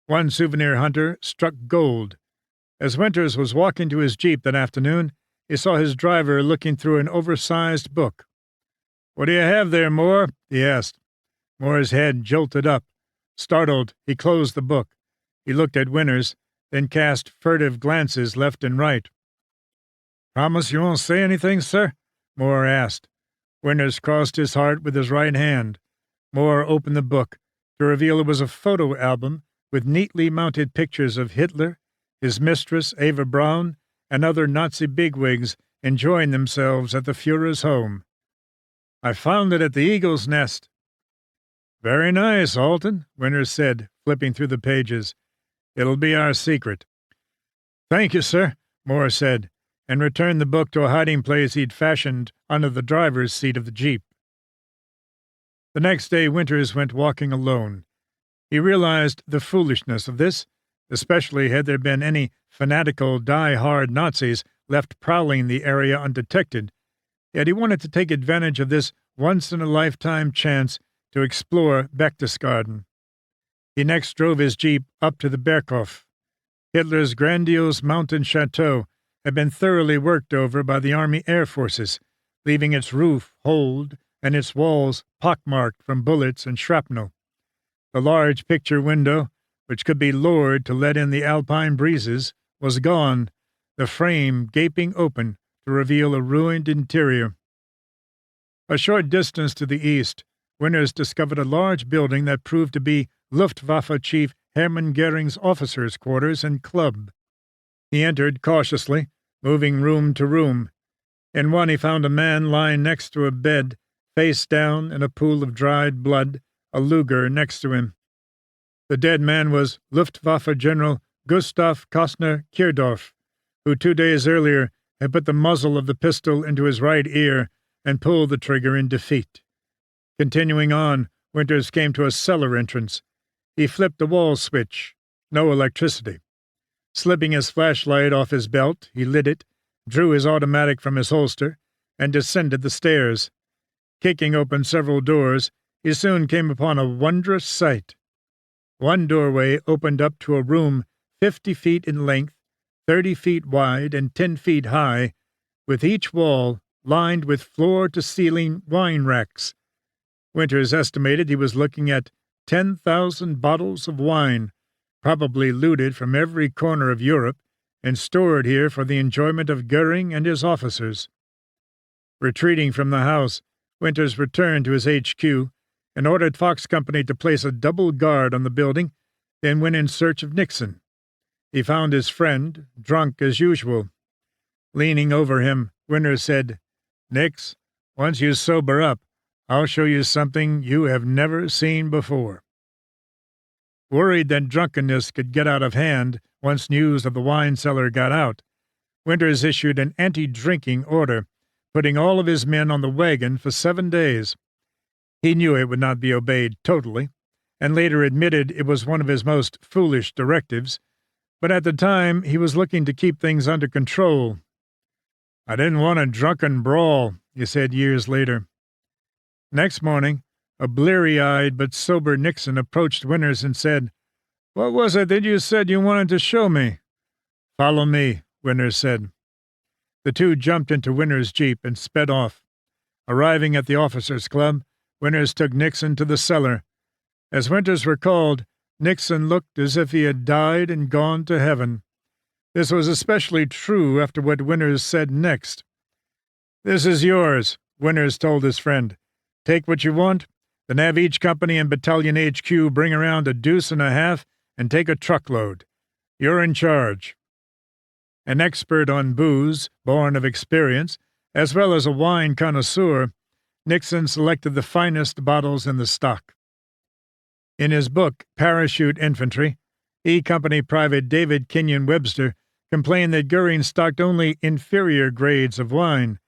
One souvenir hunter struck gold. As Winters was walking to his jeep that afternoon, he saw his driver looking through an oversized book. "What do you have there, Moore?" he asked. Moore's head jolted up. Startled, he closed the book. He looked at Winters, then cast furtive glances left and right. "Promise you won't say anything, sir?" Moore asked. Winters crossed his heart with his right hand. Moore opened the book, to reveal it was a photo album with neatly mounted pictures of Hitler, his mistress Eva Braun, and other Nazi bigwigs enjoying themselves at the Fuhrer's home. "I found it at the Eagle's Nest." "Very nice, Alton," Winters said, flipping through the pages. "It'll be our secret." "Thank you, sir," Moore said, and returned the book to a hiding place he'd fashioned under the driver's seat of the Jeep. The next day Winters went walking alone. He realized the foolishness of this, especially had there been any fanatical, die-hard Nazis left prowling the area undetected, yet he wanted to take advantage of this once-in-a-lifetime chance to explore Berchtesgaden. He next drove his Jeep up to the Berghof. Hitler's grandiose mountain chateau had been thoroughly worked over by the Army Air Forces, leaving its roof holed and its walls pockmarked from bullets and shrapnel. The large picture window, which could be lowered to let in the alpine breezes, was gone, the frame gaping open to reveal a ruined interior. A short distance to the east, Winters discovered a large building that proved to be Luftwaffe Chief Hermann Goering's officers' quarters and club. He entered cautiously, moving room to room. In one he found a man lying next to a bed, face down in a pool of dried blood, a Luger next to him. The dead man was Luftwaffe General Gustav Kostner Kirdorf, who 2 days earlier had put the muzzle of the pistol into his right ear and pulled the trigger in defeat. Continuing on, Winters came to a cellar entrance. He flipped a wall switch. No electricity. Slipping his flashlight off his belt, he lit it, drew his automatic from his holster, and descended the stairs. Kicking open several doors, he soon came upon a wondrous sight. One doorway opened up to a room 50 feet in length, 30 feet wide, and 10 feet high, with each wall lined with floor-to-ceiling wine racks. Winters estimated he was looking at 10,000 bottles of wine, probably looted from every corner of Europe and stored here for the enjoyment of Goering and his officers. Retreating from the house, Winters returned to his HQ and ordered Fox Company to place a double guard on the building, then went in search of Nixon. He found his friend, drunk as usual. Leaning over him, Winters said, "Nix, once you sober up, I'll show you something you have never seen before." Worried that drunkenness could get out of hand once news of the wine cellar got out, Winters issued an anti-drinking order, putting all of his men on the wagon for 7 days. He knew it would not be obeyed totally, and later admitted it was one of his most foolish directives, but at the time he was looking to keep things under control. "I didn't want a drunken brawl," he said years later. Next morning, a bleary-eyed but sober Nixon approached Winters and said, "What was it that you said you wanted to show me?" "Follow me," Winters said. The two jumped into Winters' Jeep and sped off. Arriving at the officers' club, Winters took Nixon to the cellar. As Winters recalled, Nixon looked as if he had died and gone to heaven. This was especially true after what Winters said next. "This is yours," Winters told his friend. "Take what you want, then have each company and battalion HQ bring around a deuce and a half and take a truckload. You're in charge." An expert on booze, born of experience, as well as a wine connoisseur, Nixon selected the finest bottles in the stock. In his book, Parachute Infantry, E Company Private David Kenyon Webster complained that Goering stocked only inferior grades of wine.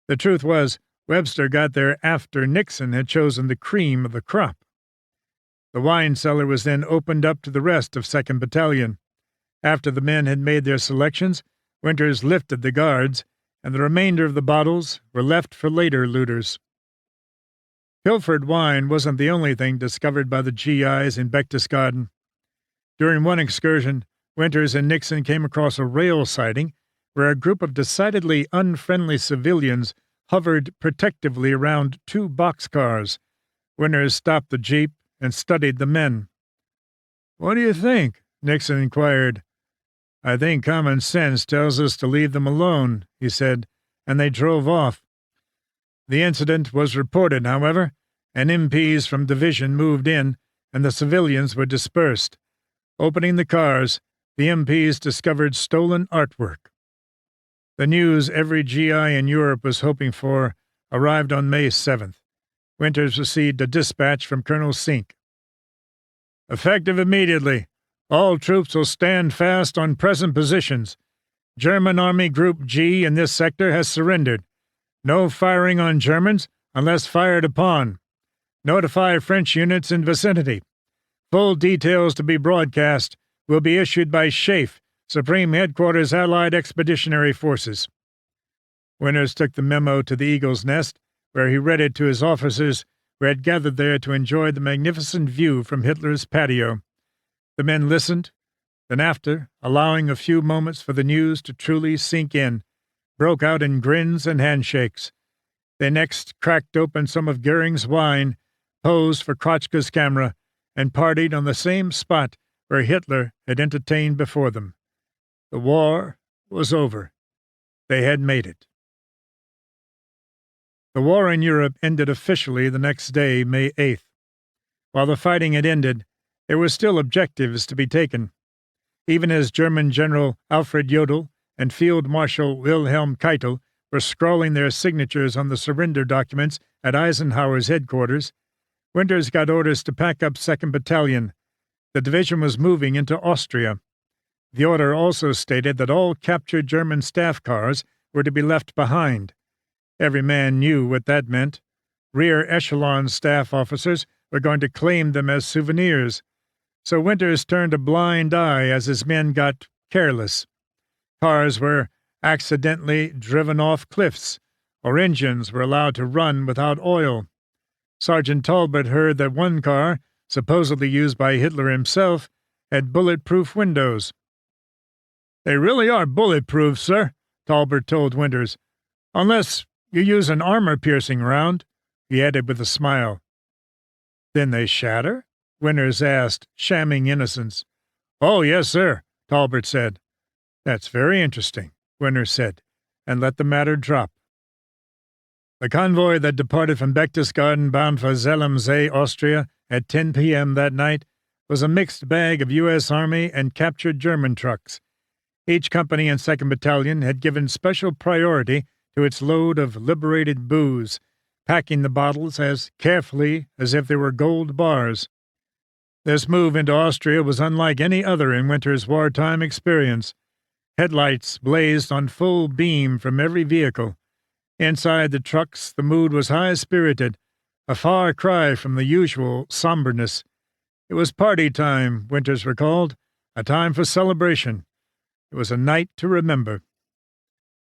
The truth was, Webster got there after Nixon had chosen the cream of the crop. The wine cellar was then opened up to the rest of 2nd Battalion. After the men had made their selections, Winters lifted the guards, and the remainder of the bottles were left for later looters. Pilfered wine wasn't the only thing discovered by the GIs in Berchtesgaden. During one excursion, Winters and Nixon came across a rail siding where a group of decidedly unfriendly civilians hovered protectively around 2 boxcars. Winters stopped the Jeep and studied the men. "What do you think?" Nixon inquired. "I think common sense tells us to leave them alone," he said, and they drove off. The incident was reported, however, and MPs from division moved in, and the civilians were dispersed. Opening the cars, the MPs discovered stolen artwork. The news every GI in Europe was hoping for arrived on May 7th. Winters received a dispatch from Colonel Sink. Effective immediately. All troops will stand fast on present positions. German Army Group G in this sector has surrendered. No firing on Germans unless fired upon. Notify French units in vicinity. Full details to be broadcast will be issued by SHAEF, Supreme Headquarters Allied Expeditionary Forces. Winters took the memo to the Eagle's Nest, where he read it to his officers, who had gathered there to enjoy the magnificent view from Hitler's patio. The men listened, then after, allowing a few moments for the news to truly sink in, broke out in grins and handshakes. They next cracked open some of Goering's wine, posed for Krotchka's camera, and partied on the same spot where Hitler had entertained before them. The war was over. They had made it. The war in Europe ended officially the next day, May 8th. While the fighting had ended, there were still objectives to be taken. Even as German General Alfred Jodl and Field Marshal Wilhelm Keitel were scrawling their signatures on the surrender documents at Eisenhower's headquarters, Winters got orders to pack up 2nd Battalion. The division was moving into Austria. The order also stated that all captured German staff cars were to be left behind. Every man knew what that meant. Rear echelon staff officers were going to claim them as souvenirs. So Winters turned a blind eye as his men got careless. Cars were accidentally driven off cliffs, or engines were allowed to run without oil. Sergeant Talbot heard that one car, supposedly used by Hitler himself, had bulletproof windows. "They really are bulletproof, sir," Talbot told Winters. "Unless you use an armor-piercing round," he added with a smile. "Then they shatter?" Winters asked, shamming innocence. "Oh, yes, sir," Talbot said. "That's very interesting," Winters said, and let the matter drop. The convoy that departed from Berchtesgaden bound for Zell am See, Austria, at 10 p.m. that night was a mixed bag of U.S. Army and captured German trucks. Each company in 2nd Battalion had given special priority to its load of liberated booze, packing the bottles as carefully as if they were gold bars. This move into Austria was unlike any other in Winters' wartime experience. Headlights blazed on full beam from every vehicle. Inside the trucks, the mood was high-spirited, a far cry from the usual somberness. It was party time, Winters recalled, a time for celebration. It was a night to remember.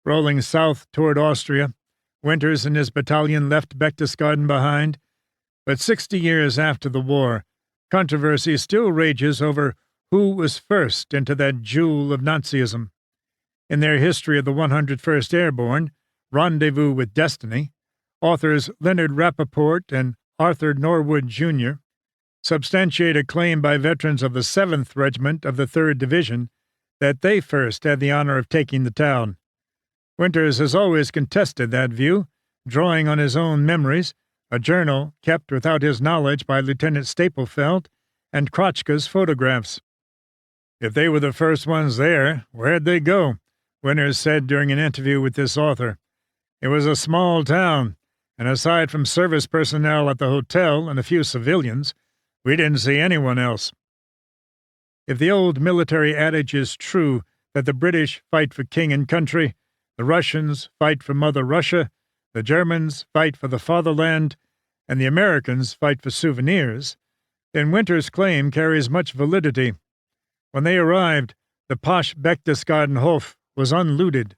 Rolling south toward Austria, Winters and his battalion left Berchtesgaden behind. But 60 years after the war, controversy still rages over who was first into that jewel of Nazism. In their history of the 101st Airborne, Rendezvous with Destiny, authors Leonard Rappaport and Arthur Norwood, Jr. substantiate a claim by veterans of the 7th Regiment of the 3rd Division that they first had the honor of taking the town. Winters has always contested that view, drawing on his own memories, a journal kept without his knowledge by Lieutenant Staplefeld, and Krotchka's photographs. "If they were the first ones there, where'd they go?" Winters said during an interview with this author. "It was a small town, and aside from service personnel at the hotel and a few civilians, we didn't see anyone else." If the old military adage is true that the British fight for king and country, the Russians fight for Mother Russia, the Germans fight for the fatherland, and the Americans fight for souvenirs, then Winters' claim carries much validity. When they arrived, the posh Berchtesgaden Hof was unlooted,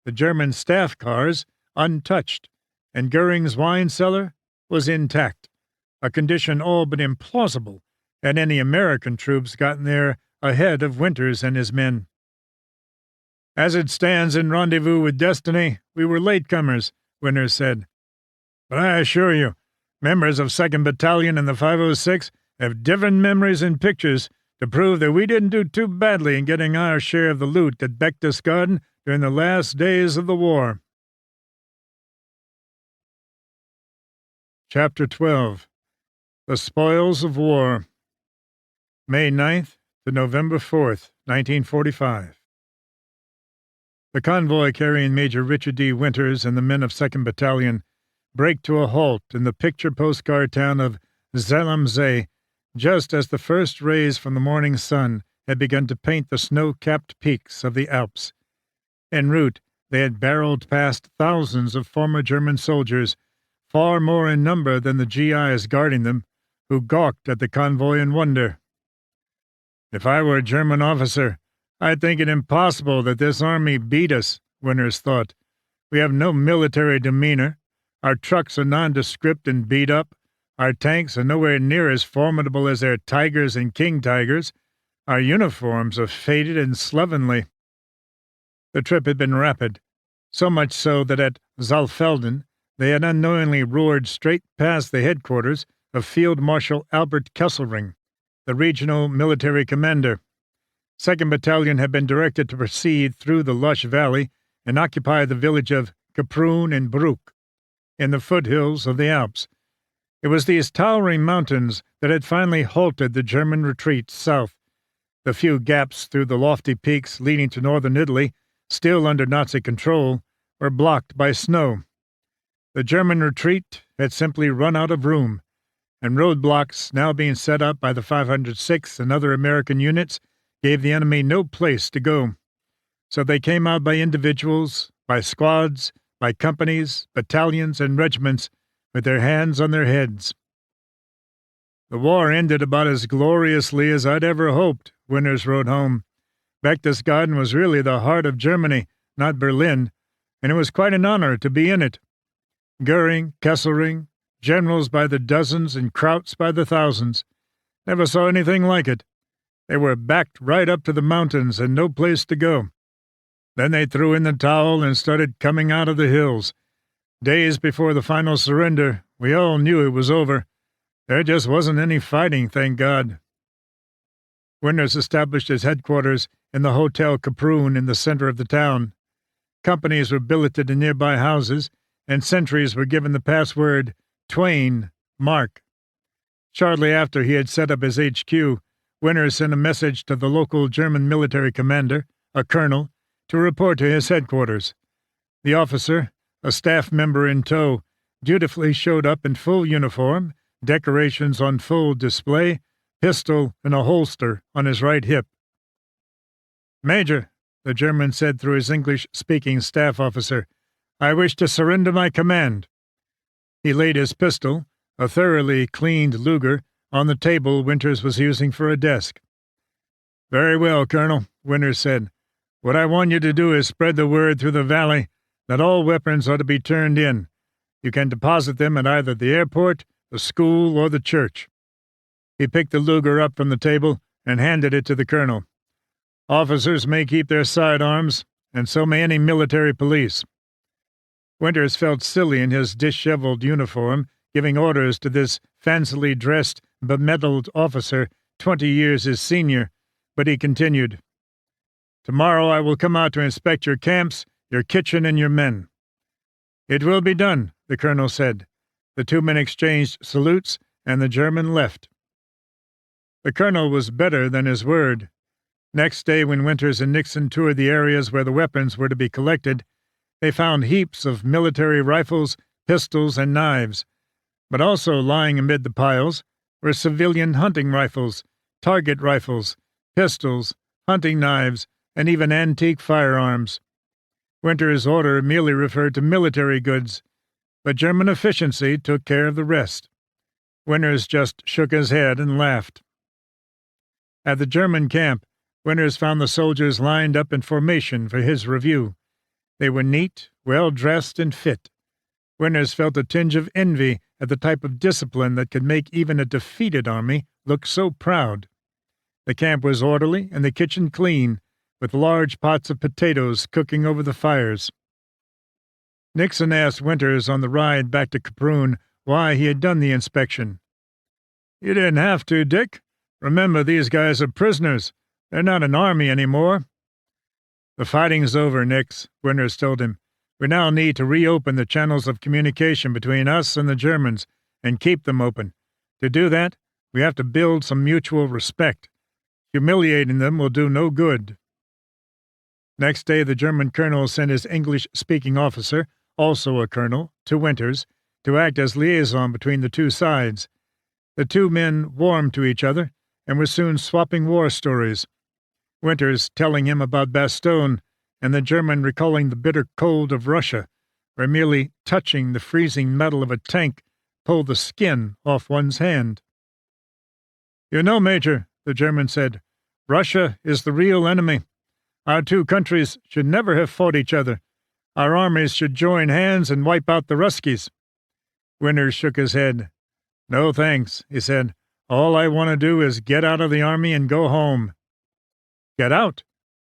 the German staff cars untouched, and Goering's wine cellar was intact, a condition all but implausible had any American troops gotten there ahead of Winters and his men. "As it stands in Rendezvous with Destiny, we were latecomers," Winters said. "But I assure you, members of 2nd Battalion and the 506 have different memories and pictures to prove that we didn't do too badly in getting our share of the loot at Berchtesgaden during the last days of the war." Chapter 12. The Spoils of War. May 9th to November 4th, 1945. The convoy carrying Major Richard D. Winters and the men of 2nd Battalion brake to a halt in the picture postcard town of Zell-am-Zeh, just as the first rays from the morning sun had begun to paint the snow-capped peaks of the Alps. En route, they had barreled past thousands of former German soldiers, far more in number than the GIs guarding them, who gawked at the convoy in wonder. "If I were a German officer, I'd think it impossible that this army beat us," Winters thought. "We have no military demeanor. Our trucks are nondescript and beat up. Our tanks are nowhere near as formidable as their Tigers and King Tigers. Our uniforms are faded and slovenly." The trip had been rapid, so much so that at Saalfelden they had unknowingly roared straight past the headquarters of Field Marshal Albert Kesselring, the regional military commander. 2nd Battalion had been directed to proceed through the lush valley and occupy the village of Kaprun and Broek, in the foothills of the Alps. It was these towering mountains that had finally halted the German retreat south. The few gaps through the lofty peaks leading to northern Italy, still under Nazi control, were blocked by snow. The German retreat had simply run out of room, and roadblocks now being set up by the 506th and other American units gave the enemy no place to go. So they came out by individuals, by squads, by companies, battalions, and regiments, with their hands on their heads. "The war ended about as gloriously as I'd ever hoped," Winters wrote home. "Berchtesgaden was really the heart of Germany, not Berlin, and it was quite an honor to be in it. Goering, Kesselring, generals by the dozens and Krauts by the thousands. Never saw anything like it. They were backed right up to the mountains and no place to go. Then they threw in the towel and started coming out of the hills. Days before the final surrender, we all knew it was over. There just wasn't any fighting, thank God." Winters established his headquarters in the Hotel Kaprun in the center of the town. Companies were billeted in nearby houses, and sentries were given the password Twain, Mark. Shortly after he had set up his HQ, Winters sent a message to the local German military commander, a colonel, to report to his headquarters. The officer, a staff member in tow, dutifully showed up in full uniform, decorations on full display, pistol in a holster on his right hip. "Major," the German said through his English-speaking staff officer, "I wish to surrender my command." He laid his pistol, a thoroughly cleaned Luger, on the table Winters was using for a desk. "Very well, Colonel," Winters said. "What I want you to do is spread the word through the valley that all weapons are to be turned in. You can deposit them at either the airport, the school, or the church." He picked the Luger up from the table and handed it to the colonel. "Officers may keep their sidearms, and so may any military police." Winters felt silly in his disheveled uniform, giving orders to this fancily dressed, bemedaled officer 20 years his senior, but he continued, "Tomorrow I will come out to inspect your camps, your kitchen, and your men." "It will be done," the colonel said. The two men exchanged salutes, and the German left. The colonel was better than his word. Next day, when Winters and Nixon toured the areas where the weapons were to be collected, they found heaps of military rifles, pistols, and knives. But also lying amid the piles were civilian hunting rifles, target rifles, pistols, hunting knives, and even antique firearms. Winters' order merely referred to military goods, but German efficiency took care of the rest. Winters just shook his head and laughed. At the German camp, Winters found the soldiers lined up in formation for his review. They were neat, well-dressed, and fit. Winters felt a tinge of envy at the type of discipline that could make even a defeated army look so proud. The camp was orderly and the kitchen clean, with large pots of potatoes cooking over the fires. Nixon asked Winters on the ride back to Kaprun why he had done the inspection. "You didn't have to, Dick. Remember, these guys are prisoners. They're not an army anymore." "The fighting's over, Nix," Winters told him. "We now need to reopen the channels of communication between us and the Germans, and keep them open. To do that, we have to build some mutual respect. Humiliating them will do no good." Next day, the German colonel sent his English-speaking officer, also a colonel, to Winters, to act as liaison between the two sides. The two men warmed to each other and were soon swapping war stories, Winters telling him about Bastogne, and the German recalling the bitter cold of Russia, where merely touching the freezing metal of a tank pulled the skin off one's hand. "You know, Major," the German said, "Russia is the real enemy. Our two countries should never have fought each other. Our armies should join hands and wipe out the Ruskies." Winters shook his head. "No thanks," he said. "All I want to do is get out of the army and go home." "Get out?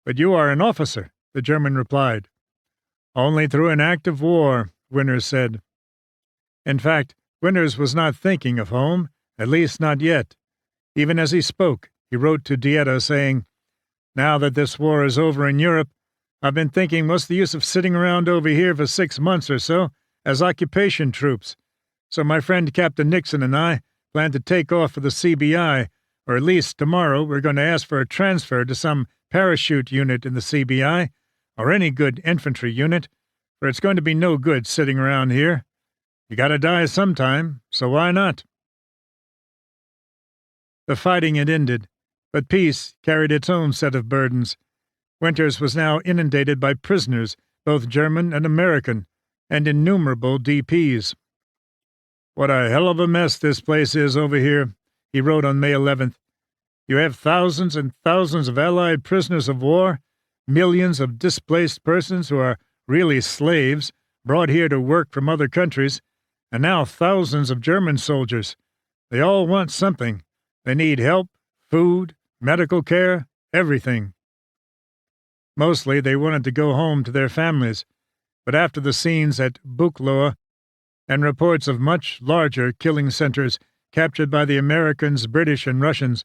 But you are an officer," the German replied. "Only through an act of war," Winters said. In fact, Winters was not thinking of home, at least not yet. Even as he spoke, he wrote to Dieta saying, "Now that this war is over in Europe, I've been thinking what's the use of sitting around over here for 6 months or so as occupation troops. So my friend Captain Nixon and I plan to take off for the CBI, or at least tomorrow we're going to ask for a transfer to some parachute unit in the CBI, or any good infantry unit, for it's going to be no good sitting around here. You gotta die sometime, so why not?" The fighting had ended, but peace carried its own set of burdens. Winters was now inundated by prisoners, both German and American, and innumerable DPs. "What a hell of a mess this place is over here," he wrote on May 11th. "You have thousands and thousands of Allied prisoners of war, millions of displaced persons who are really slaves, brought here to work from other countries, and now thousands of German soldiers. They all want something. They need help, food, medical care, everything." Mostly they wanted to go home to their families, but after the scenes at Buchloe and reports of much larger killing centers captured by the Americans, British, and Russians,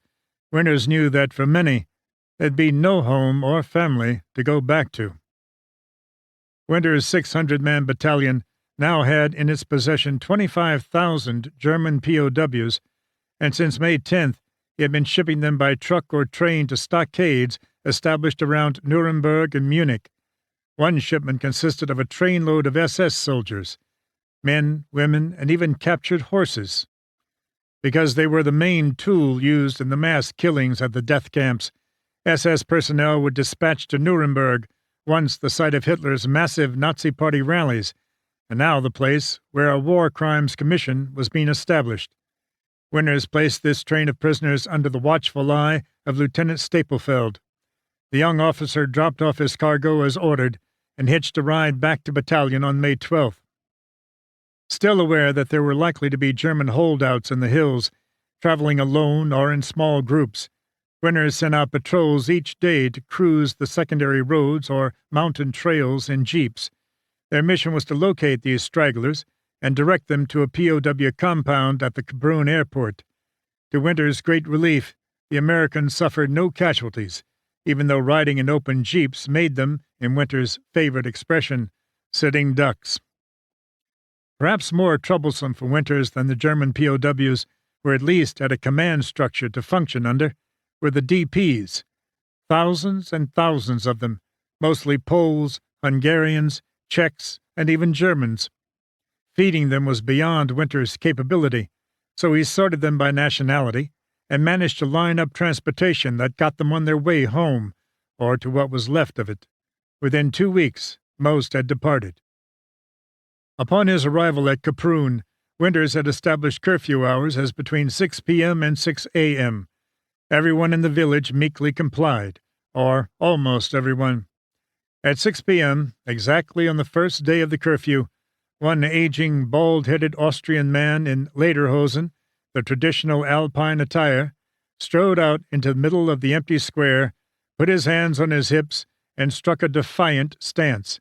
Winters knew that for many there'd be no home or family to go back to. Winters' 600-man battalion now had in its possession 25,000 German POWs, and since May 10th he had been shipping them by truck or train to stockades established around Nuremberg and Munich. One shipment consisted of a trainload of SS soldiers, men, women, and even captured horses. Because they were the main tool used in the mass killings at the death camps, SS personnel were dispatched to Nuremberg, once the site of Hitler's massive Nazi Party rallies, and now the place where a War Crimes Commission was being established. Winters placed this train of prisoners under the watchful eye of Lieutenant Stapelfeld. The young officer dropped off his cargo as ordered and hitched a ride back to battalion on May 12th. Still aware that there were likely to be German holdouts in the hills, traveling alone or in small groups, Winters sent out patrols each day to cruise the secondary roads or mountain trails in jeeps. Their mission was to locate these stragglers and direct them to a POW compound at the Kabrun airport. To Winters' great relief, the Americans suffered no casualties, even though riding in open jeeps made them, in Winters' favorite expression, sitting ducks. Perhaps more troublesome for Winters than the German POWs, who at least had a command structure to function under, were the DPs. Thousands and thousands of them, mostly Poles, Hungarians, Czechs, and even Germans. Feeding them was beyond Winters' capability, so he sorted them by nationality and managed to line up transportation that got them on their way home, or to what was left of it. Within 2 weeks, most had departed. Upon his arrival at Kaprun, Winters had established curfew hours as between 6 p.m. and 6 a.m. Everyone in the village meekly complied, or almost everyone. At 6 p.m., exactly on the first day of the curfew, one aging, bald-headed Austrian man in lederhosen, the traditional Alpine attire, strode out into the middle of the empty square, put his hands on his hips, and struck a defiant stance.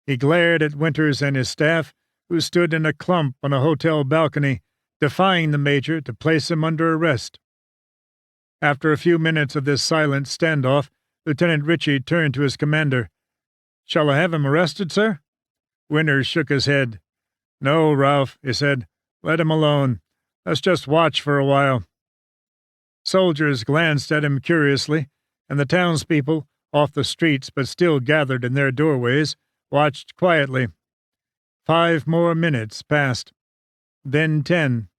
He glared at Winters and his staff, who stood in a clump on a hotel balcony, defying the major to place him under arrest. After a few minutes of this silent standoff, Lieutenant Ritchie turned to his commander. "Shall I have him arrested, sir?" Winters shook his head. "No, Ralph," he said. "Let him alone. Let's just watch for a while." Soldiers glanced at him curiously, and the townspeople, off the streets but still gathered in their doorways, watched quietly. 5 more minutes passed. then 10.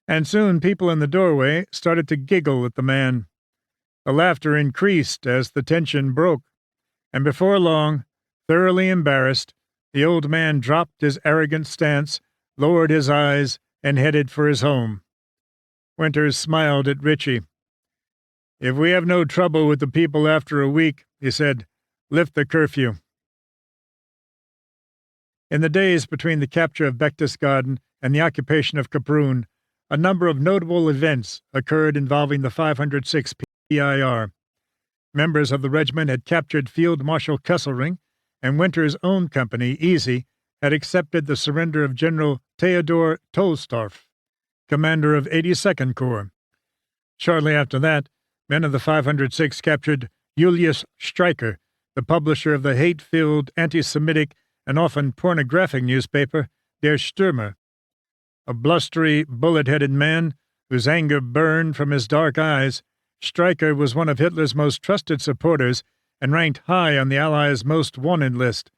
And soon people in the doorway started to giggle at the man. The laughter increased as the tension broke, and before long, thoroughly embarrassed, the old man dropped his arrogant stance, lowered his eyes, and headed for his home. Winters smiled at Ritchie. "If we have no trouble with the people after a week," he said, "lift the curfew." In the days between the capture of Berchtesgaden and the occupation of Kaprun, a number of notable events occurred involving the 506 PIR. Members of the regiment had captured Field Marshal Kesselring, and Winter's own company, Easy, had accepted the surrender of General Theodor Tolstorff, commander of 82nd Corps. Shortly after that, men of the 506 captured Julius Streicher, the publisher of the hate-filled, anti-Semitic, and often pornographic newspaper Der Stürmer. A blustery, bullet-headed man whose anger burned from his dark eyes, Streicher was one of Hitler's most trusted supporters and ranked high on the Allies' most wanted list.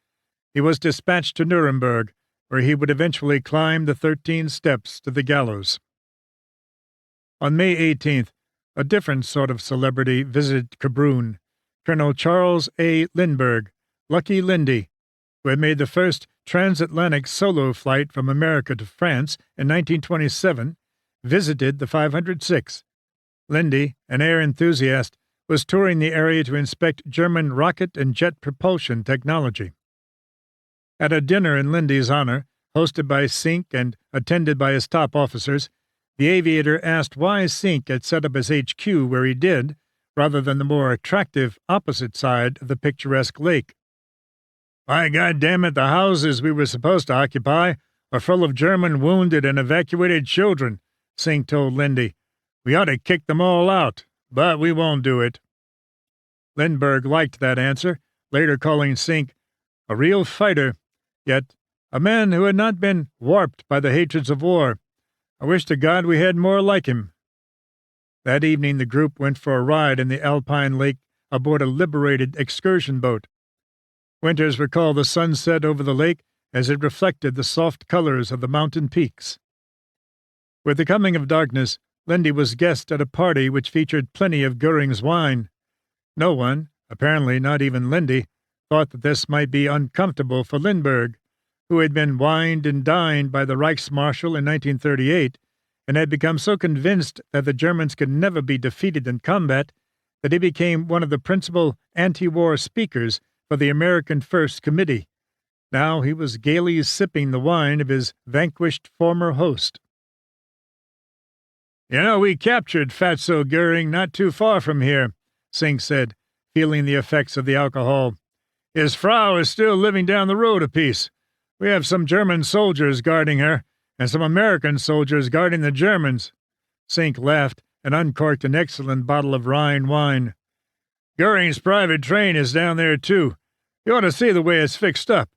He was dispatched to Nuremberg, where he would eventually climb the 13 steps to the gallows. On May 18th, a different sort of celebrity visited Kaprun, Colonel Charles A. Lindbergh, Lucky Lindy, who had made the first transatlantic solo flight from America to France in 1927, visited the 506. Lindy, an air enthusiast, was touring the area to inspect German rocket and jet propulsion technology. At a dinner in Lindy's honor, hosted by Sink and attended by his top officers, the aviator asked why Sink had set up his HQ where he did, rather than the more attractive opposite side of the picturesque lake. "Why, goddammit, the houses we were supposed to occupy are full of German wounded and evacuated children," Sink told Lindy. "We ought to kick them all out, but we won't do it." Lindbergh liked that answer, later calling Sink a real fighter, yet a man who had not been warped by the hatreds of war. "I wish to God we had more like him." That evening the group went for a ride in the Alpine Lake aboard a liberated excursion boat. Winters recalled the sunset over the lake as it reflected the soft colors of the mountain peaks. With the coming of darkness, Lindy was guest at a party which featured plenty of Goering's wine. No one, apparently not even Lindy, thought that this might be uncomfortable for Lindbergh, who had been wined and dined by the Reichsmarshal in 1938 and had become so convinced that the Germans could never be defeated in combat that he became one of the principal anti-war speakers for the American First Committee. Now he was gaily sipping the wine of his vanquished former host. "You know, we captured Fatso Goering not too far from here," Sink said, feeling the effects of the alcohol. "His Frau is still living down the road a piece. We have some German soldiers guarding her, and some American soldiers guarding the Germans." Sink laughed and uncorked an excellent bottle of Rhine wine. "Goering's private train is down there, too. You ought to see the way it's fixed up.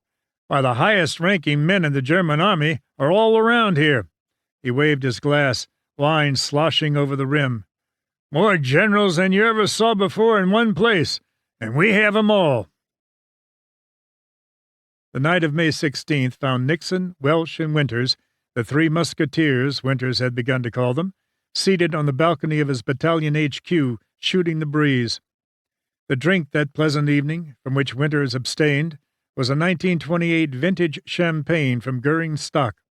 Why, the highest-ranking men in the German army are all around here." He waved his glass, wine sloshing over the rim. "More generals than you ever saw before in one place, and we have 'em all." The night of May 16th found Nixon, Welsh, and Winters, the three musketeers Winters had begun to call them, seated on the balcony of his battalion HQ, shooting the breeze. The drink that pleasant evening, from which Winters abstained, was a 1928 vintage champagne from Goering's stock.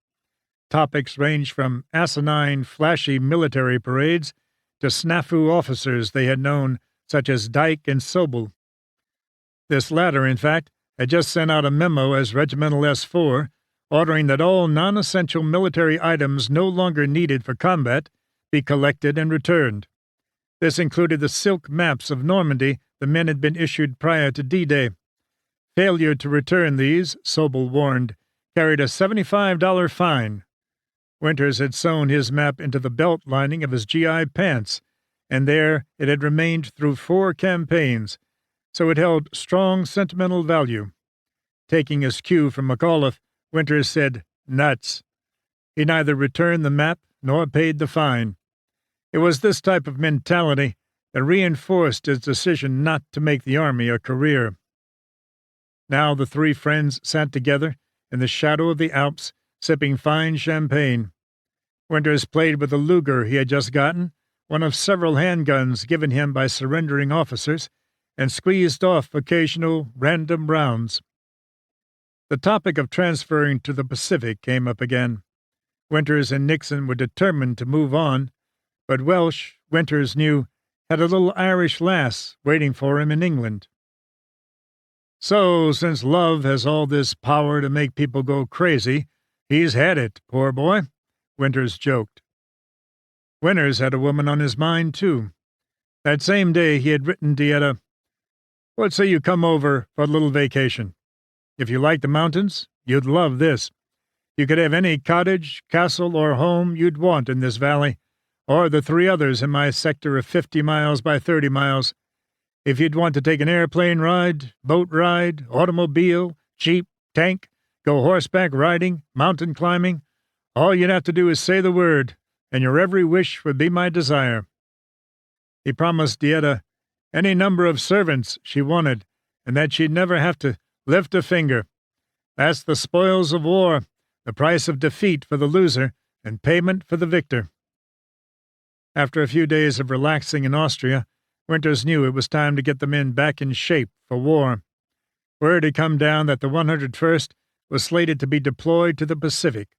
Topics ranged from asinine, flashy military parades to snafu officers they had known, such as Dyke and Sobel. This latter, in fact, had just sent out a memo as Regimental S4, ordering that all non-essential military items no longer needed for combat be collected and returned. This included the silk maps of Normandy the men had been issued prior to D-Day. Failure to return these, Sobel warned, carried a $75 fine. Winters had sewn his map into the belt lining of his GI pants, and there it had remained through 4 campaigns, so it held strong sentimental value. Taking his cue from McAuliffe, Winters said, "Nuts." He neither returned the map nor paid the fine. It was this type of mentality that reinforced his decision not to make the Army a career. Now the three friends sat together in the shadow of the Alps, sipping fine champagne. Winters played with a Luger he had just gotten, one of several handguns given him by surrendering officers, and squeezed off occasional random rounds. The topic of transferring to the Pacific came up again. Winters and Nixon were determined to move on, but Welsh, Winters knew, had a little Irish lass waiting for him in England. So, since love has all this power to make people go crazy, he's had it, poor boy, Winters joked. Winters had a woman on his mind, too. That same day he had written Dieta, "What say you come over for a little vacation? If you like the mountains, you'd love this. You could have any cottage, castle, or home you'd want in this valley, or the three others in my sector of 50 miles by 30 miles. If you'd want to take an airplane ride, boat ride, automobile, jeep, tank, go horseback riding, mountain climbing, all you'd have to do is say the word, and your every wish would be my desire." He promised Dieta any number of servants she wanted, and that she'd never have to lift a finger. That's the spoils of war, the price of defeat for the loser, and payment for the victor. After a few days of relaxing in Austria, Winters knew it was time to get the men back in shape for war. Word had come down that the 101st was slated to be deployed to the Pacific,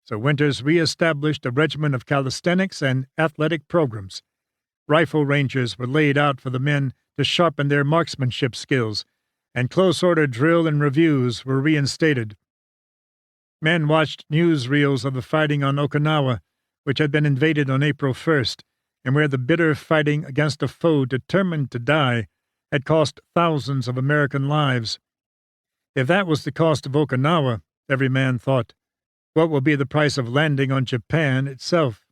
so Winters re-established a regiment of calisthenics and athletic programs. Rifle ranges were laid out for the men to sharpen their marksmanship skills, and close-order drill and reviews were reinstated. Men watched newsreels of the fighting on Okinawa, which had been invaded on April 1st, and where the bitter fighting against a foe determined to die had cost thousands of American lives. If that was the cost of Okinawa, every man thought, what will be the price of landing on Japan itself?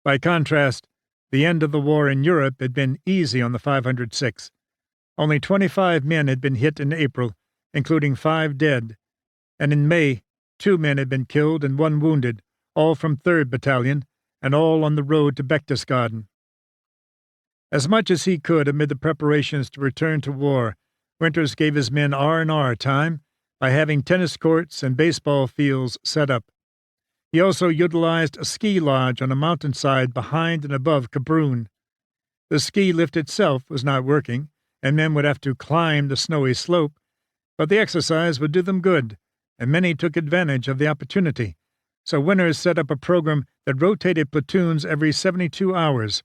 By contrast, the end of the war in Europe had been easy on the 506. Only 25 men had been hit in April, including 5 dead, and in May 2 men had been killed and 1 wounded, all from 3rd Battalion, and all on the road to Berchtesgaden. As much as he could amid the preparations to return to war, Winters gave his men R&R time by having tennis courts and baseball fields set up. He also utilized a ski lodge on a mountainside behind and above Kabrun. The ski lift itself was not working, and men would have to climb the snowy slope, but the exercise would do them good, and many took advantage of the opportunity. So Winters set up a program that rotated platoons every 72 hours.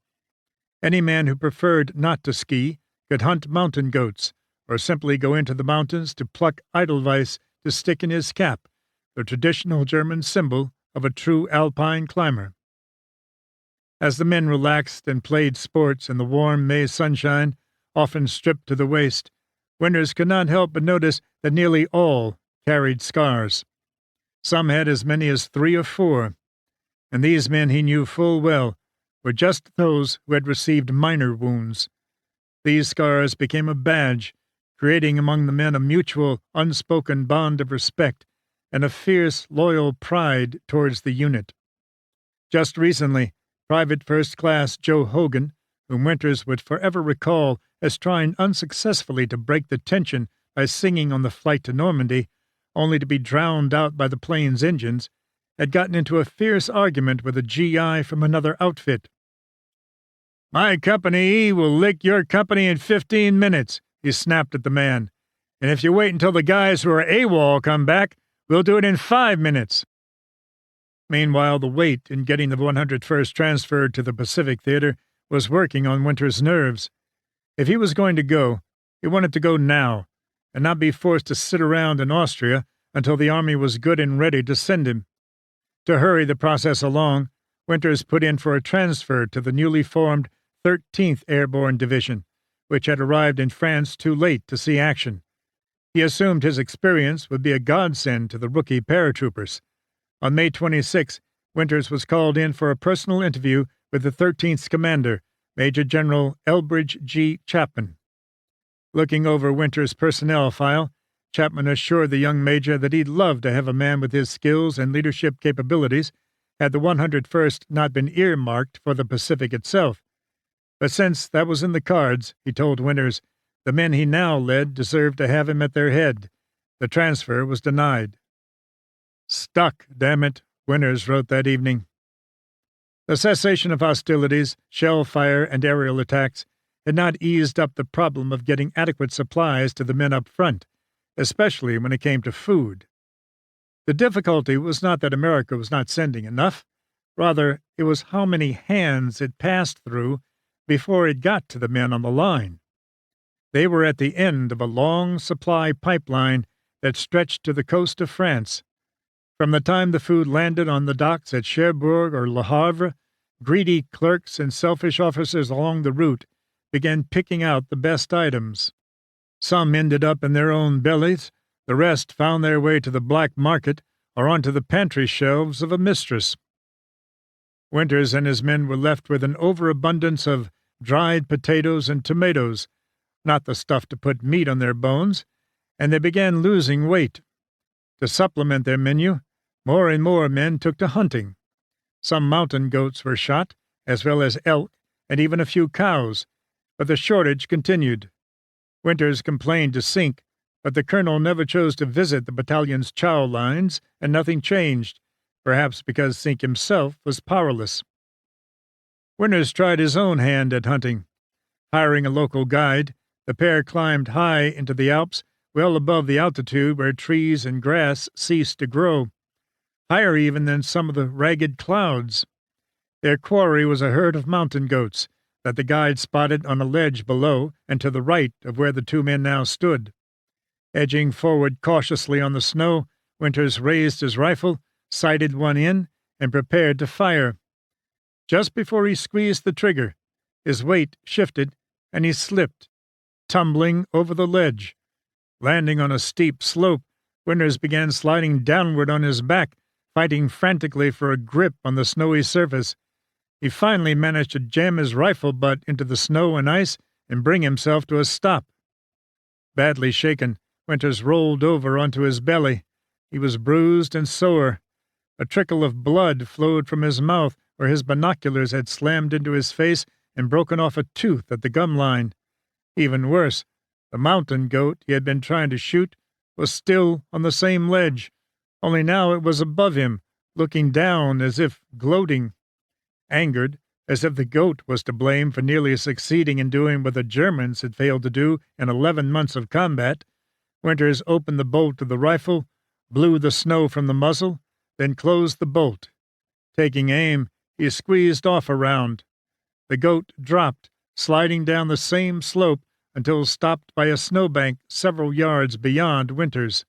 Any man who preferred not to ski could hunt mountain goats, or simply go into the mountains to pluck edelweiss to stick in his cap, the traditional German symbol of a true alpine climber. As the men relaxed and played sports in the warm May sunshine, often stripped to the waist, Winters could not help but notice that nearly all carried scars. Some had as many as 3 or 4, and these men he knew full well were just those who had received minor wounds. These scars became a badge, creating among the men a mutual, unspoken bond of respect and a fierce, loyal pride towards the unit. Just recently, Private First Class Joe Hogan, whom Winters would forever recall as trying unsuccessfully to break the tension by singing on the flight to Normandy, only to be drowned out by the plane's engines, had gotten into a fierce argument with a GI from another outfit. "My Company E will lick your company in 15 minutes, he snapped at the man. "And if you wait until the guys who are AWOL come back, we'll do it in 5 minutes. Meanwhile, the wait in getting the 101st transferred to the Pacific Theater was working on Winters' nerves. If he was going to go, he wanted to go now, and not be forced to sit around in Austria until the army was good and ready to send him. To hurry the process along, Winters put in for a transfer to the newly formed 13th Airborne Division, which had arrived in France too late to see action. He assumed his experience would be a godsend to the rookie paratroopers. On May 26, Winters was called in for a personal interview with the 13th's commander, Major General Elbridge G. Chapman. Looking over Winters' personnel file, Chapman assured the young major that he'd love to have a man with his skills and leadership capabilities had the 101st not been earmarked for the Pacific itself. But since that was in the cards, he told Winters, the men he now led deserved to have him at their head. The transfer was denied. "Stuck, damn it," Winters wrote that evening. The cessation of hostilities, shell fire, and aerial attacks had not eased up the problem of getting adequate supplies to the men up front, especially when it came to food. The difficulty was not that America was not sending enough. Rather, it was how many hands it passed through before it got to the men on the line. They were at the end of a long supply pipeline that stretched to the coast of France. From the time the food landed on the docks at Cherbourg or Le Havre, greedy clerks and selfish officers along the route began picking out the best items. Some ended up in their own bellies, the rest found their way to the black market or onto the pantry shelves of a mistress. Winters and his men were left with an overabundance of dried potatoes and tomatoes, not the stuff to put meat on their bones, and they began losing weight. To supplement their menu, more and more men took to hunting. Some mountain goats were shot, as well as elk and even a few cows, but the shortage continued. Winters complained to Sink, but the colonel never chose to visit the battalion's chow lines, and nothing changed, perhaps because Sink himself was powerless. Winters tried his own hand at hunting. Hiring a local guide, the pair climbed high into the Alps, well above the altitude where trees and grass ceased to grow, higher even than some of the ragged clouds. Their quarry was a herd of mountain goats that the guide spotted on a ledge below and to the right of where the two men now stood. Edging forward cautiously on the snow, Winters raised his rifle, sighted one in, and prepared to fire. Just before he squeezed the trigger, his weight shifted, and he slipped, tumbling over the ledge. Landing on a steep slope, Winters began sliding downward on his back, fighting frantically for a grip on the snowy surface. He finally managed to jam his rifle butt into the snow and ice and bring himself to a stop. Badly shaken, Winters rolled over onto his belly. He was bruised and sore. A trickle of blood flowed from his mouth where his binoculars had slammed into his face and broken off a tooth at the gum line. Even worse, the mountain goat he had been trying to shoot was still on the same ledge, only now it was above him, looking down as if gloating. Angered, as if the goat was to blame for nearly succeeding in doing what the Germans had failed to do in 11 months of combat, Winters opened the bolt of the rifle, blew the snow from the muzzle, then closed the bolt. Taking aim, he squeezed off a round. The goat dropped, sliding down the same slope until stopped by a snowbank several yards beyond Winters.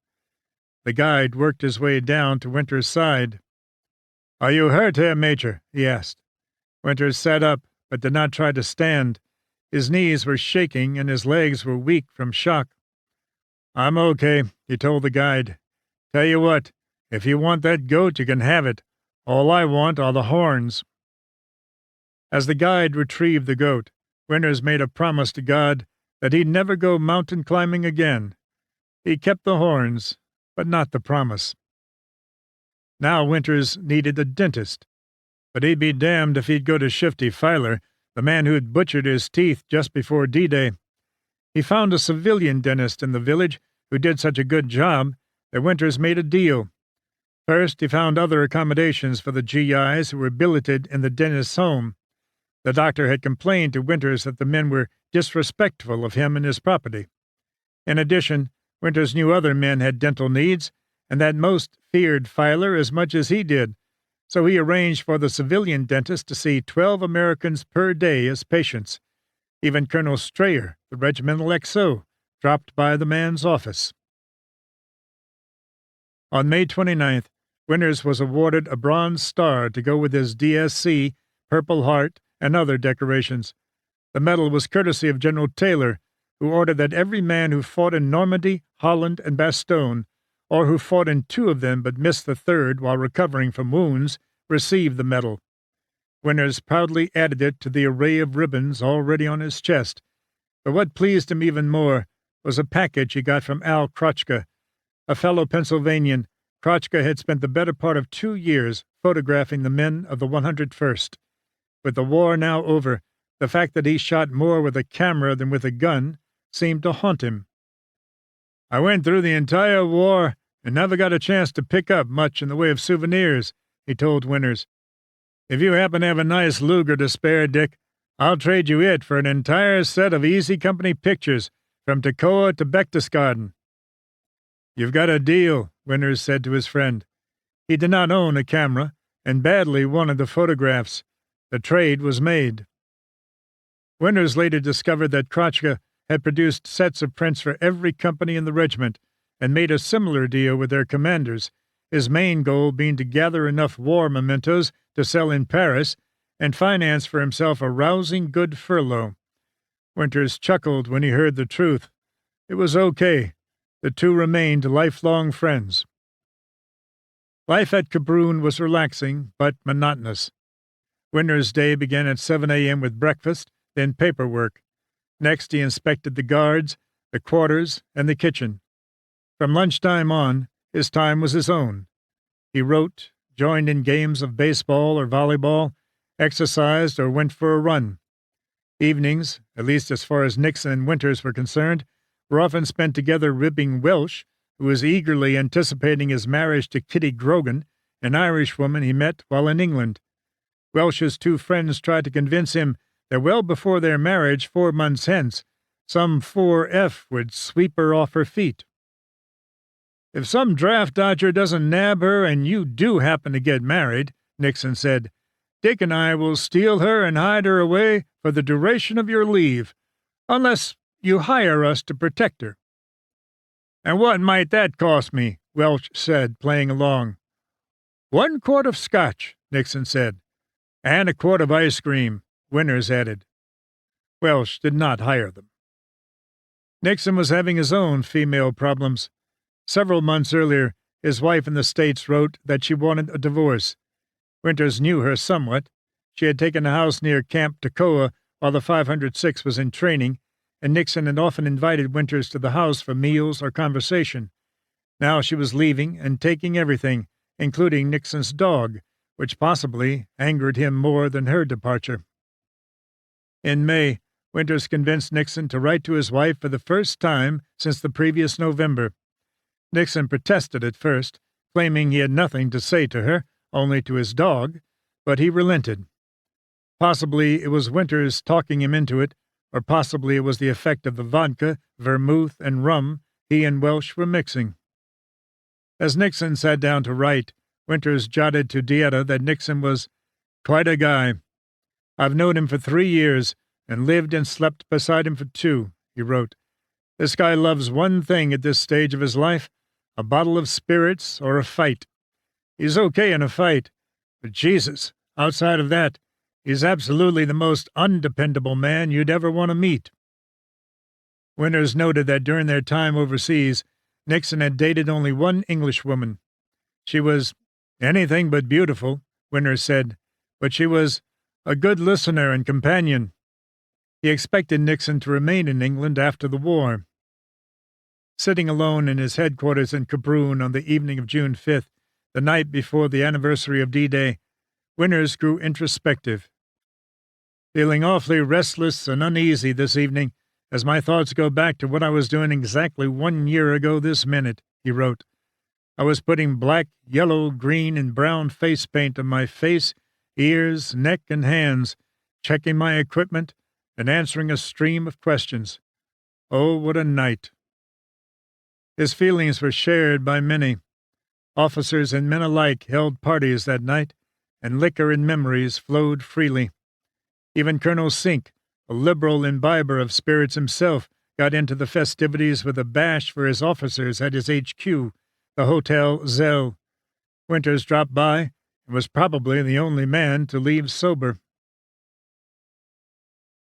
The guide worked his way down to Winters' side. "Are you hurt, Herr Major?" he asked. Winters sat up, but did not try to stand. His knees were shaking and his legs were weak from shock. "I'm okay," he told the guide. "Tell you what, if you want that goat, you can have it. All I want are the horns." As the guide retrieved the goat, Winters made a promise to God that he'd never go mountain climbing again. He kept the horns, but not the promise. Now Winters needed a dentist, but he'd be damned if he'd go to Shifty Filer, the man who'd butchered his teeth just before D-Day. He found a civilian dentist in the village who did such a good job that Winters made a deal. First, he found other accommodations for the GIs who were billeted in the dentist's home. The doctor had complained to Winters that the men were disrespectful of him and his property. In addition, Winters knew other men had dental needs, and that most feared Filer as much as he did, so he arranged for the civilian dentist to see 12 Americans per day as patients. Even Colonel Strayer, the regimental XO, dropped by the man's office. On May 29th, Winters was awarded a Bronze Star to go with his DSC, Purple Heart, and other decorations. The medal was courtesy of General Taylor, who ordered that every man who fought in Normandy, Holland, and Bastogne, or who fought in 2 of them but missed the 3rd while recovering from wounds, receive the medal. Winters proudly added it to the array of ribbons already on his chest. But what pleased him even more was a package he got from Al Krotchka. A fellow Pennsylvanian, Krotchka had spent the better part of 2 years photographing the men of the 101st. With the war now over, the fact that he shot more with a camera than with a gun seemed to haunt him. "I went through the entire war and never got a chance to pick up much in the way of souvenirs," he told Winters. If you happen to have a nice Luger to spare, Dick, I'll trade you it for an entire set of Easy Company pictures from Toccoa to Berchtesgaden." "You've got a deal," Winters said to his friend. He did not own a camera and badly wanted the photographs. The trade was made. Winters later discovered that Kratchka had produced sets of prints for every company in the regiment and made a similar deal with their commanders, his main goal being to gather enough war mementos to sell in Paris and finance for himself a rousing good furlough. Winters chuckled when he heard the truth. It was okay. The two remained lifelong friends. Life at Cabroon was relaxing but monotonous. Winters' day began at 7 a.m. with breakfast, then paperwork. Next he inspected the guards, the quarters, and the kitchen. From lunchtime on, his time was his own. He wrote, joined in games of baseball or volleyball, exercised or went for a run. Evenings, at least as far as Nixon and Winters were concerned, were often spent together ribbing Welsh, who was eagerly anticipating his marriage to Kitty Grogan, an Irishwoman he met while in England. Welsh's two friends tried to convince him that well before their marriage 4 months hence, some 4F would sweep her off her feet. "If some draft dodger doesn't nab her and you do happen to get married," Nixon said, "Dick and I will steal her and hide her away for the duration of your leave, unless you hire us to protect her." "And what might that cost me?" Welsh said, playing along. "1 quart of scotch," Nixon said. "And a quart of ice cream," Winters added. Welsh did not hire them. Nixon was having his own female problems. Several months earlier, his wife in the States wrote that she wanted a divorce. Winters knew her somewhat. She had taken a house near Camp Toccoa while the 506 was in training, and Nixon had often invited Winters to the house for meals or conversation. Now she was leaving and taking everything, including Nixon's dog, which possibly angered him more than her departure. In May, Winters convinced Nixon to write to his wife for the first time since the previous November. Nixon protested at first, claiming he had nothing to say to her, only to his dog, but he relented. Possibly it was Winters talking him into it, or possibly it was the effect of the vodka, vermouth, and rum he and Welsh were mixing. As Nixon sat down to write, Winters jotted to Dieta that Nixon was quite a guy. "I've known him for 3 years, and lived and slept beside him for 2, he wrote. "This guy loves one thing at this stage of his life, a bottle of spirits or a fight. He's okay in a fight, but Jesus, outside of that, he's absolutely the most undependable man you'd ever want to meet." Winters noted that during their time overseas, Nixon had dated only one Englishwoman. She was anything but beautiful, Winters said, but she was a good listener and companion. He expected Nixon to remain in England after the war. Sitting alone in his headquarters in Cabroon on the evening of June 5th, the night before the anniversary of D-Day, Winters grew introspective. "Feeling awfully restless and uneasy this evening, as my thoughts go back to what I was doing exactly 1 year ago this minute," he wrote. "I was putting black, yellow, green, and brown face paint on my face, ears, neck, and hands, checking my equipment, and answering a stream of questions. Oh, what a night!" His feelings were shared by many. Officers and men alike held parties that night, and liquor and memories flowed freely. Even Colonel Sink, a liberal imbiber of spirits himself, got into the festivities with a bash for his officers at his HQ, the Hotel Zell. Winters dropped by and was probably the only man to leave sober.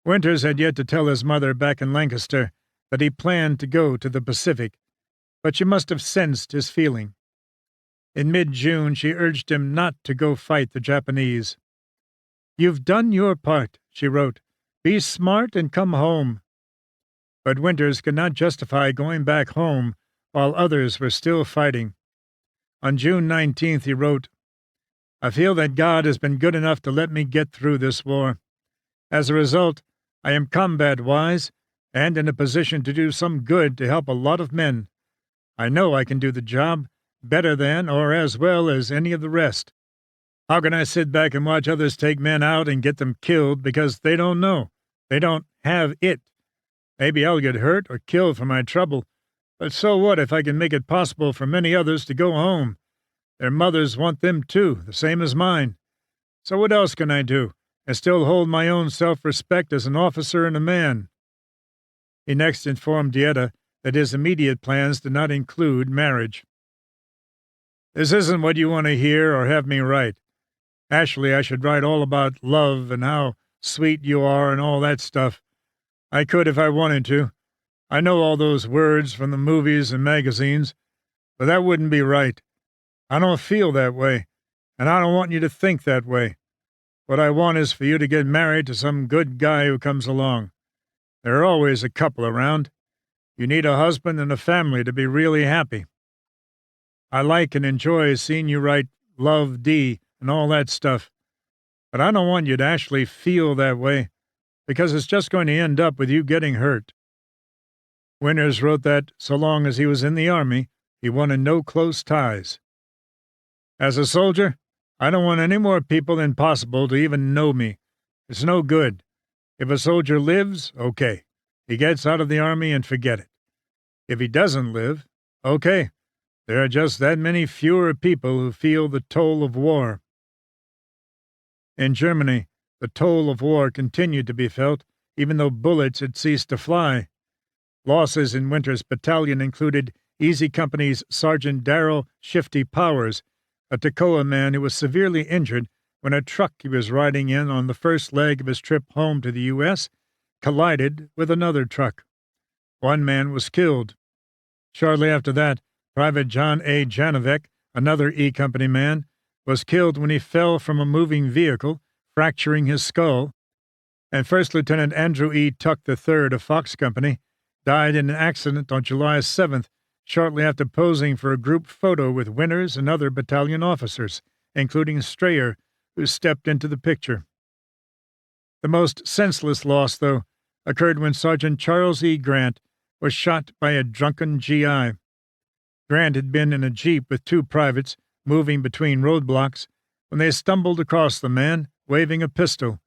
Winters had yet to tell his mother back in Lancaster that he planned to go to the Pacific, but she must have sensed his feeling. In mid-June, she urged him not to go fight the Japanese. "You've done your part," she wrote. "Be smart and come home." But Winters could not justify going back home while others were still fighting. On June 19th, he wrote, "I feel that God has been good enough to let me get through this war. As a result, I am combat-wise and in a position to do some good to help a lot of men. I know I can do the job better than or as well as any of the rest. How can I sit back and watch others take men out and get them killed because they don't know? They don't have it. Maybe I'll get hurt or killed for my trouble, but so what if I can make it possible for many others to go home? Their mothers want them too, the same as mine. So what else can I do, and still hold my own self-respect as an officer and a man?" He next informed Dieta that his immediate plans did not include marriage. "This isn't what you want to hear or have me write. Actually, I should write all about love and how sweet you are and all that stuff. I could if I wanted to. I know all those words from the movies and magazines, but that wouldn't be right. I don't feel that way, and I don't want you to think that way. What I want is for you to get married to some good guy who comes along. There are always a couple around. You need a husband and a family to be really happy. I like and enjoy seeing you write Love D and all that stuff, but I don't want you to actually feel that way, because it's just going to end up with you getting hurt." Winters wrote that, so long as he was in the Army, he wanted no close ties. "As a soldier, I don't want any more people than possible to even know me. It's no good. If a soldier lives, okay. He gets out of the Army and forget it. If he doesn't live, okay. There are just that many fewer people who feel the toll of war." In Germany, the toll of war continued to be felt, even though bullets had ceased to fly. Losses in Winter's battalion included Easy Company's Sergeant Darrell Shifty Powers, a Toccoa man who was severely injured when a truck he was riding in on the first leg of his trip home to the U.S. collided with another truck. One man was killed. Shortly after that, Private John A. Janovec, another E Company man, was killed when he fell from a moving vehicle, fracturing his skull, and First Lieutenant Andrew E. Tuck III of Fox Company died in an accident on July 7th, shortly after posing for a group photo with Winters and other battalion officers, including Strayer, who stepped into the picture. The most senseless loss, though, occurred when Sergeant Charles E. Grant was shot by a drunken GI. Grant had been in a jeep with two privates, moving between roadblocks, when they stumbled across the man, waving a pistol.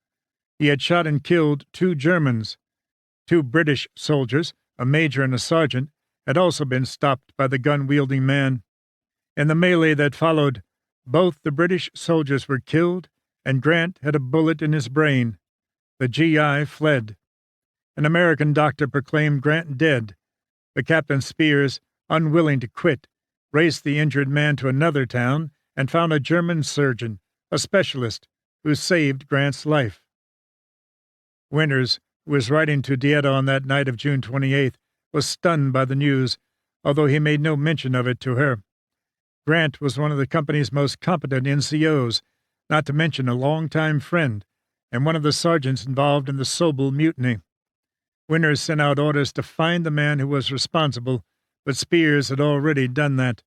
He had shot and killed 2 Germans. 2 British soldiers, a major and a sergeant, had also been stopped by the gun-wielding man. In the melee that followed, both the British soldiers were killed, and Grant had a bullet in his brain. The GI fled. An American doctor proclaimed Grant dead, but Captain Spears, unwilling to quit, raced the injured man to another town and found a German surgeon, a specialist, who saved Grant's life. Winters, who was writing to Dieta on that night of June 28th, was stunned by the news, although he made no mention of it to her. Grant was one of the company's most competent NCOs, not to mention a longtime friend, and one of the sergeants involved in the Sobel mutiny. Winters sent out orders to find the man who was responsible, but Spears had already done that.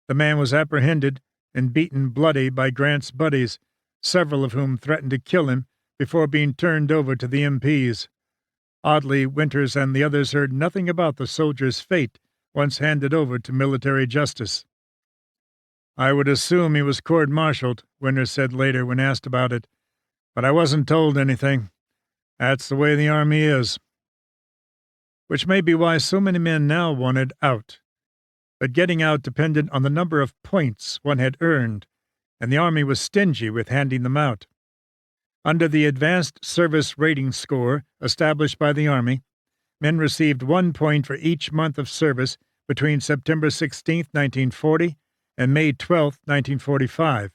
The man was apprehended and beaten bloody by Grant's buddies, several of whom threatened to kill him before being turned over to the MPs. Oddly, Winters and the others heard nothing about the soldier's fate once handed over to military justice. "I would assume he was court-martialed," Winters said later when asked about it, "but I wasn't told anything. That's the way the Army is." Which may be why so many men now wanted out. But getting out depended on the number of points one had earned, and the Army was stingy with handing them out. Under the Advanced Service Rating Score established by the Army, men received 1 point for each month of service between September 16, 1940, and May 12, 1945.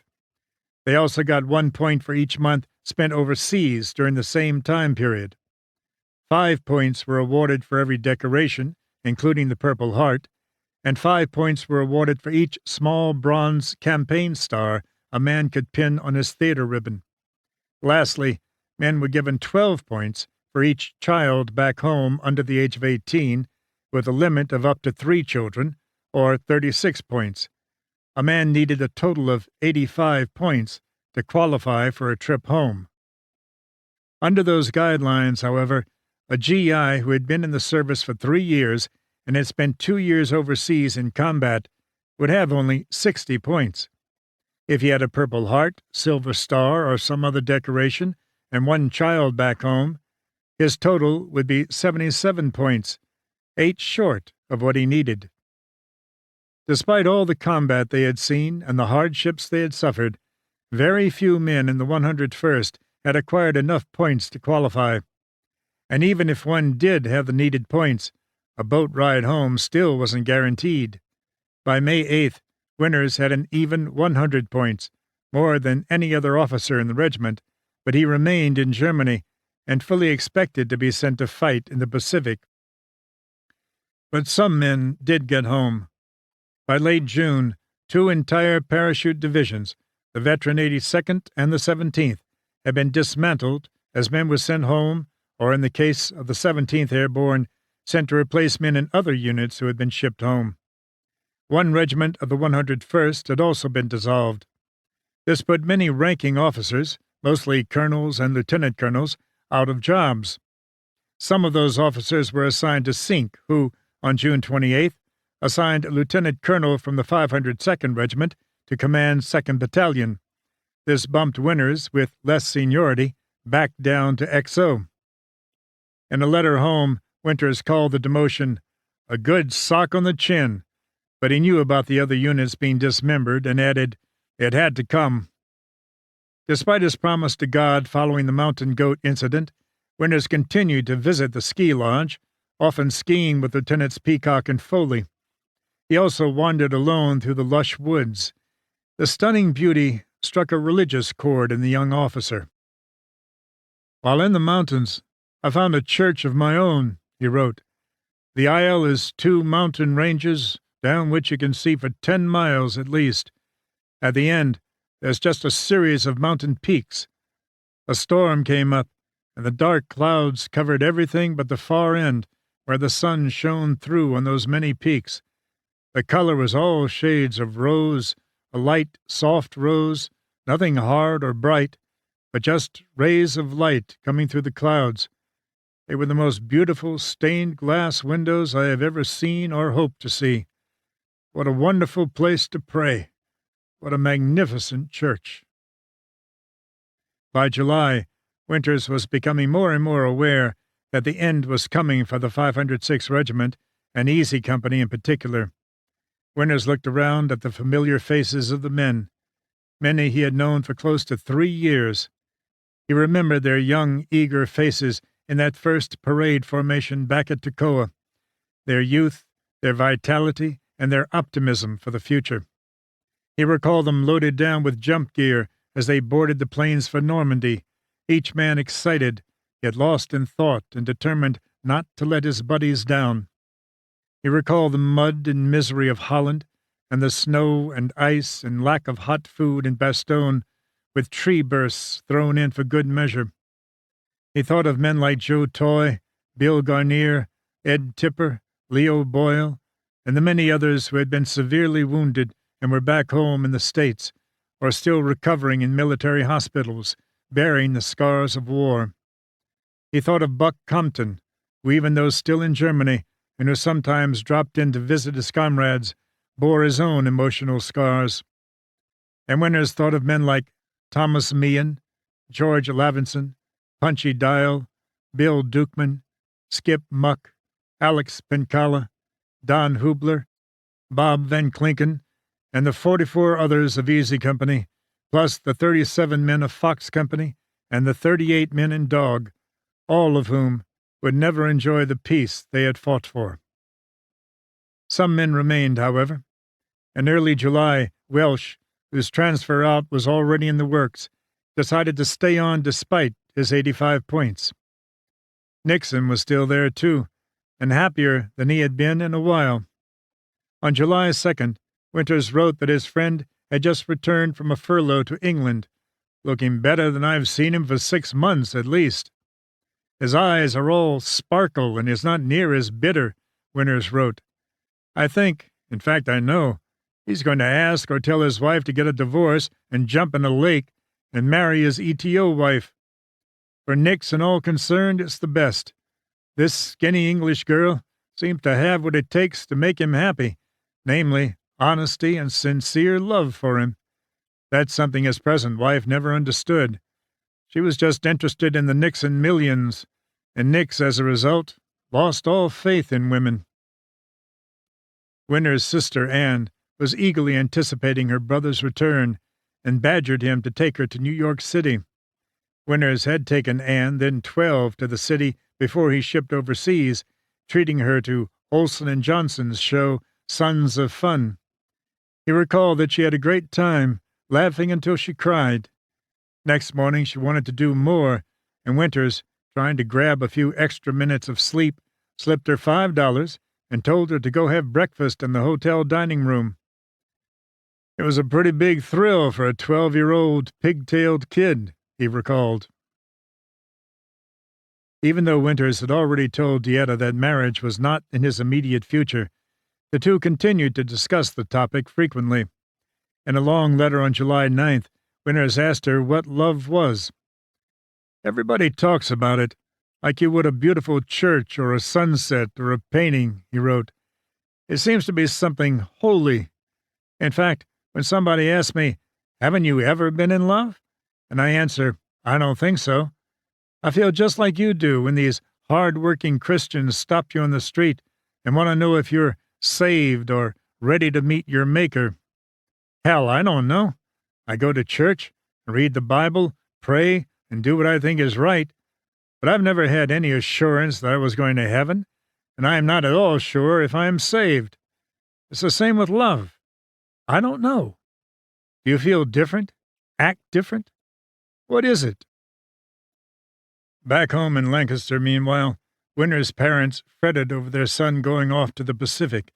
They also got 1 point for each month spent overseas during the same time period. 5 points were awarded for every decoration, including the Purple Heart, and 5 points were awarded for each small bronze campaign star a man could pin on his theater ribbon. Lastly, men were given 12 points for each child back home under the age of 18, with a limit of up to 3 children, or 36 points. A man needed a total of 85 points to qualify for a trip home. Under those guidelines, however, a GI who had been in the service for 3 years and had spent 2 years overseas in combat would have only 60 points. If he had a Purple Heart, Silver Star, or some other decoration, and one child back home, his total would be 77 points, 8 short of what he needed. Despite all the combat they had seen and the hardships they had suffered, very few men in the 101st had acquired enough points to qualify. And even if one did have the needed points, a boat ride home still wasn't guaranteed. By May 8th, Winters had an even 100 points, more than any other officer in the regiment, but he remained in Germany and fully expected to be sent to fight in the Pacific. But some men did get home. By late June, 2 entire parachute divisions, the veteran 82nd and the 17th, had been dismantled as men were sent home, or in the case of the 17th Airborne, sent to replace men in other units who had been shipped home. One regiment of the 101st had also been dissolved. This put many ranking officers, mostly colonels and lieutenant colonels, out of jobs. Some of those officers were assigned to Sink, who, on June 28th, assigned a lieutenant colonel from the 502nd Regiment to command 2nd Battalion. This bumped Winters, with less seniority, back down to XO. In a letter home, Winters called the demotion a good sock on the chin, but he knew about the other units being dismembered and added, "It had to come." Despite his promise to God following the mountain goat incident, Winters continued to visit the ski lodge, often skiing with Lieutenants Peacock and Foley. He also wandered alone through the lush woods. The stunning beauty struck a religious chord in the young officer. "While in the mountains, I found a church of my own," he wrote. "The isle is 2 mountain ranges down which you can see for 10 miles at least. At the end, there's just a series of mountain peaks. A storm came up, and the dark clouds covered everything but the far end, where the sun shone through on those many peaks. The color was all shades of rose, a light, soft rose, nothing hard or bright, but just rays of light coming through the clouds. They were the most beautiful stained glass windows I have ever seen or hoped to see. What a wonderful place to pray! What a magnificent church!" By July, Winters was becoming more and more aware that the end was coming for the 506th Regiment, and Easy Company in particular. Winters looked around at the familiar faces of the men. Many he had known for close to 3 years. He remembered their young, eager faces in that first parade formation back at Toccoa, their youth, their vitality, and their optimism for the future. He recalled them loaded down with jump gear as they boarded the planes for Normandy, each man excited, yet lost in thought and determined not to let his buddies down. He recalled the mud and misery of Holland, and the snow and ice and lack of hot food in Bastogne, with tree bursts thrown in for good measure. He thought of men like Joe Toy, Bill Garnier, Ed Tipper, Leo Boyle, and the many others who had been severely wounded and were back home in the States, or still recovering in military hospitals, bearing the scars of war. He thought of Buck Compton, who, even though still in Germany, and who sometimes dropped in to visit his comrades, bore his own emotional scars. And Winters thought of men like Thomas Meehan, George Lavinson, Punchy Dial, Bill Dukeman, Skip Muck, Alex Pencala, Don Hubler, Bob Van Klinken, and the 44 others of Easy Company, plus the 37 men of Fox Company and the 38 men in Dog, all of whom would never enjoy the peace they had fought for. Some men remained, however. In early July, Welsh, whose transfer out was already in the works, decided to stay on despite his 85 points. Nixon was still there, too, and happier than he had been in a while. On July 2nd, Winters wrote that his friend had just returned from a furlough to England, looking better than I've seen him for 6 months at least. His eyes are all sparkle and is not near as bitter, Winters wrote. I think, in fact I know, he's going to ask or tell his wife to get a divorce and jump in a lake and marry his ETO wife. For Nix and all concerned, it's the best. This skinny English girl seems to have what it takes to make him happy, namely, honesty and sincere love for him. That's something his present wife never understood. She was just interested in the Nixon millions, and Nix, as a result, lost all faith in women. Winter's sister, Anne, was eagerly anticipating her brother's return and badgered him to take her to New York City. Winters had taken Anne, then 12, to the city before he shipped overseas, treating her to Olson and Johnson's show, Sons of Fun. He recalled that she had a great time, laughing until she cried. Next morning she wanted to do more, and Winters, trying to grab a few extra minutes of sleep, slipped her $5 and told her to go have breakfast in the hotel dining room. It was a pretty big thrill for a 12-year-old pig-tailed kid, he recalled. Even though Winters had already told Dieta that marriage was not in his immediate future, the two continued to discuss the topic frequently. In a long letter on July 9th, Winters asked her what love was. "Everybody talks about it, like you would a beautiful church or a sunset or a painting," he wrote. "It seems to be something holy. In fact, when somebody asks me, 'Haven't you ever been in love?' and I answer, 'I don't think so,' I feel just like you do when these hard-working Christians stop you on the street and want to know if you're saved or ready to meet your Maker. Hell, I don't know. I go to church, read the Bible, pray, and do what I think is right, but I've never had any assurance that I was going to heaven, and I am not at all sure if I am saved. It's the same with love. I don't know. Do you feel different? Act different? What is it?" Back home in Lancaster, meanwhile, Winter's parents fretted over their son going off to the Pacific.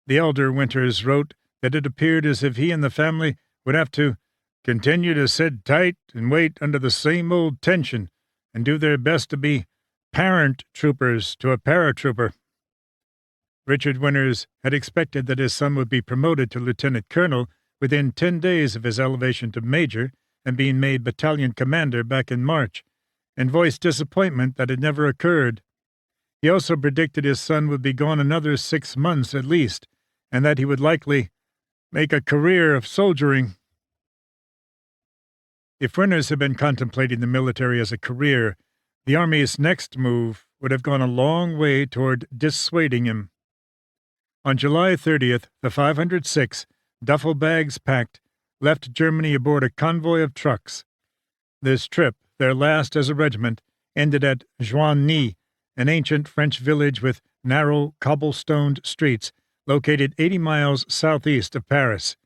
The elder Winters wrote that it appeared as if he and the family would have to continue to sit tight and wait under the same old tension and do their best to be parent troopers to a paratrooper. Richard Winters had expected that his son would be promoted to lieutenant colonel within 10 days of his elevation to major and being made battalion commander back in March, and voiced disappointment that it never occurred. He also predicted his son would be gone another 6 months at least, and that he would likely make a career of soldiering. If Winters had been contemplating the military as a career, the Army's next move would have gone a long way toward dissuading him. On July 30th, the 506, duffel bags packed, left Germany aboard a convoy of trucks. This trip, their last as a regiment, ended at WWII, an ancient French village with narrow, cobblestoned streets located 80 miles southeast of Paris.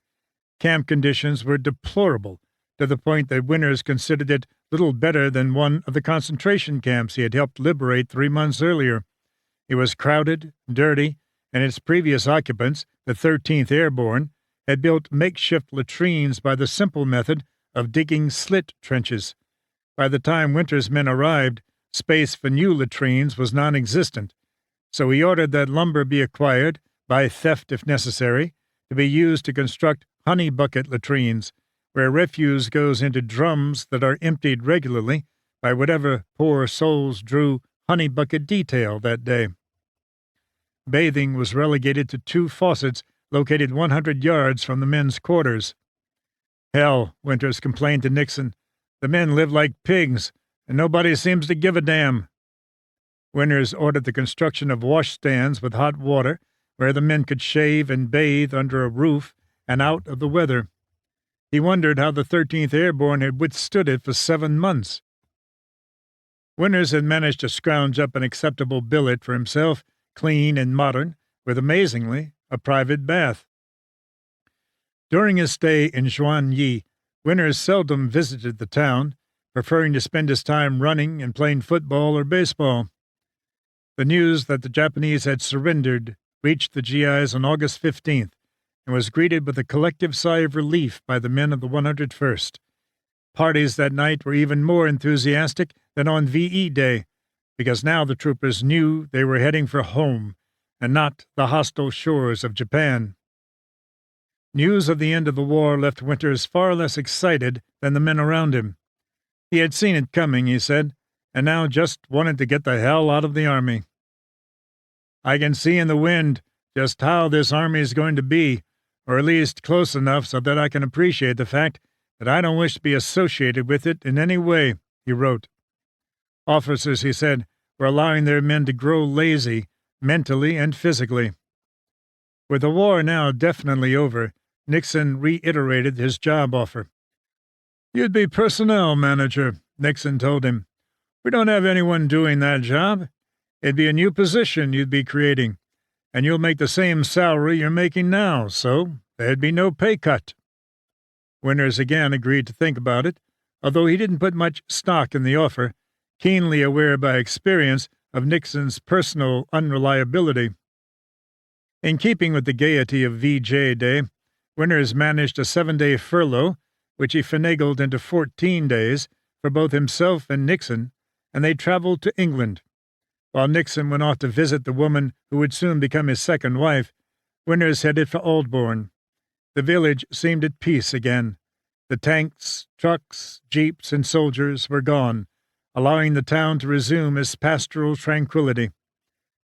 Camp conditions were deplorable, to the point that Winters considered it little better than one of the concentration camps he had helped liberate 3 months earlier. It was crowded, dirty, and its previous occupants, the 13th Airborne, had built makeshift latrines by the simple method of digging slit trenches. By the time Winters' men arrived, space for new latrines was non-existent, so he ordered that lumber be acquired, by theft if necessary, to be used to construct honey bucket latrines, where refuse goes into drums that are emptied regularly by whatever poor souls drew honey bucket detail that day. Bathing was relegated to 2 faucets located 100 yards from the men's quarters. "Hell," Winters complained to Nixon, "the men live like pigs, and nobody seems to give a damn." Winters ordered the construction of washstands with hot water, where the men could shave and bathe under a roof and out of the weather. He wondered how the 13th Airborne had withstood it for 7 months. Winters had managed to scrounge up an acceptable billet for himself, clean and modern, with, amazingly, a private bath. During his stay in WWII, Winters seldom visited the town, preferring to spend his time running and playing football or baseball. The news that the Japanese had surrendered reached the GIs on August 15th and was greeted with a collective sigh of relief by the men of the 101st. Parties that night were even more enthusiastic than on VE Day, because now the troopers knew they were heading for home and not the hostile shores of Japan. News of the end of the war left Winters far less excited than the men around him. He had seen it coming, he said, and now just wanted to get the hell out of the Army. "I can see in the wind just how this Army is going to be, or at least close enough so that I can appreciate the fact that I don't wish to be associated with it in any way," he wrote. Officers, he said, were allowing their men to grow lazy, mentally and physically. With the war now definitely over, Nixon reiterated his job offer. "You'd be personnel manager," Nixon told him. "We don't have anyone doing that job. It'd be a new position you'd be creating, and you'll make the same salary you're making now, so there'd be no pay cut." Winters again agreed to think about it, although he didn't put much stock in the offer, keenly aware by experience of Nixon's personal unreliability. In keeping with the gaiety of VJ Day, Winters managed a 7-day furlough, which he finagled into 14 days for both himself and Nixon, and they traveled to England. While Nixon went off to visit the woman who would soon become his second wife, Winters headed for Aldbourne. The village seemed at peace again. The tanks, trucks, jeeps, and soldiers were gone, allowing the town to resume its pastoral tranquility.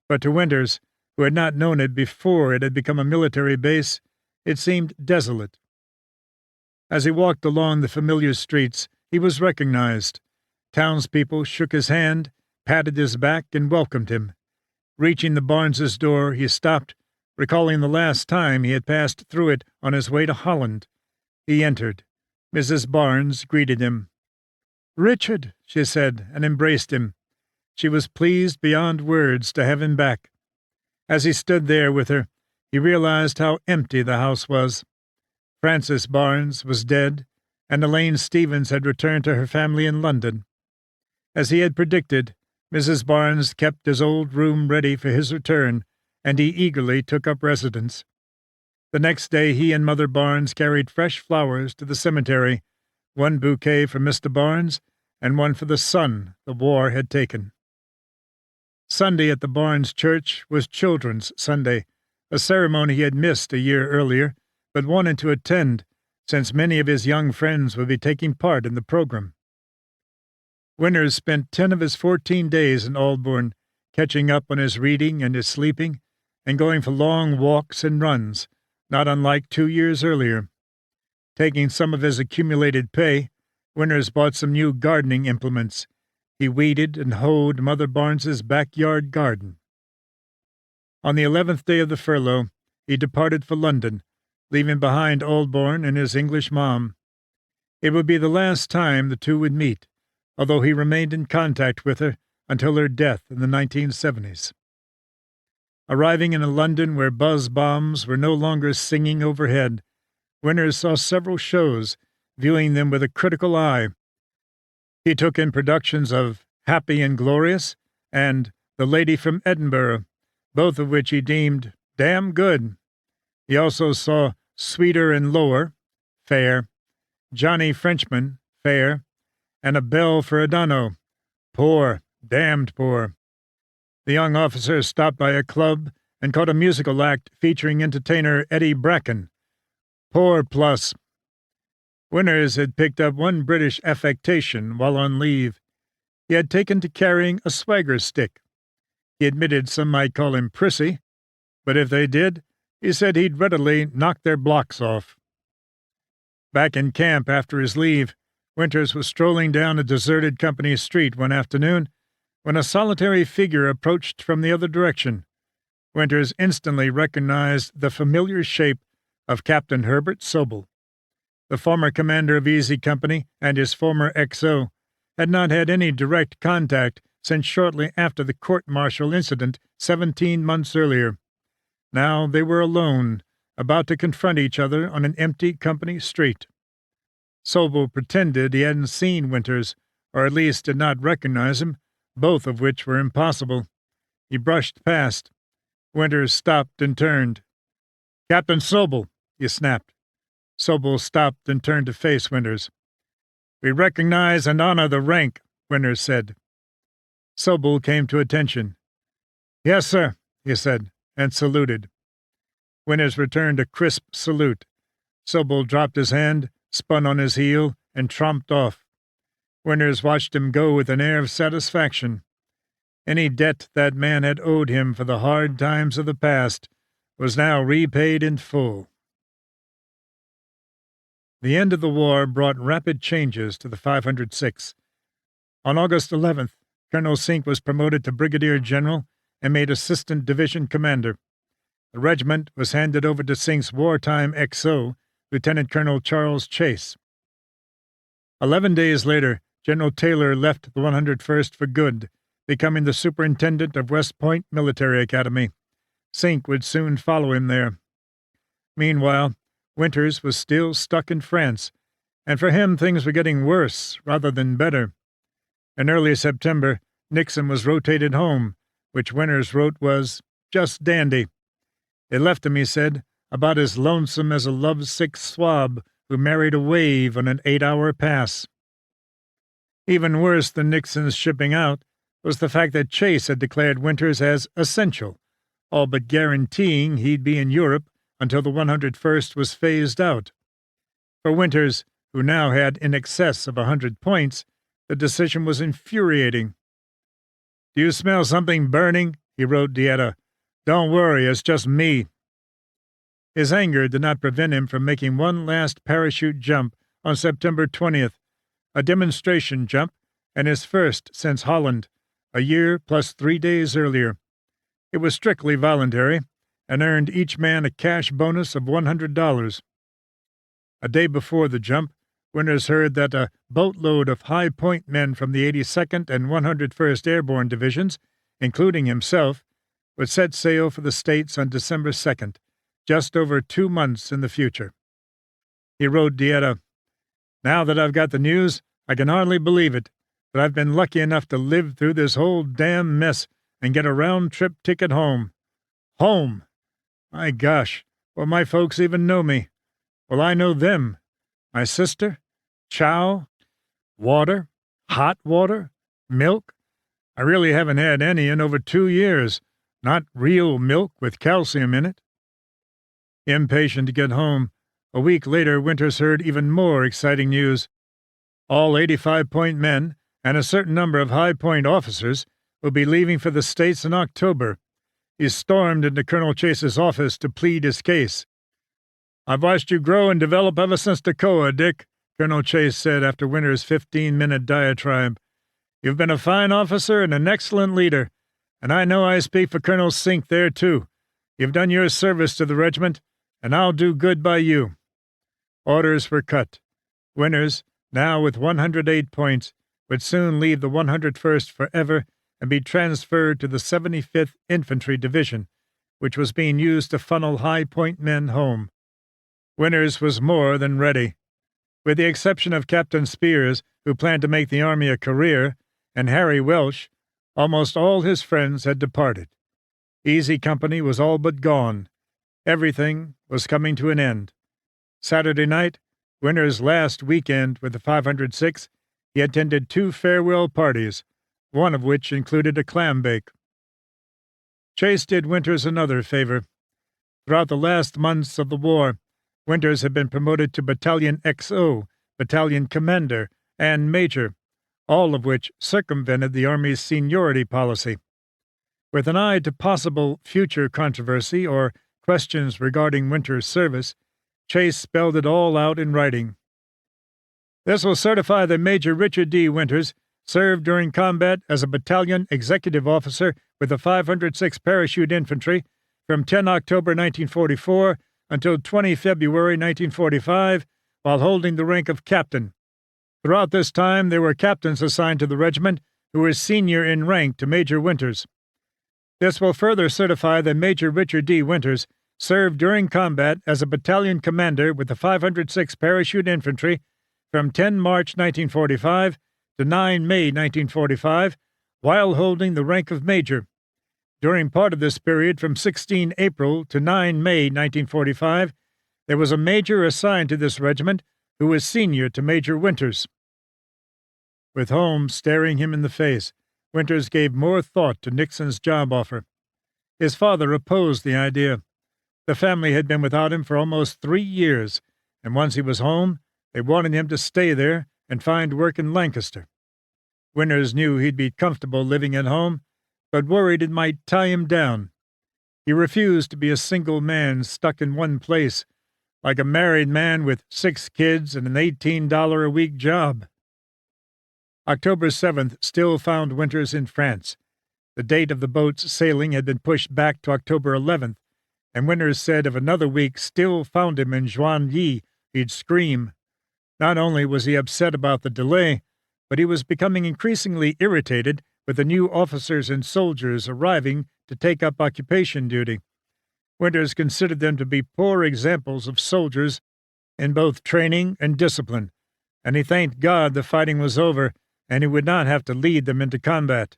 But to Winters, who had not known it before it had become a military base, it seemed desolate. As he walked along the familiar streets, he was recognized. Townspeople shook his hand, patted his back, and welcomed him. Reaching the Barneses' door, he stopped, recalling the last time he had passed through it on his way to Holland. He entered. Mrs. Barnes greeted him. "Richard," she said, and embraced him. She was pleased beyond words to have him back. As he stood there with her, he realized how empty the house was. Frances Barnes was dead, and Elaine Stevens had returned to her family in London. As he had predicted, Mrs. Barnes kept his old room ready for his return, and he eagerly took up residence. The next day he and Mother Barnes carried fresh flowers to the cemetery, one bouquet for Mr. Barnes and one for the son the war had taken. Sunday at the Barnes Church was Children's Sunday, a ceremony he had missed a year earlier, but wanted to attend, since many of his young friends would be taking part in the program. Winters spent 10 of his 14 days in Aldbourne, catching up on his reading and his sleeping, and going for long walks and runs, not unlike 2 years earlier. Taking some of his accumulated pay, Winters bought some new gardening implements. He weeded and hoed Mother Barnes's backyard garden. On the 11th day of the furlough, he departed for London, leaving behind Aldbourne and his English mom. It would be the last time the two would meet, although he remained in contact with her until her death in the 1970s. Arriving in a London where buzz bombs were no longer singing overhead, Winters saw several shows, viewing them with a critical eye. He took in productions of Happy and Glorious and The Lady from Edinburgh, both of which he deemed damn good. He also saw Sweeter and Lower, fair, Johnny Frenchman, fair, and A Bell for Adano, poor, damned poor. The young officer stopped by a club and caught a musical act featuring entertainer Eddie Bracken, poor plus. Winters had picked up one British affectation while on leave. He had taken to carrying a swagger stick. He admitted some might call him prissy, but if they did, he said he'd readily knock their blocks off. Back in camp after his leave, Winters was strolling down a deserted company street one afternoon when a solitary figure approached from the other direction. Winters instantly recognized the familiar shape of Captain Herbert Sobel. The former commander of Easy Company and his former XO had not had any direct contact since shortly after the court-martial incident 17 months earlier. Now they were alone, about to confront each other on an empty company street. Sobel pretended he hadn't seen Winters, or at least did not recognize him, both of which were impossible. He brushed past. Winters stopped and turned. "Captain Sobel," he snapped. Sobel stopped and turned to face Winters. "We recognize and honor the rank," Winters said. Sobel came to attention. "Yes, sir," he said, and saluted. Winters returned a crisp salute. Sobel dropped his hand, spun on his heel, and tromped off. Winters watched him go with an air of satisfaction. Any debt that man had owed him for the hard times of the past was now repaid in full. The end of the war brought rapid changes to the 506. On August 11th, Colonel Sink was promoted to brigadier general and made assistant division commander. The regiment was handed over to Sink's wartime XO, Lieutenant Colonel Charles Chase. 11 days later, General Taylor left the 101st for good, becoming the superintendent of West Point Military Academy. Sink would soon follow him there. Meanwhile, Winters was still stuck in France, and for him things were getting worse rather than better. In early September, Nixon was rotated home, which Winters wrote was just dandy. It left him, he said, about as lonesome as a lovesick swab who married a wave on an 8-hour pass. Even worse than Nixon's shipping out was the fact that Chase had declared Winters as essential, all but guaranteeing he'd be in Europe until the 101st was phased out. For Winters, who now had in excess of 100 points, the decision was infuriating. "Do you smell something burning?" he wrote Dieta. "Don't worry, it's just me." His anger did not prevent him from making one last parachute jump on September 20th, a demonstration jump, and his first since Holland, a year plus 3 days earlier. It was strictly voluntary, and earned each man a cash bonus of $100. A day before the jump, Winters heard that a boatload of High Point men from the 82nd and 101st Airborne Divisions, including himself, would set sail for the States on December 2nd, just over 2 months in the future. He wrote Dieta, "Now that I've got the news, I can hardly believe it, that I've been lucky enough to live through this whole damn mess and get a round-trip ticket home. Home! My gosh, will my folks even know me? Will I know them? My sister? Chow? Water? Hot water? Milk? I really haven't had any in over 2 years. Not real milk with calcium in it." Impatient to get home, a week later Winters heard even more exciting news. All 85-point men and a certain number of High Point officers will be leaving for the States in October. He stormed into Colonel Chase's office to plead his case. "I've watched you grow and develop ever since Toccoa, Dick," Colonel Chase said after Winters' 15-minute diatribe. "You've been a fine officer and an excellent leader, and I know I speak for Colonel Sink there, too. You've done your service to the regiment, and I'll do good by you." Orders were cut. Winters, now with 108 points, would soon leave the 101st forever and be transferred to the 75th Infantry Division, which was being used to funnel High Point men home. Winters was more than ready. With the exception of Captain Spears, who planned to make the Army a career, and Harry Welsh, almost all his friends had departed. Easy Company was all but gone. Everything was coming to an end. Saturday night, Winters' last weekend with the 506, he attended 2 farewell parties, one of which included a clam bake. Chase did Winters another favor. Throughout the last months of the war, Winters had been promoted to Battalion XO, Battalion Commander, and Major, all of which circumvented the Army's seniority policy. With an eye to possible future controversy or questions regarding Winters' service, Chase spelled it all out in writing. "This will certify that Major Richard D. Winters served during combat as a battalion executive officer with the 506 Parachute Infantry from 10 October 1944 until 20 February 1945, while holding the rank of captain. Throughout this time, there were captains assigned to the regiment who were senior in rank to Major Winters. This will further certify that Major Richard D. Winters served during combat as a battalion commander with the 506 Parachute Infantry from 10 March 1945 to 9 May 1945, while holding the rank of major. During part of this period from 16 April to 9 May 1945, there was a major assigned to this regiment who was senior to Major Winters." With home staring him in the face, Winters gave more thought to Nixon's job offer. His father opposed the idea. The family had been without him for almost 3 years, and once he was home, they wanted him to stay there and find work in Lancaster. Winters knew he'd be comfortable living at home, but worried it might tie him down. He refused to be a single man stuck in one place, like a married man with 6 kids and an $18 a week job. October 7th still found Winters in France. The date of the boat's sailing had been pushed back to October 11th, and Winters said if another week still found him in Joinville, he'd scream. Not only was he upset about the delay, but he was becoming increasingly irritated with the new officers and soldiers arriving to take up occupation duty. Winters considered them to be poor examples of soldiers in both training and discipline, and he thanked God the fighting was over and he would not have to lead them into combat.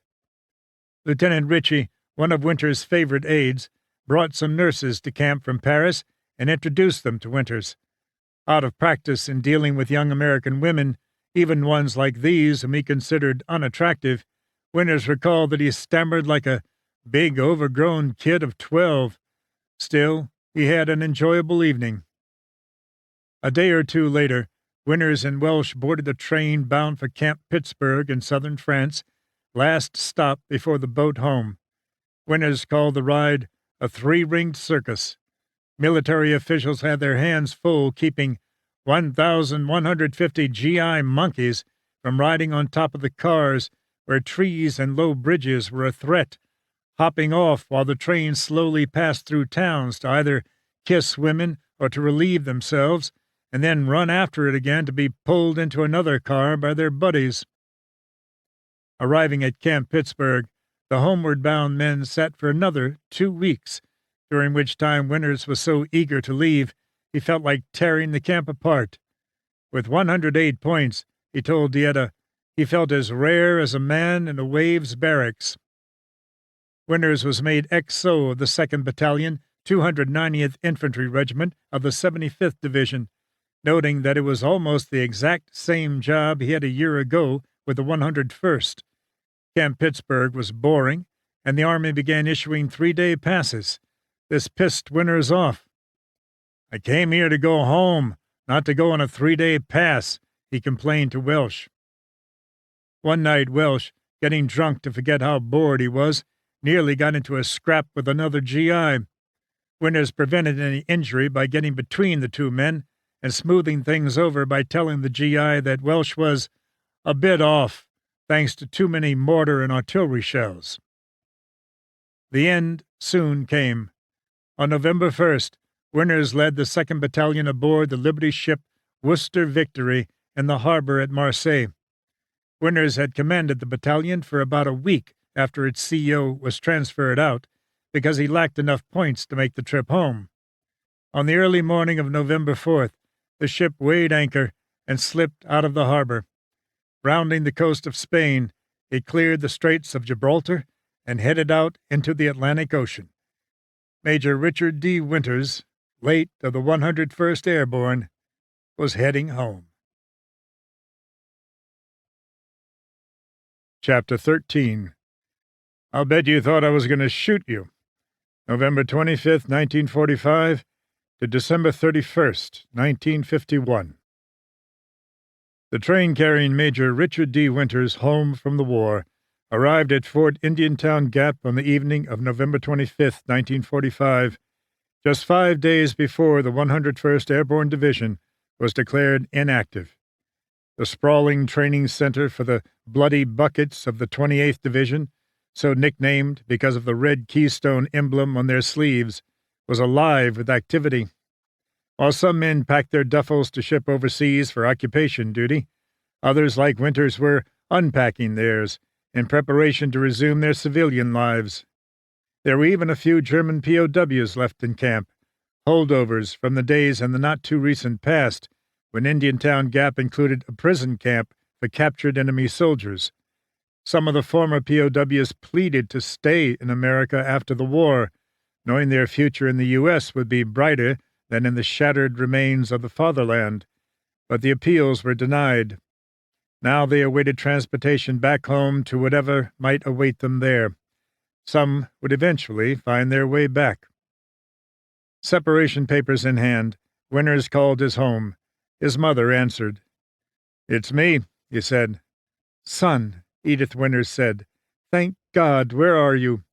Lieutenant Ritchie, one of Winters' favorite aides, brought some nurses to camp from Paris and introduced them to Winters. Out of practice in dealing with young American women, even ones like these whom he considered unattractive, Winters recalled that he stammered like a big, overgrown kid of 12. Still, he had an enjoyable evening. A day or two later, Winters and Welsh boarded a train bound for Camp Pittsburg in southern France, last stop before the boat home. Winters called the ride a 3-ringed circus. Military officials had their hands full keeping 1,150 GI monkeys from riding on top of the cars where trees and low bridges were a threat, hopping off while the train slowly passed through towns to either kiss women or to relieve themselves, and then run after it again to be pulled into another car by their buddies. Arriving at Camp Pittsburg, the homeward-bound men sat for another 2 weeks, during which time Winters was so eager to leave he felt like tearing the camp apart. With 108 points, he told Dieta, he felt as rare as a man in a waves barracks. Winters was made XO of the 2nd Battalion, 290th Infantry Regiment of the 75th Division, noting that it was almost the exact same job he had a year ago with the 101st. Camp Pittsburg was boring, and the Army began issuing 3-day passes. This pissed Winters off. "I came here to go home, not to go on a 3-day pass," he complained to Welsh. One night, Welsh, getting drunk to forget how bored he was, nearly got into a scrap with another GI. Winters prevented any injury by getting between the two men and smoothing things over by telling the GI that Welsh was a bit off, thanks to too many mortar and artillery shells. The end soon came. On November 1st, Winters led the 2nd Battalion aboard the Liberty ship Worcester Victory in the harbor at Marseille. Winters had commanded the battalion for about a week after its CO was transferred out because he lacked enough points to make the trip home. On the early morning of November 4th, the ship weighed anchor and slipped out of the harbor. Rounding the coast of Spain, it cleared the Straits of Gibraltar and headed out into the Atlantic Ocean. Major Richard D. Winters, late of the 101st Airborne, was heading home. Chapter 13. I'll bet you thought I was going to shoot you. November 25th, 1945 to December 31st, 1951. The train carrying Major Richard D. Winters home from the war arrived at Fort Indiantown Gap on the evening of November 25th, 1945, just 5 days before the 101st Airborne Division was declared inactive. The sprawling training center for the Bloody Buckets of the 28th Division, so nicknamed because of the red keystone emblem on their sleeves, was alive with activity. While some men packed their duffels to ship overseas for occupation duty, others like Winters were unpacking theirs in preparation to resume their civilian lives. There were even a few German POWs left in camp, holdovers from the days in the not-too-recent past when Indiantown Gap included a prison camp for captured enemy soldiers. Some of the former POWs pleaded to stay in America after the war, knowing their future in the U.S. would be brighter than in the shattered remains of the fatherland, but the appeals were denied. Now they awaited transportation back home to whatever might await them there. Some would eventually find their way back. Separation papers in hand, Winters called his home. His mother answered. "It's me," he said. "Son," Edith Winters said. "Thank God. Where are you?"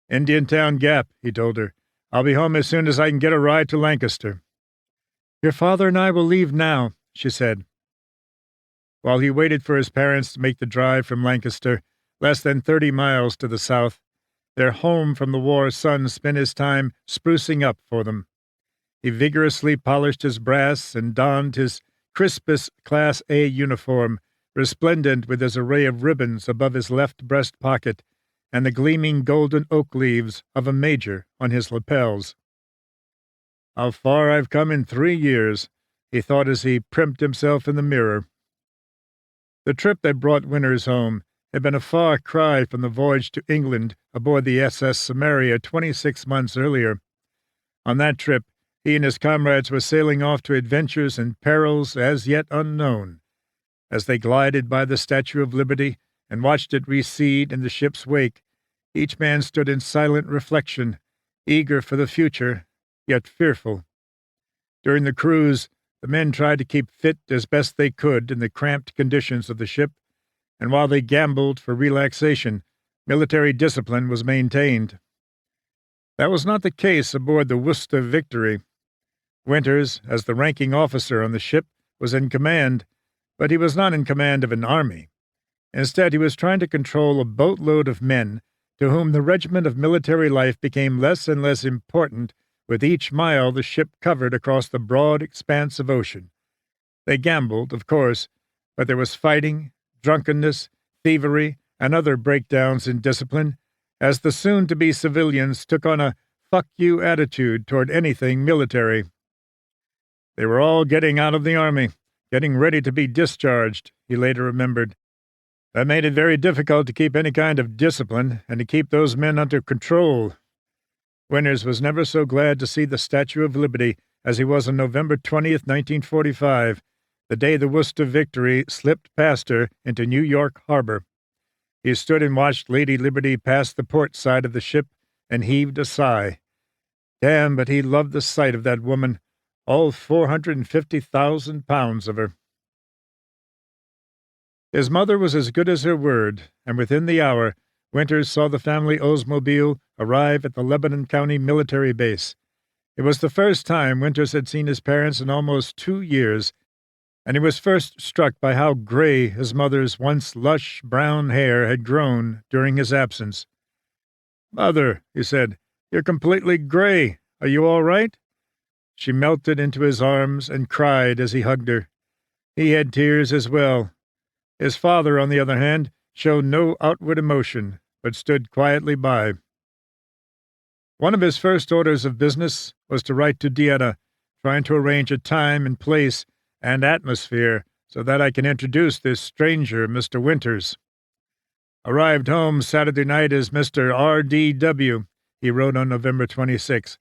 "Indiantown Gap," he told her. "I'll be home as soon as I can get a ride to Lancaster." "Your father and I will leave now," she said. While he waited for his parents to make the drive from Lancaster, less than 30 miles to the south, their home from the war's sun spent his time sprucing up for them. He vigorously polished his brass and donned his crispest Class A uniform, resplendent with his array of ribbons above his left breast pocket and the gleaming golden oak leaves of a major on his lapels. "How far I've come in 3 years," he thought as he primped himself in the mirror. The trip that brought Winters home had been a far cry from the voyage to England aboard the SS Samaria 26 months earlier. On that trip, he and his comrades were sailing off to adventures and perils as yet unknown. As they glided by the Statue of Liberty and watched it recede in the ship's wake, each man stood in silent reflection, eager for the future, yet fearful. During the cruise, the men tried to keep fit as best they could in the cramped conditions of the ship, and while they gambled for relaxation, military discipline was maintained. That was not the case aboard the Worcester Victory. Winters, as the ranking officer on the ship, was in command, but he was not in command of an army. Instead, he was trying to control a boatload of men to whom the regimen of military life became less and less important with each mile the ship covered across the broad expanse of ocean. They gambled, of course, but there was fighting, drunkenness, thievery, and other breakdowns in discipline, as the soon-to-be civilians took on a fuck-you attitude toward anything military. They were all getting out of the army, getting ready to be discharged, he later remembered. That made it very difficult to keep any kind of discipline and to keep those men under control. Winters was never so glad to see the Statue of Liberty as he was on November 20th, 1945, the day the Worcester Victory slipped past her into New York Harbor. He stood and watched Lady Liberty pass the port side of the ship and heaved a sigh. Damn, but he loved the sight of that woman, all 450,000 pounds of her. His mother was as good as her word, and within the hour, Winters saw the family Oldsmobile arrive at the Lebanon County military base. It was the first time Winters had seen his parents in almost 2 years, and he was first struck by how gray his mother's once lush brown hair had grown during his absence. "Mother," he said, "you're completely gray. Are you all right?" She melted into his arms and cried as he hugged her. He had tears as well. His father, on the other hand, showed no outward emotion, but stood quietly by. One of his first orders of business was to write to Deanna, trying to arrange a time and place and atmosphere so that I can introduce this stranger, Mr. Winters. "Arrived home Saturday night as Mr. R.D.W., he wrote on November 26.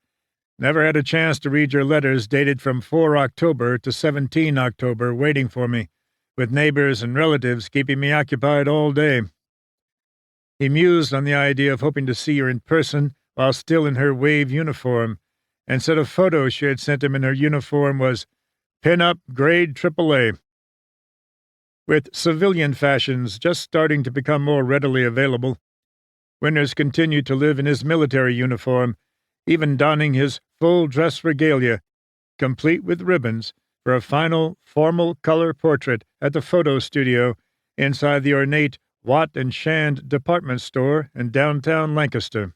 "Never had a chance to read your letters dated from 4 October to 17 October waiting for me, with neighbors and relatives keeping me occupied all day." He mused on the idea of hoping to see her in person while still in her wave uniform, and said a photo she had sent him in her uniform was pin-up grade AAA. With civilian fashions just starting to become more readily available, Winters continued to live in his military uniform, even donning his full dress regalia, complete with ribbons, for a final, formal color portrait at the photo studio inside the ornate Watt and Shand department store in downtown Lancaster.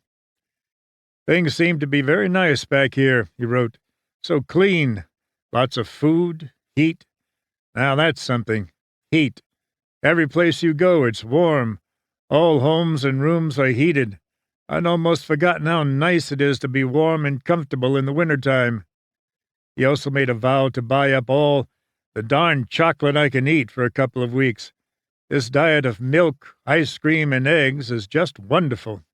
"Things seem to be very nice back here," he wrote. "So clean. Lots of food, heat. Now that's something. Heat. Every place you go, it's warm. All homes and rooms are heated. I'd almost forgotten how nice it is to be warm and comfortable in the winter-time." He also made a vow to buy up all the darn chocolate I can eat for a couple of weeks. This diet of milk, ice cream, and eggs is just wonderful.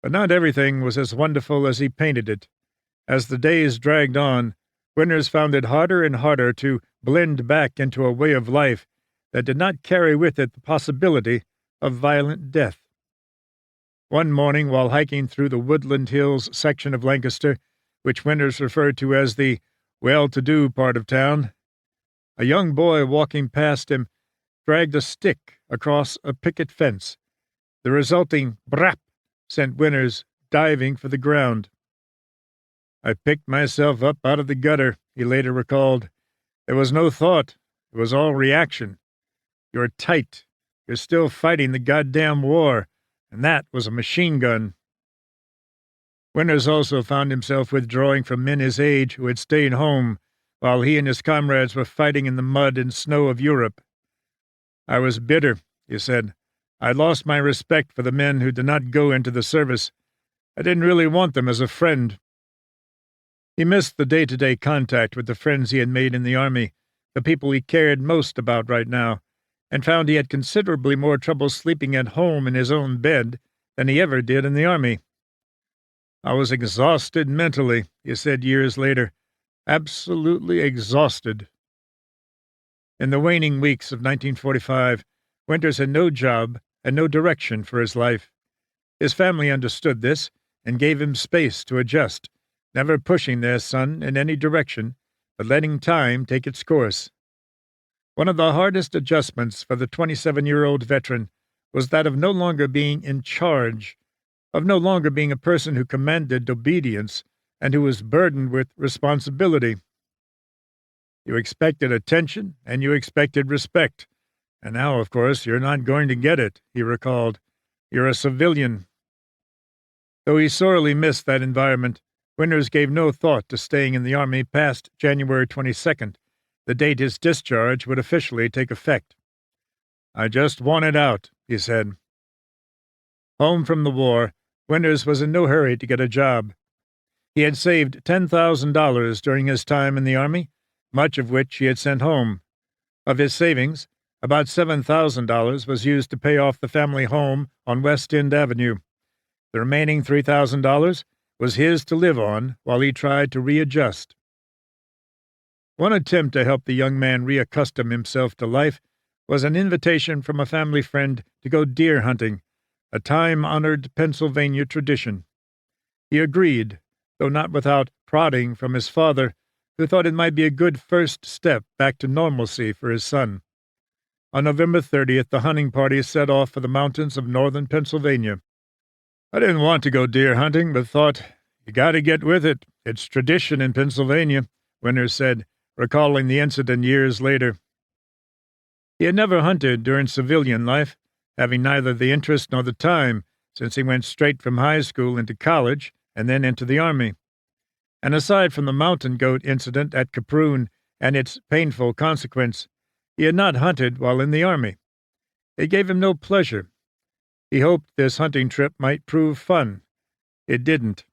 But not everything was as wonderful as he painted it. As the days dragged on, Winters found it harder and harder to blend back into a way of life that did not carry with it the possibility of violent death. One morning, while hiking through the Woodland Hills section of Lancaster, which Winters referred to as the well-to-do part of town, a young boy walking past him dragged a stick across a picket fence. The resulting brap sent Winters diving for the ground. "I picked myself up out of the gutter," he later recalled. There was no thought. It was all reaction. You're tight. You're still fighting the goddamn war. And that was a machine gun. Winters also found himself withdrawing from men his age who had stayed home while he and his comrades were fighting in the mud and snow of Europe. I was bitter, he said. I lost my respect for the men who did not go into the service. I didn't really want them as a friend. He missed the day-to-day contact with the friends he had made in the army, the people he cared most about right now, and found he had considerably more trouble sleeping at home in his own bed than he ever did in the army. I was exhausted mentally, he said years later. Absolutely exhausted. In the waning weeks of 1945, Winters had no job and no direction for his life. His family understood this and gave him space to adjust, never pushing their son in any direction, but letting time take its course. One of the hardest adjustments for the 27-year-old veteran was that of no longer being in charge, of no longer being a person who commanded obedience and who was burdened with responsibility. You expected attention and you expected respect, and now, of course, you're not going to get it, he recalled. You're a civilian. Though he sorely missed that environment, Winters gave no thought to staying in the Army past January 22nd, the date his discharge would officially take effect. I just wanted out, he said. Home from the war, Winters was in no hurry to get a job. He had saved $10,000 during his time in the Army, much of which he had sent home. Of his savings, about $7,000 was used to pay off the family home on West End Avenue. The remaining $3,000 was his to live on while he tried to readjust. One attempt to help the young man reaccustom himself to life was an invitation from a family friend to go deer hunting, a time-honored Pennsylvania tradition. He agreed, though not without prodding from his father, who thought it might be a good first step back to normalcy for his son. On November 30th, the hunting party set off for the mountains of northern Pennsylvania. I didn't want to go deer hunting, but thought, you gotta get with it. It's tradition in Pennsylvania, Winters said, recalling the incident years later. He had never hunted during civilian life, having neither the interest nor the time, since he went straight from high school into college and then into the Army. And aside from the mountain goat incident at Caproon and its painful consequence, he had not hunted while in the Army. It gave him no pleasure. He hoped this hunting trip might prove fun. It didn't.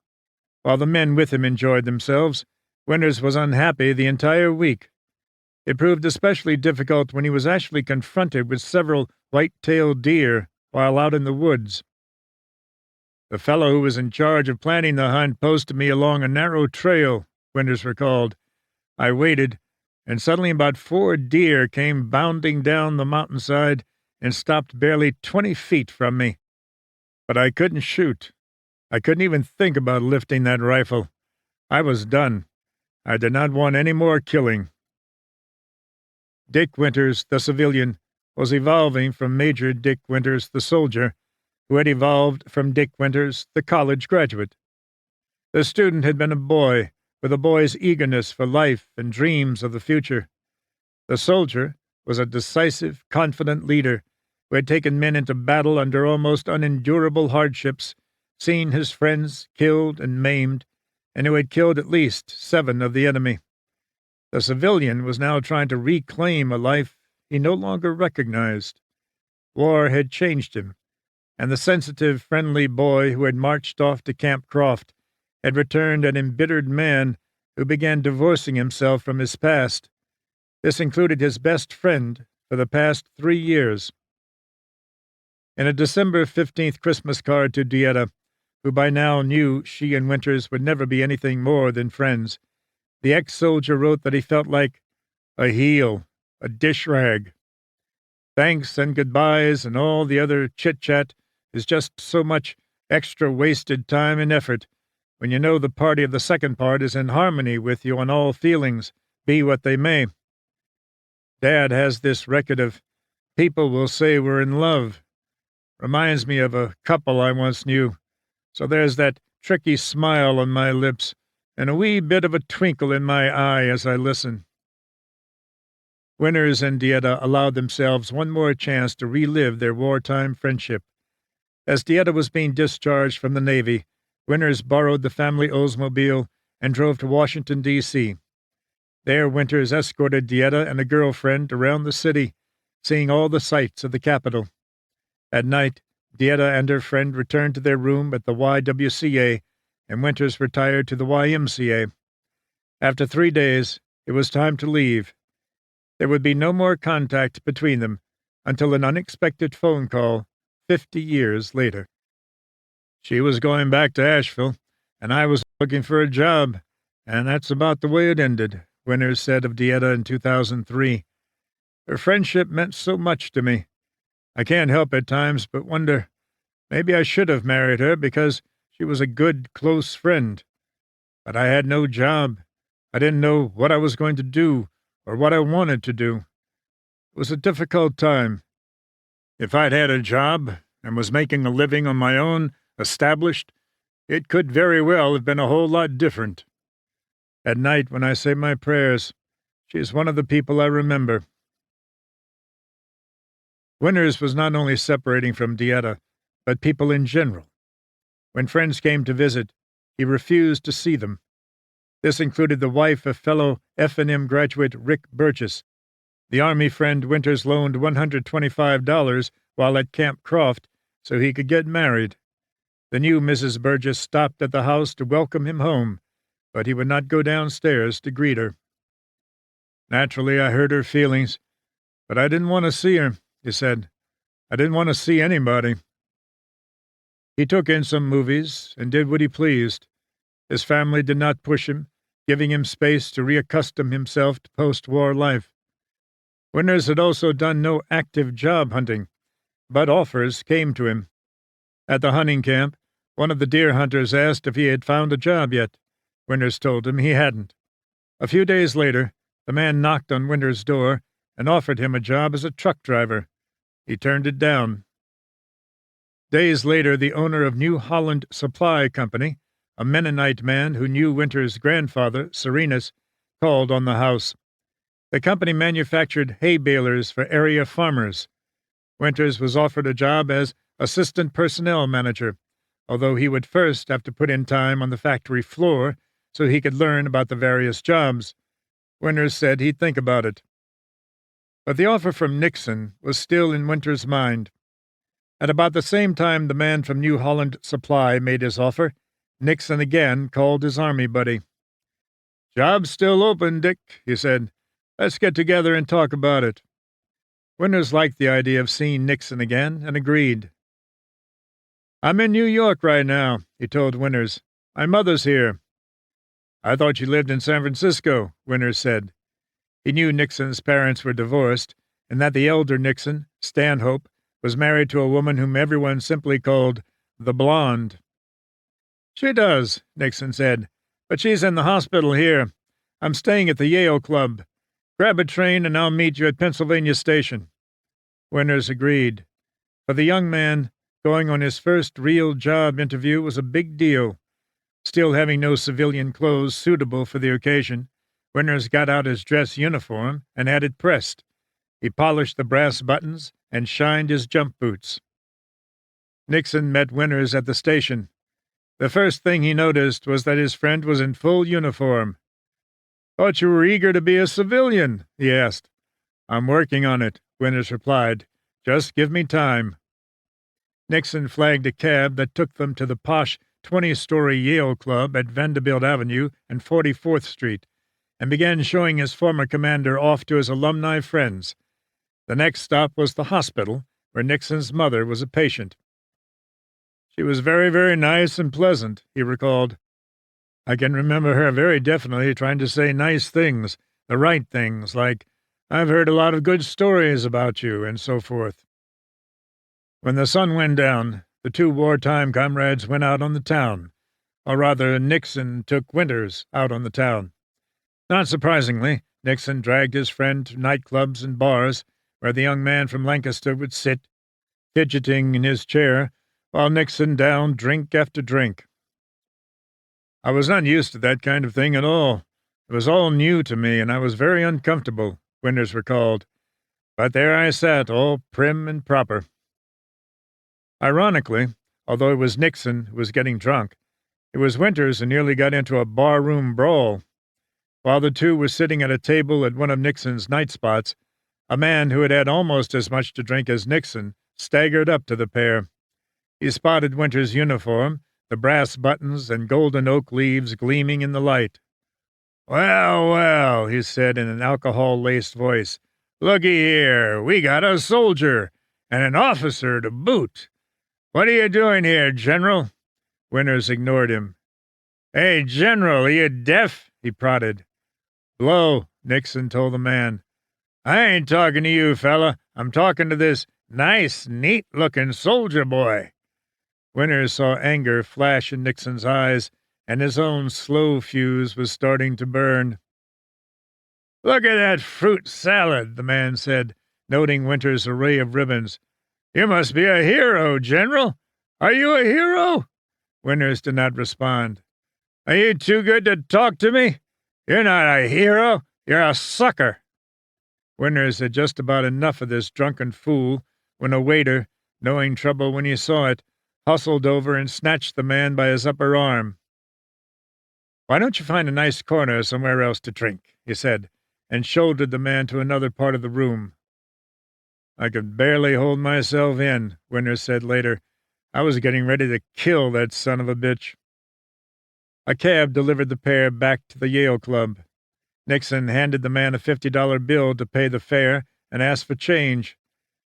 While the men with him enjoyed themselves, Winters was unhappy the entire week. It proved especially difficult when he was actually confronted with several white-tailed deer while out in the woods. The fellow who was in charge of planning the hunt posted me along a narrow trail, Winters recalled. I waited, and suddenly about 4 deer came bounding down the mountainside and stopped barely 20 feet from me. But I couldn't shoot. I couldn't even think about lifting that rifle. I was done. I did not want any more killing. Dick Winters, the civilian, was evolving from Major Dick Winters, the soldier, who had evolved from Dick Winters, the college graduate. The student had been a boy, with a boy's eagerness for life and dreams of the future. The soldier was a decisive, confident leader who had taken men into battle under almost unendurable hardships, seen his friends killed and maimed, and who had killed at least 7 of the enemy. The civilian was now trying to reclaim a life he no longer recognized. War had changed him, and the sensitive, friendly boy who had marched off to Camp Croft had returned an embittered man who began divorcing himself from his past. This included his best friend for the past 3 years. In a December 15th Christmas card to Dieta, who by now knew she and Winters would never be anything more than friends, the ex-soldier wrote that he felt like a heel, a dish rag. Thanks and goodbyes and all the other chit-chat is just so much extra wasted time and effort when you know the party of the second part is in harmony with you on all feelings, be what they may. Dad has this record of people will say we're in love. Reminds me of a couple I once knew. So there's that tricky smile on my lips and a wee bit of a twinkle in my eye as I listen. Winters and Dieta allowed themselves one more chance to relive their wartime friendship. As Dieta was being discharged from the Navy, Winters borrowed the family Oldsmobile and drove to Washington, D.C. There, Winters escorted Dieta and a girlfriend around the city, seeing all the sights of the capital. At night, Dieta and her friend returned to their room at the YWCA, and Winters retired to the YMCA. After 3 days, it was time to leave. There would be no more contact between them until an unexpected phone call 50 years later. She was going back to Asheville, and I was looking for a job, and that's about the way it ended, Winters said of Dieta in 2003. Her friendship meant so much to me. I can't help at times but wonder, maybe I should have married her because she was a good, close friend. But I had no job. I didn't know what I was going to do or what I wanted to do. It was a difficult time. If I'd had a job and was making a living on my own, established, it could very well have been a whole lot different. At night, when I say my prayers, she is one of the people I remember. Winters was not only separating from Dieta, but people in general. When friends came to visit, he refused to see them. This included the wife of fellow F&M graduate Rick Burgess, the Army friend Winters loaned $125 while at Camp Croft so he could get married. The new Mrs. Burgess stopped at the house to welcome him home, but he would not go downstairs to greet her. Naturally, I hurt her feelings, but I didn't want to see her, he said. I didn't want to see anybody. He took in some movies and did what he pleased. His family did not push him, giving him space to reaccustom himself to post-war life. Winters had also done no active job hunting, but offers came to him. At the hunting camp, one of the deer hunters asked if he had found a job yet. Winters told him he hadn't. A few days later, the man knocked on Winters' door and offered him a job as a truck driver. He turned it down. Days later, the owner of New Holland Supply Company, a Mennonite man who knew Winters' grandfather, Serenus, called on the house. The company manufactured hay balers for area farmers. Winters was offered a job as assistant personnel manager, although he would first have to put in time on the factory floor so he could learn about the various jobs. Winters said he'd think about it. But the offer from Nixon was still in Winters' mind. At about the same time the man from New Holland Supply made his offer, Nixon again called his Army buddy. "Job's still open, Dick," he said. "Let's get together and talk about it." Winters liked the idea of seeing Nixon again and agreed. "I'm in New York right now," he told Winters. "My mother's here." "I thought you lived in San Francisco," Winters said. He knew Nixon's parents were divorced, and that the elder Nixon, Stanhope, was married to a woman whom everyone simply called the Blonde. "She does," Nixon said, "but she's in the hospital here. I'm staying at the Yale Club. Grab a train and I'll meet you at Pennsylvania Station." Winters agreed. For the young man, going on his first real job interview was a big deal. Still having no civilian clothes suitable for the occasion, Winters got out his dress uniform and had it pressed. He polished the brass buttons and shined his jump boots. Nixon met Winters at the station. The first thing he noticed was that his friend was in full uniform. "Thought you were eager to be a civilian," he asked. "I'm working on it," Winters replied. "Just give me time." Nixon flagged a cab that took them to the posh 20-story Yale Club at Vanderbilt Avenue and 44th Street, and began showing his former commander off to his alumni friends. The next stop was the hospital, where Nixon's mother was a patient. "She was very, very nice and pleasant," he recalled. "I can remember her very definitely trying to say nice things, the right things, like, 'I've heard a lot of good stories about you,' and so forth." When the sun went down, the two wartime comrades went out on the town, or rather Nixon took Winters out on the town. Not surprisingly, Nixon dragged his friend to nightclubs and bars, where the young man from Lancaster would sit, fidgeting in his chair, while Nixon downed drink after drink. I was not used to that kind of thing at all. It was all new to me, and I was very uncomfortable, Winters recalled. But there I sat, all prim and proper. Ironically, although it was Nixon who was getting drunk, it was Winters who nearly got into a barroom brawl. While the two were sitting at a table at one of Nixon's night spots, a man who had had almost as much to drink as Nixon staggered up to the pair. He spotted Winters' uniform, the brass buttons and golden oak leaves gleaming in the light. "Well, well," he said in an alcohol-laced voice. "Looky here, we got a soldier, and an officer to boot. What are you doing here, General?" Winters ignored him. "Hey, General, are you deaf?" he prodded. "Blow," Nixon told the man. "I ain't talking to you, fella. I'm talking to this nice, neat-looking soldier boy." Winters saw anger flash in Nixon's eyes, and his own slow fuse was starting to burn. "Look at that fruit salad," the man said, noting Winters' array of ribbons. "You must be a hero, General. Are you a hero?" Winters did not respond. "Are you too good to talk to me? You're not a hero. You're a sucker." Winters had just about enough of this drunken fool when a waiter, knowing trouble when he saw it, hustled over and snatched the man by his upper arm. "Why don't you find a nice corner somewhere else to drink?" he said, and shouldered the man to another part of the room. "I could barely hold myself in," Winters said later. "I was getting ready to kill that son of a bitch." A cab delivered the pair back to the Yale Club. Nixon handed the man a $50 bill to pay the fare and asked for change.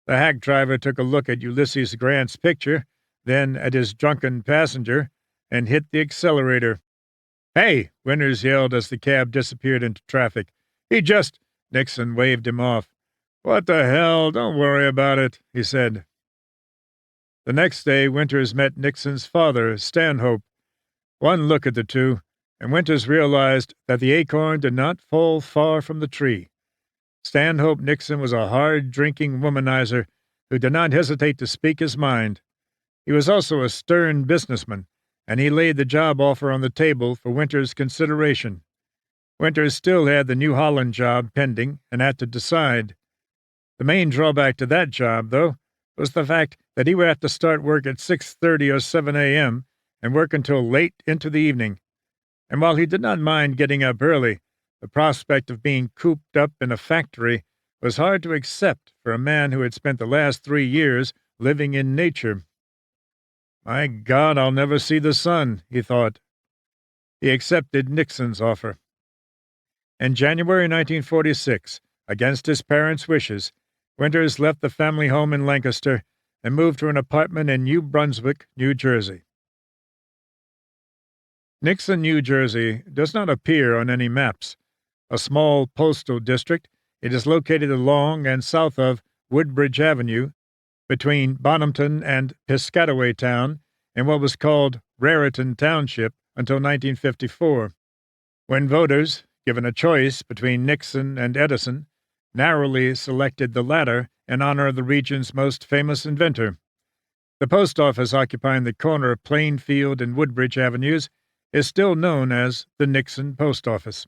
The hack driver took a look at Ulysses Grant's picture, then at his drunken passenger, and hit the accelerator. "Hey!" Winters yelled as the cab disappeared into traffic. "He just—" Nixon waved him off. "What the hell? Don't worry about it," he said. The next day, Winters met Nixon's father, Stanhope. One look at the two, and Winters realized that the acorn did not fall far from the tree. Stanhope Nixon was a hard-drinking womanizer who did not hesitate to speak his mind. He was also a stern businessman, and he laid the job offer on the table for Winters' consideration. Winters still had the New Holland job pending and had to decide. The main drawback to that job, though, was the fact that he would have to start work at 6:30 or 7 a.m. and work until late into the evening. And while he did not mind getting up early, the prospect of being cooped up in a factory was hard to accept for a man who had spent the last 3 years living in nature. "My God, I'll never see the sun," he thought. He accepted Nixon's offer. In January 1946, against his parents' wishes, Winters left the family home in Lancaster and moved to an apartment in New Brunswick, New Jersey. Nixon, New Jersey, does not appear on any maps. A small postal district, it is located along and south of Woodbridge Avenue, between Bonhamton and Piscataway Town, in what was called Raritan Township until 1954, when voters, given a choice between Nixon and Edison, narrowly selected the latter in honor of the region's most famous inventor. The post office occupying the corner of Plainfield and Woodbridge Avenues is still known as the Nixon Post Office.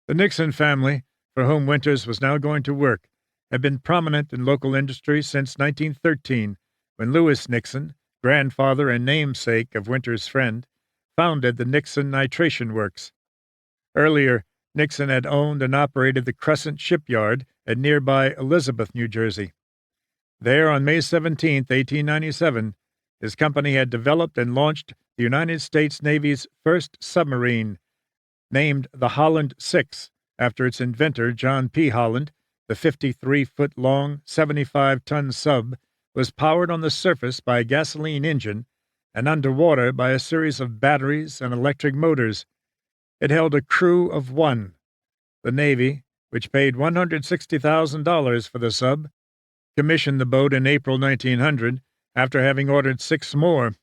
The Nixon family, for whom Winters was now going to work, had been prominent in local industry since 1913, when Lewis Nixon, grandfather and namesake of Winters' friend, founded the Nixon Nitration Works. Earlier, Nixon had owned and operated the Crescent Shipyard at nearby Elizabeth, New Jersey. There, on May 17, 1897, his company had developed and launched the United States Navy's first submarine. Named the Holland 6, after its inventor, John P. Holland, the 53-foot-long, 75-ton sub was powered on the surface by a gasoline engine and underwater by a series of batteries and electric motors. It held a crew of 1. The Navy, which paid $160,000 for the sub, commissioned the boat in April 1900 after having ordered 6 more.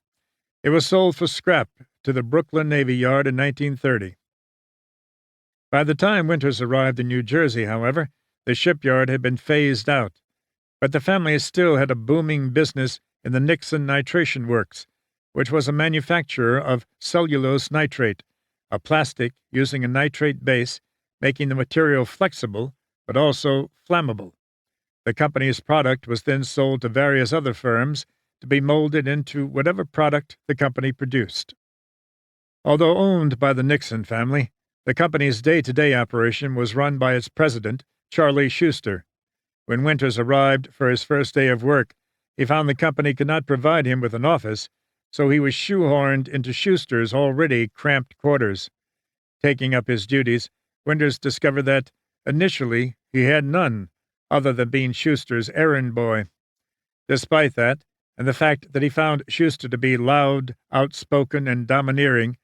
It was sold for scrap to the Brooklyn Navy Yard in 1930. By the time Winters arrived in New Jersey, however, the shipyard had been phased out, but the family still had a booming business in the Nixon Nitration Works, which was a manufacturer of cellulose nitrate, a plastic using a nitrate base, making the material flexible but also flammable. The company's product was then sold to various other firms to be molded into whatever product the company produced. Although owned by the Nixon family, the company's day-to-day operation was run by its president, Charlie Schuster. When Winters arrived for his first day of work, he found the company could not provide him with an office, so he was shoehorned into Schuster's already cramped quarters. Taking up his duties, Winters discovered that, initially, he had none, other than being Schuster's errand boy. Despite that, and the fact that he found Schuster to be loud, outspoken, and domineering,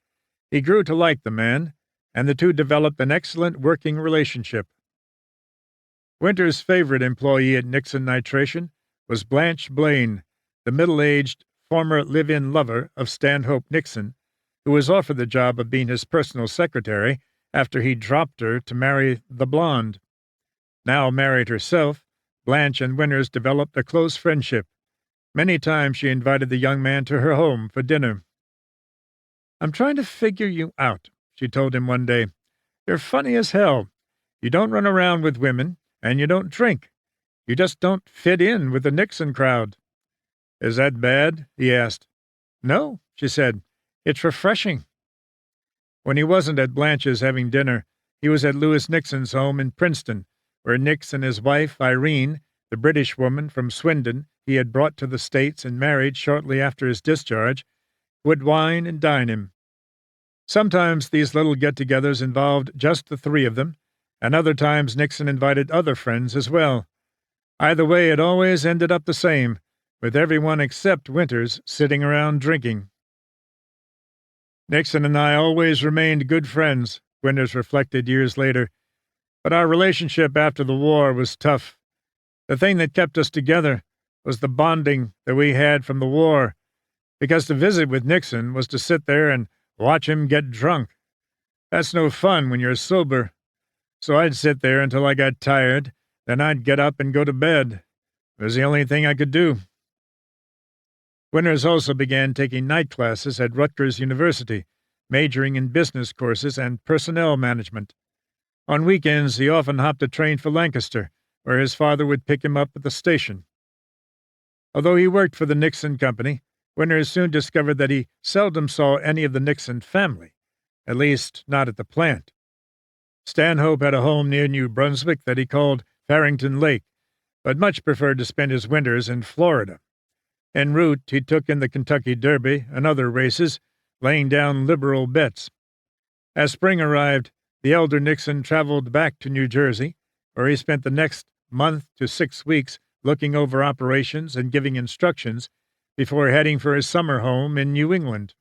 he grew to like the man, and the two developed an excellent working relationship. Winters' favorite employee at Nixon Nitration was Blanche Blaine, the middle-aged former live-in lover of Stanhope Nixon, who was offered the job of being his personal secretary after he dropped her to marry the blonde. Now married herself, Blanche and Winters developed a close friendship. Many times she invited the young man to her home for dinner. "I'm trying to figure you out," she told him one day. "You're funny as hell. You don't run around with women, and you don't drink. You just don't fit in with the Nixon crowd." "Is that bad?" he asked. "No," she said. "It's refreshing." When he wasn't at Blanche's having dinner, he was at Louis Nixon's home in Princeton, where Nix and his wife, Irene, the British woman from Swindon he had brought to the States and married shortly after his discharge, would wine and dine him. Sometimes these little get-togethers involved just the three of them, and other times Nixon invited other friends as well. Either way, it always ended up the same, with everyone except Winters sitting around drinking. "Nixon and I always remained good friends," Winters reflected years later, "but our relationship after the war was tough. The thing that kept us together was the bonding that we had from the war, because to visit with Nixon was to sit there and watch him get drunk. That's no fun when you're sober. So I'd sit there until I got tired, then I'd get up and go to bed. It was the only thing I could do." Winters also began taking night classes at Rutgers University, majoring in business courses and personnel management. On weekends, he often hopped a train for Lancaster, where his father would pick him up at the station. Although he worked for the Nixon Company, Winters soon discovered that he seldom saw any of the Nixon family, at least not at the plant. Stanhope had a home near New Brunswick that he called Farrington Lake, but much preferred to spend his winters in Florida. En route, he took in the Kentucky Derby and other races, laying down liberal bets. As spring arrived, the elder Nixon traveled back to New Jersey, where he spent the next month to 6 weeks looking over operations and giving instructions before heading for his summer home in New England.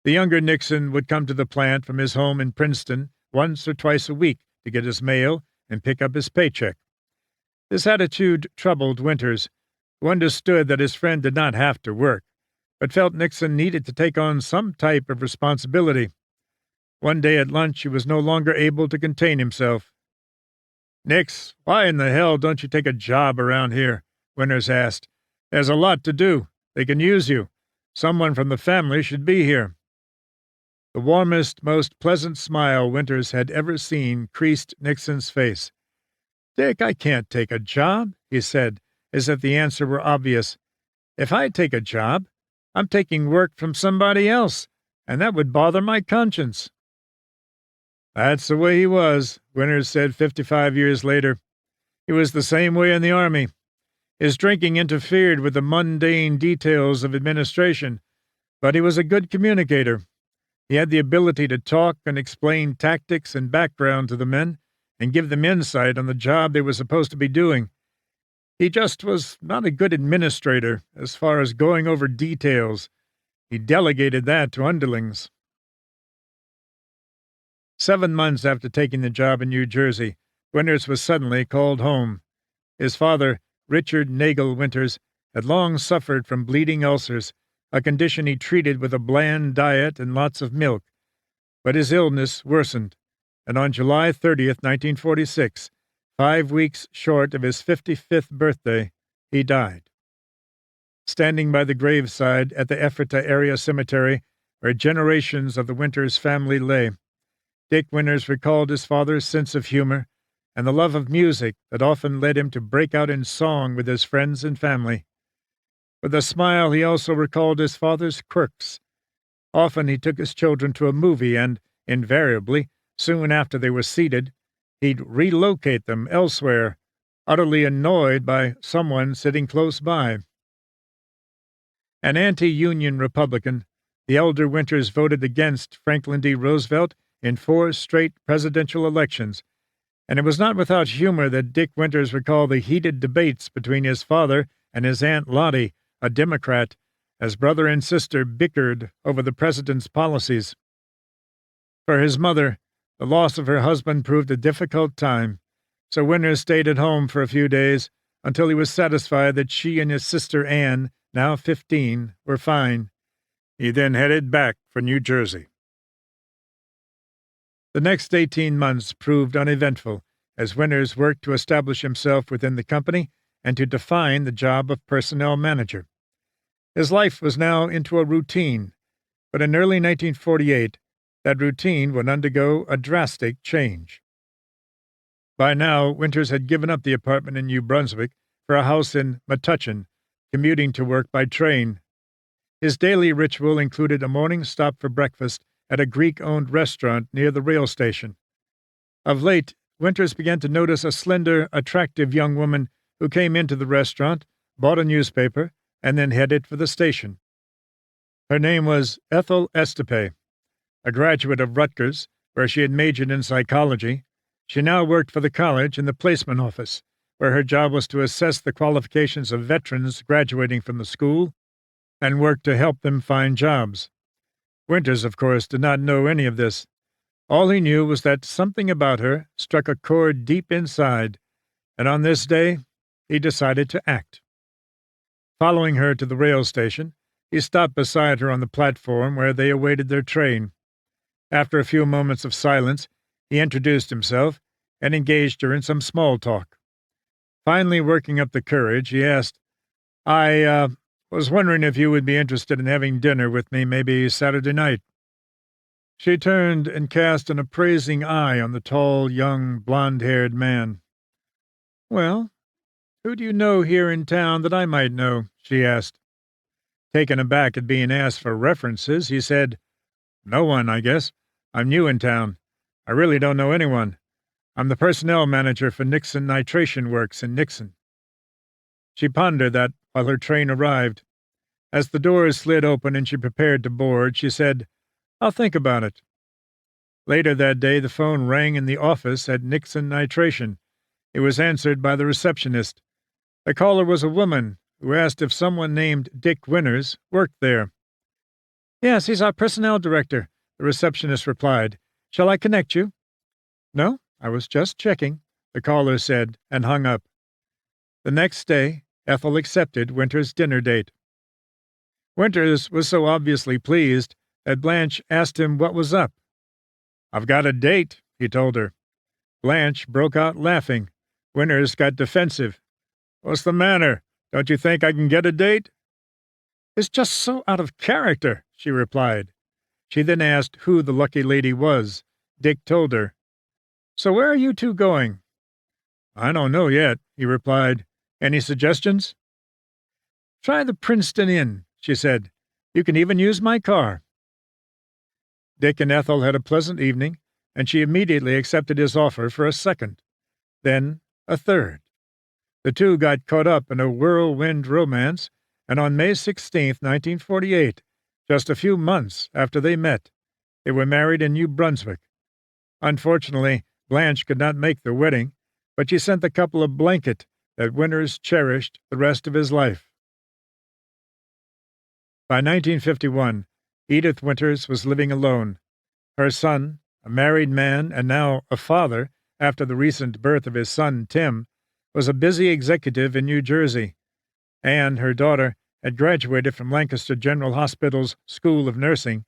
The younger Nixon would come to the plant from his home in Princeton once or twice a week to get his mail and pick up his paycheck. This attitude troubled Winters, who understood that his friend did not have to work, but felt Nixon needed to take on some type of responsibility. One day at lunch he was no longer able to contain himself. "Nix, why in the hell don't you take a job around here?" Winters asked. "There's a lot to do. They can use you. Someone from the family should be here." The warmest, most pleasant smile Winters had ever seen creased Nixon's face. "Dick, I can't take a job," he said, as if the answer were obvious. "If I take a job, I'm taking work from somebody else, and that would bother my conscience." "That's the way he was," Winters said 55 years later. "He was the same way in the Army. His drinking interfered with the mundane details of administration, but he was a good communicator. He had the ability to talk and explain tactics and background to the men and give them insight on the job they were supposed to be doing. He just was not a good administrator as far as going over details. He delegated that to underlings." 7 months after taking the job in New Jersey, Winters was suddenly called home. His father, Richard Nagel Winters, had long suffered from bleeding ulcers, a condition he treated with a bland diet and lots of milk. But his illness worsened, and on July 30th, 1946, 5 weeks short of his 55th birthday, he died. standing by the graveside at the Ephrata area cemetery where generations of the Winters family lay. Dick Winters recalled his father's sense of humor and the love of music that often led him to break out in song with his friends and family. With a smile, he also recalled his father's quirks. Often he took his children to a movie and, invariably, soon after they were seated, he'd relocate them elsewhere, utterly annoyed by someone sitting close by. An anti-Union Republican, the elder Winters voted against Franklin D. Roosevelt in 4 straight presidential elections, and it was not without humor that Dick Winters recalled the heated debates between his father and his Aunt Lottie, a Democrat, as brother and sister bickered over the president's policies. For his mother, the loss of her husband proved a difficult time, so Winters stayed at home for a few days until he was satisfied that she and his sister Anne, now 15, were fine. He then headed back for New Jersey. The next 18 months proved uneventful as Winters worked to establish himself within the company and to define the job of personnel manager. His life was now into a routine, but in early 1948, that routine would undergo a drastic change. By now, Winters had given up the apartment in New Brunswick for a house in Metuchen, commuting to work by train. His daily ritual included a morning stop for breakfast at a Greek-owned restaurant near the rail station. Of late, Winters began to notice a slender, attractive young woman who came into the restaurant, bought a newspaper, and then headed for the station. Her name was Ethel Estepe. A graduate of Rutgers, where she had majored in psychology, she now worked for the college in the placement office, where her job was to assess the qualifications of veterans graduating from the school and work to help them find jobs. Winters, of course, did not know any of this. All he knew was that something about her struck a chord deep inside, and on this day he decided to act. Following her to the rail station, he stopped beside her on the platform where they awaited their train. After a few moments of silence, he introduced himself and engaged her in some small talk. Finally working up the courage, he asked, I was wondering if you would be interested in having dinner with me maybe Saturday night." She turned and cast an appraising eye on the tall, young, blonde-haired man. "Well, who do you know here in town that I might know?" she asked. Taken aback at being asked for references, he said, "No one, I guess. I'm new in town. I really don't know anyone. I'm the personnel manager for Nixon Nitration Works in Nixon." She pondered that while her train arrived. As the doors slid open and she prepared to board, she said, "I'll think about it." Later that day, the phone rang in the office at Nixon Nitration. It was answered by the receptionist. The caller was a woman who asked if someone named Dick Winters worked there. "Yes, he's our personnel director," the receptionist replied. "Shall I connect you?" "No, I was just checking," the caller said, and hung up. The next day, Ethel accepted Winters' dinner date. Winters was so obviously pleased that Blanche asked him what was up. "I've got a date," he told her. Blanche broke out laughing. Winters got defensive. "What's the matter? Don't you think I can get a date?" "It's just so out of character," she replied. She then asked who the lucky lady was. Dick told her. "So where are you two going?" "I don't know yet," he replied. "Any suggestions?" "Try the Princeton Inn," she said. "You can even use my car." Dick and Ethel had a pleasant evening, and she immediately accepted his offer for a second, then a third. The two got caught up in a whirlwind romance, and on May 16, 1948, just a few months after they met, they were married in New Brunswick. Unfortunately, Blanche could not make the wedding, but she sent the couple a blanket that Winters cherished the rest of his life. By 1951, Edith Winters was living alone. Her son, a married man and now a father after the recent birth of his son Tim, was a busy executive in New Jersey. Anne, her daughter, had graduated from Lancaster General Hospital's School of Nursing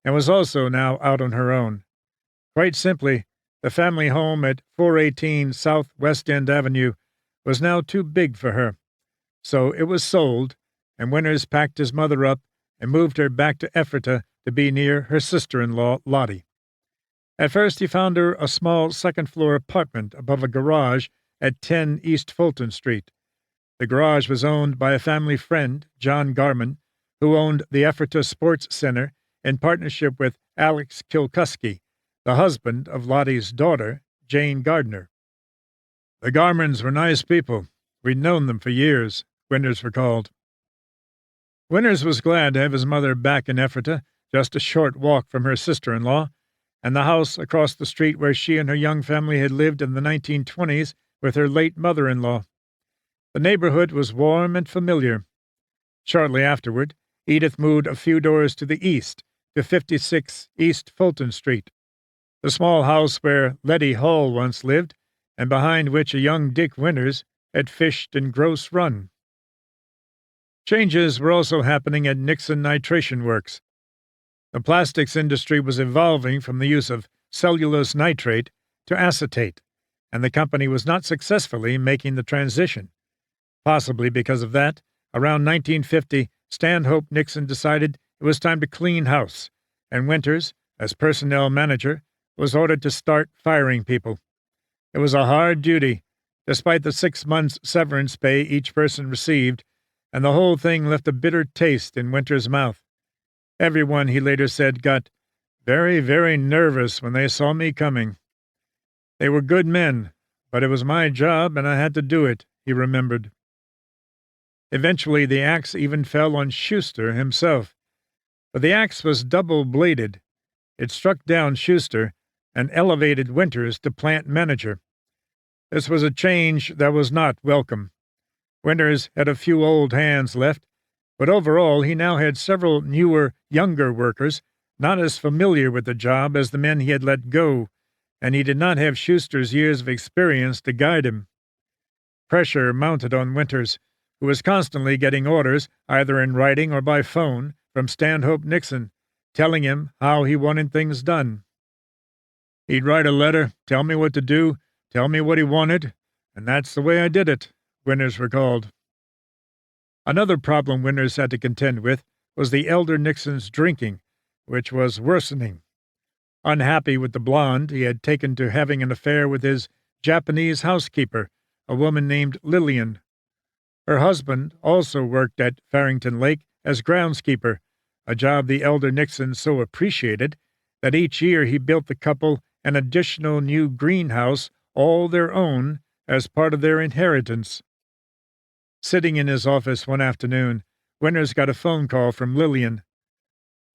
and was also now out on her own. Quite simply, the family home at 418 South West End Avenue was now too big for her, so it was sold, and Winters packed his mother up and moved her back to Ephrata to be near her sister-in-law, Lottie. At first he found her a small second-floor apartment above a garage at 10 East Fulton Street. The garage was owned by a family friend, John Garman, who owned the Ephrata Sports Center in partnership with Alex Kilkuski, the husband of Lottie's daughter, Jane Gardner. "The Garmans were nice people. We'd known them for years," Winters recalled. Winters was glad to have his mother back in Ephrata, just a short walk from her sister-in-law, and the house across the street where she and her young family had lived in the 1920s with her late mother-in-law. The neighborhood was warm and familiar. Shortly afterward, Edith moved a few doors to the east, to 56 East Fulton Street, the small house where Letty Hall once lived, and behind which a young Dick Winters had fished in Gross Run. Changes were also happening at Nixon Nitration Works. The plastics industry was evolving from the use of cellulose nitrate to acetate, and the company was not successfully making the transition. Possibly because of that, around 1950, Stanhope Nixon decided it was time to clean house, and Winters, as personnel manager, was ordered to start firing people. It was a hard duty, despite the 6 months severance pay each person received, and the whole thing left a bitter taste in Winters' mouth. Everyone, he later said, got very, very nervous when they saw me coming. They were good men, but it was my job and I had to do it, he remembered. Eventually the axe even fell on Schuster himself. But the axe was double-bladed. It struck down Schuster and elevated Winters to plant manager. This was a change that was not welcome. Winters had a few old hands left, but overall he now had several newer, younger workers, not as familiar with the job as the men he had let go, and he did not have Schuster's years of experience to guide him. Pressure mounted on Winters, who was constantly getting orders, either in writing or by phone, from Stanhope Nixon, telling him how he wanted things done. He'd write a letter, tell me what to do, tell me what he wanted, and that's the way I did it, Winters recalled. Another problem Winters had to contend with was the elder Nixon's drinking, which was worsening. Unhappy with the blonde, he had taken to having an affair with his Japanese housekeeper, a woman named Lillian. Her husband also worked at Farrington Lake as groundskeeper, a job the elder Nixon so appreciated that each year he built the couple an additional new greenhouse all their own as part of their inheritance. Sitting in his office one afternoon, Winters got a phone call from Lillian.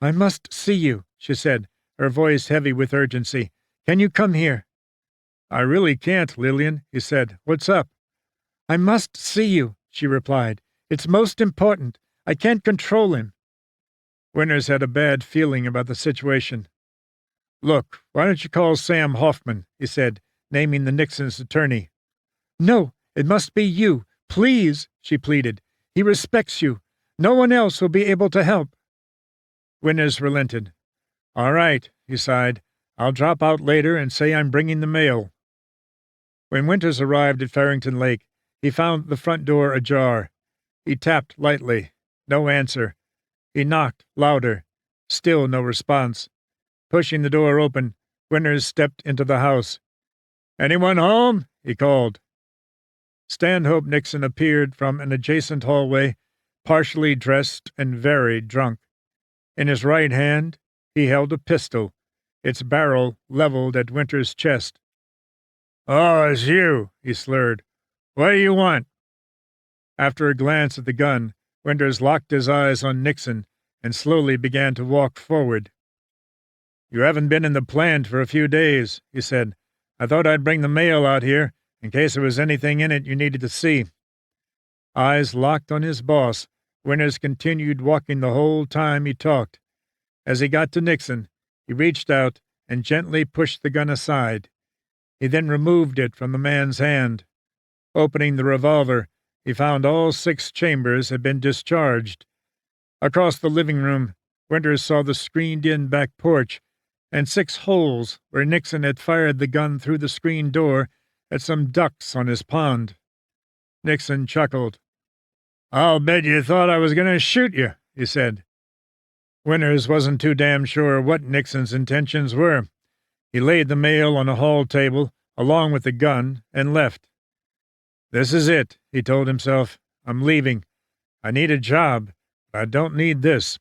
"I must see you," she said, her voice heavy with urgency. "Can you come here?" "I really can't, Lillian," he said. "What's up?" "I must see you," she replied. "It's most important. I can't control him." Winters had a bad feeling about the situation. "Look, why don't you call Sam Hoffman?" he said, naming the Nixon's attorney. "No, it must be you. Please," she pleaded. "He respects you. No one else will be able to help." Winters relented. "All right," he sighed. "I'll drop out later and say I'm bringing the mail." When Winters arrived at Farrington Lake, he found the front door ajar. He tapped lightly. No answer. He knocked louder. Still no response. Pushing the door open, Winters stepped into the house. "Anyone home?" he called. Stanhope Nixon appeared from an adjacent hallway, partially dressed and very drunk. In his right hand, he held a pistol, its barrel leveled at Winters' chest. "Oh, it's you," he slurred. "What do you want?" After a glance at the gun, Winters locked his eyes on Nixon and slowly began to walk forward. "You haven't been in the plant for a few days," he said. "I thought I'd bring the mail out here, in case there was anything in it you needed to see." Eyes locked on his boss, Winters continued walking the whole time he talked. As he got to Nixon, he reached out and gently pushed the gun aside. He then removed it from the man's hand. Opening the revolver, he found all 6 chambers had been discharged. Across the living room, Winters saw the screened-in back porch and 6 holes where Nixon had fired the gun through the screen door at some ducks on his pond. Nixon chuckled. "I'll bet you thought I was going to shoot you," he said. Winters wasn't too damn sure what Nixon's intentions were. He laid the mail on a hall table, along with the gun, and left. "This is it," he told himself. "I'm leaving. I need a job, but I don't need this."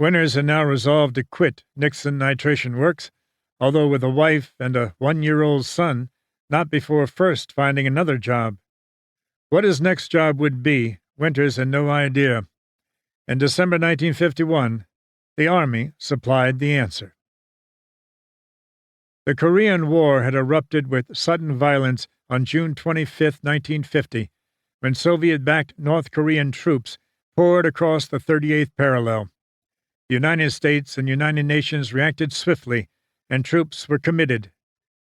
Winters had now resolved to quit Nixon Nitration Works, although with a wife and a 1-year-old son, not before first finding another job. What his next job would be, Winters had no idea. In December 1951, the Army supplied the answer. The Korean War had erupted with sudden violence on June 25, 1950, when Soviet-backed North Korean troops poured across the 38th parallel. The United States and United Nations reacted swiftly, and troops were committed.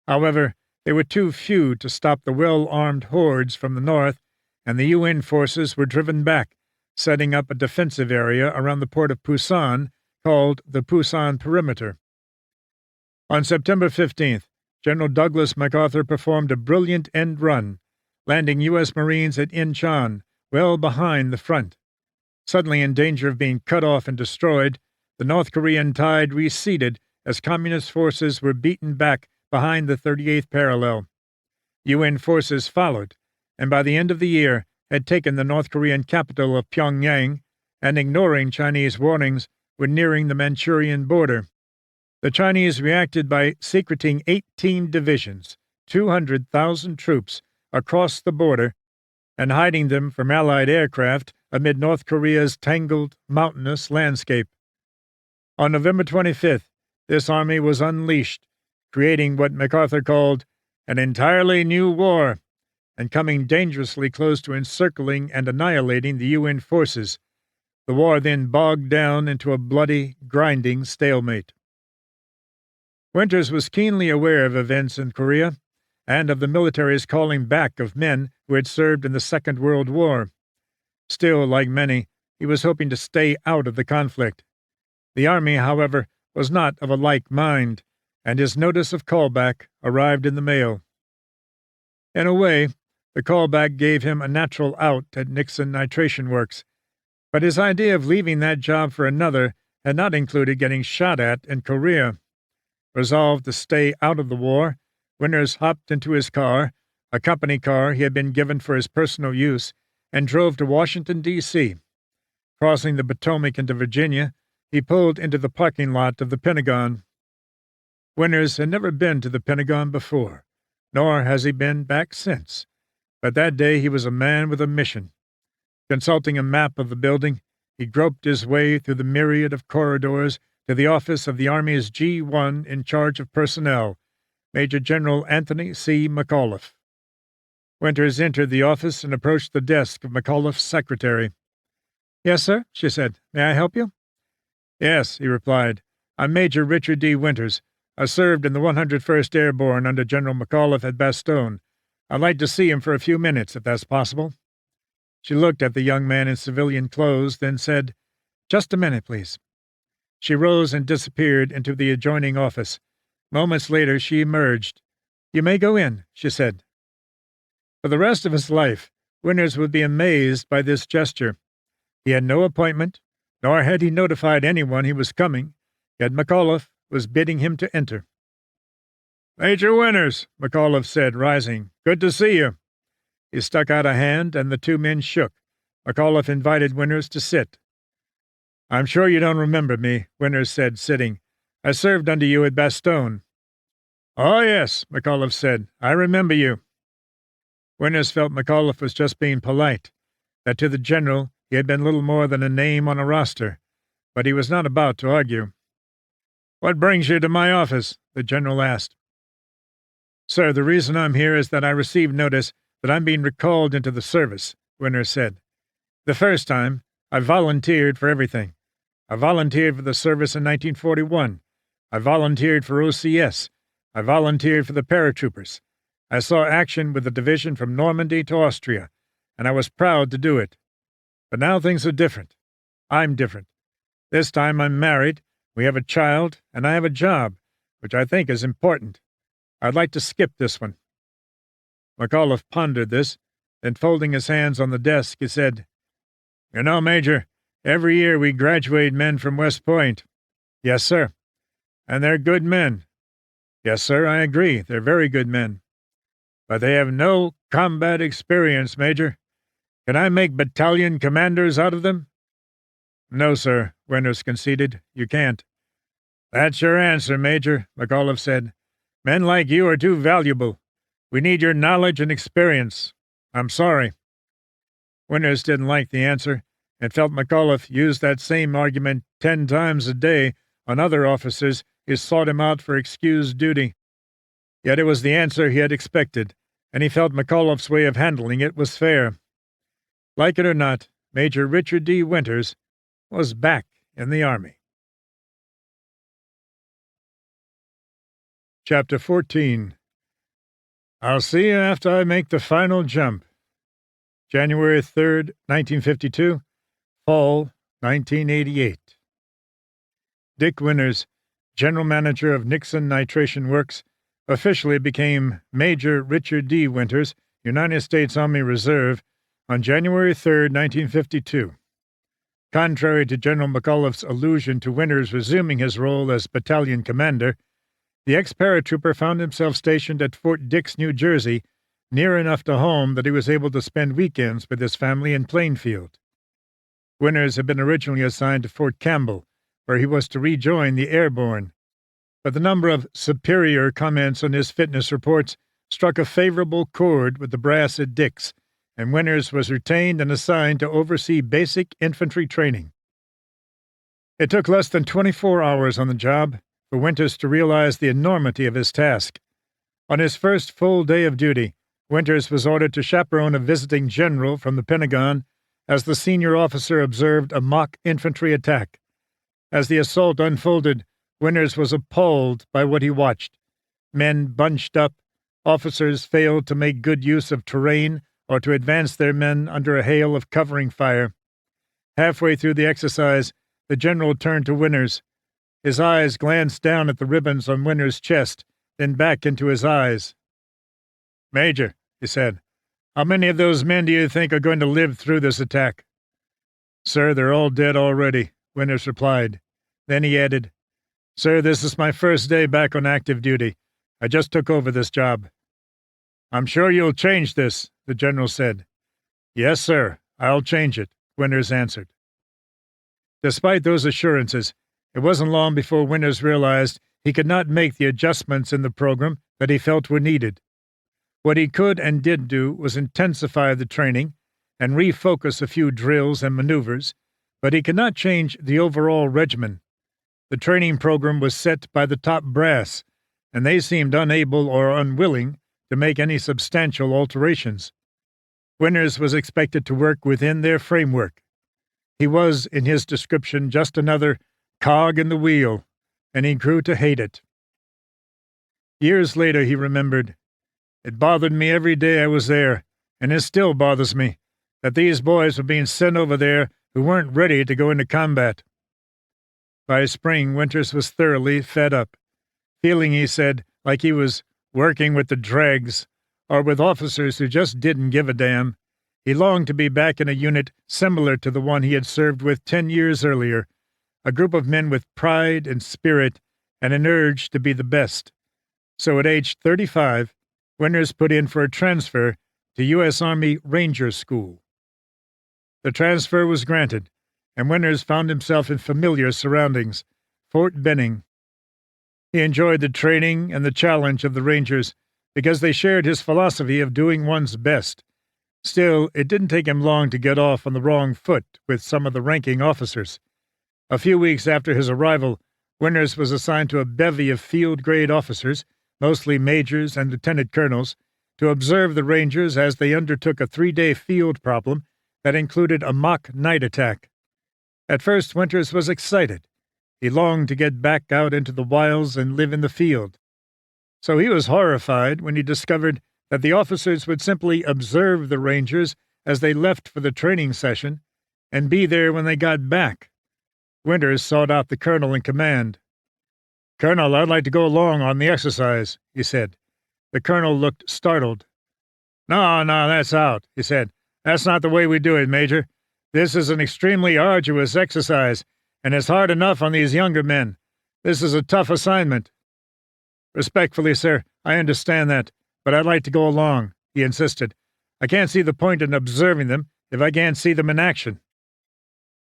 However, they were too few to stop the well-armed hordes from the north, and the UN forces were driven back, setting up a defensive area around the port of Pusan called the Pusan Perimeter. On September 15th, General Douglas MacArthur performed a brilliant end run, landing U.S. Marines at Incheon, well behind the front. Suddenly in danger of being cut off and destroyed, the North Korean tide receded as Communist forces were beaten back behind the 38th parallel. UN forces followed, and by the end of the year had taken the North Korean capital of Pyongyang, and ignoring Chinese warnings, were nearing the Manchurian border. The Chinese reacted by secreting 18 divisions, 200,000 troops, across the border, and hiding them from Allied aircraft amid North Korea's tangled, mountainous landscape. On November 25th, this army was unleashed, creating what MacArthur called an entirely new war, and coming dangerously close to encircling and annihilating the UN forces. The war then bogged down into a bloody, grinding stalemate. Winters was keenly aware of events in Korea, and of the military's calling back of men who had served in the Second World War. Still, like many, he was hoping to stay out of the conflict. The Army, however, was not of a like mind, and his notice of callback arrived in the mail. In a way, the callback gave him a natural out at Nixon Nitration Works, but his idea of leaving that job for another had not included getting shot at in Korea. Resolved to stay out of the war, Winters hopped into his car, a company car he had been given for his personal use, and drove to Washington, D.C. Crossing the Potomac into Virginia, he pulled into the parking lot of the Pentagon. Winters had never been to the Pentagon before, nor has he been back since, but that day he was a man with a mission. Consulting a map of the building, he groped his way through the myriad of corridors to the office of the Army's G1 in charge of personnel, Major General Anthony C. McAuliffe. Winters entered the office and approached the desk of McAuliffe's secretary. "Yes, sir," she said. "May I help you?" "Yes," he replied. "I'm Major Richard D. Winters. I served in the 101st Airborne under General McAuliffe at Bastogne. I'd like to see him for a few minutes, if that's possible." She looked at the young man in civilian clothes, then said, "Just a minute, please." She rose and disappeared into the adjoining office. Moments later she emerged. "You may go in," she said. For the rest of his life, Winters would be amazed by this gesture. He had no appointment, nor had he notified anyone he was coming, yet McAuliffe was bidding him to enter. "Major Winters," McAuliffe said, rising. "Good to see you." He stuck out a hand, and the two men shook. McAuliffe invited Winters to sit. "I'm sure you don't remember me," Winters said, sitting. "I served under you at Bastogne." "Oh, yes," McAuliffe said. "I remember you." Winters felt McAuliffe was just being polite, that to the general he had been little more than a name on a roster, but he was not about to argue. "What brings you to my office?" the general asked. "Sir, the reason I'm here is that I received notice that I'm being recalled into the service," Winters said. "The first time, I volunteered for everything. I volunteered for the service in 1941. I volunteered for OCS. I volunteered for the paratroopers. I saw action with the division from Normandy to Austria, and I was proud to do it. But now things are different. I'm different. This time I'm married, we have a child, and I have a job, which I think is important. I'd like to skip this one." McAuliffe pondered this, Then, folding his hands on the desk, he said, "You know, Major, every year we graduate men from West Point." "Yes, sir." "And they're good men." "Yes, sir, I agree. They're very good men." "But they have no combat experience, Major. Can I make battalion commanders out of them?" "No, sir," Winters conceded. "You can't." "That's your answer, Major," McAuliffe said. "Men like you are too valuable. We need your knowledge and experience. I'm sorry." Winters didn't like the answer, and felt McAuliffe used that same argument 10 times a day on other officers who sought him out for excused duty. Yet it was the answer he had expected, and he felt McAuliffe's way of handling it was fair. Like it or not, Major Richard D. Winters was back in the Army. Chapter 14. I'll see you after I make the final jump. January 3rd, 1952, Fall 1988. Dick Winters, General Manager of Nixon Nitration Works, officially became Major Richard D. Winters, United States Army Reserve, on January 3, 1952. Contrary to General McAuliffe's allusion to Winters resuming his role as battalion commander, the ex-paratrooper found himself stationed at Fort Dix, New Jersey, near enough to home that he was able to spend weekends with his family in Plainfield. Winters had been originally assigned to Fort Campbell, where he was to rejoin the airborne, but the number of superior comments on his fitness reports struck a favorable chord with the brass at Dix, and Winters was retained and assigned to oversee basic infantry training. It took less than 24 hours on the job for Winters to realize the enormity of his task. On his first full day of duty, Winters was ordered to chaperone a visiting general from the Pentagon as the senior officer observed a mock infantry attack. As the assault unfolded, Winters was appalled by what he watched. Men bunched up, officers failed to make good use of terrain or to advance their men under a hail of covering fire. Halfway through the exercise, the general turned to Winters. His eyes glanced down at the ribbons on Winters' chest, then back into his eyes. "Major," he said, "how many of those men do you think are going to live through this attack?" "Sir, they're all dead already," Winters replied. Then he added, "Sir, this is my first day back on active duty. I just took over this job." "I'm sure you'll change this," the general said. "Yes, sir, I'll change it," Winters answered. Despite those assurances, it wasn't long before Winters realized he could not make the adjustments in the program that he felt were needed. What he could and did do was intensify the training and refocus a few drills and maneuvers, but he could not change the overall regimen. The training program was set by the top brass, and they seemed unable or unwilling to make any substantial alterations. Winters was expected to work within their framework. He was, in his description, just another cog in the wheel, and he grew to hate it. Years later, he remembered, "It bothered me every day I was there, and it still bothers me, that these boys were being sent over there who weren't ready to go into combat." By spring, Winters was thoroughly fed up, feeling, he said, like he was working with the dregs, or with officers who just didn't give a damn. He longed to be back in a unit similar to the one he had served with 10 years earlier, a group of men with pride and spirit and an urge to be the best. So at age 35, Winters put in for a transfer to U.S. Army Ranger School. The transfer was granted, and Winters found himself in familiar surroundings, Fort Benning. He enjoyed the training and the challenge of the Rangers because they shared his philosophy of doing one's best. Still, it didn't take him long to get off on the wrong foot with some of the ranking officers. A few weeks after his arrival, Winters was assigned to a bevy of field-grade officers, mostly majors and lieutenant colonels, to observe the Rangers as they undertook a 3-day field problem that included a mock night attack. At first, Winters was excited. He longed to get back out into the wilds and live in the field. So he was horrified when he discovered that the officers would simply observe the Rangers as they left for the training session and be there when they got back. Winters sought out the colonel in command. "Colonel, I'd like to go along on the exercise," he said. The colonel looked startled. No, that's out, he said. That's not the way we do it, Major. This is an extremely arduous exercise, and it's hard enough on these younger men. This is a tough assignment. Respectfully, sir, I understand that, but I'd like to go along, he insisted. I can't see the point in observing them if I can't see them in action.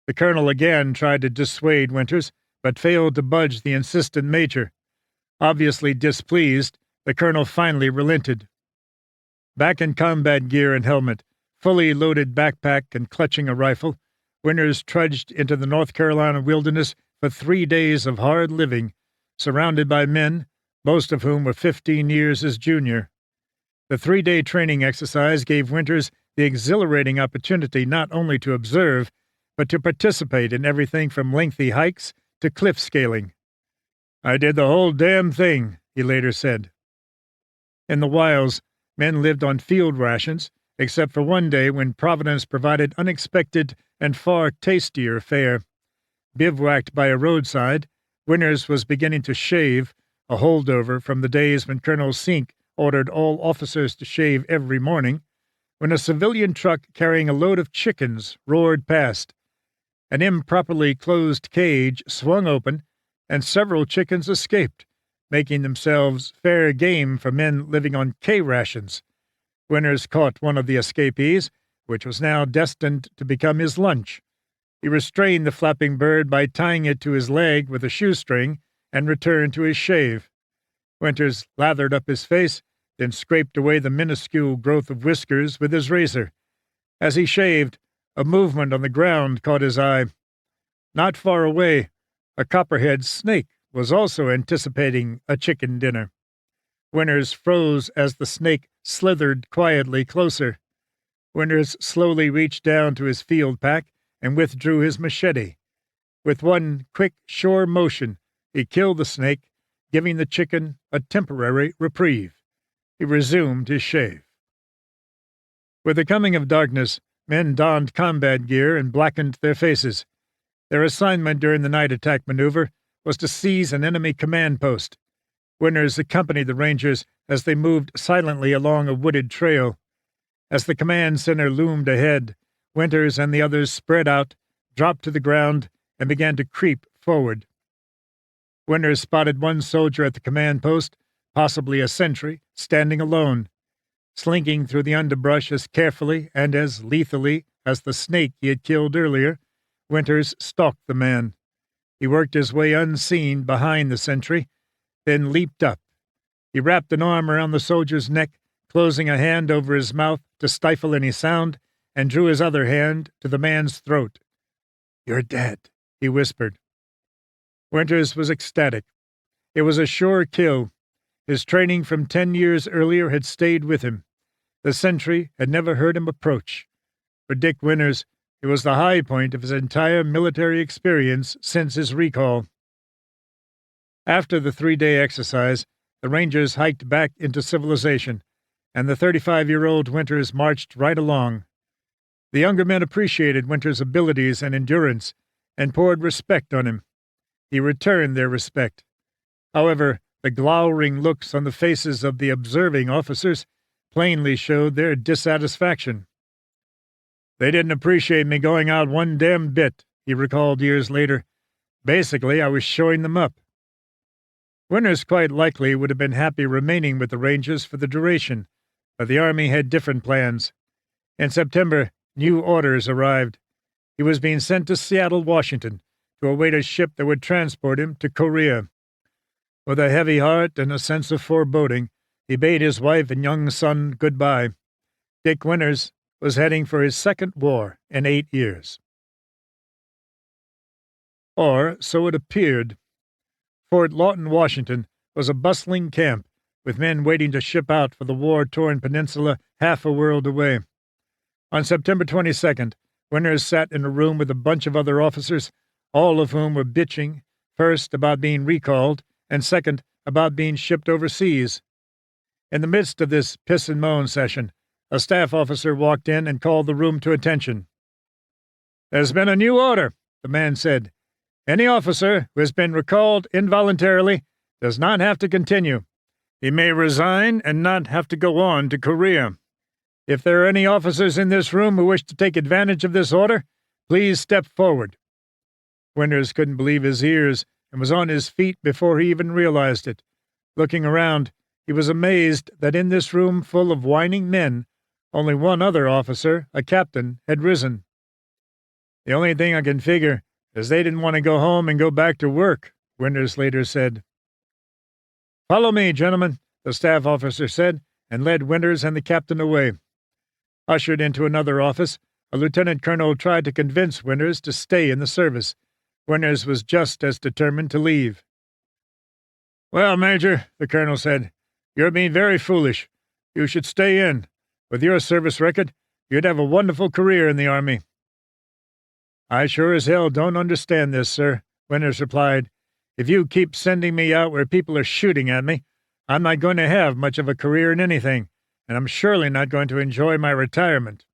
The colonel again tried to dissuade Winters, but failed to budge the insistent major. Obviously displeased, the colonel finally relented. Back in combat gear and helmet, fully loaded backpack and clutching a rifle, Winters trudged into the North Carolina wilderness for 3 days of hard living, surrounded by men, most of whom were 15 years his junior. The 3-day training exercise gave Winters the exhilarating opportunity not only to observe, but to participate in everything from lengthy hikes to cliff scaling. I did the whole damn thing, he later said. In the wilds, men lived on field rations, except for one day when Providence provided unexpected and far tastier fare. Bivouacked by a roadside, Winters was beginning to shave, a holdover from the days when Colonel Sink ordered all officers to shave every morning, when a civilian truck carrying a load of chickens roared past. An improperly closed cage swung open, and several chickens escaped, making themselves fair game for men living on K-rations. Winters caught one of the escapees, which was now destined to become his lunch. He restrained the flapping bird by tying it to his leg with a shoestring and returned to his shave. Winters lathered up his face, then scraped away the minuscule growth of whiskers with his razor. As he shaved, a movement on the ground caught his eye. Not far away, a copperhead snake was also anticipating a chicken dinner. Winters froze as the snake slithered quietly closer. Winters slowly reached down to his field pack and withdrew his machete. With one quick, sure motion, he killed the snake, giving the chicken a temporary reprieve. He resumed his shave. With the coming of darkness, men donned combat gear and blackened their faces. Their assignment during the night attack maneuver was to seize an enemy command post. Winters accompanied the Rangers as they moved silently along a wooded trail. As the command center loomed ahead, Winters and the others spread out, dropped to the ground, and began to creep forward. Winters spotted one soldier at the command post, possibly a sentry, standing alone. Slinking through the underbrush as carefully and as lethally as the snake he had killed earlier, Winters stalked the man. He worked his way unseen behind the sentry, then leaped up. He wrapped an arm around the soldier's neck, closing a hand over his mouth to stifle any sound, and drew his other hand to the man's throat. "You're dead," he whispered. Winters was ecstatic. It was a sure kill. His training from 10 years earlier had stayed with him. The sentry had never heard him approach. For Dick Winters, it was the high point of his entire military experience since his recall. After the 3-day exercise, the Rangers hiked back into civilization, and the 35-year-old Winters marched right along. The younger men appreciated Winters' abilities and endurance, and poured respect on him. He returned their respect. However, the glowering looks on the faces of the observing officers plainly showed their dissatisfaction. "They didn't appreciate me going out one damn bit," he recalled years later. "Basically, I was showing them up." Winters quite likely would have been happy remaining with the Rangers for the duration, but the Army had different plans. In September, new orders arrived. He was being sent to Seattle, Washington, to await a ship that would transport him to Korea. With a heavy heart and a sense of foreboding, he bade his wife and young son goodbye. Dick Winters was heading for his second war in 8 years. Or so it appeared. Fort Lawton, Washington, was a bustling camp, with men waiting to ship out for the war-torn peninsula half a world away. On September 22nd, Winters sat in a room with a bunch of other officers, all of whom were bitching, first about being recalled, and second about being shipped overseas. In the midst of this piss-and-moan session, a staff officer walked in and called the room to attention. "There's been a new order," the man said. "Any officer who has been recalled involuntarily does not have to continue. He may resign and not have to go on to Korea." If there are any officers in this room who wish to take advantage of this order, please step forward." Winters couldn't believe his ears and was on his feet before he even realized it. Looking around, he was amazed that in this room full of whining men, only one other officer, a captain, had risen. "The only thing I can figure is they didn't want to go home and go back to work," Winters later said. "Follow me, gentlemen," the staff officer said, and led Winters and the captain away. Ushered into another office, a lieutenant colonel tried to convince Winters to stay in the service. Winters was just as determined to leave. "Well, Major," the colonel said, "you're being very foolish. You should stay in. With your service record, you'd have a wonderful career in the Army." "I sure as hell don't understand this, sir," Winters replied. "If you keep sending me out where people are shooting at me, I'm not going to have much of a career in anything, and I'm surely not going to enjoy my retirement."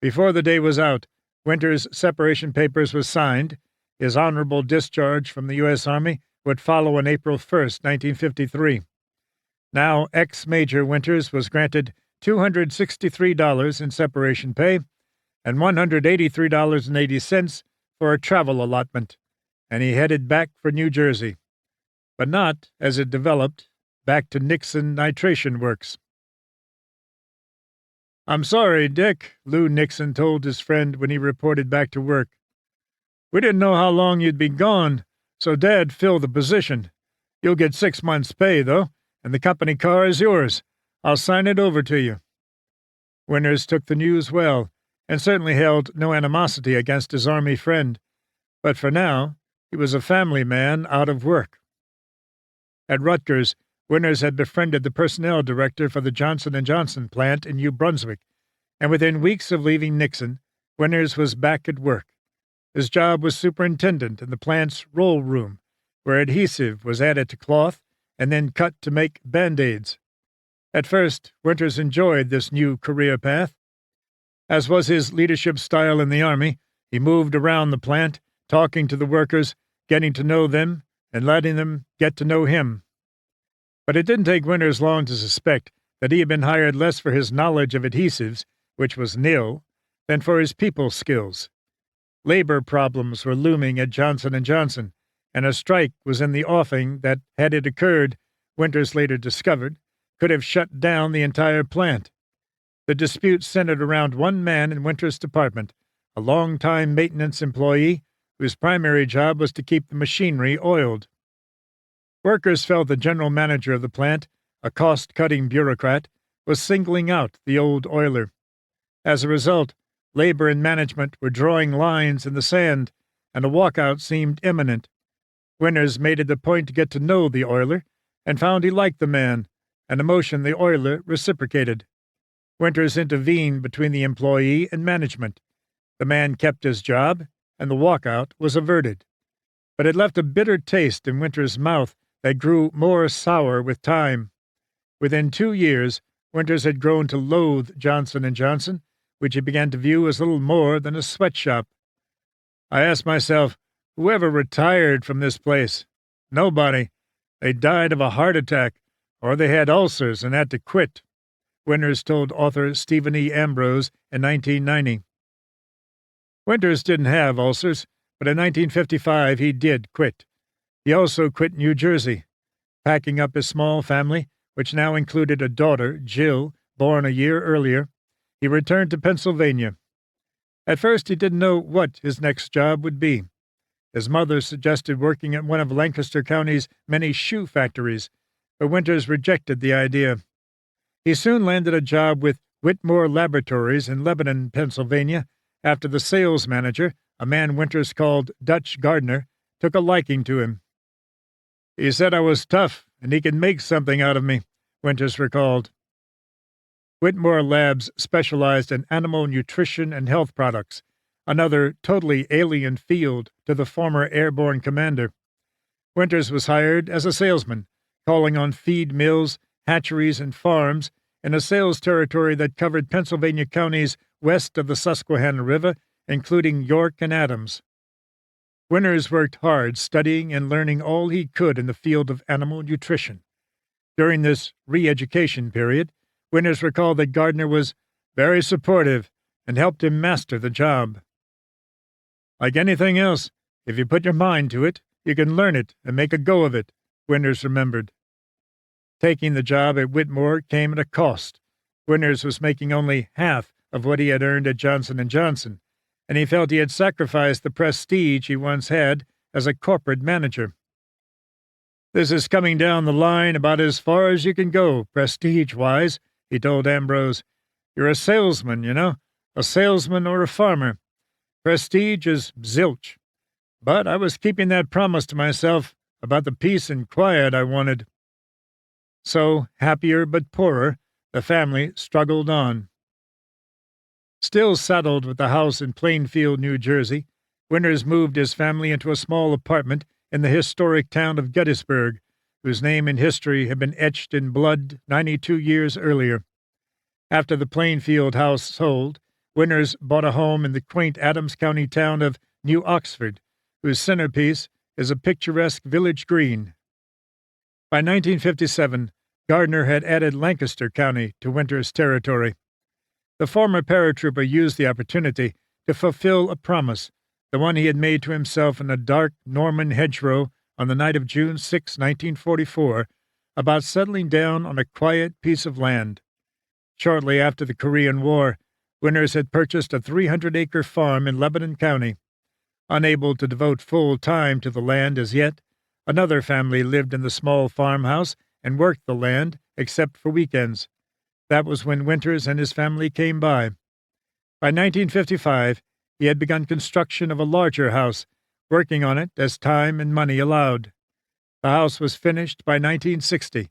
Before the day was out, Winters' separation papers were signed. His honorable discharge from the U.S. Army would follow on April 1st, 1953. Now, ex-Major Winters was granted $263 in separation pay and $183.80 for a travel allotment, and he headed back for New Jersey. But not, as it developed, back to Nixon Nitration Works. "I'm sorry, Dick," Lou Nixon told his friend when he reported back to work. "We didn't know how long you'd be gone, so Dad filled the position. You'll get 6 months' pay, though, and the company car is yours. I'll sign it over to you." Winters took the news well, and certainly held no animosity against his Army friend. But for now, he was a family man out of work. At Rutgers, Winters had befriended the personnel director for the Johnson & Johnson plant in New Brunswick, and within weeks of leaving Nixon, Winters was back at work. His job was superintendent in the plant's roll room, where adhesive was added to cloth and then cut to make Band-Aids. At first, Winters enjoyed this new career path. As was his leadership style in the Army, he moved around the plant, talking to the workers, getting to know them, and letting them get to know him. But it didn't take Winters long to suspect that he had been hired less for his knowledge of adhesives, which was nil, than for his people skills. Labor problems were looming at Johnson & Johnson, and a strike was in the offing that, had it occurred, Winters later discovered, could have shut down the entire plant. The dispute centered around one man in Winters' department, a long-time maintenance employee whose primary job was to keep the machinery oiled. Workers felt the general manager of the plant, a cost-cutting bureaucrat, was singling out the old oiler. As a result, labor and management were drawing lines in the sand, and a walkout seemed imminent. Winters made it a point to get to know the oiler, and found he liked the man, an emotion the oiler reciprocated. Winters intervened between the employee and management. The man kept his job, and the walkout was averted. But it left a bitter taste in Winters' mouth that grew more sour with time. Within 2 years, Winters had grown to loathe Johnson & Johnson, which he began to view as little more than a sweatshop. "I asked myself, whoever retired from this place? Nobody. They died of a heart attack, or they had ulcers and had to quit," Winters told author Stephen E. Ambrose in 1990. Winters didn't have ulcers, but in 1955 he did quit. He also quit New Jersey. Packing up his small family, which now included a daughter, Jill, born a year earlier, he returned to Pennsylvania. At first he didn't know what his next job would be. His mother suggested working at one of Lancaster County's many shoe factories, but Winters rejected the idea. He soon landed a job with Whitmore Laboratories in Lebanon, Pennsylvania, after the sales manager, a man Winters called Dutch Gardner, took a liking to him. "He said I was tough, and he could make something out of me," Winters recalled. Whitmore Labs specialized in animal nutrition and health products, another totally alien field to the former airborne commander. Winters was hired as a salesman, calling on feed mills, hatcheries, and farms in a sales territory that covered Pennsylvania counties west of the Susquehanna River, including York and Adams. Winters worked hard studying and learning all he could in the field of animal nutrition. During this re-education period, Winters recalled that Gardner was very supportive and helped him master the job. Like anything else, if you put your mind to it, you can learn it and make a go of it, Winters remembered. Taking the job at Whitmore came at a cost. Winters was making only half of what he had earned at Johnson & Johnson, and he felt he had sacrificed the prestige he once had as a corporate manager. "This is coming down the line about as far as you can go, prestige-wise," he told Ambrose. "You're a salesman, you know, a salesman or a farmer. Prestige is zilch. But I was keeping that promise to myself about the peace and quiet I wanted." So, happier but poorer, the family struggled on. Still saddled with the house in Plainfield, New Jersey, Winters moved his family into a small apartment in the historic town of Gettysburg, whose name in history had been etched in blood 92 years earlier. After the Plainfield house sold, Winters bought a home in the quaint Adams County town of New Oxford, whose centerpiece is a picturesque village green. By 1957, Gardner had added Lancaster County to Winters' territory. The former paratrooper used the opportunity to fulfill a promise, the one he had made to himself in a dark Norman hedgerow on the night of June 6, 1944, about settling down on a quiet piece of land. Shortly after the Korean War, Winters had purchased a 300-acre farm in Lebanon County. Unable to devote full time to the land as yet, another family lived in the small farmhouse and worked the land, except for weekends. That was when Winters and his family came by. By 1955, he had begun construction of a larger house, working on it as time and money allowed. The house was finished by 1960,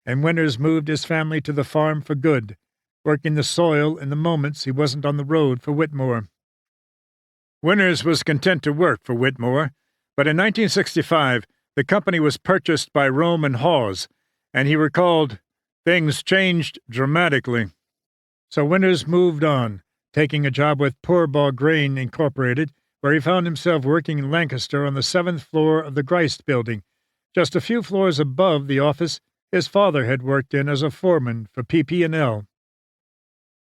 and Winters moved his family to the farm for good, working the soil in the moments he wasn't on the road for Whitmore. Winters was content to work for Whitmore, but in 1965, the company was purchased by Rome and Hawes, and he recalled, "Things changed dramatically." So Winters moved on, taking a job with Poorbaugh Grain Incorporated, where he found himself working in Lancaster on the 7th floor of the Grist building, just a few floors above the office his father had worked in as a foreman for PP&L.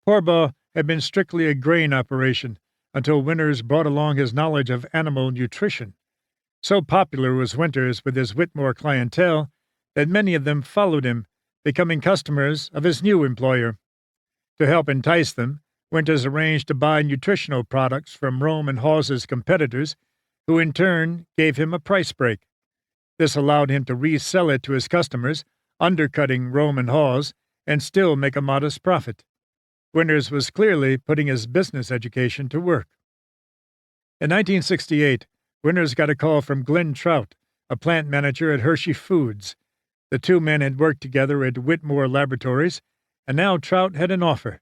Poorbaugh had been strictly a grain operation until Winters brought along his knowledge of animal nutrition. So popular was Winters with his Whitmore clientele that many of them followed him, becoming customers of his new employer. To help entice them, Winters arranged to buy nutritional products from Rome and Hawes's competitors, who in turn gave him a price break. This allowed him to resell it to his customers, undercutting Rome and Hawes, and still make a modest profit. Winters was clearly putting his business education to work. In 1968, Winters got a call from Glenn Trout, a plant manager at Hershey Foods. The two men had worked together at Whitmore Laboratories, and now Trout had an offer.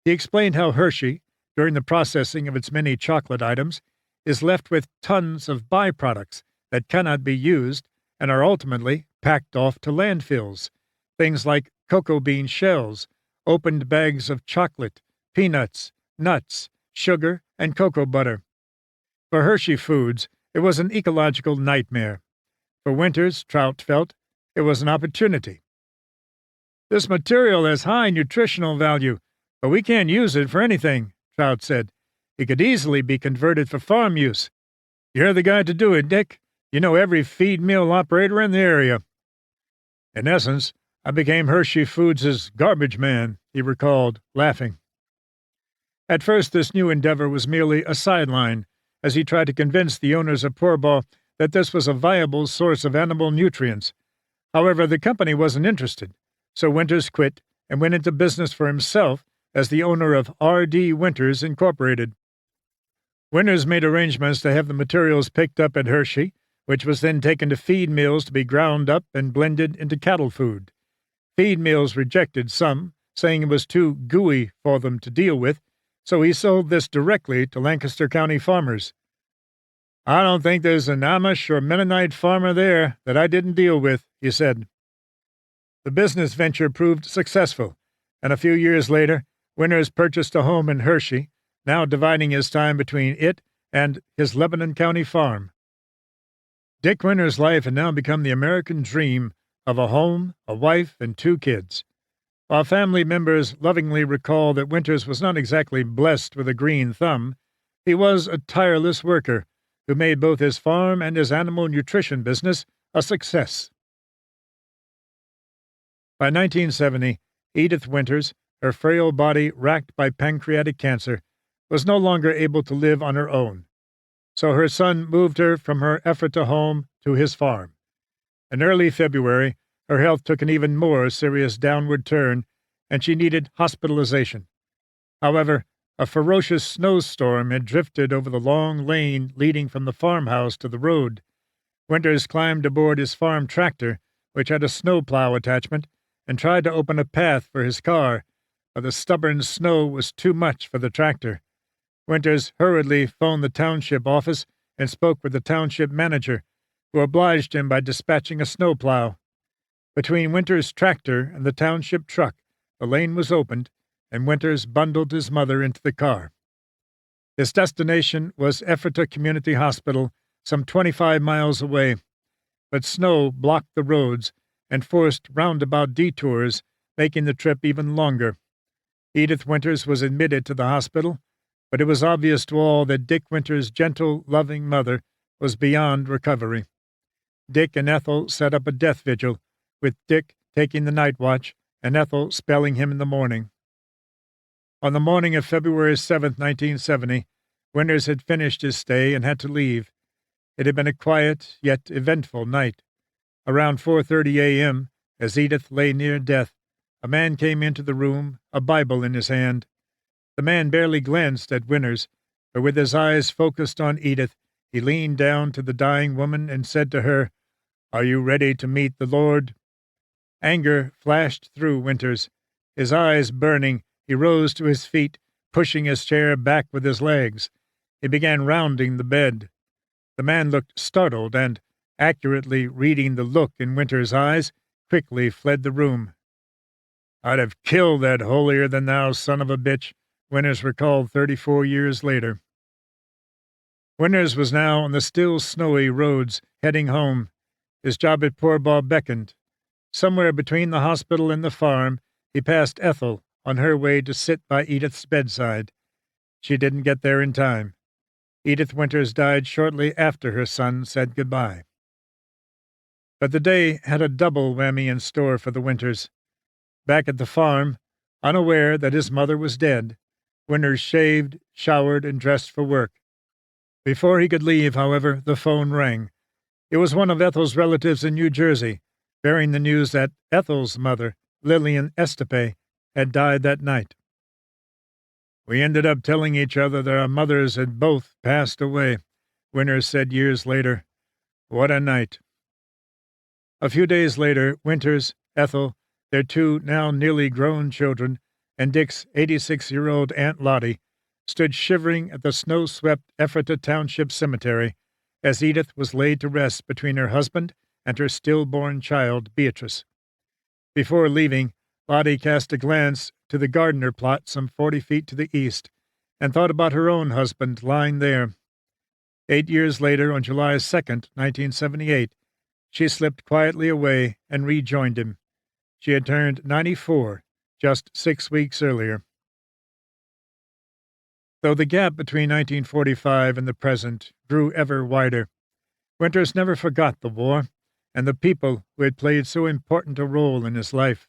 He explained how Hershey, during the processing of its many chocolate items, is left with tons of byproducts that cannot be used and are ultimately packed off to landfills, things like cocoa bean shells, opened bags of chocolate, peanuts, nuts, sugar, and cocoa butter. For Hershey Foods, it was an ecological nightmare. For Winters, Trout felt, it was an opportunity. "This material has high nutritional value, but we can't use it for anything," Trout said. "It could easily be converted for farm use. You're the guy to do it, Dick. You know every feed mill operator in the area." In essence, I became Hershey Foods' garbage man, he recalled, laughing. At first, this new endeavor was merely a sideline, as he tried to convince the owners of Poorbaugh that this was a viable source of animal nutrients. However, the company wasn't interested, so Winters quit and went into business for himself as the owner of R.D. Winters Incorporated. Winters made arrangements to have the materials picked up at Hershey, which was then taken to feed mills to be ground up and blended into cattle food. Feed mills rejected some, saying it was too gooey for them to deal with, so he sold this directly to Lancaster County farmers. "I don't think there's an Amish or Mennonite farmer there that I didn't deal with," he said. The business venture proved successful, and a few years later, Winters purchased a home in Hershey, now dividing his time between it and his Lebanon County farm. Dick Winters' life had now become the American dream of a home, a wife, and 2 kids. While family members lovingly recall that Winters was not exactly blessed with a green thumb, he was a tireless worker who made both his farm and his animal nutrition business a success. By 1970, Edith Winters, her frail body racked by pancreatic cancer, was no longer able to live on her own, so her son moved her from her Ephrata home to his farm. In early February, her health took an even more serious downward turn, and she needed hospitalization. However, a ferocious snowstorm had drifted over the long lane leading from the farmhouse to the road. Winters climbed aboard his farm tractor, which had a snowplow attachment, and tried to open a path for his car, but the stubborn snow was too much for the tractor. Winters hurriedly phoned the township office and spoke with the township manager, who obliged him by dispatching a snowplow. Between Winters' tractor and the township truck, the lane was opened, and Winters bundled his mother into the car. His destination was Ephrata Community Hospital, some 25 miles away, but snow blocked the roads and forced roundabout detours, making the trip even longer. Edith Winters was admitted to the hospital, but it was obvious to all that Dick Winters' gentle, loving mother was beyond recovery. Dick and Ethel set up a death vigil, with Dick taking the night watch and Ethel spelling him in the morning. On the morning of February 7, 1970, Winters had finished his stay and had to leave. It had been a quiet, yet eventful night. Around 4:30 a.m., as Edith lay near death, a man came into the room, a Bible in his hand. The man barely glanced at Winters, but with his eyes focused on Edith, he leaned down to the dying woman and said to her, "Are you ready to meet the Lord?" Anger flashed through Winters. His eyes burning, he rose to his feet, pushing his chair back with his legs. He began rounding the bed. The man looked startled and, accurately reading the look in Winters' eyes, quickly fled the room. "I'd have killed that holier-than-thou son of a bitch," Winters recalled 34 years later. Winters was now on the still snowy roads, heading home. His job at Poorbaugh beckoned. Somewhere between the hospital and the farm, he passed Ethel on her way to sit by Edith's bedside. She didn't get there in time. Edith Winters died shortly after her son said goodbye. But the day had a double whammy in store for the Winters. Back at the farm, unaware that his mother was dead, Winters shaved, showered, and dressed for work. Before he could leave, however, the phone rang. It was one of Ethel's relatives in New Jersey, bearing the news that Ethel's mother, Lillian Estepe, had died that night. "We ended up telling each other that our mothers had both passed away," Winters said years later. "What a night." A few days later, Winters, Ethel, their two now nearly grown children, and Dick's 86-year-old Aunt Lottie stood shivering at the snow-swept Ephrata Township Cemetery as Edith was laid to rest between her husband and her stillborn child, Beatrice. Before leaving, Lottie cast a glance to the Gardner plot some 40 feet to the east and thought about her own husband lying there. 8 years later, on July 2, 1978, she slipped quietly away and rejoined him. She had turned 94 just 6 weeks earlier. Though the gap between 1945 and the present grew ever wider, Winters never forgot the war and the people who had played so important a role in his life.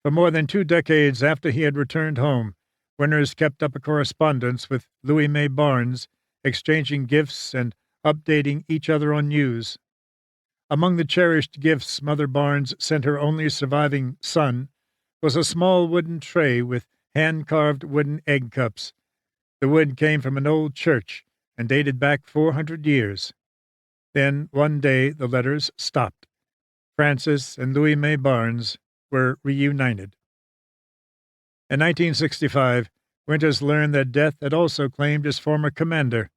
For more than 2 decades after he had returned home, Winters kept up a correspondence with Louis May Barnes, exchanging gifts and updating each other on news. Among the cherished gifts Mother Barnes sent her only surviving son was a small wooden tray with hand-carved wooden egg cups. The wood came from an old church and dated back 400 years. Then, one day, the letters stopped. Frances and Louis May Barnes were reunited. In 1965, Winters learned that death had also claimed his former commander.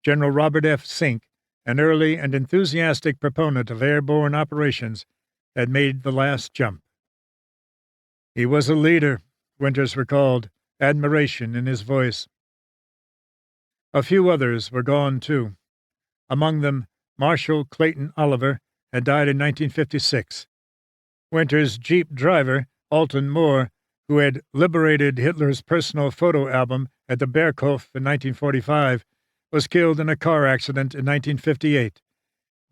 General Robert F. Sink, an early and enthusiastic proponent of airborne operations, had made the last jump. "He was a leader," Winters recalled, admiration in his voice. A few others were gone, too. Among them, Marshal Clayton Oliver had died in 1956. Winters' Jeep driver Alton Moore, who had liberated Hitler's personal photo album at the Berghof in 1945, was killed in a car accident in 1958.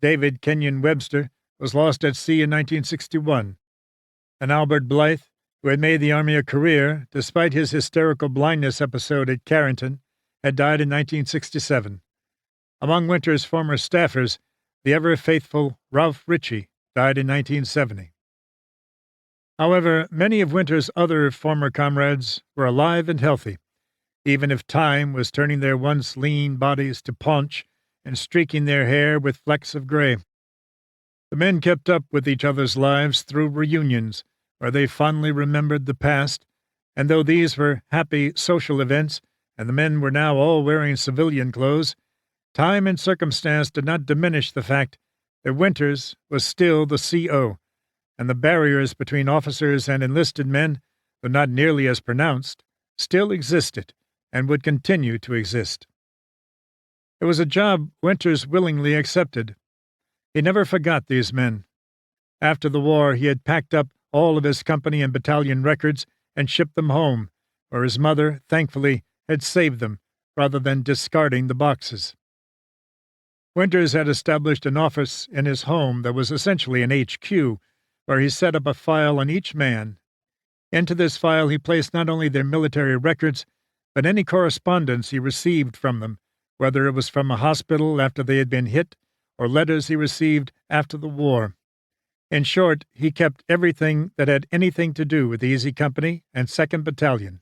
David Kenyon Webster was lost at sea in 1961. And Albert Blythe, who had made the Army a career despite his hysterical blindness episode at Carrington, had died in 1967. Among Winter's former staffers, the ever-faithful Ralph Ritchie died in 1970. However, many of Winter's other former comrades were alive and healthy, even if time was turning their once lean bodies to paunch and streaking their hair with flecks of gray. The men kept up with each other's lives through reunions, where they fondly remembered the past, and though these were happy social events, and the men were now all wearing civilian clothes, time and circumstance did not diminish the fact that Winters was still the CO, and the barriers between officers and enlisted men, though not nearly as pronounced, still existed and would continue to exist. It was a job Winters willingly accepted. He never forgot these men. After the war, he had packed up all of his company and battalion records and shipped them home, where his mother, thankfully, had saved them rather than discarding the boxes. Winters had established an office in his home that was essentially an HQ, where he set up a file on each man. Into this file he placed not only their military records, but any correspondence he received from them, whether it was from a hospital after they had been hit, or letters he received after the war. In short, he kept everything that had anything to do with the Easy Company and 2nd Battalion.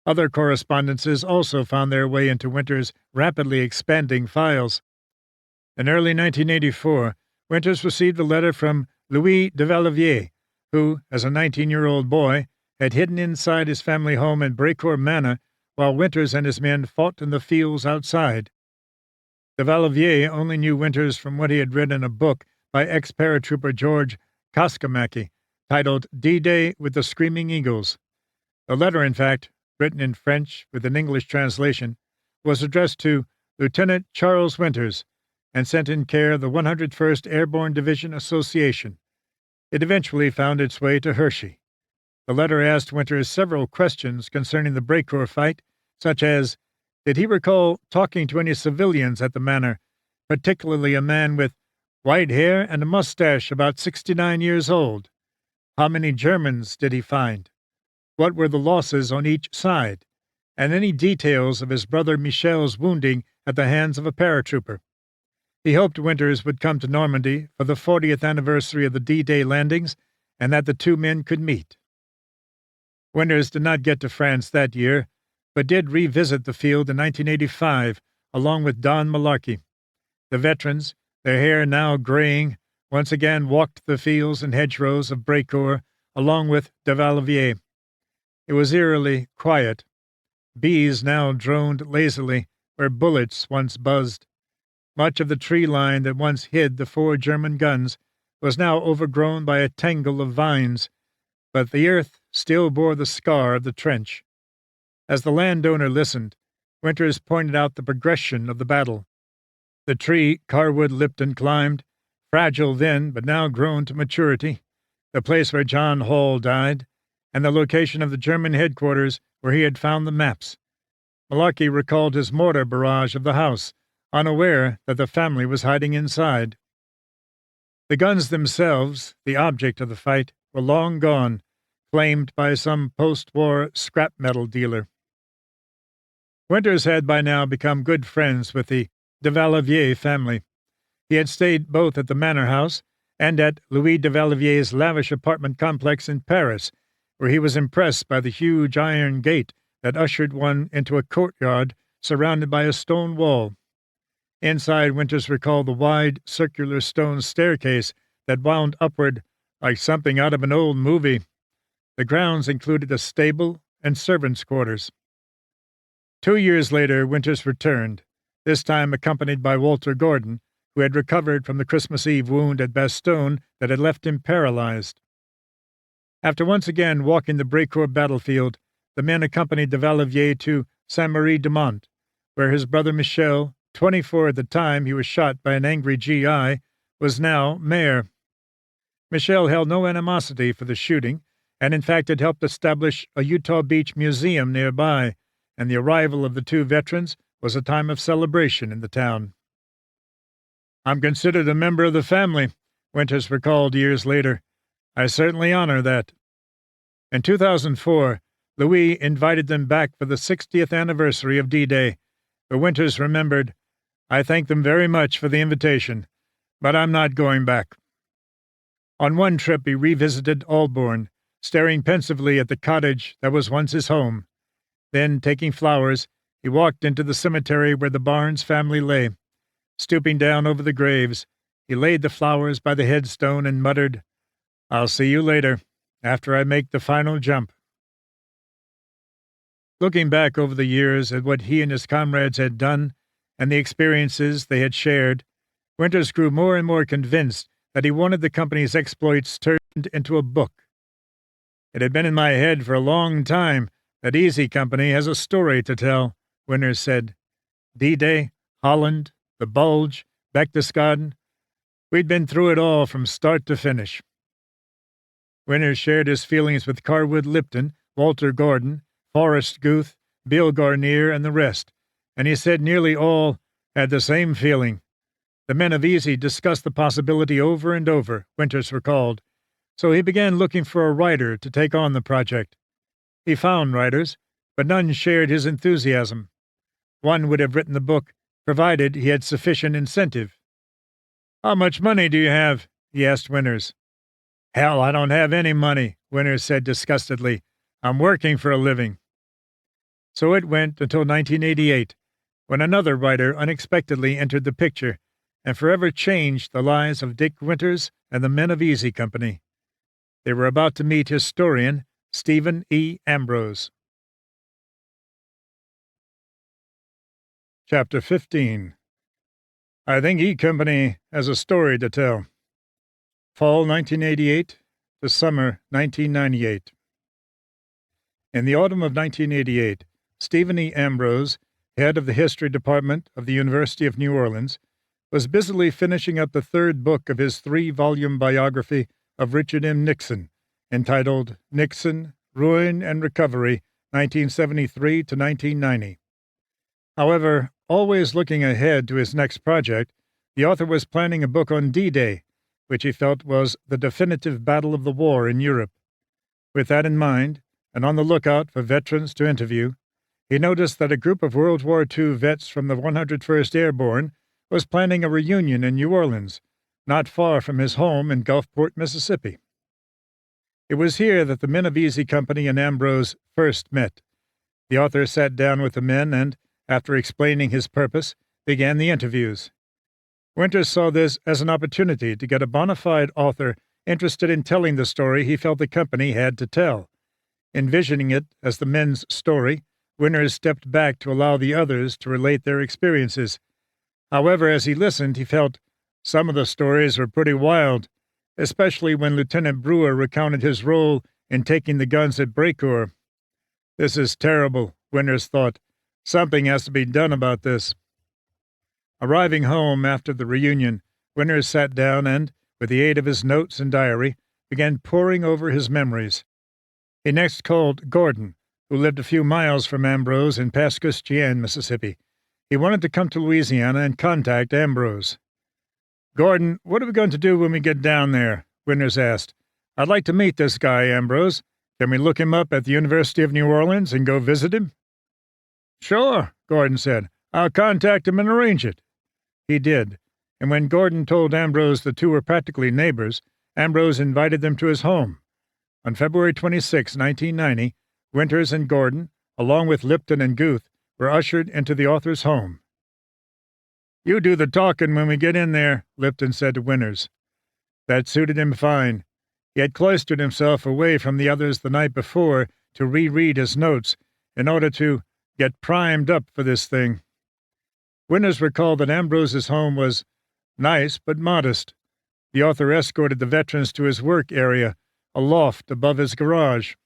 Other correspondences also found their way into Winters' rapidly expanding files. In early 1984, Winters received a letter from Louis de Valvier, who, as a 19-year-old boy, had hidden inside his family home in Brecourt Manor while Winters and his men fought in the fields outside. De Valvier only knew Winters from what he had read in a book by ex-paratrooper George Koskamaki, titled D-Day with the Screaming Eagles. The letter, in fact, written in French with an English translation, was addressed to Lieutenant Charles Winters and sent in care of the 101st Airborne Division Association. It eventually found its way to Hershey. The letter asked Winters several questions concerning the Brecourt fight, such as, did he recall talking to any civilians at the manor, particularly a man with white hair and a mustache about 69 years old? How many Germans did he find? What were the losses on each side? And any details of his brother Michel's wounding at the hands of a paratrooper. He hoped Winters would come to Normandy for the 40th anniversary of the D-Day landings and that the two men could meet. Winters did not get to France that year, but did revisit the field in 1985, along with Don Malarkey. The veterans, their hair now graying, once again walked the fields and hedgerows of Brecourt, along with de Valvier. It was eerily quiet. Bees now droned lazily where bullets once buzzed. Much of the tree line that once hid the 4 German guns was now overgrown by a tangle of vines, but the earth still bore the scar of the trench. As the landowner listened, Winters pointed out the progression of the battle. The tree Carwood Lipton climbed, fragile then but now grown to maturity, the place where John Hall died, and the location of the German headquarters where he had found the maps. Malarkey recalled his mortar barrage of the house, unaware that the family was hiding inside. The guns themselves, the object of the fight, were long gone, claimed by some post-war scrap metal dealer. Winters had by now become good friends with the de Valvier family. He had stayed both at the manor house and at Louis de Valvier's lavish apartment complex in Paris, where he was impressed by the huge iron gate that ushered one into a courtyard surrounded by a stone wall. Inside, Winters recalled the wide, circular stone staircase that wound upward like something out of an old movie. The grounds included a stable and servants' quarters. 2 years later, Winters returned, this time accompanied by Walter Gordon, who had recovered from the Christmas Eve wound at Bastogne that had left him paralyzed. After once again walking the Brecourt battlefield, the men accompanied de Valvier to Saint-Marie-de-Mont, where his brother Michel, 24 at the time he was shot by an angry GI, was now mayor. Michel held no animosity for the shooting, and in fact had helped establish a Utah Beach museum nearby, and the arrival of the two veterans was a time of celebration in the town. "I'm considered a member of the family," Winters recalled years later. "I certainly honor that." In 2004, Louis invited them back for the 60th anniversary of D-Day, but Winters remembered, "I thank them very much for the invitation, but I'm not going back." On one trip he revisited Alborn, staring pensively at the cottage that was once his home. Then, taking flowers, he walked into the cemetery where the Barnes family lay. Stooping down over the graves, he laid the flowers by the headstone and muttered, "I'll see you later, after I make the final jump." Looking back over the years at what he and his comrades had done and the experiences they had shared, Winters grew more and more convinced that he wanted the company's exploits turned into a book. "It had been in my head for a long time that Easy Company has a story to tell," Winters said. D-Day, Holland, the Bulge, Berchtesgaden. We'd been through it all from start to finish. Winters shared his feelings with Carwood Lipton, Walter Gordon, Forrest Guth, Bill Garnier, and the rest, and he said nearly all had the same feeling. The men of Easy discussed the possibility over and over, Winters recalled, so he began looking for a writer to take on the project. He found writers, but none shared his enthusiasm. One would have written the book, provided he had sufficient incentive. "How much money do you have?" he asked Winters. "Hell, I don't have any money," Winters said disgustedly. "I'm working for a living." So it went until 1988, when another writer unexpectedly entered the picture and forever changed the lives of Dick Winters and the men of Easy Company. They were about to meet historian Stephen E. Ambrose. Chapter 15. I think E Company has a story to tell. Fall 1988 to summer 1998. In the autumn of 1988, Stephen E. Ambrose, head of the History Department of the University of New Orleans, was busily finishing up the third book of his 3-volume biography of Richard M. Nixon, entitled Nixon, Ruin and Recovery, 1973 to 1990. However, always looking ahead to his next project, the author was planning a book on D-Day, which he felt was the definitive battle of the war in Europe. With that in mind, and on the lookout for veterans to interview, he noticed that a group of World War II vets from the 101st Airborne was planning a reunion in New Orleans, not far from his home in Gulfport, Mississippi. It was here that the men of Easy Company and Ambrose first met. The author sat down with the men and, after explaining his purpose, began the interviews. Winters saw this as an opportunity to get a bona fide author interested in telling the story he felt the company had to tell. Envisioning it as the men's story, Winters stepped back to allow the others to relate their experiences. However, as he listened, he felt some of the stories were pretty wild, especially when Lieutenant Brewer recounted his role in taking the guns at Brecourt. "This is terrible," Winters thought. "Something has to be done about this." Arriving home after the reunion, Winters sat down and, with the aid of his notes and diary, began poring over his memories. He next called Gordon, who lived a few miles from Ambrose in Pascustian, Mississippi. He wanted to come to Louisiana and contact Ambrose. "Gordon, what are we going to do when we get down there?" Winters asked. "I'd like to meet this guy, Ambrose. Can we look him up at the University of New Orleans and go visit him?" "Sure," Gordon said. "I'll contact him and arrange it." He did, and when Gordon told Ambrose the two were practically neighbors, Ambrose invited them to his home. On February 26, 1990, Winters and Gordon, along with Lipton and Guth, were ushered into the author's home. "You do the talking when we get in there," Lipton said to Winters. That suited him fine. He had cloistered himself away from the others the night before to reread his notes in order to get primed up for this thing. Winters recalled that Ambrose's home was nice but modest. The author escorted the veterans to his work area, a loft above his garage.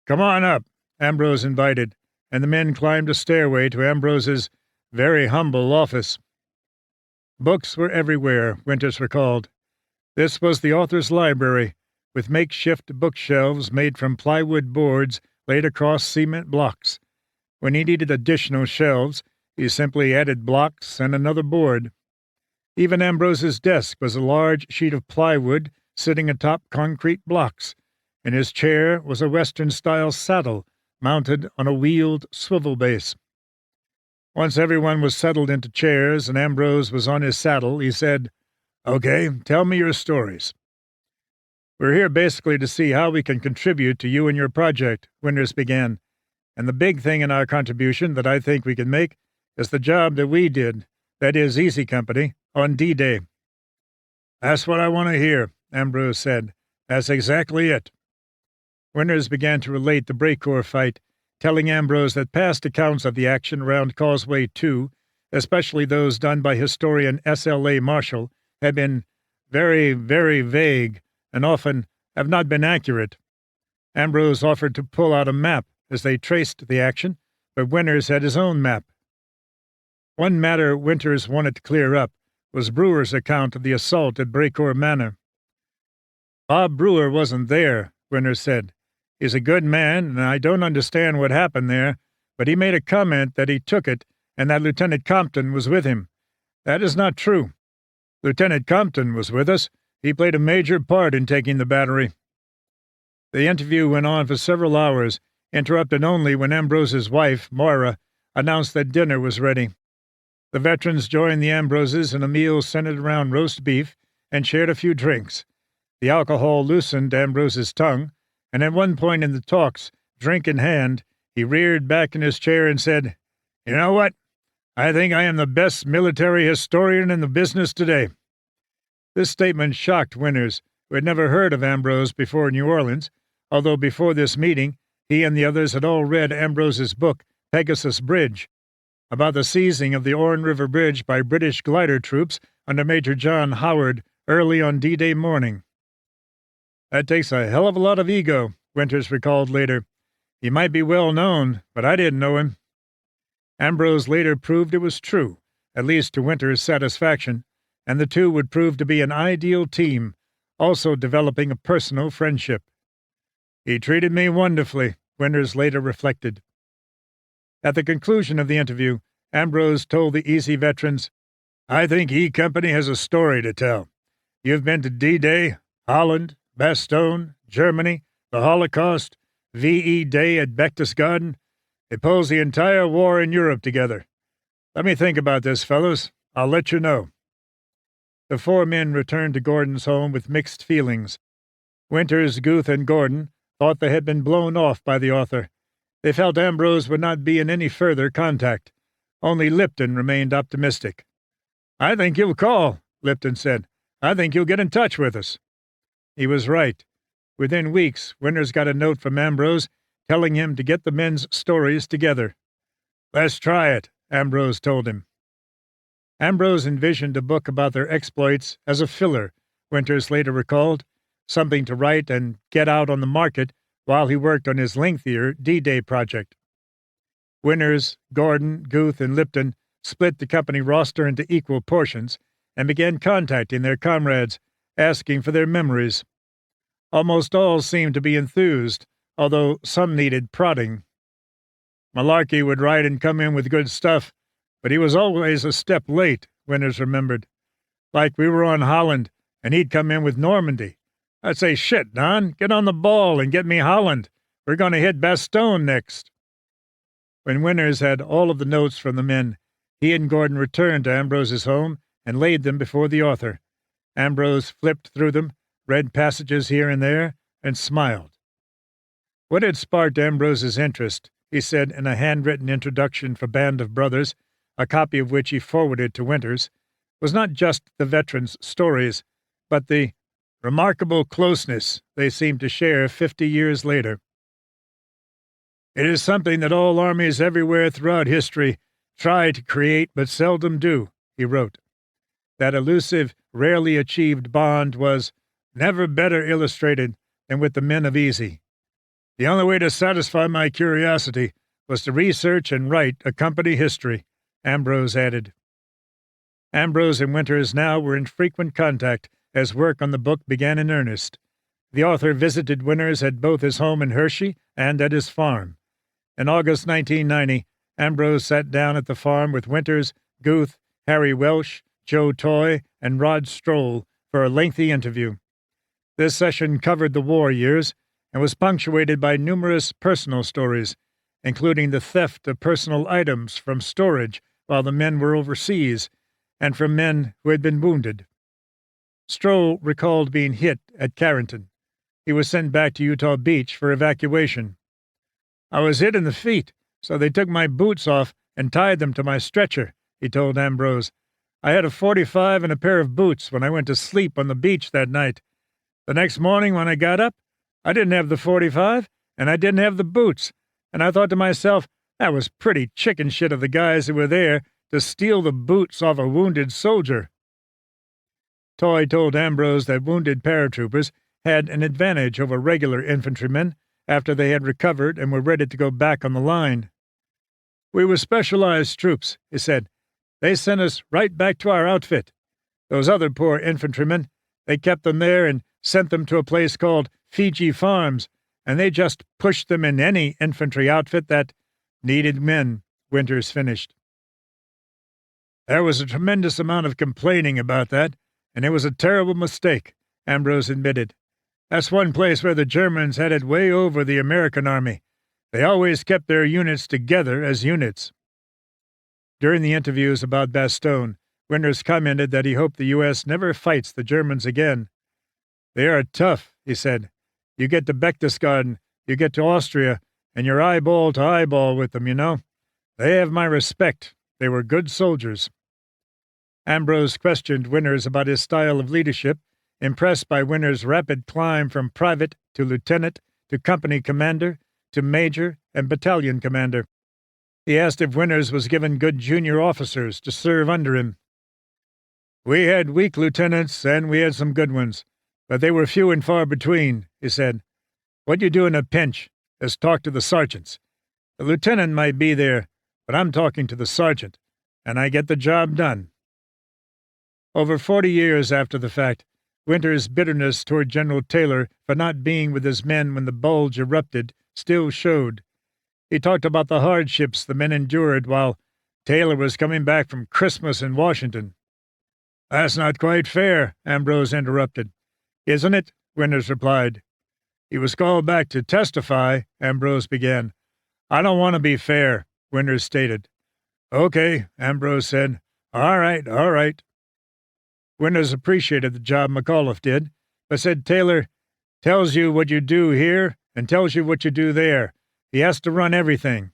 "Come on up," Ambrose invited, and the men climbed a stairway to Ambrose's very humble office. Books were everywhere, Winters recalled. This was the author's library, with makeshift bookshelves made from plywood boards laid across cement blocks. When he needed additional shelves, he simply added blocks and another board. Even Ambrose's desk was a large sheet of plywood sitting atop concrete blocks, and his chair was a Western-style saddle mounted on a wheeled swivel base. Once everyone was settled into chairs and Ambrose was on his saddle, he said, "Okay, tell me your stories." "We're here basically to see how we can contribute to you and your project," Winters began. "And the big thing in our contribution that I think we can make is the job that we did, that is, Easy Company, on D-Day." "That's what I want to hear," Ambrose said. "That's exactly it." Winters began to relate the Brecourt fight, telling Ambrose that past accounts of the action around Causeway 2, especially those done by historian S.L.A. Marshall, had been very, very vague and often have not been accurate. Ambrose offered to pull out a map as they traced the action, but Winters had his own map. One matter Winters wanted to clear up was Brewer's account of the assault at Brecourt Manor. "Bob Brewer wasn't there," Winters said. "He's a good man, and I don't understand what happened there, but he made a comment that he took it and that Lieutenant Compton was with him. That is not true. Lieutenant Compton was with us. He played a major part in taking the battery." The interview went on for several hours, interrupted only when Ambrose's wife, Moira, announced that dinner was ready. The veterans joined the Ambroses in a meal centered around roast beef and shared a few drinks. The alcohol loosened Ambrose's tongue, and at one point in the talks, drink in hand, he reared back in his chair and said, "You know what? I think I am the best military historian in the business today." This statement shocked Winters, who had never heard of Ambrose before New Orleans, although before this meeting he and the others had all read Ambrose's book, Pegasus Bridge, about the seizing of the Orne River Bridge by British glider troops under Major John Howard early on D-Day morning. "That takes a hell of a lot of ego," Winters recalled later. "He might be well known, but I didn't know him." Ambrose later proved it was true, at least to Winters' satisfaction, and the two would prove to be an ideal team, also developing a personal friendship. "He treated me wonderfully," Winters later reflected. At the conclusion of the interview, Ambrose told the Easy veterans, "I think E Company has a story to tell. You've been to D-Day, Holland, Bastogne, Germany, the Holocaust, VE Day at Berchtesgaden. It pulls the entire war in Europe together. Let me think about this, fellows. I'll let you know." The four men returned to Gordon's home with mixed feelings. Winters, Guth, and Gordon thought they had been blown off by the author. They felt Ambrose would not be in any further contact. Only Lipton remained optimistic. "I think you'll call," Lipton said. "I think you'll get in touch with us." He was right. Within weeks, Winters got a note from Ambrose telling him to get the men's stories together. "Let's try it," Ambrose told him. Ambrose envisioned a book about their exploits as a filler, Winters later recalled, something to write and get out on the market while he worked on his lengthier D-Day project. Winters, Gordon, Guth, and Lipton split the company roster into equal portions and began contacting their comrades, asking for their memories. Almost all seemed to be enthused, although some needed prodding. "Malarkey would write and come in with good stuff, but he was always a step late," Winters remembered. "Like we were on Holland, and he'd come in with Normandy. I'd say, 'Shit, Don, get on the ball and get me Holland. We're going to hit Bastogne next.'" When Winters had all of the notes from the men, he and Gordon returned to Ambrose's home and laid them before the author. Ambrose flipped through them, read passages here and there, and smiled. What had sparked Ambrose's interest, he said in a handwritten introduction for Band of Brothers, a copy of which he forwarded to Winters, was not just the veterans' stories, but the remarkable closeness they seemed to share 50 years later. "It is something that all armies everywhere throughout history try to create but seldom do," he wrote. That elusive, rarely achieved bond was never better illustrated than with the men of Easy. "The only way to satisfy my curiosity was to research and write a company history," Ambrose added. Ambrose and Winters now were in frequent contact as work on the book began in earnest. The author visited Winters at both his home in Hershey and at his farm. In August 1990, Ambrose sat down at the farm with Winters, Guth, Harry Welsh, Joe Toy, and Rod Stroll for a lengthy interview. This session covered the war years and was punctuated by numerous personal stories, including the theft of personal items from storage while the men were overseas and from men who had been wounded. Stroll recalled being hit at Carrington. He was sent back to Utah Beach for evacuation. "I was hit in the feet, so they took my boots off and tied them to my stretcher," he told Ambrose. "I had a .45 and a pair of boots when I went to sleep on the beach that night. The next morning when I got up, I didn't have the .45 and I didn't have the boots, and I thought to myself, that was pretty chicken shit of the guys who were there to steal the boots off a wounded soldier." Toy told Ambrose that wounded paratroopers had an advantage over regular infantrymen after they had recovered and were ready to go back on the line. "We were specialized troops," he said. "They sent us right back to our outfit. Those other poor infantrymen, they kept them there and sent them to a place called Fiji Farms, and they just pushed them in any infantry outfit that needed men," Winters finished. "There was a tremendous amount of complaining about that, and it was a terrible mistake," Ambrose admitted. "That's one place where the Germans had it way over the American army. They always kept their units together as units." During the interviews about Bastogne, Winters commented that he hoped the U.S. never fights the Germans again. "They are tough," he said. "You get to Berchtesgaden, you get to Austria, and you're eyeball to eyeball with them, you know. They have my respect. They were good soldiers." Ambrose questioned Winters about his style of leadership, impressed by Winters' rapid climb from private to lieutenant to company commander to major and battalion commander. He asked if Winters was given good junior officers to serve under him. "We had weak lieutenants and we had some good ones, but they were few and far between," he said. "What you do in a pinch is talk to the sergeants. The lieutenant might be there, but I'm talking to the sergeant, and I get the job done." Over 40 years after the fact, Winters' bitterness toward General Taylor for not being with his men when the bulge erupted still showed. He talked about the hardships the men endured while Taylor was coming back from Christmas in Washington. "That's not quite fair," Ambrose interrupted. "Isn't it?" Winters replied. "He was called back to testify," Ambrose began. "I don't want to be fair," Winters stated. "Okay," Ambrose said. All right. Winters appreciated the job McAuliffe did, but said Taylor tells you what you do here and tells you what you do there. He has to run everything.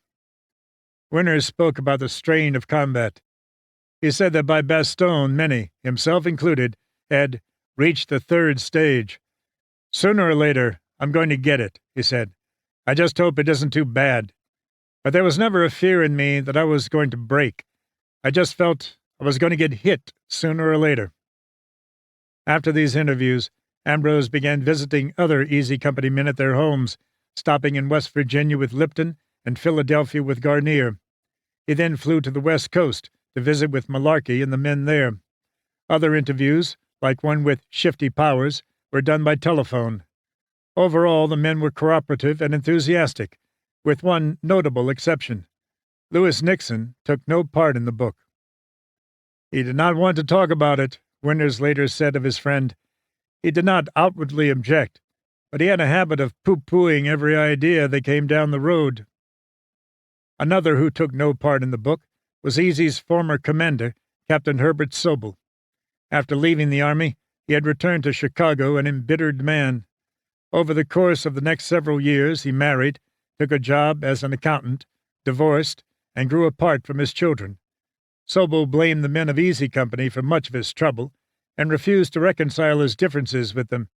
Winters spoke about the strain of combat. He said that by Bastogne many, himself included, had reached the third stage. "Sooner or later, I'm going to get it," he said. "I just hope it isn't too bad. But there was never a fear in me that I was going to break. I just felt I was going to get hit sooner or later." After these interviews, Ambrose began visiting other Easy Company men at their homes, stopping in West Virginia with Lipton and Philadelphia with Garnier. He then flew to the West Coast to visit with Malarkey and the men there. Other interviews, like one with Shifty Powers, were done by telephone. Overall, the men were cooperative and enthusiastic, with one notable exception. Lewis Nixon took no part in the book. "He did not want to talk about it," Winters later said of his friend. "He did not outwardly object, but he had a habit of pooh-poohing every idea that came down the road." Another who took no part in the book was Easy's former commander, Captain Herbert Sobel. After leaving the Army, he had returned to Chicago an embittered man. Over the course of the next several years, he married, took a job as an accountant, divorced, and grew apart from his children. Sobel blamed the men of Easy Company for much of his trouble and refused to reconcile his differences with them,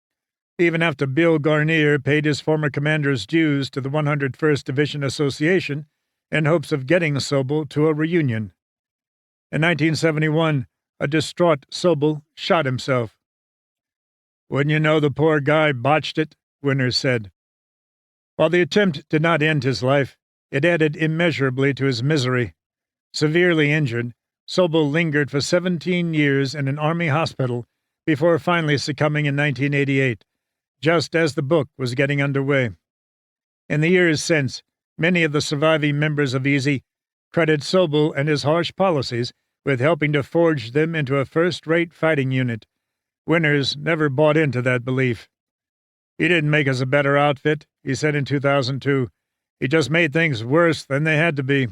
even after Bill Garnier paid his former commander's dues to the 101st Division Association in hopes of getting Sobel to a reunion. In 1971, a distraught Sobel shot himself. "Wouldn't you know the poor guy botched it?" Winters said. While the attempt did not end his life, it added immeasurably to his misery. Severely injured, Sobel lingered for 17 years in an Army hospital before finally succumbing in 1988, just as the book was getting underway. In the years since, many of the surviving members of Easy credit Sobel and his harsh policies with helping to forge them into a first-rate fighting unit. Winters never bought into that belief. "He didn't make us a better outfit," he said in 2002. "He just made things worse than they had to be."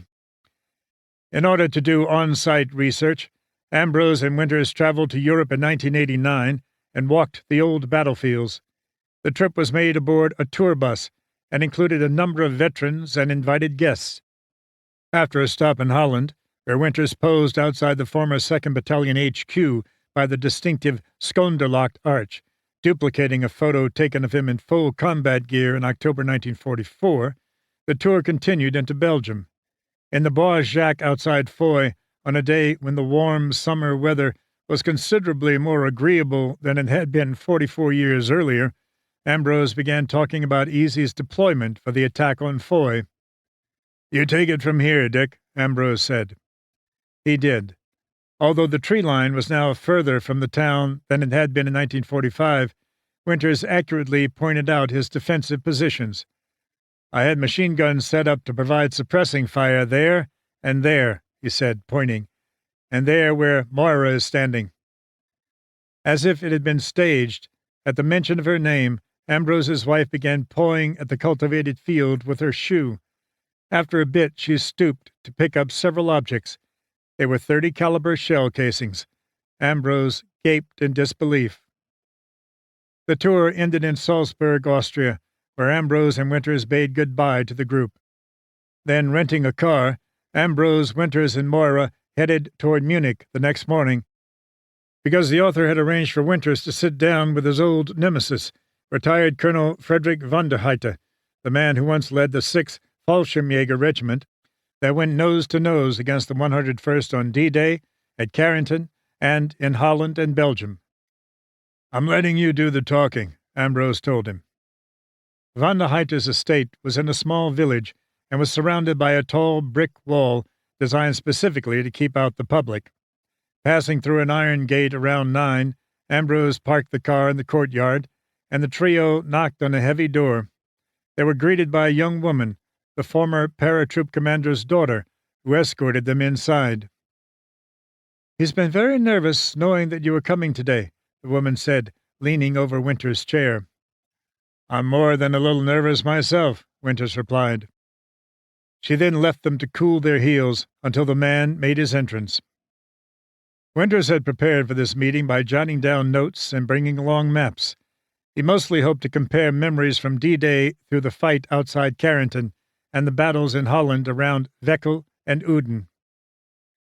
In order to do on-site research, Ambrose and Winters traveled to Europe in 1989 and walked the old battlefields. The trip was made aboard a tour bus and included a number of veterans and invited guests. After a stop in Holland, where Winters posed outside the former 2nd Battalion HQ by the distinctive Skonderlocht Arch, duplicating a photo taken of him in full combat gear in October 1944, the tour continued into Belgium. In the Bois Jacques outside Foy, on a day when the warm summer weather was considerably more agreeable than it had been 44 years earlier, Ambrose began talking about Easy's deployment for the attack on Foy. "You take it from here, Dick," Ambrose said. He did. Although the tree line was now further from the town than it had been in 1945, Winters accurately pointed out his defensive positions. "I had machine guns set up to provide suppressing fire there and there," he said, pointing, "and there where Moira is standing." As if it had been staged, at the mention of her name, Ambrose's wife began pawing at the cultivated field with her shoe. After a bit, she stooped to pick up several objects. They were .30 caliber shell casings. Ambrose gaped in disbelief. The tour ended in Salzburg, Austria, where Ambrose and Winters bade goodbye to the group. Then, renting a car, Ambrose, Winters, and Moira headed toward Munich the next morning, because the author had arranged for Winters to sit down with his old nemesis, retired Colonel Friedrich von der Heide, the man who once led the 6th Fallschirmjäger Regiment that went nose-to-nose against the 101st on D-Day, at Carrington, and in Holland and Belgium. "I'm letting you do the talking," Ambrose told him. Von der Heide's estate was in a small village and was surrounded by a tall brick wall designed specifically to keep out the public. Passing through an iron gate around 9, Ambrose parked the car in the courtyard, and the trio knocked on a heavy door. They were greeted by a young woman, the former paratroop commander's daughter, who escorted them inside. "He's been very nervous knowing that you were coming today," the woman said, leaning over Winters' chair. "I'm more than a little nervous myself," Winters replied. She then left them to cool their heels until the man made his entrance. Winters had prepared for this meeting by jotting down notes and bringing along maps. He mostly hoped to compare memories from D-Day through the fight outside Carrington and the battles in Holland around Veckel and Uden.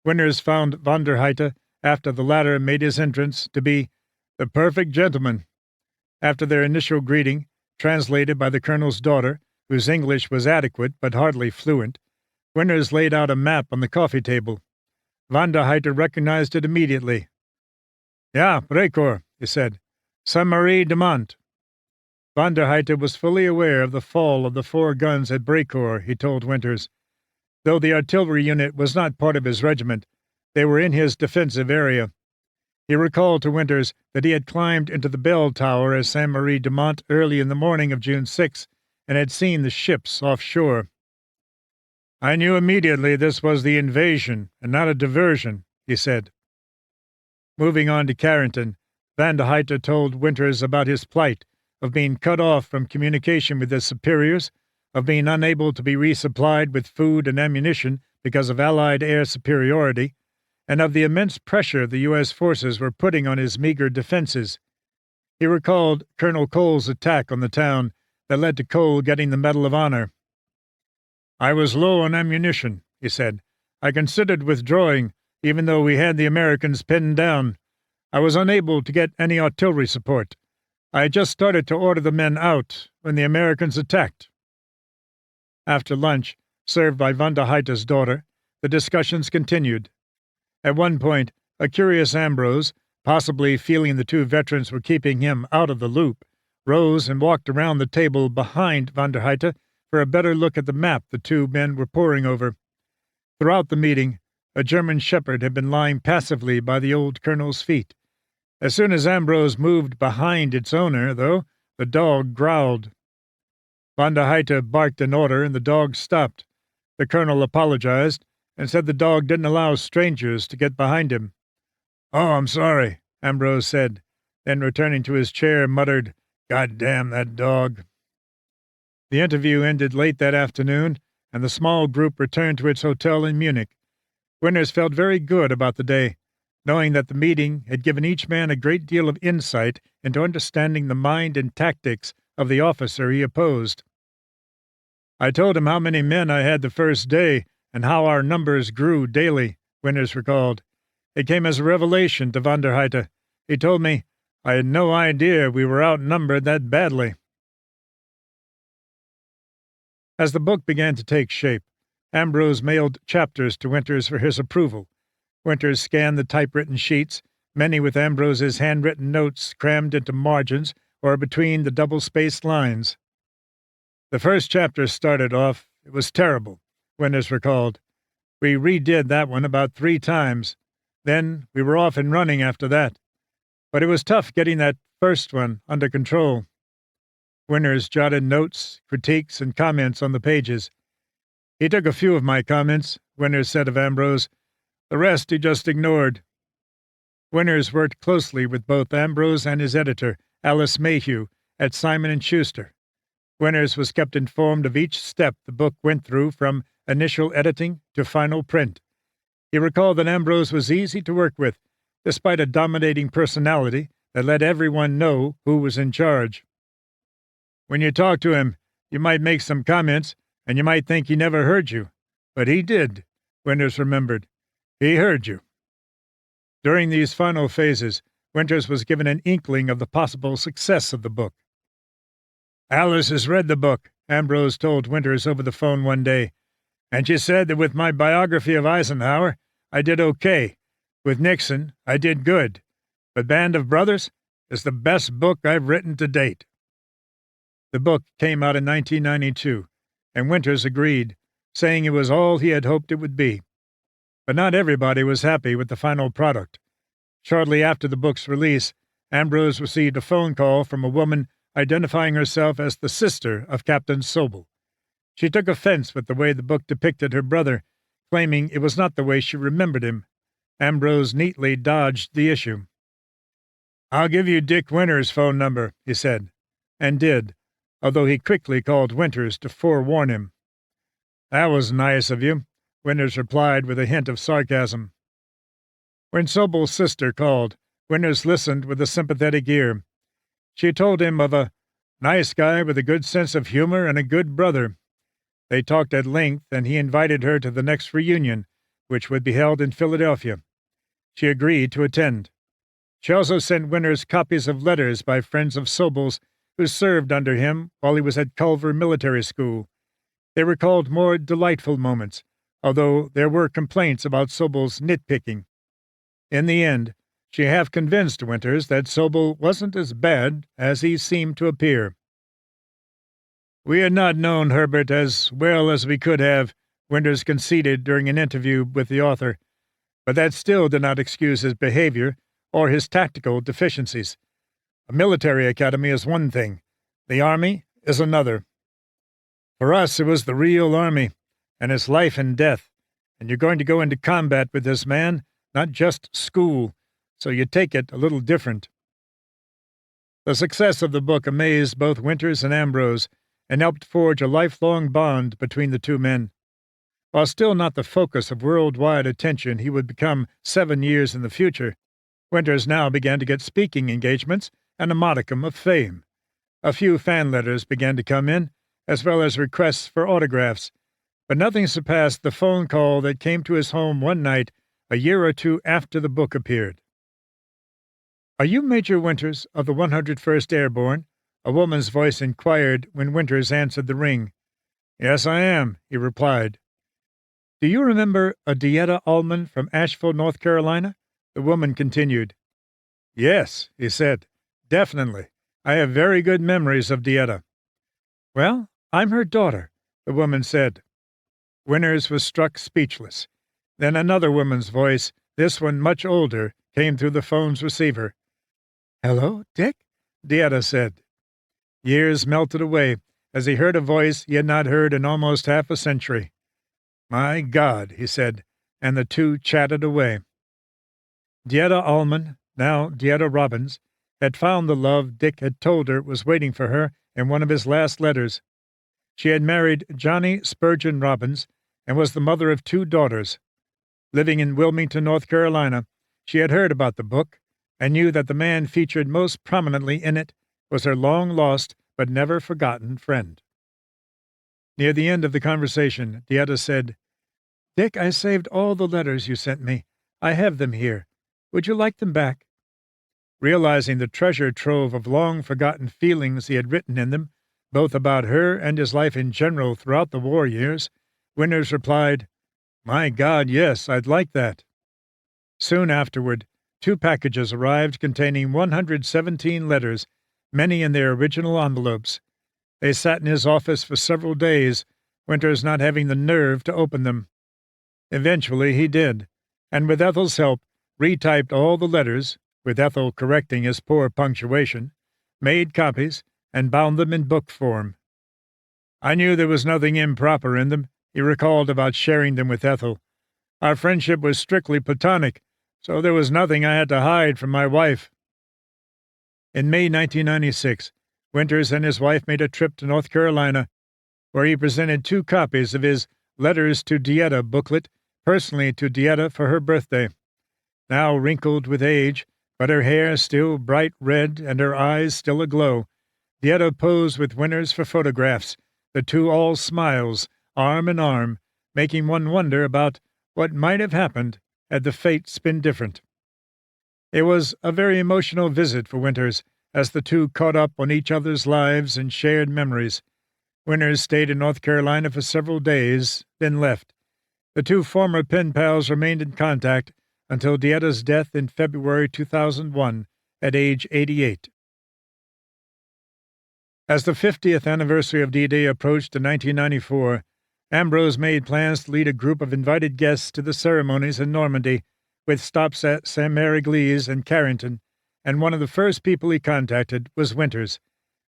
Winters found von der Heide, after the latter made his entrance, to be the perfect gentleman. After their initial greeting, translated by the colonel's daughter, whose English was adequate but hardly fluent, Winters laid out a map on the coffee table. Von der Heide recognized it immediately. "Ja, Brecourt," he said. "Saint-Marie-de-Mont." Von der Heide was fully aware of the fall of the 4 guns at Brecourt, he told Winters. Though the artillery unit was not part of his regiment, they were in his defensive area. He recalled to Winters that he had climbed into the bell tower at Saint-Marie-de-Mont early in the morning of June 6 and had seen the ships offshore. "I knew immediately this was the invasion and not a diversion," he said. Moving on to Carrington, Van der Heide told Winters about his plight, of being cut off from communication with his superiors, of being unable to be resupplied with food and ammunition because of Allied air superiority, and of the immense pressure the U.S. forces were putting on his meager defenses. He recalled Colonel Cole's attack on the town that led to Cole getting the Medal of Honor. "I was low on ammunition," he said. "I considered withdrawing, even though we had the Americans pinned down. I was unable to get any artillery support. I had just started to order the men out when the Americans attacked." After lunch, served by von der Heide's daughter, the discussions continued. At one point, a curious Ambrose, possibly feeling the 2 veterans were keeping him out of the loop, rose and walked around the table behind von der Heide for a better look at the map the 2 men were poring over. Throughout the meeting, a German shepherd had been lying passively by the old colonel's feet. As soon as Ambrose moved behind its owner, though, The dog growled. Von der Heide barked an order, and the dog stopped. The colonel apologized and said the dog didn't allow strangers to get behind him. "Oh, I'm sorry," Ambrose said, then returning to his chair muttered, "God damn that dog." The interview ended late that afternoon, and the small group returned to its hotel in Munich. Winters felt very good about the day, knowing that the meeting had given each man a great deal of insight into understanding the mind and tactics of the officer he opposed. "I told him how many men I had the first day, and how our numbers grew daily," Winters recalled. "It came as a revelation to von der Heide. He told me, I had no idea we were outnumbered that badly." As the book began to take shape, Ambrose mailed chapters to Winters for his approval. Winters scanned the typewritten sheets, many with Ambrose's handwritten notes crammed into margins or between the double-spaced lines. "The first chapter started off. It was terrible," Winters recalled. "We redid that one about 3 times. Then we were off and running after that. But it was tough getting that first one under control." Winters jotted notes, critiques, and comments on the pages. "He took a few of my comments," Winters said of Ambrose. "The rest he just ignored." Winters worked closely with both Ambrose and his editor, Alice Mayhew, at Simon & Schuster. Winters was kept informed of each step the book went through from initial editing to final print. He recalled that Ambrose was easy to work with, despite a dominating personality that let everyone know who was in charge. "When you talk to him, you might make some comments, and you might think he never heard you. But he did," Winters remembered. "He heard you." During these final phases, Winters was given an inkling of the possible success of the book. "Alice has read the book," Ambrose told Winters over the phone one day, "and she said that with my biography of Eisenhower, I did okay. With Nixon, I did good. But Band of Brothers is the best book I've written to date." The book came out in 1992, and Winters agreed, saying it was all he had hoped it would be. But not everybody was happy with the final product. Shortly after the book's release, Ambrose received a phone call from a woman identifying herself as the sister of Captain Sobel. She took offense with the way the book depicted her brother, claiming it was not the way she remembered him. Ambrose neatly dodged the issue. "I'll give you Dick Winters' phone number," he said, and did, although he quickly called Winters to forewarn him. "That was nice of you," Winters replied with a hint of sarcasm. When Sobel's sister called, Winters listened with a sympathetic ear. She told him of a nice guy with a good sense of humor and a good brother. They talked at length, and he invited her to the next reunion, which would be held in Philadelphia. She agreed to attend. She also sent Winters copies of letters by friends of Sobel's who served under him while he was at Culver Military School. They recalled more delightful moments, although there were complaints about Sobel's nitpicking. In the end, she half convinced Winters that Sobel wasn't as bad as he seemed to appear. "We had not known Herbert as well as we could have," Winters conceded during an interview with the author, but that still did not excuse his behavior or his tactical deficiencies. A military academy is one thing, the Army is another. For us, it was the real Army, and it's life and death, and you're going to go into combat with this man, not just school, so you take it a little different. The success of the book amazed both Winters and Ambrose, and helped forge a lifelong bond between the two men. While still not the focus of worldwide attention he would become 7 years in the future, Winters now began to get speaking engagements and a modicum of fame. A few fan letters began to come in, as well as requests for autographs, but nothing surpassed the phone call that came to his home one night a year or two after the book appeared. "Are you Major Winters of the 101st Airborne?" a woman's voice inquired when Winters answered the ring. "Yes, I am," he replied. "Do you remember a Dieta Allman from Asheville, North Carolina?" the woman continued. "Yes," he said, "definitely. I have very good memories of Dieta." "Well, I'm her daughter," the woman said. Winters was struck speechless. Then another woman's voice, this one much older, came through the phone's receiver. "Hello, Dick?" Dieta said. Years melted away as he heard a voice he had not heard in almost half a century. "My God," he said, and the two chatted away. Dieta Allman, now Dieta Robbins, had found the love Dick had told her was waiting for her in one of his last letters. She had married Johnny Spurgeon Robbins and was the mother of 2 daughters. Living in Wilmington, North Carolina, she had heard about the book and knew that the man featured most prominently in it was her long-lost but never forgotten friend. Near the end of the conversation, Dieta said, "Dick, I saved all the letters you sent me. I have them here. Would you like them back?" Realizing the treasure trove of long-forgotten feelings he had written in them, both about her and his life in general throughout the war years, Winters replied, "My God, yes, I'd like that." Soon afterward, 2 packages arrived containing 117 letters, many in their original envelopes. They sat in his office for several days, Winters not having the nerve to open them. Eventually he did, and with Ethel's help, retyped all the letters, with Ethel correcting his poor punctuation, made copies, and bound them in book form. "I knew there was nothing improper in them," he recalled about sharing them with Ethel. "Our friendship was strictly platonic, so there was nothing I had to hide from my wife." In May 1996, Winters and his wife made a trip to North Carolina, where he presented 2 copies of his Letters to Dieta booklet personally to Dieta for her birthday. Now wrinkled with age, but her hair still bright red and her eyes still aglow, Dieta posed with Winters for photographs, the 2 all smiles, arm in arm, making one wonder about what might have happened had the fates been different. It was a very emotional visit for Winters, as the 2 caught up on each other's lives and shared memories. Winters stayed in North Carolina for several days, then left. The 2 former pen pals remained in contact until Dieta's death in February 2001 at age 88. As the 50th anniversary of D-Day approached in 1994, Ambrose made plans to lead a group of invited guests to the ceremonies in Normandy, with stops at Saint-Mary-Église and Carrington, and one of the first people he contacted was Winters.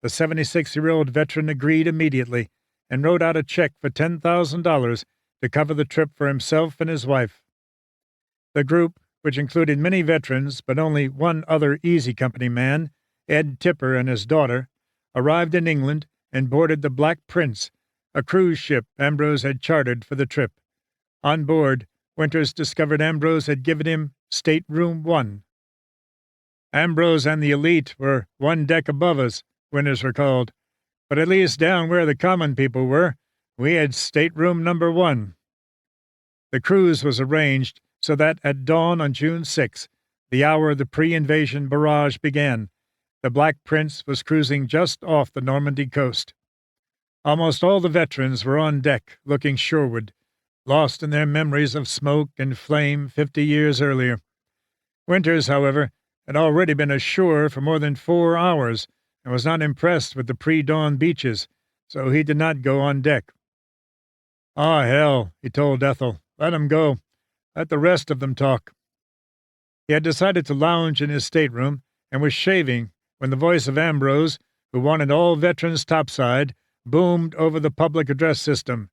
The 76-year-old veteran agreed immediately and wrote out a check for $10,000 to cover the trip for himself and his wife. The group, which included many veterans but only one other Easy Company man, Ed Tipper and his daughter, arrived in England and boarded the Black Prince, a cruise ship Ambrose had chartered for the trip. On board, Winters discovered Ambrose had given him Stateroom 1. "Ambrose and the elite were one deck above us," Winters recalled, "but at least down where the common people were, we had Stateroom number 1. The cruise was arranged so that at dawn on June 6, the hour the pre-invasion barrage began, the Black Prince was cruising just off the Normandy coast. Almost all the veterans were on deck, looking shoreward, lost in their memories of smoke and flame 50 years earlier. Winters, however, had already been ashore for more than 4 hours and was not impressed with the pre-dawn beaches, so he did not go on deck. "Ah, hell," he told Ethel. "Let 'em go. Let the rest of them talk." He had decided to lounge in his stateroom and was shaving when the voice of Ambrose, who wanted all veterans topside, boomed over the public address system.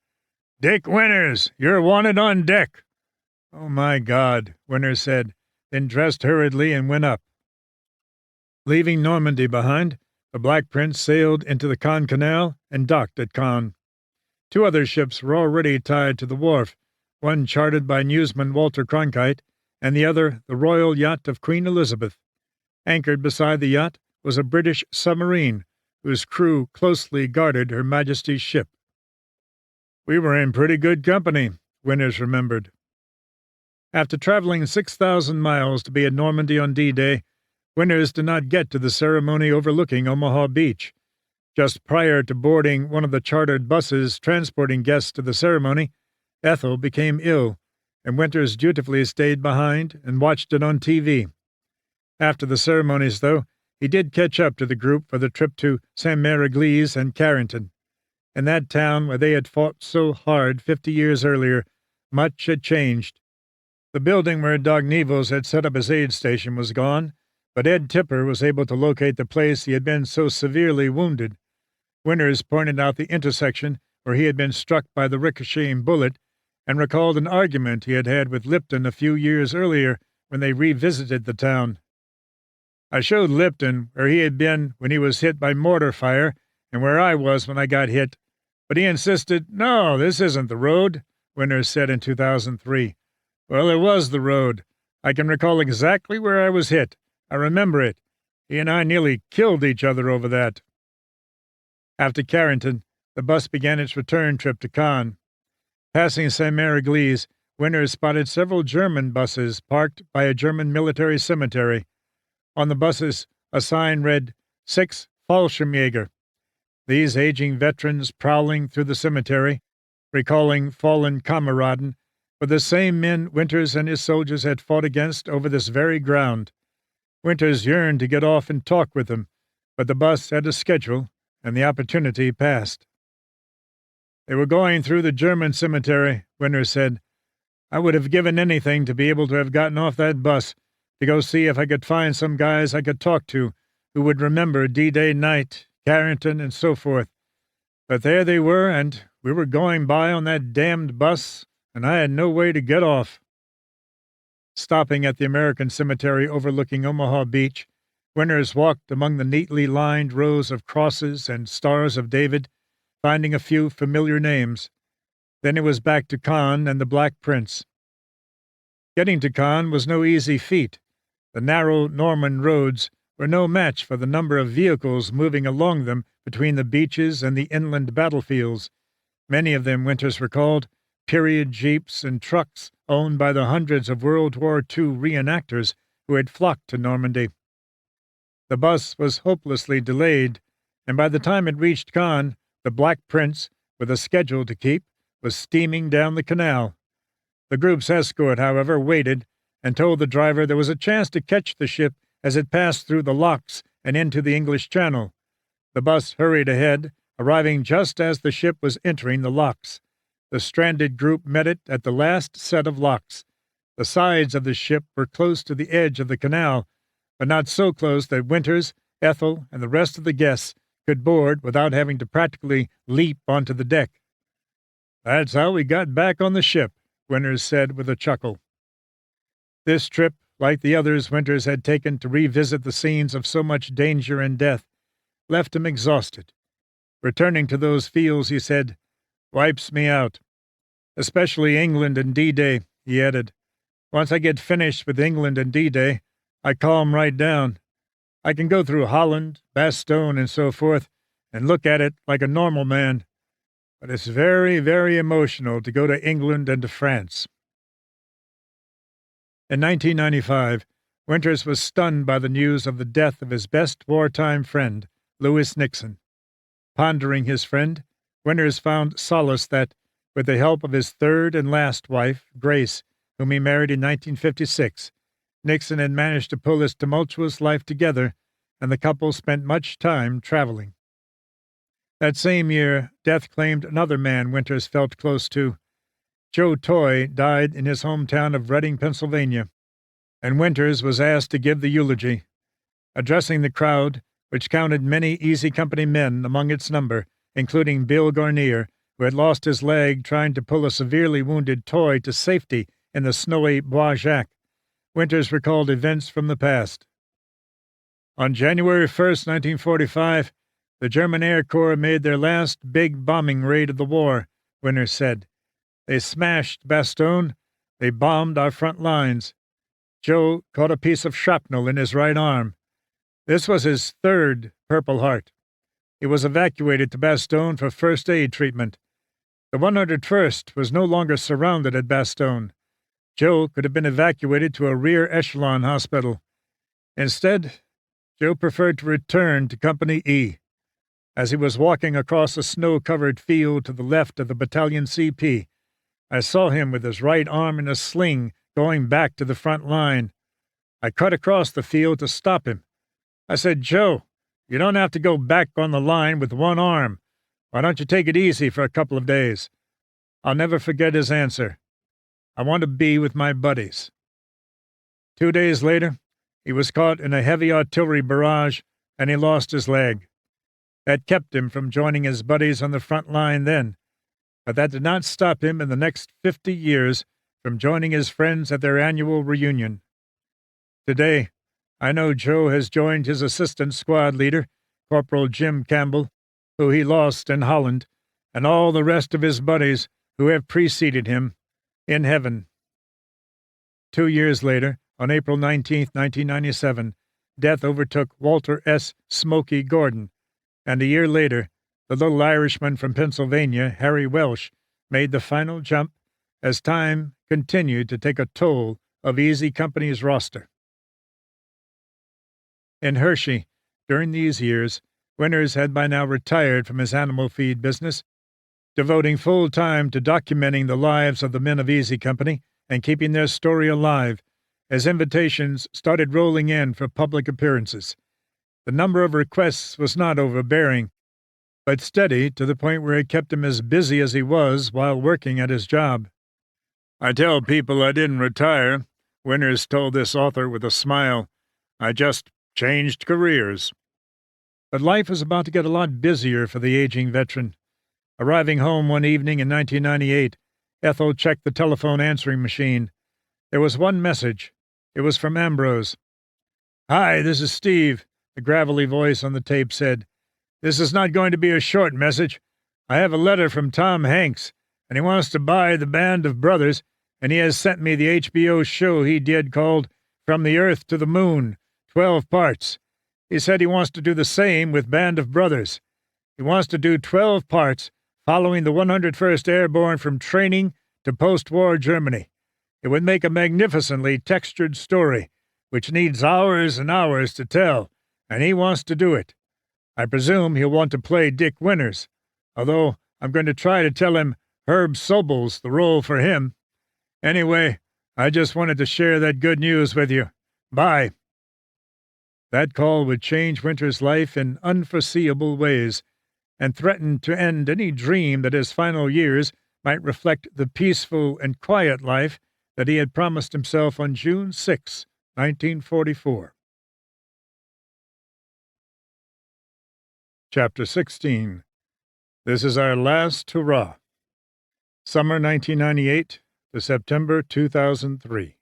"Dick Winters, you're wanted on deck." "Oh, my God," Winters said, then dressed hurriedly and went up. Leaving Normandy behind, the Black Prince sailed into the Caen Canal and docked at Caen. 2 other ships were already tied to the wharf, one chartered by newsman Walter Cronkite, and the other the royal yacht of Queen Elizabeth. Anchored beside the yacht was a British submarine, whose crew closely guarded Her Majesty's ship. "We were in pretty good company," Winters remembered. After traveling 6,000 miles to be at Normandy on D-Day, Winters did not get to the ceremony overlooking Omaha Beach. Just prior to boarding one of the chartered buses transporting guests to the ceremony, Ethel became ill, and Winters dutifully stayed behind and watched it on TV. After the ceremonies, though, he did catch up to the group for the trip to Saint-Mary-Église and Carrington. In that town where they had fought so hard 50 years earlier, much had changed. The building where Doc Nevils had set up his aid station was gone, but Ed Tipper was able to locate the place he had been so severely wounded, Winters pointed out the intersection where he had been struck by the ricocheting bullet and recalled an argument he had had with Lipton a few years earlier when they revisited the town. I showed Lipton where he had been when he was hit by mortar fire and where I was when I got hit, but he insisted, "No, this isn't the road," Winters said in 2003. Well, it was the road. I can recall exactly where I was hit. I remember it. He and I nearly killed each other over that. After Carrington, the bus began its return trip to Caen. Passing Saint-Mère-Église, Winters spotted several German buses parked by a German military cemetery. On the buses, a sign read, 6 Fallschirmjäger. These aging veterans prowling through the cemetery, recalling fallen Kameraden, were the same men Winters and his soldiers had fought against over this very ground. Winters yearned to get off and talk with them, but the bus had a schedule, and the opportunity passed. They were going through the German cemetery, Winters said. I would have given anything to be able to have gotten off that bus, to go see if I could find some guys I could talk to who would remember D-Day night, Carrington, and so forth. But there they were, and we were going by on that damned bus, and I had no way to get off. Stopping at the American cemetery overlooking Omaha Beach, Winters walked among the neatly lined rows of crosses and stars of David, finding a few familiar names. Then it was back to Caen and the Black Prince. Getting to Caen was no easy feat. The narrow Norman roads were no match for the number of vehicles moving along them between the beaches and the inland battlefields. Many of them, Winters recalled, period jeeps and trucks owned by the hundreds of World War II reenactors who had flocked to Normandy. The bus was hopelessly delayed, and by the time it reached Caen, the Black Prince, with a schedule to keep, was steaming down the canal. The group's escort, however, waited and told the driver there was a chance to catch the ship as it passed through the locks and into the English Channel. The bus hurried ahead, arriving just as the ship was entering the locks. The stranded group met it at the last set of locks. The sides of the ship were close to the edge of the canal, but not so close that Winters, Ethel, and the rest of the guests could board without having to practically leap onto the deck. That's how we got back on the ship, Winters said with a chuckle. This trip, like the others Winters had taken to revisit the scenes of so much danger and death, left him exhausted. Returning to those fields, he said, "Wipes me out. Especially England and D-Day," he added. "Once I get finished with England and D-Day, I calm right down. I can go through Holland, Bastogne, and so forth, and look at it like a normal man. But it's very, very emotional to go to England and to France." In 1995, Winters was stunned by the news of the death of his best wartime friend, Lewis Nixon. Pondering his friend, Winters found solace that, with the help of his third and last wife, Grace, whom he married in 1956, Nixon had managed to pull his tumultuous life together, and the couple spent much time traveling. That same year, death claimed another man Winters felt close to. Joe Toy died in his hometown of Reading, Pennsylvania, and Winters was asked to give the eulogy. Addressing the crowd, which counted many Easy Company men among its number, including Bill Garnier, who had lost his leg trying to pull a severely wounded Toy to safety in the snowy Bois Jacques, Winters recalled events from the past. On January 1st, 1945, the German Air Corps made their last big bombing raid of the war, Winters said. They smashed Bastogne. They bombed our front lines. Joe caught a piece of shrapnel in his right arm. This was his third Purple Heart. He was evacuated to Bastogne for first aid treatment. The 101st was no longer surrounded at Bastogne. Joe could have been evacuated to a rear echelon hospital. Instead, Joe preferred to return to Company E. As he was walking across a snow-covered field to the left of the Battalion CP, I saw him with his right arm in a sling going back to the front line. I cut across the field to stop him. I said, "Joe, you don't have to go back on the line with one arm. Why don't you take it easy for a couple of days?" I'll never forget his answer. "I want to be with my buddies." 2 days later, he was caught in a heavy artillery barrage, and he lost his leg. That kept him from joining his buddies on the front line then, but that did not stop him in the next 50 years from joining his friends at their annual reunion. Today, I know Joe has joined his assistant squad leader, Corporal Jim Campbell, who he lost in Holland, and all the rest of his buddies who have preceded him in heaven. 2 years later, on April 19, 1997, death overtook Walter S. Smokey Gordon, and a year later, the little Irishman from Pennsylvania, Harry Welsh, made the final jump as time continued to take a toll of Easy Company's roster. In Hershey, during these years, Winters had by now retired from his animal feed business, devoting full time to documenting the lives of the men of Easy Company and keeping their story alive as invitations started rolling in for public appearances. The number of requests was not overbearing, but steady to the point where it kept him as busy as he was while working at his job. "I tell people I didn't retire," Winters told this author with a smile. "I just changed careers." But life was about to get a lot busier for the aging veteran. Arriving home one evening in 1998, Ethel checked the telephone answering machine. There was one message. It was from Ambrose. "Hi, this is Steve," the gravelly voice on the tape said. "This is not going to be a short message. I have a letter from Tom Hanks, and he wants to buy the Band of Brothers, and he has sent me the HBO show he did called From the Earth to the Moon, 12 parts. He said he wants to do the same with Band of Brothers. He wants to do 12 parts following the 101st Airborne from training to post-war Germany. It would make a magnificently textured story, which needs hours and hours to tell, and he wants to do it. I presume he'll want to play Dick Winters, although I'm going to try to tell him Herb Sobel's the role for him. Anyway, I just wanted to share that good news with you. Bye." That call would change Winters' life in unforeseeable ways, and threatened to end any dream that his final years might reflect the peaceful and quiet life that he had promised himself on June 6, 1944. Chapter 16. This is Our Last Hurrah. Summer 1998 to September 2003.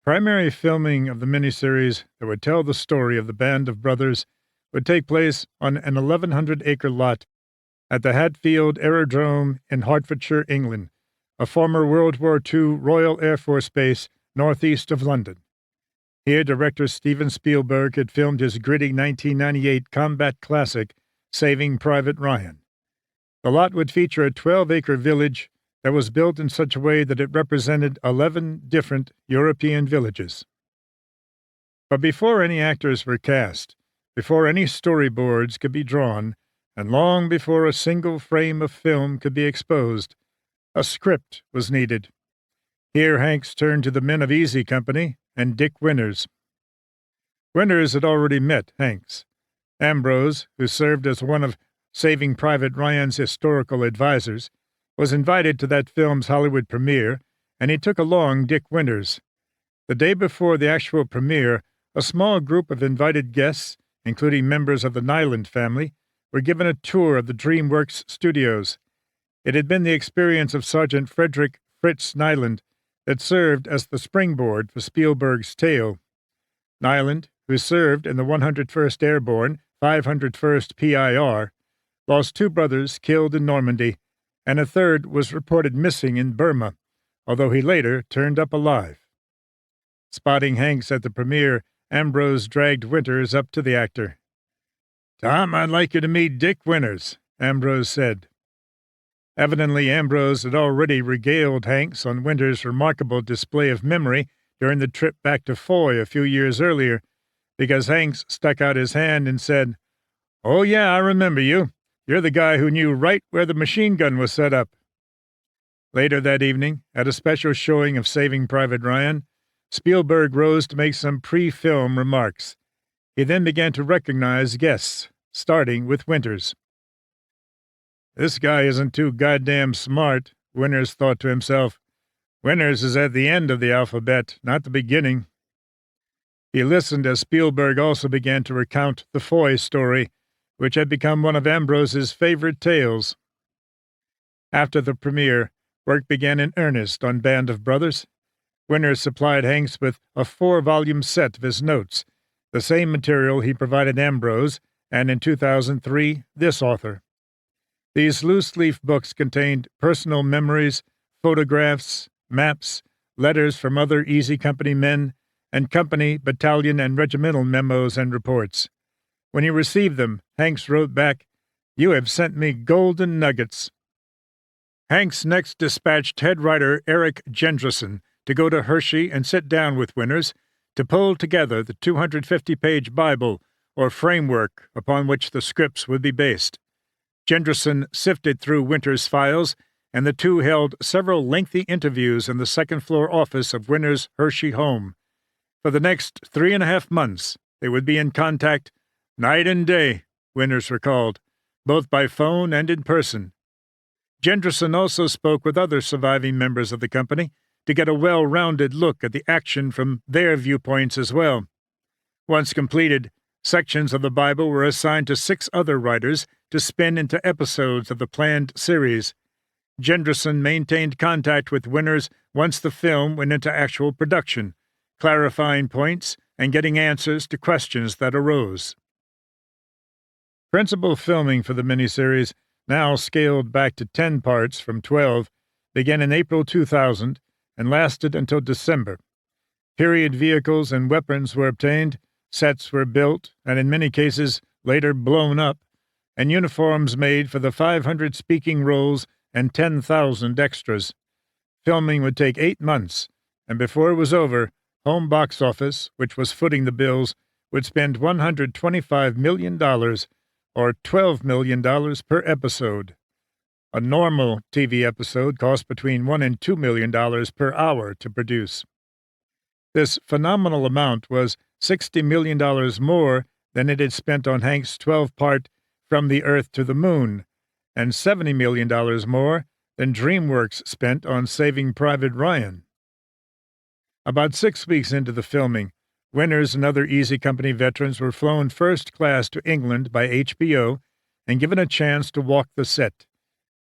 Primary filming of the miniseries that would tell the story of the Band of Brothers would take place on an 1,100-acre lot at the Hatfield Aerodrome in Hertfordshire, England, a former World War II Royal Air Force base northeast of London. Here, director Steven Spielberg had filmed his gritty 1998 combat classic, Saving Private Ryan. The lot would feature a 12-acre village that was built in such a way that it represented 11 different European villages. But before any actors were cast, before any storyboards could be drawn, and long before a single frame of film could be exposed, a script was needed. Here Hanks turned to the men of Easy Company and Dick Winters. Winters had already met Hanks. Ambrose, who served as one of Saving Private Ryan's historical advisers, was invited to that film's Hollywood premiere, and he took along Dick Winters. The day before the actual premiere, a small group of invited guests, including members of the Nyland family, were given a tour of the DreamWorks studios. It had been the experience of Sergeant Frederick Fritz Nyland that served as the springboard for Spielberg's tale. Nyland, who served in the 101st Airborne, 501st PIR, lost 2 brothers killed in Normandy, and a third was reported missing in Burma, although he later turned up alive. Spotting Hanks at the premiere, Ambrose dragged Winters up to the actor. "Tom, I'd like you to meet Dick Winters," Ambrose said. Evidently, Ambrose had already regaled Hanks on Winters' remarkable display of memory during the trip back to Foy a few years earlier, because Hanks stuck out his hand and said, "Oh, yeah, I remember you. You're the guy who knew right where the machine gun was set up." Later that evening, at a special showing of Saving Private Ryan, Spielberg rose to make some pre-film remarks. He then began to recognize guests, starting with Winters. "This guy isn't too goddamn smart," Winters thought to himself. "Winters is at the end of the alphabet, not the beginning." He listened as Spielberg also began to recount the Foy story, which had become one of Ambrose's favorite tales. After the premiere, work began in earnest on Band of Brothers. Winters supplied Hanks with a 4-volume set of his notes, the same material he provided Ambrose, and in 2003, this author. These loose-leaf books contained personal memories, photographs, maps, letters from other Easy Company men, and company, battalion, and regimental memos and reports. When he received them, Hanks wrote back, "You have sent me golden nuggets." Hanks next dispatched head writer Eric Gendrison to go to Hershey and sit down with Winters to pull together the 250-page Bible, or framework, upon which the scripts would be based. Gendrison sifted through Winters' files, and the two held several lengthy interviews in the second-floor office of Winters' Hershey home. For the next 3.5 months, they would be in contact night and day, Winters recalled, both by phone and in person. Gendrison also spoke with other surviving members of the company to get a well-rounded look at the action from their viewpoints as well. Once completed, sections of the Bible were assigned to 6 other writers to spin into episodes of the planned series. Gendrison maintained contact with Winters once the film went into actual production, clarifying points and getting answers to questions that arose. Principal filming for the miniseries, now scaled back to 10 parts from 12, began in April 2000 and lasted until December. Period vehicles and weapons were obtained, sets were built, and in many cases later blown up, and uniforms made for the 500 speaking roles and 10,000 extras. Filming would take 8 months, and before it was over, home box office, which was footing the bills, would spend $125 million, or $12 million per episode. A normal TV episode cost between $1 and $2 million per hour to produce. This phenomenal amount was $60 million more than it had spent on Hanks' 12-part From the Earth to the Moon, and $70 million more than DreamWorks spent on Saving Private Ryan. About 6 weeks into the filming, Winters and other Easy Company veterans were flown first class to England by HBO and given a chance to walk the set.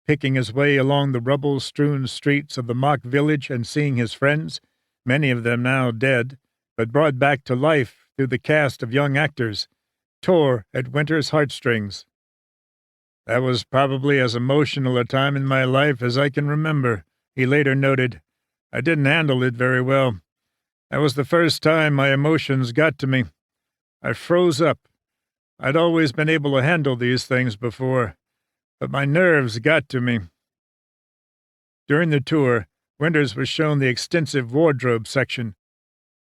Picking his way along the rubble-strewn streets of the mock village and seeing his friends, many of them now dead, but brought back to life through the cast of young actors, tore at Winters' heartstrings. "That was probably as emotional a time in my life as I can remember," he later noted. "I didn't handle it very well. That was the first time my emotions got to me. I froze up. I'd always been able to handle these things before, but my nerves got to me." During the tour, Winters was shown the extensive wardrobe section,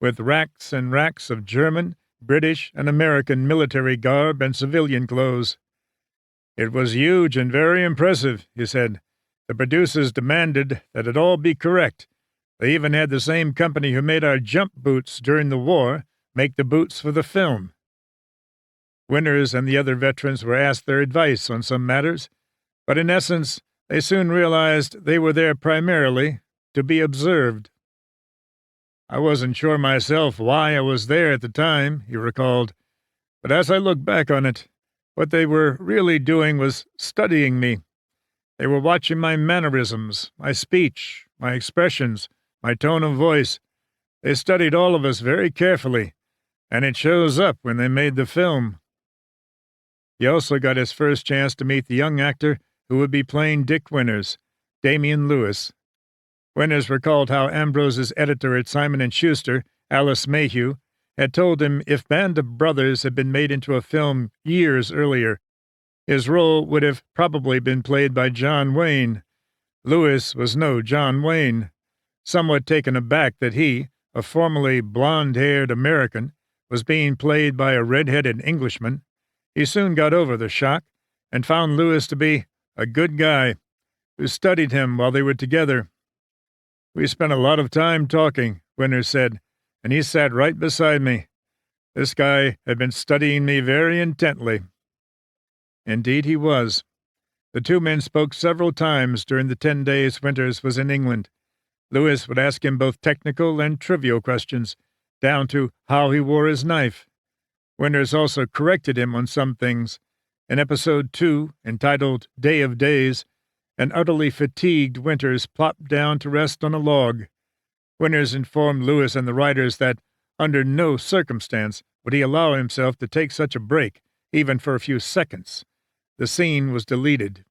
with racks and racks of German, British, and American military garb and civilian clothes. "It was huge and very impressive," he said. "The producers demanded that it all be correct. They even had the same company who made our jump boots during the war make the boots for the film." Winters and the other veterans were asked their advice on some matters, but in essence, they soon realized they were there primarily to be observed. "I wasn't sure myself why I was there at the time," he recalled, "but as I look back on it, what they were really doing was studying me. They were watching my mannerisms, my speech, my expressions, my tone of voice. They studied all of us very carefully, and it shows up when they made the film." He also got his first chance to meet the young actor who would be playing Dick Winters, Damian Lewis. Winters recalled how Ambrose's editor at Simon & Schuster, Alice Mayhew, had told him if Band of Brothers had been made into a film years earlier, his role would have probably been played by John Wayne. Lewis was no John Wayne. Somewhat taken aback that he, a formerly blonde-haired American, was being played by a red-headed Englishman, he soon got over the shock and found Lewis to be a good guy who studied him while they were together. "We spent a lot of time talking," Winters said, "and he sat right beside me. This guy had been studying me very intently." Indeed he was. The two men spoke several times during the 10 days Winters was in England. Lewis would ask him both technical and trivial questions, down to how he wore his knife. Winters also corrected him on some things, In episode 2, entitled Day of Days, an utterly fatigued Winters plopped down to rest on a log. Winters informed Lewis and the writers that, under no circumstance, would he allow himself to take such a break, even for a few seconds. The scene was deleted.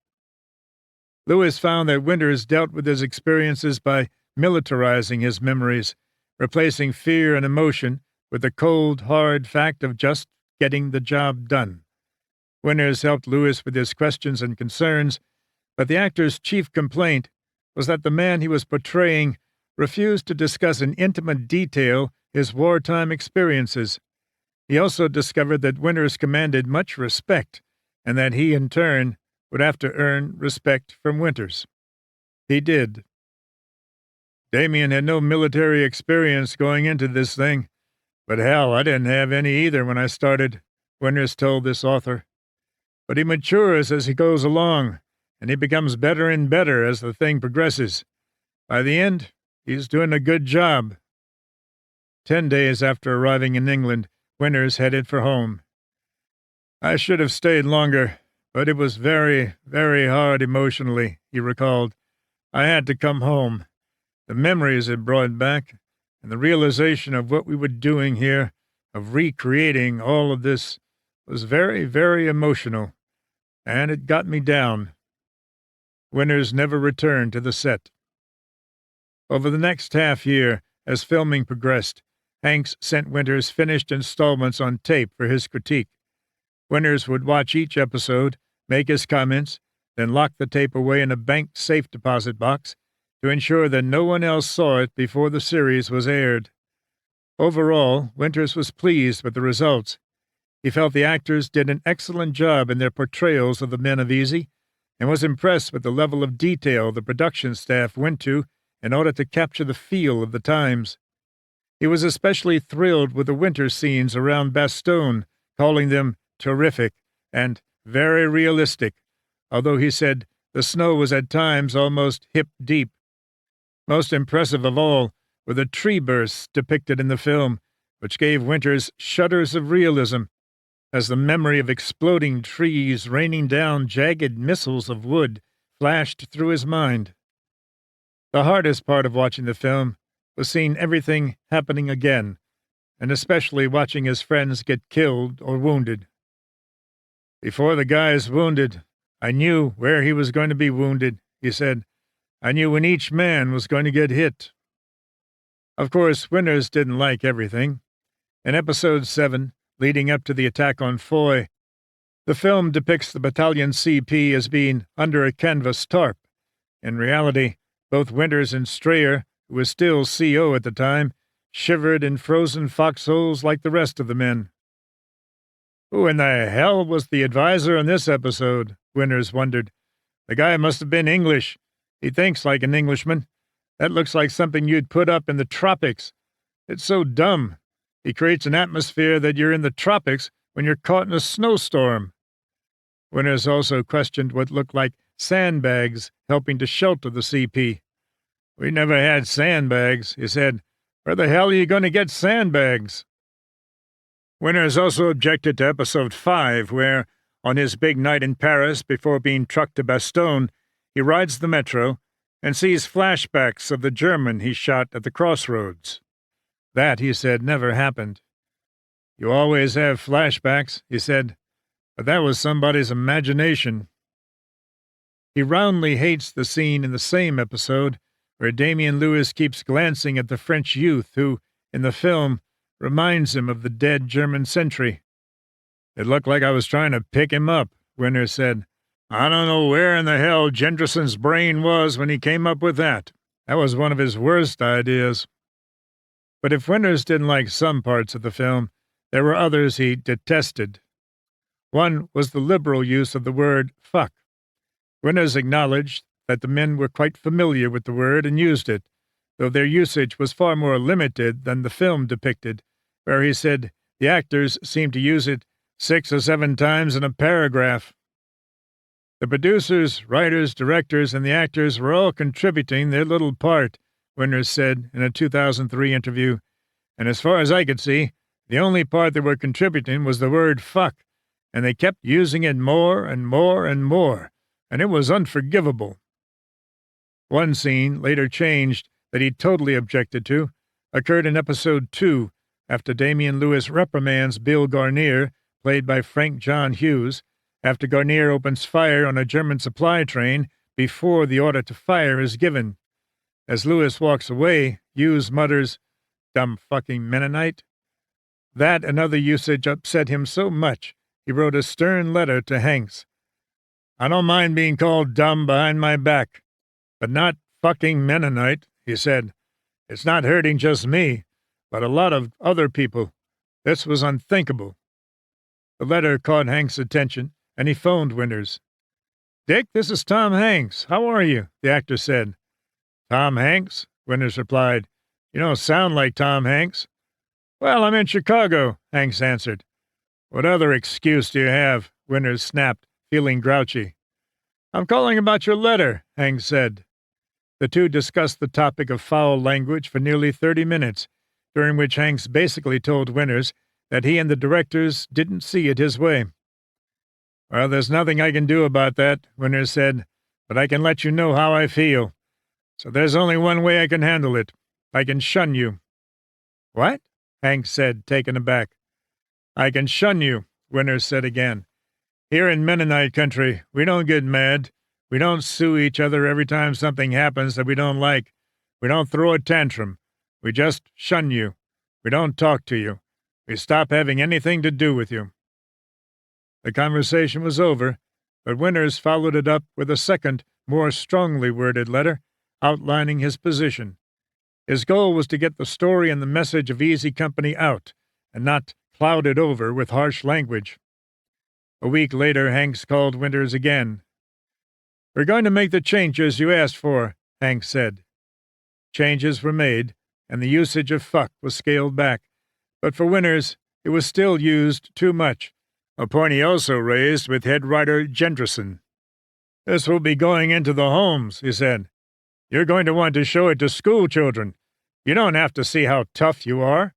Lewis found that Winters dealt with his experiences by militarizing his memories, replacing fear and emotion with the cold, hard fact of just getting the job done. Winters helped Lewis with his questions and concerns, but the actor's chief complaint was that the man he was portraying refused to discuss in intimate detail his wartime experiences. He also discovered that Winters commanded much respect, and that he, in turn, would have to earn respect from Winters. He did. Damien had no military experience going into this thing, but hell, I didn't have any either when I started, Winters told this author. But he matures as he goes along, and he becomes better and better as the thing progresses. By the end, he's doing a good job. 10 days after arriving in England, Winters headed for home. I should have stayed longer, but it was very, very hard emotionally, he recalled. I had to come home. The memories it brought back, and the realization of what we were doing here, of recreating all of this, was very, very emotional, and it got me down. Winters never returned to the set. Over the next half year, as filming progressed, Hanks sent Winters finished installments on tape for his critique. Winters would watch each episode, make his comments, then lock the tape away in a bank safe deposit box to ensure that no one else saw it before the series was aired. Overall, Winters was pleased with the results. He felt the actors did an excellent job in their portrayals of the men of Easy, and was impressed with the level of detail the production staff went to in order to capture the feel of the times. He was especially thrilled with the winter scenes around Bastogne, calling them terrific and very realistic, although he said the snow was at times almost hip-deep. Most impressive of all were the tree bursts depicted in the film, which gave Winters shudders of realism, as the memory of exploding trees raining down jagged missiles of wood flashed through his mind. The hardest part of watching the film was seeing everything happening again, and especially watching his friends get killed or wounded. Before the guy's wounded, I knew where he was going to be wounded, he said. I knew when each man was going to get hit. Of course, Winters didn't like everything. In Episode 7, leading up to the attack on Foy, the film depicts the battalion CP as being under a canvas tarp. In reality, both Winters and Strayer, who was still CO at the time, shivered in frozen foxholes like the rest of the men. Who in the hell was the advisor in this episode? Winters wondered. The guy must have been English. He thinks like an Englishman. That looks like something you'd put up in the tropics. It's so dumb. He creates an atmosphere that you're in the tropics when you're caught in a snowstorm. Winters also questioned what looked like sandbags helping to shelter the CP. We never had sandbags, he said. Where the hell are you going to get sandbags? Winters also objected to Episode 5, where, on his big night in Paris before being trucked to Bastogne, he rides the metro and sees flashbacks of the German he shot at the crossroads. That, he said, never happened. You always have flashbacks, he said, but that was somebody's imagination. He roundly hates the scene in the same episode where Damian Lewis keeps glancing at the French youth who, in the film, reminds him of the dead German sentry. It looked like I was trying to pick him up, Winters said. I don't know where in the hell Jenderson's brain was when he came up with that. That was one of his worst ideas. But if Winters didn't like some parts of the film, there were others he detested. One was the liberal use of the word fuck. Winters acknowledged that the men were quite familiar with the word and used it, though their usage was far more limited than the film depicted, where he said the actors seemed to use it 6 or 7 times in a paragraph. The producers, writers, directors, and the actors were all contributing their little part, Winters said in a 2003 interview, and as far as I could see, the only part they were contributing was the word fuck, and they kept using it more and more and more, and it was unforgivable. One scene, later changed, that he totally objected to, occurred in episode 2, after Damian Lewis reprimands Bill Garnier, played by Frank John Hughes, after Garnier opens fire on a German supply train before the order to fire is given. As Lewis walks away, Hughes mutters, "Dumb fucking Mennonite." That and other usage upset him so much, he wrote a stern letter to Hanks. "I don't mind being called dumb behind my back, but not fucking Mennonite," he said. "It's not hurting just me, but a lot of other people. This was unthinkable." The letter caught Hanks' attention, and he phoned Winters. "Dick, this is Tom Hanks. How are you?" the actor said. "Tom Hanks?" Winters replied. "You don't sound like Tom Hanks." "Well, I'm in Chicago," Hanks answered. "What other excuse do you have?" Winters snapped, feeling grouchy. "I'm calling about your letter," Hanks said. The two discussed the topic of foul language for nearly 30 minutes, during which Hanks basically told Winters that he and the directors didn't see it his way. "Well, there's nothing I can do about that," Winters said, "but I can let you know how I feel. So there's only one way I can handle it. I can shun you." "What?" Hanks said, taken aback. "I can shun you," Winters said again. "Here in Mennonite country, we don't get mad. We don't sue each other every time something happens that we don't like. We don't throw a tantrum. We just shun you. We don't talk to you. We stop having anything to do with you." The conversation was over, but Winters followed it up with a second, more strongly worded letter, outlining his position. His goal was to get the story and the message of Easy Company out, and not cloud it over with harsh language. A week later, Hanks called Winters again. "We're going to make the changes you asked for," Hanks said. Changes were made, and the usage of fuck was scaled back, but for Winters, it was still used too much, a point he also raised with head writer Gendrison. "This will be going into the homes," he said. "You're going to want to show it to school children. You don't have to see how tough you are."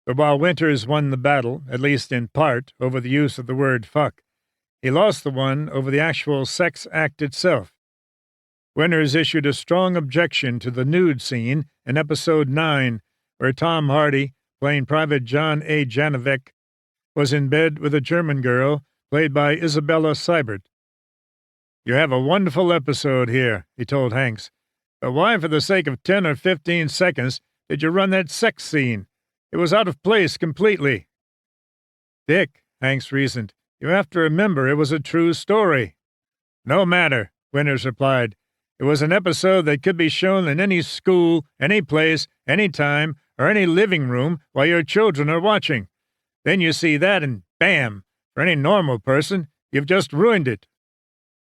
But while Winters won the battle, at least in part, over the use of the word fuck, he lost the one over the actual sex act itself. Winters issued a strong objection to the nude scene in episode 9, where Tom Hardy, playing Private John A. Janovic, was in bed with a German girl played by Isabella Seibert. "You have a wonderful episode here," he told Hanks, "but why, for the sake of 10 or 15 seconds, did you run that sex scene? It was out of place completely." "Dick," Hanks reasoned, "you have to remember it was a true story." "No matter," Winters replied. "It was an episode that could be shown in any school, any place, any time, or any living room while your children are watching. Then you see that and bam! For any normal person, you've just ruined it."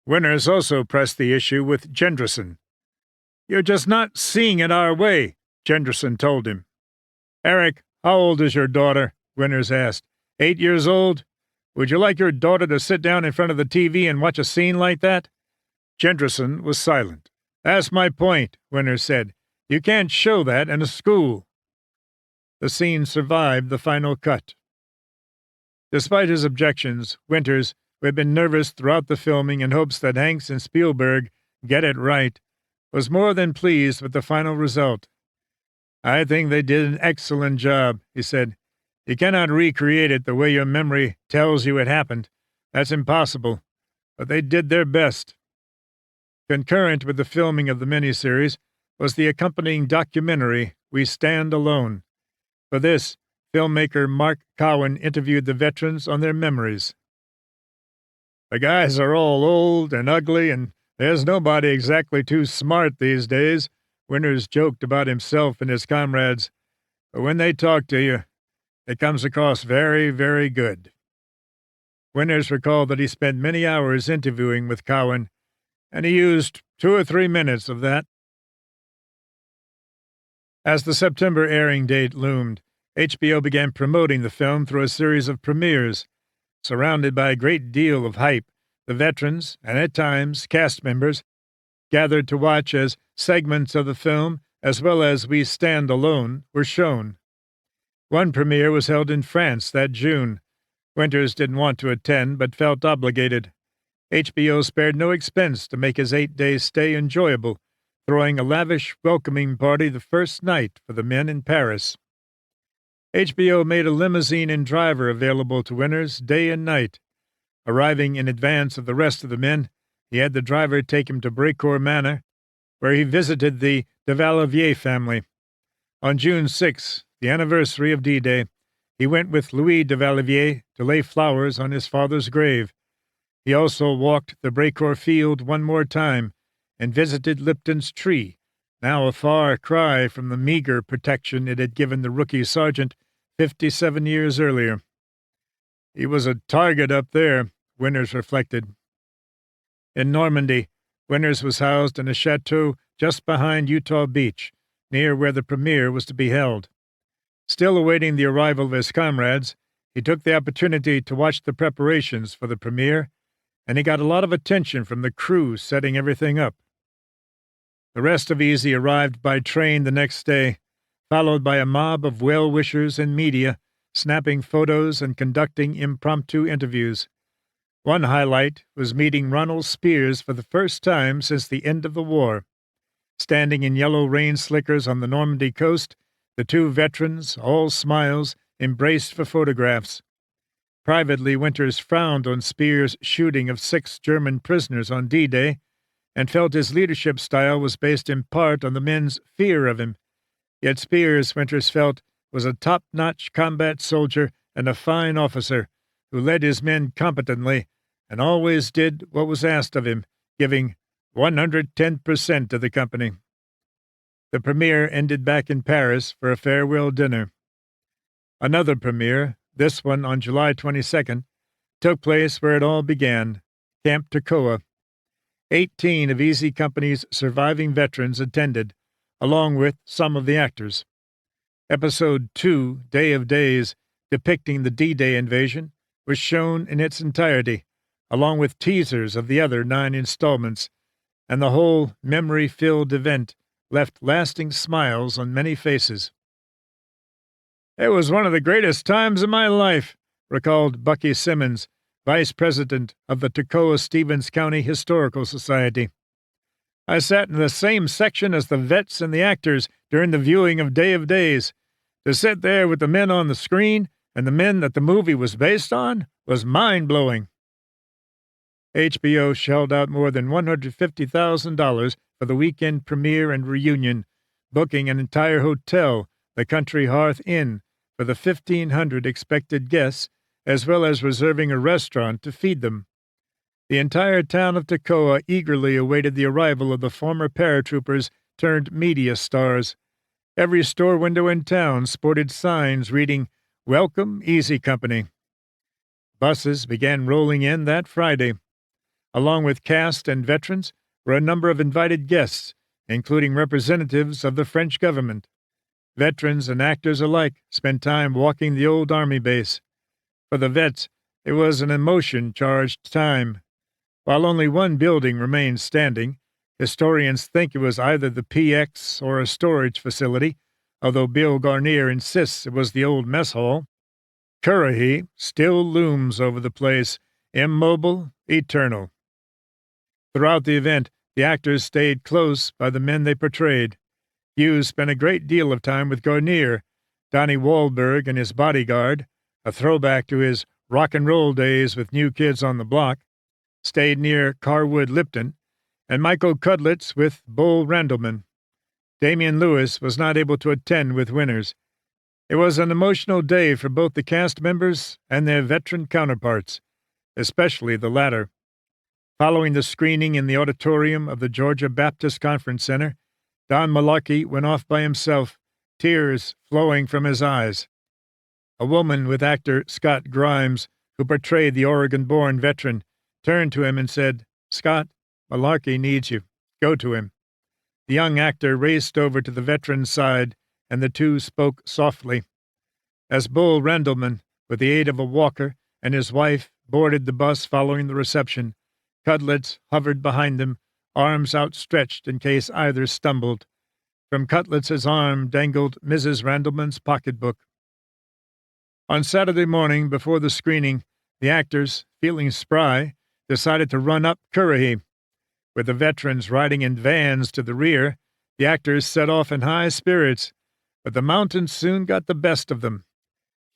Winters also pressed the issue with Gendrison. "You're just not seeing it our way," Gendrison told him. "Eric, how old is your daughter?" Winters asked. 8 years old? Would you like your daughter to sit down in front of the TV and watch a scene like that?" Gendrison was silent. "That's my point," Winters said. "You can't show that in a school." The scene survived the final cut. Despite his objections, Winters, who had been nervous throughout the filming in hopes that Hanks and Spielberg get it right, was more than pleased with the final result. "I think they did an excellent job," he said. "You cannot recreate it the way your memory tells you it happened. That's impossible. But they did their best." Concurrent with the filming of the miniseries was the accompanying documentary, We Stand Alone. For this, filmmaker Mark Cowan interviewed the veterans on their memories. "The guys are all old and ugly, and there's nobody exactly too smart these days," Winters joked about himself and his comrades. "But when they talk to you, it comes across very, very good." Winters recalled that he spent many hours interviewing with Cowan, and he used 2 or 3 minutes of that. As the September airing date loomed, HBO began promoting the film through a series of premieres. Surrounded by a great deal of hype, the veterans, and at times cast members, gathered to watch as segments of the film, as well as We Stand Alone, were shown. One premiere was held in France that June. Winters didn't want to attend, but felt obligated. HBO spared no expense to make his 8-day stay enjoyable, throwing a lavish welcoming party the first night for the men in Paris. HBO made a limousine and driver available to Winters day and night. Arriving in advance of the rest of the men, he had the driver take him to Brécourt Manor, where he visited the WWII family. On June 6, the anniversary of D-Day, he went with Louis de WWII to lay flowers on his father's grave. He also walked the Brécourt field one more time and visited Lipton's tree, now a far cry from the meager protection it had given the rookie sergeant 57 years earlier. He was a target up there, Winters reflected. In Normandy, Winters was housed in a chateau just behind Utah Beach, near where the premiere was to be held. Still awaiting the arrival of his comrades, he took the opportunity to watch the preparations for the premiere, and he got a lot of attention from the crew setting everything up. The rest of Easy arrived by train the next day, followed by a mob of well-wishers and media, snapping photos and conducting impromptu interviews. One highlight was meeting Ronald Spears for the first time since the end of the war. Standing in yellow rain slickers on the Normandy coast, the two veterans, all smiles, embraced for photographs. Privately, Winters frowned on Spears' shooting of 6 German prisoners on D-Day, and felt his leadership style was based in part on the men's fear of him. Yet Spears, Winters felt, was a top-notch combat soldier and a fine officer, who led his men competently and always did what was asked of him, giving 110% to the company. The premiere ended back in Paris for a farewell dinner. Another premiere, this one on July 22nd, took place where it all began, Camp Toccoa. 18 of Easy Company's surviving veterans attended, along with some of the actors. Episode 2, Day of Days, depicting the D-Day invasion, was shown in its entirety, along with teasers of the other 9 installments, and the whole memory-filled event left lasting smiles on many faces. "It was one of the greatest times of my life," recalled Bucky Simmons, vice president of the Toccoa-Stevens County Historical Society. "I sat in the same section as the vets and the actors during the viewing of Day of Days. To sit there with the men on the screen and the men that the movie was based on was mind-blowing." HBO shelled out more than $150,000 for the weekend premiere and reunion, booking an entire hotel, the Country Hearth Inn, for the 1,500 expected guests, as well as reserving a restaurant to feed them. The entire town of Toccoa eagerly awaited the arrival of the former paratroopers turned media stars. Every store window in town sported signs reading, "Welcome, Easy Company." Buses began rolling in that Friday. Along with cast and veterans were a number of invited guests, including representatives of the French government. Veterans and actors alike spent time walking the old Army base. For the vets, it was an emotion-charged time. While only one building remained standing, historians think it was either the PX or a storage facility, although Bill Garnier insists it was the old mess hall. Currahee still looms over the place, immobile, eternal. Throughout the event, the actors stayed close by the men they portrayed. Hughes spent a great deal of time with Garnier, Donnie Wahlberg and his bodyguard, a throwback to his rock and roll days with New Kids on the Block, stayed near Carwood Lipton, and Michael Cudlitz with Bull Randleman. Damian Lewis was not able to attend with Winters. It was an emotional day for both the cast members and their veteran counterparts, especially the latter. Following the screening in the auditorium of the Georgia Baptist Conference Center, Don Malarkey went off by himself, tears flowing from his eyes. A woman with actor Scott Grimes, who portrayed the Oregon-born veteran, turned to him and said, "Scott, Malarkey needs you. Go to him." The young actor raced over to the veteran's side, and the two spoke softly. As Bull Randleman, with the aid of a walker, and his wife boarded the bus following the reception, Cudlitz hovered behind them, arms outstretched in case either stumbled. From Cudlitz's arm dangled Mrs. Randleman's pocketbook. On Saturday morning, before the screening, the actors, feeling spry, decided to run up Currahee. With the veterans riding in vans to the rear, the actors set off in high spirits, but the mountains soon got the best of them.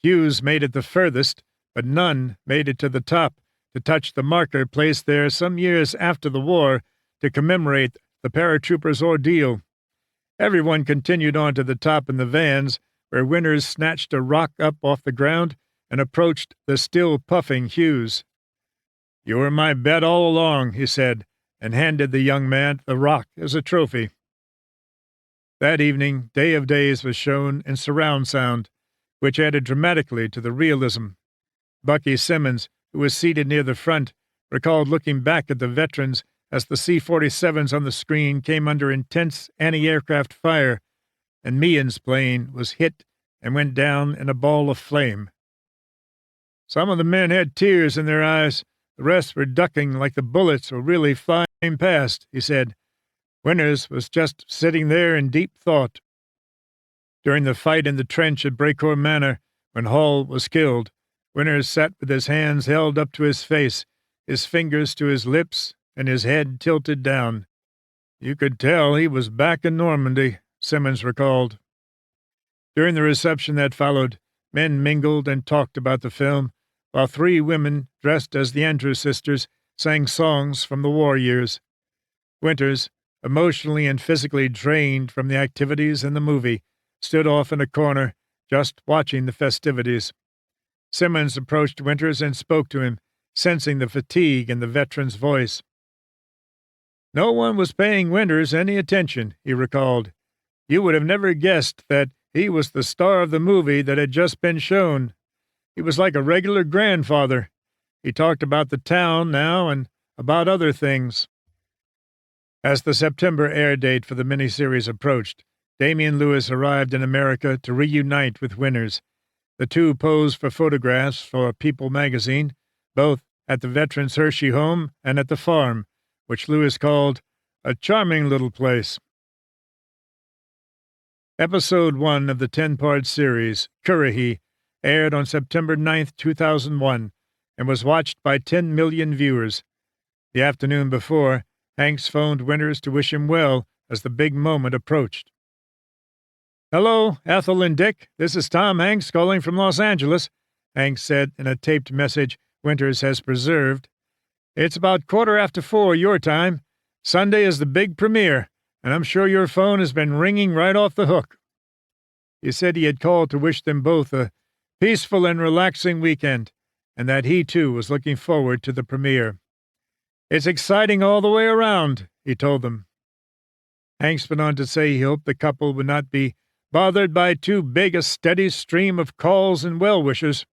Hughes made it the furthest, but none made it to the top to touch the marker placed there some years after the war to commemorate the paratroopers' ordeal. Everyone continued on to the top in the vans, where Winters snatched a rock up off the ground and approached the still puffing Hughes. "You were my bet all along," he said, and handed the young man the rock as a trophy. That evening, Day of Days was shown in surround sound, which added dramatically to the realism. Bucky Simmons, who was seated near the front, recalled looking back at the veterans as the C-47s on the screen came under intense anti-aircraft fire, and Meehan's plane was hit and went down in a ball of flame. "Some of the men had tears in their eyes. The rest were ducking like the bullets were really flying past," he said. Winters was just sitting there in deep thought. During the fight in the trench at Brecourt Manor, when Hall was killed, Winters sat with his hands held up to his face, his fingers to his lips, and his head tilted down. "You could tell he was back in Normandy," Simmons recalled. During the reception that followed, men mingled and talked about the film, while 3 women, dressed as the Andrews sisters, sang songs from the war years. Winters, emotionally and physically drained from the activities in the movie, stood off in a corner, just watching the festivities. Simmons approached Winters and spoke to him, sensing the fatigue in the veteran's voice. "No one was paying Winters any attention," he recalled. "You would have never guessed that he was the star of the movie that had just been shown. He was like a regular grandfather. He talked about the town now and about other things." As the September air date for the miniseries approached, Damian Lewis arrived in America to reunite with Winters. The two posed for photographs for People magazine, both at the veterans' Hershey home and at the farm, which Lewis called a charming little place. Episode 1 of the 10-part series, Currahee, aired on September 9, 2001, and was watched by 10 million viewers. The afternoon before, Hanks phoned Winters to wish him well as the big moment approached. "Hello, Ethel and Dick. This is Tom Hanks calling from Los Angeles," Hanks said in a taped message Winters has preserved. "It's about 4:15 your time. Sunday is the big premiere, and I'm sure your phone has been ringing right off the hook." He said he had called to wish them both a peaceful and relaxing weekend, and that he, too, was looking forward to the premiere. "It's exciting all the way around," he told them. Hanks went on to say he hoped the couple would not be bothered by too big a steady stream of calls and well-wishers.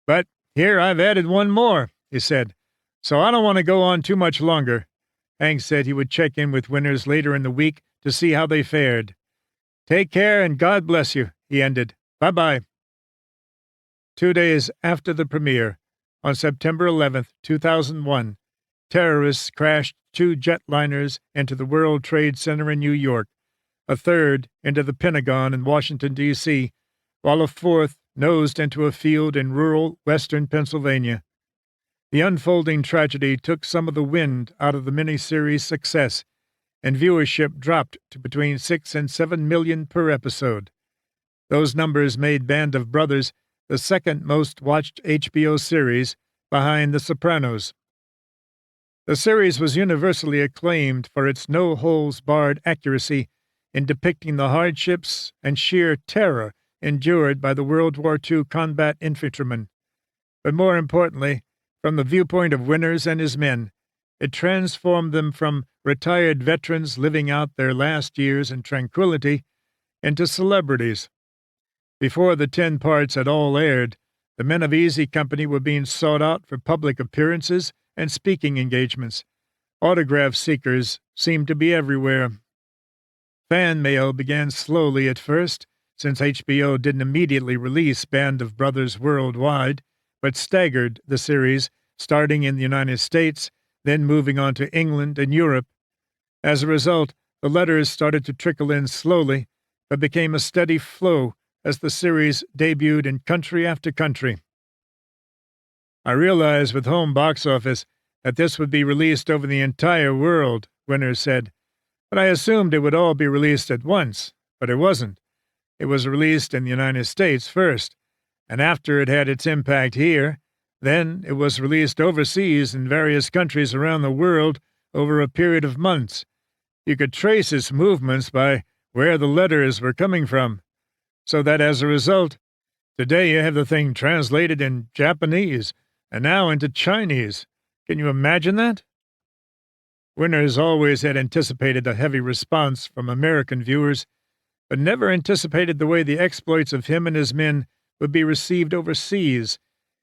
"But here I've added one more," he said, "so I don't want to go on too much longer." Hanks said he would check in with Winters later in the week to see how they fared. "Take care and God bless you," he ended. "Bye-bye." 2 days after the premiere, on September 11, 2001, terrorists crashed 2 jetliners into the World Trade Center in New York, a third into the Pentagon in Washington, D.C., while a fourth nosed into a field in rural western Pennsylvania. The unfolding tragedy took some of the wind out of the miniseries' success, and viewership dropped to between 6 and 7 million per episode. Those numbers made Band of Brothers the second most watched HBO series, behind The Sopranos. The series was universally acclaimed for its no-holds-barred accuracy in depicting the hardships and sheer terror endured by the World War II combat infantrymen. But more importantly, from the viewpoint of Winters and his men, it transformed them from retired veterans living out their last years in tranquility into celebrities. Before the 10 parts had all aired, the men of Easy Company were being sought out for public appearances and speaking engagements. Autograph seekers seemed to be everywhere. Fan mail began slowly at first, since HBO didn't immediately release Band of Brothers worldwide, but staggered the series, starting in the United States, then moving on to England and Europe. As a result, the letters started to trickle in slowly, but became a steady flow as the series debuted in country after country. I realized with home box office that this would be released over the entire world, Winters said, but I assumed it would all be released at once, but it wasn't. It was released in the United States first, and after it had its impact here, then it was released overseas in various countries around the world over a period of months. You could trace its movements by where the letters were coming from, so that as a result, today you have the thing translated in Japanese and now into Chinese. Can you imagine that? Winters always had anticipated a heavy response from American viewers, but never anticipated the way the exploits of him and his men would be received overseas,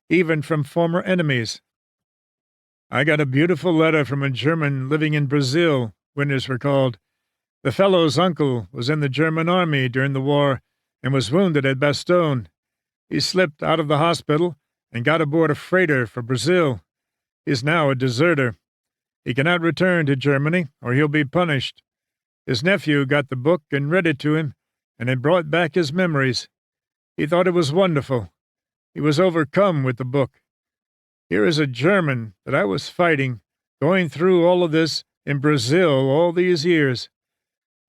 even from former enemies. I got a beautiful letter from a German living in Brazil, Winters recalled. The fellow's uncle was in the German army during the war and was wounded at Bastogne. He slipped out of the hospital and got aboard a freighter for Brazil. He is now a deserter. He cannot return to Germany, or he'll be punished. His nephew got the book and read it to him, and it brought back his memories. He thought it was wonderful. He was overcome with the book. Here is a German that I was fighting, going through all of this in Brazil all these years.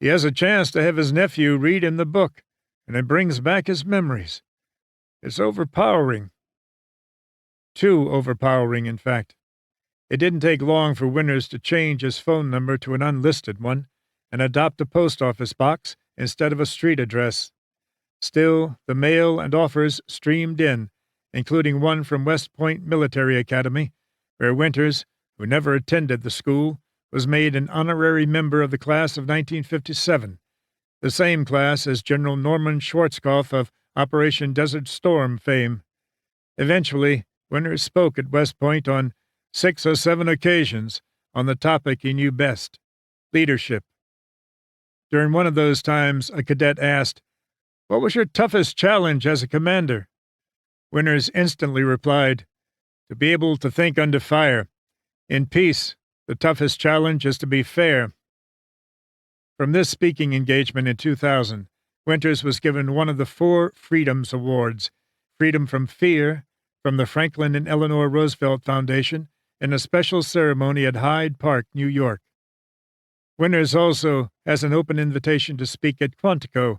He has a chance to have his nephew read him the book, and it brings back his memories. It's overpowering. Too overpowering, in fact. It didn't take long for Winters to change his phone number to an unlisted one and adopt a post office box instead of a street address. Still, the mail and offers streamed in, including one from West Point Military Academy, where Winters, who never attended the school, was made an honorary member of the class of 1957, the same class as General Norman Schwarzkopf of Operation Desert Storm fame. Eventually, Winters spoke at West Point on 6 or 7 occasions on the topic he knew best, leadership. During one of those times, a cadet asked, "What was your toughest challenge as a commander?" Winters instantly replied, "To be able to think under fire. In peace, the toughest challenge is to be fair." From this speaking engagement in 2000, Winters was given one of the 4 Freedoms Awards, Freedom from Fear, from the Franklin and Eleanor Roosevelt Foundation, in a special ceremony at Hyde Park, New York. Winters also has an open invitation to speak at Quantico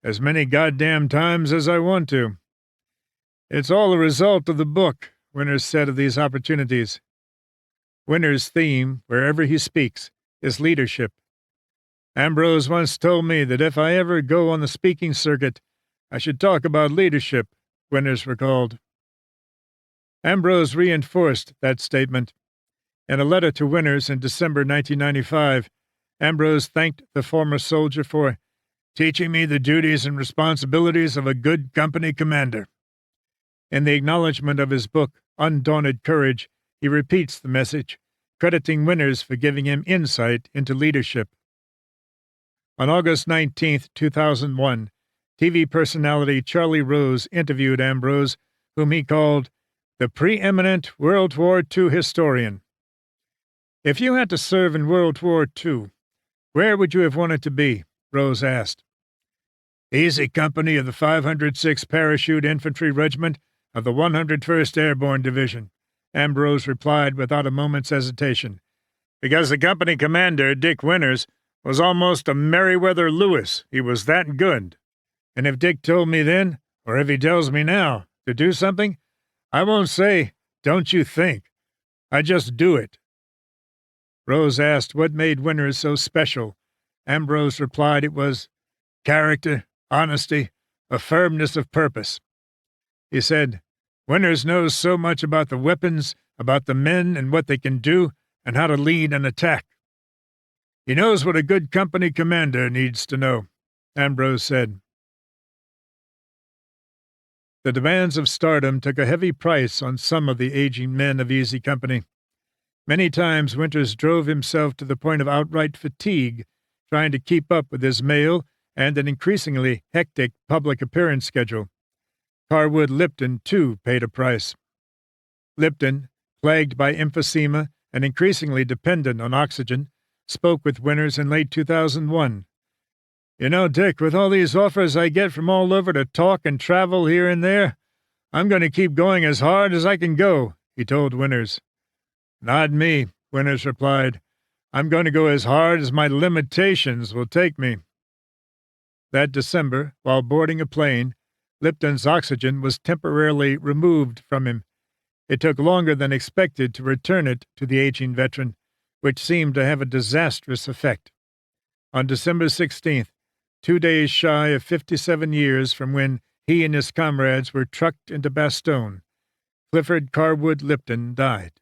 as many goddamn times as I want to. It's all a result of the book, Winters said of these opportunities. Winters' theme, wherever he speaks, is leadership. Ambrose once told me that if I ever go on the speaking circuit, I should talk about leadership, Winters recalled. Ambrose reinforced that statement. In a letter to Winters in December 1995, Ambrose thanked the former soldier for teaching me the duties and responsibilities of a good company commander. In the acknowledgment of his book, Undaunted Courage, he repeats the message, crediting Winters for giving him insight into leadership. On August 19, 2001, TV personality Charlie Rose interviewed Ambrose, whom he called the preeminent World War II historian. "If you had to serve in World War II, where would you have wanted to be?" Rose asked. "Easy Company of the 506th Parachute Infantry Regiment of the 101st Airborne Division," Ambrose replied without a moment's hesitation, "because the company commander, Dick Winters, was almost a Meriwether Lewis. He was that good. And if Dick told me then, or if he tells me now, to do something, I won't say, 'Don't you think?' I just do it." Rose asked what made Winters so special. Ambrose replied it was character, honesty, a firmness of purpose. He said, "Winters knows so much about the weapons, about the men and what they can do, and how to lead an attack. He knows what a good company commander needs to know," Ambrose said. The demands of stardom took a heavy price on some of the aging men of Easy Company. Many times Winters drove himself to the point of outright fatigue, trying to keep up with his mail and an increasingly hectic public appearance schedule. Carwood Lipton, too, paid a price. Lipton, plagued by emphysema and increasingly dependent on oxygen, spoke with Winters in late 2001. You know, Dick, with all these offers I get from all over to talk and travel here and there, I'm going to keep going as hard as I can go," he told Winters. "Not me," Winters replied. "I'm going to go as hard as my limitations will take me." That December, while boarding a plane, Lipton's oxygen was temporarily removed from him. It took longer than expected to return it to the aging veteran, which seemed to have a disastrous effect. On December 16th, 2 days shy of 57 years from when he and his comrades were trucked into Bastogne, Clifford Carwood Lipton died.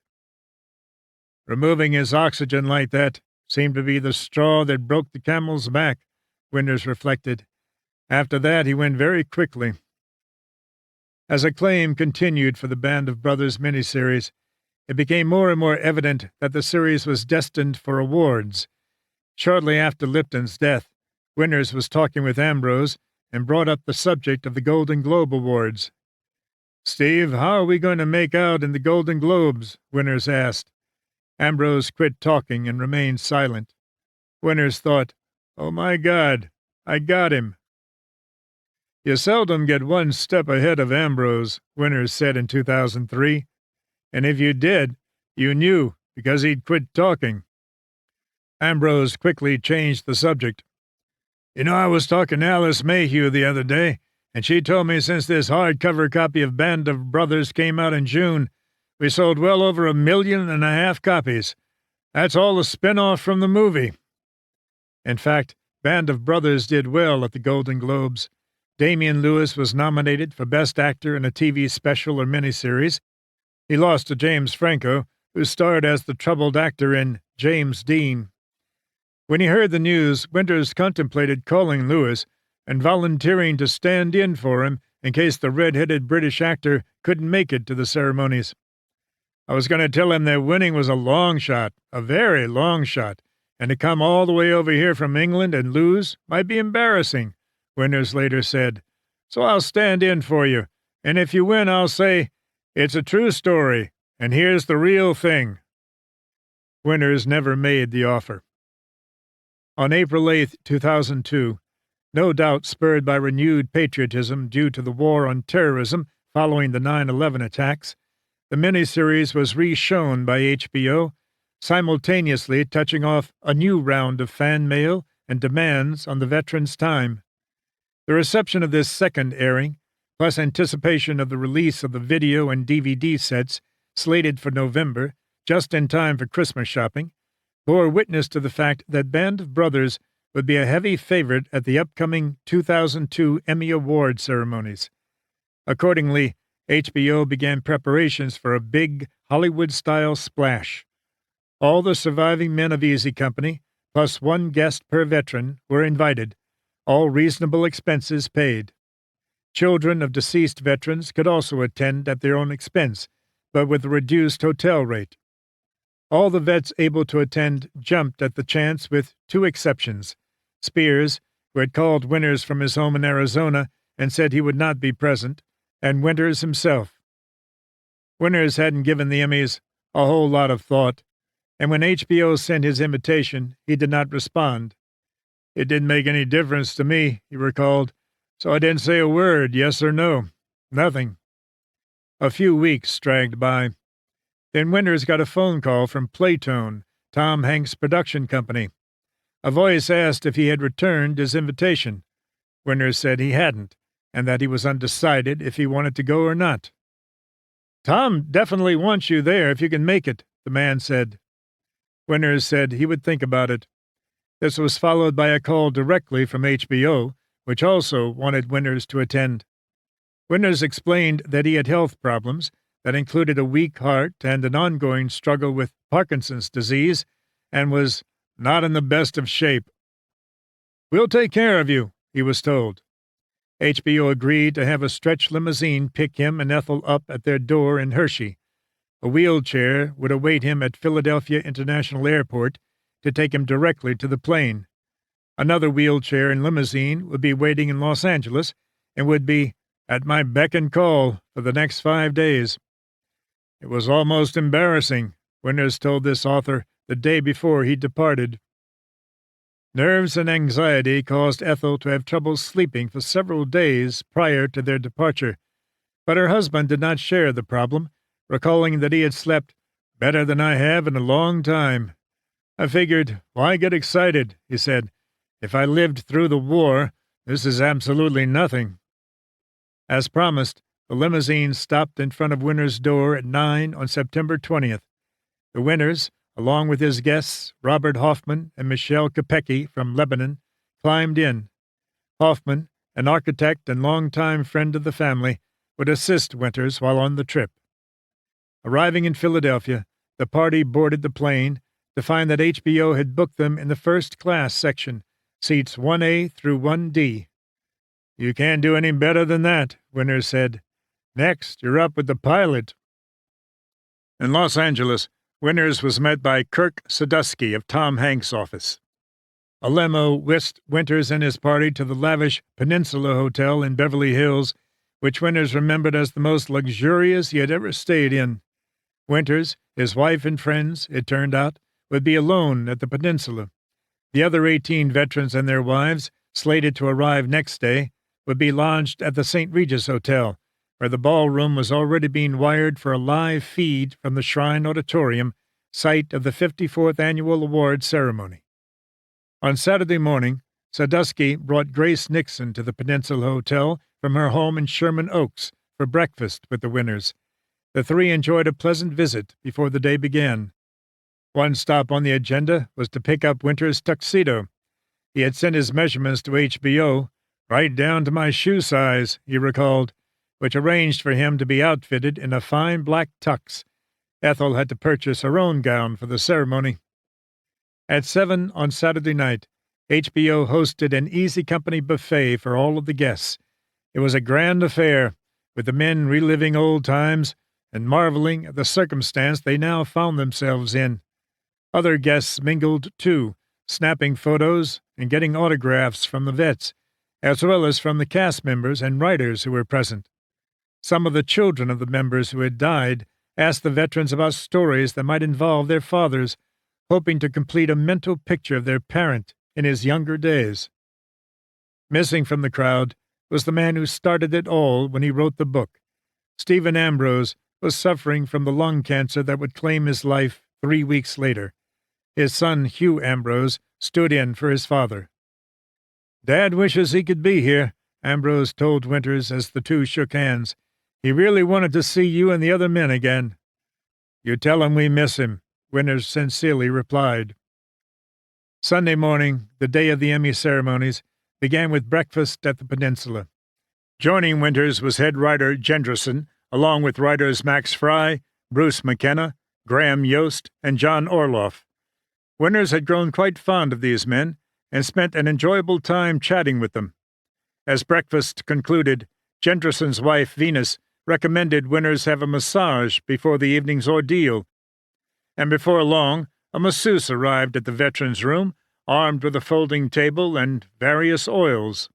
Removing his oxygen like that seemed to be the straw that broke the camel's back, Winters reflected. After that, he went very quickly. As acclaim continued for the Band of Brothers miniseries, it became more and more evident that the series was destined for awards. Shortly after Lipton's death, Winters was talking with Ambrose and brought up the subject of the Golden Globe Awards. "Steve, how are we going to make out in the Golden Globes?" Winters asked. Ambrose quit talking and remained silent. Winters thought, "Oh my God, I got him." "You seldom get one step ahead of Ambrose," Winters said in 2003. "And if you did, you knew, because he'd quit talking." Ambrose quickly changed the subject. "You know, I was talking to Alice Mayhew the other day, and she told me since this hardcover copy of Band of Brothers came out in June, we sold well over 1.5 million copies. That's all a spin-off from the movie." In fact, Band of Brothers did well at the Golden Globes. Damian Lewis was nominated for Best Actor in a TV special or miniseries. He lost to James Franco, who starred as the troubled actor in James Dean. When he heard the news, Winters contemplated calling Lewis and volunteering to stand in for him in case the red-headed British actor couldn't make it to the ceremonies. "I was going to tell him that winning was a long shot, a very long shot, and to come all the way over here from England and lose might be embarrassing," Winters later said. "So I'll stand in for you, and if you win, I'll say, 'It's a true story, and here's the real thing.'" Winters never made the offer. On April 8, 2002, no doubt spurred by renewed patriotism due to the war on terrorism following the 9/11 attacks, the miniseries was re-shown by HBO, simultaneously touching off a new round of fan mail and demands on the veterans' time. The reception of this second airing, plus anticipation of the release of the video and DVD sets slated for November, just in time for Christmas shopping, bore witness to the fact that Band of Brothers would be a heavy favorite at the upcoming 2002 Emmy Award ceremonies. Accordingly, HBO began preparations for a big Hollywood-style splash. All the surviving men of Easy Company, plus one guest per veteran, were invited, all reasonable expenses paid. Children of deceased veterans could also attend at their own expense, but with a reduced hotel rate. All the vets able to attend jumped at the chance with two exceptions: Spears, who had called Winters from his home in Arizona and said he would not be present, and Winters himself. Winters hadn't given the Emmys a whole lot of thought, and when HBO sent his invitation, he did not respond. "It didn't make any difference to me," he recalled, "so I didn't say a word, yes or no. Nothing." A few weeks dragged by. Then Winters got a phone call from Playtone, Tom Hanks' production company. A voice asked if he had returned his invitation. Winters said he hadn't, and that he was undecided if he wanted to go or not. "Tom definitely wants you there if you can make it," the man said. Winters said he would think about it. This was followed by a call directly from HBO, which also wanted Winters to attend. Winters explained that he had health problems that included a weak heart and an ongoing struggle with Parkinson's disease, and was not in the best of shape. "We'll take care of you," he was told. HBO agreed to have a stretch limousine pick him and Ethel up at their door in Hershey. A wheelchair would await him at Philadelphia International Airport to take him directly to the plane. Another wheelchair and limousine would be waiting in Los Angeles and would be at my beck and call for the next 5 days. It was almost embarrassing, Winters told this author the day before he departed. Nerves and anxiety caused Ethel to have trouble sleeping for several days prior to their departure, but her husband did not share the problem, recalling that he had slept better than I have in a long time. I figured, why get excited, he said. If I lived through the war, this is absolutely nothing. As promised, the limousine stopped in front of Winter's door at 9 on September 20th. The Winters, along with his guests, Robert Hoffman and Michelle Kopecky from Lebanon, climbed in. Hoffman, an architect and longtime friend of the family, would assist Winters while on the trip. Arriving in Philadelphia, the party boarded the plane to find that HBO had booked them in the first-class section, seats 1A through 1D. "You can't do any better than that," Winters said. "Next, you're up with the pilot." In Los Angeles, Winters was met by Kirk Sadusky of Tom Hanks' office. A limo whisked Winters and his party to the lavish Peninsula Hotel in Beverly Hills, which Winters remembered as the most luxurious he had ever stayed in. Winters, his wife and friends, it turned out, would be alone at the Peninsula. The other 18 veterans and their wives, slated to arrive next day, would be lodged at the St. Regis Hotel, where the ballroom was already being wired for a live feed from the Shrine Auditorium, site of the 54th Annual Award Ceremony. On Saturday morning, Sadusky brought Grace Nixon to the Peninsula Hotel from her home in Sherman Oaks for breakfast with the Winters. The three enjoyed a pleasant visit before the day began. One stop on the agenda was to pick up Winters' tuxedo. He had sent his measurements to HBO, right down to my shoe size, he recalled, which arranged for him to be outfitted in a fine black tux. Ethel had to purchase her own gown for the ceremony. At 7 on Saturday night, HBO hosted an Easy Company buffet for all of the guests. It was a grand affair, with the men reliving old times and marveling at the circumstance they now found themselves in. Other guests mingled, too, snapping photos and getting autographs from the vets, as well as from the cast members and writers who were present. Some of the children of the members who had died asked the veterans about stories that might involve their fathers, hoping to complete a mental picture of their parent in his younger days. Missing from the crowd was the man who started it all when he wrote the book. Stephen Ambrose was suffering from the lung cancer that would claim his life 3 weeks later. His son, Hugh Ambrose, stood in for his father. "Dad wishes he could be here," Ambrose told Winters as the two shook hands. "He really wanted to see you and the other men again." "You tell him we miss him," Winters sincerely replied. Sunday morning, the day of the Emmy ceremonies, began with breakfast at the Peninsula. Joining Winters was head writer Jendrison, along with writers Max Fry, Bruce McKenna, Graham Yost, and John Orloff. Winters had grown quite fond of these men and spent an enjoyable time chatting with them. As breakfast concluded, Jendrison's wife, Venus, recommended Winters have a massage before the evening's ordeal, and before long a masseuse arrived at the veterans' room, armed with a folding table and various oils.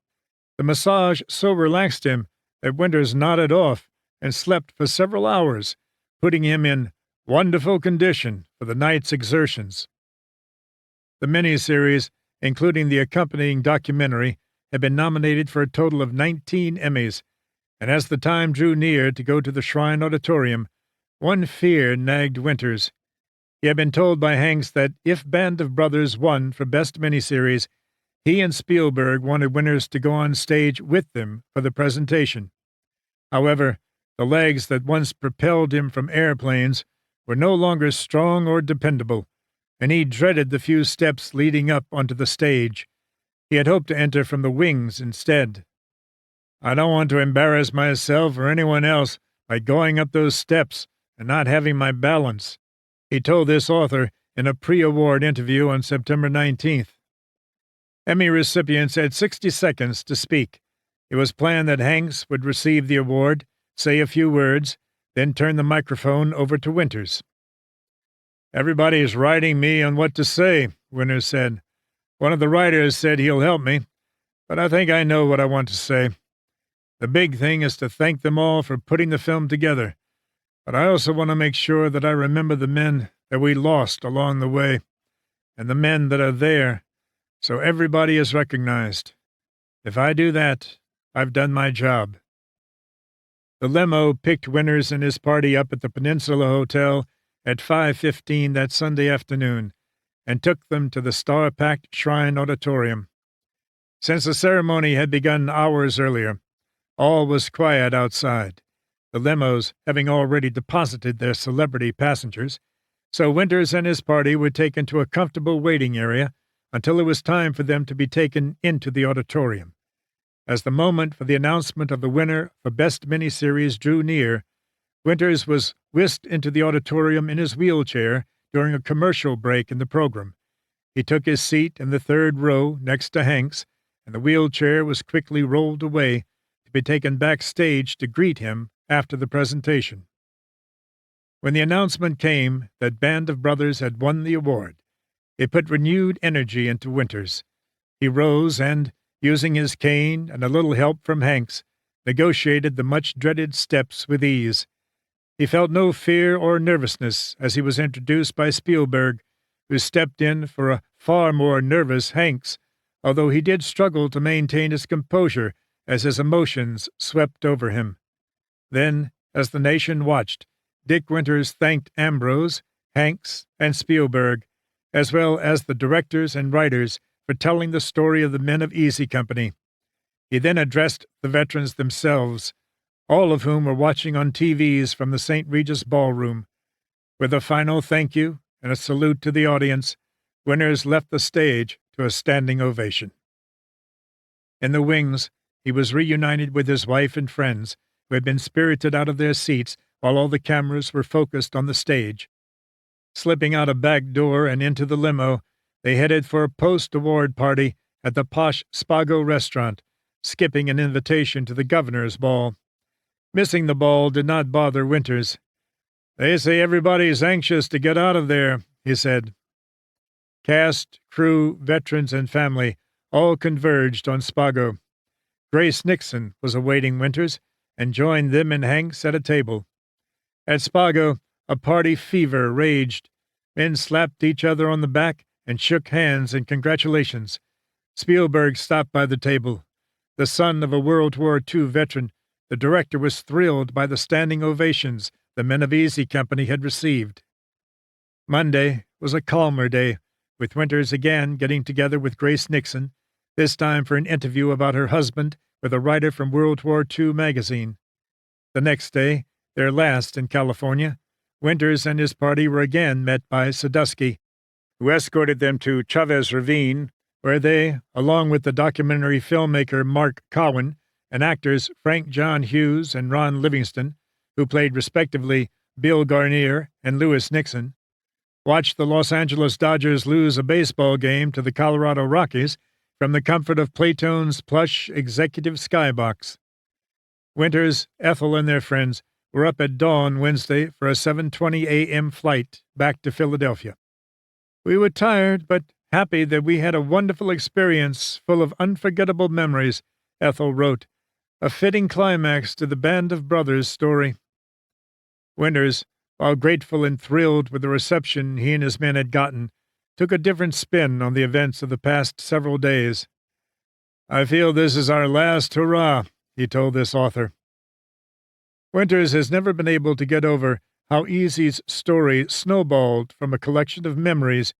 The massage so relaxed him that Winters nodded off and slept for several hours, putting him in wonderful condition for the night's exertions. The miniseries, including the accompanying documentary, had been nominated for a total of 19 Emmys, and as the time drew near to go to the Shrine Auditorium, one fear nagged Winters. He had been told by Hanks that if Band of Brothers won for Best Miniseries, he and Spielberg wanted Winters to go on stage with them for the presentation. However, the legs that once propelled him from airplanes were no longer strong or dependable, and he dreaded the few steps leading up onto the stage. He had hoped to enter from the wings instead. "I don't want to embarrass myself or anyone else by going up those steps and not having my balance," he told this author in a pre-award interview on September 19th. Emmy recipients had 60 seconds to speak. It was planned that Hanks would receive the award, say a few words, then turn the microphone over to Winters. "Everybody is writing me on what to say," Winters said. "One of the writers said he'll help me, but I think I know what I want to say. The big thing is to thank them all for putting the film together, but I also want to make sure that I remember the men that we lost along the way, and the men that are there. so everybody is recognized. If I do that, I've done my job. The limo picked Winters and his party up at the Peninsula Hotel at 5:15 that Sunday afternoon and took them to the star-packed Shrine Auditorium. Since the ceremony had begun hours earlier, all was quiet outside, the limos having already deposited their celebrity passengers, so Winters and his party were taken to a comfortable waiting area until it was time for them to be taken into the auditorium. As the moment for the announcement of the winner for Best Miniseries drew near, Winters was whisked into the auditorium in his wheelchair during a commercial break in the program. He took his seat in the third row next to Hank's, and the wheelchair was quickly rolled away to be taken backstage to greet him after the presentation. When the announcement came that Band of Brothers had won the award, it put renewed energy into Winters. He rose and, using his cane and a little help from Hank's, negotiated the much-dreaded steps with ease. He felt no fear or nervousness as he was introduced by Spielberg, who stepped in for a far more nervous Hank's, although he did struggle to maintain his composure as his emotions swept over him. Then, as the nation watched, Dick Winters thanked Ambrose, Hank's, and Spielberg, as well as the directors and writers for telling the story of the men of Easy Company. He then addressed the veterans themselves, all of whom were watching on TVs from the St. Regis Ballroom. With a final thank you and a salute to the audience, Winters left the stage to a standing ovation. In the wings, he was reunited with his wife and friends, who had been spirited out of their seats while all the cameras were focused on the stage. Slipping out a back door and into the limo, they headed for a post-award party at the posh Spago restaurant, skipping an invitation to the governor's ball. Missing the ball did not bother Winters. "They say everybody's anxious to get out of there," he said. Cast, crew, veterans, and family all converged on Spago. Grace Nixon was awaiting Winters and joined them and Hanks at a table. At Spago, a party fever raged. Men slapped each other on the back and shook hands in congratulations. Spielberg stopped by the table. The son of a World War II veteran, the director was thrilled by the standing ovations the men of Easy Company had received. Monday was a calmer day, with Winters again getting together with Grace Nixon, this time for an interview about her husband with a writer from World War II magazine. The next day, their last in California, Winters and his party were again met by Sadusky, who escorted them to Chavez Ravine, where they, along with the documentary filmmaker Mark Cowan and actors Frank John Hughes and Ron Livingston, who played respectively Bill Garnier and Lewis Nixon, watched the Los Angeles Dodgers lose a baseball game to the Colorado Rockies from the comfort of Playtone's plush executive skybox. Winters, Ethel, and their friends were up at dawn Wednesday for a 7:20 a.m. flight back to Philadelphia. "We were tired, but happy that we had a wonderful experience full of unforgettable memories," Ethel wrote, a fitting climax to the Band of Brothers story. Winters, while grateful and thrilled with the reception he and his men had gotten, took a different spin on the events of the past several days. "I feel this is our last hurrah," he told this author. Winters has never been able to get over how Easy's story snowballed from a collection of memories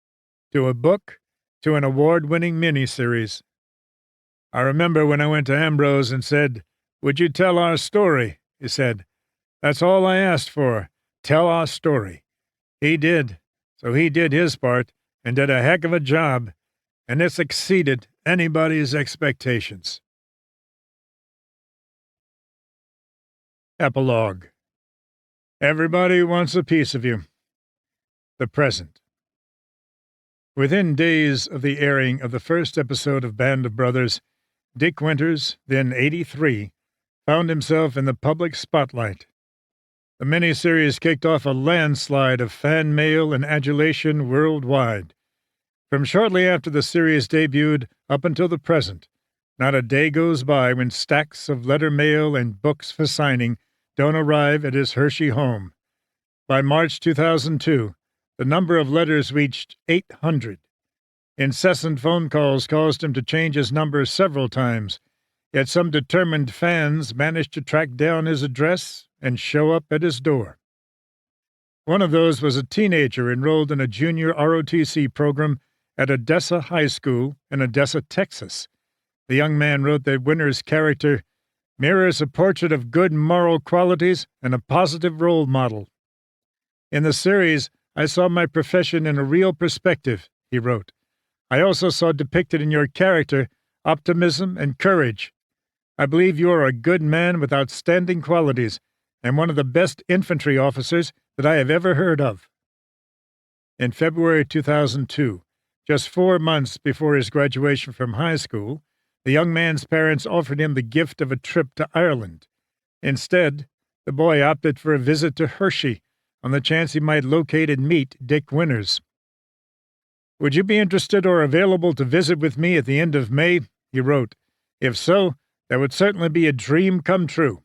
to a book to an award-winning miniseries. "I remember when I went to Ambrose and said, 'Would you tell our story?' he said. 'That's all I asked for. Tell our story.' He did, so he did his part and did a heck of a job, and it's exceeded anybody's expectations." Epilogue. Everybody wants a piece of you. The present. Within days of the airing of the first episode of Band of Brothers, Dick Winters, then 83, found himself in the public spotlight. The miniseries kicked off a landslide of fan mail and adulation worldwide. From shortly after the series debuted up until the present, not a day goes by when stacks of letter mail and books for signing don't arrive at his Hershey home. By March 2002, the number of letters reached 800. Incessant phone calls caused him to change his number several times, yet some determined fans managed to track down his address and show up at his door. One of those was a teenager enrolled in a junior ROTC program at Odessa High School in Odessa, Texas. The young man wrote that Winter's character mirrors a portrait of good moral qualities and a positive role model. In the series, I saw my profession in a real perspective, he wrote. I also saw depicted in your character optimism and courage. I believe you are a good man with outstanding qualities and one of the best infantry officers that I have ever heard of. In February 2002, just 4 months before his graduation from high school, the young man's parents offered him the gift of a trip to Ireland. Instead, the boy opted for a visit to Hershey on the chance he might locate and meet Dick Winters. Would you be interested or available to visit with me at the end of May? He wrote. If so, that would certainly be a dream come true.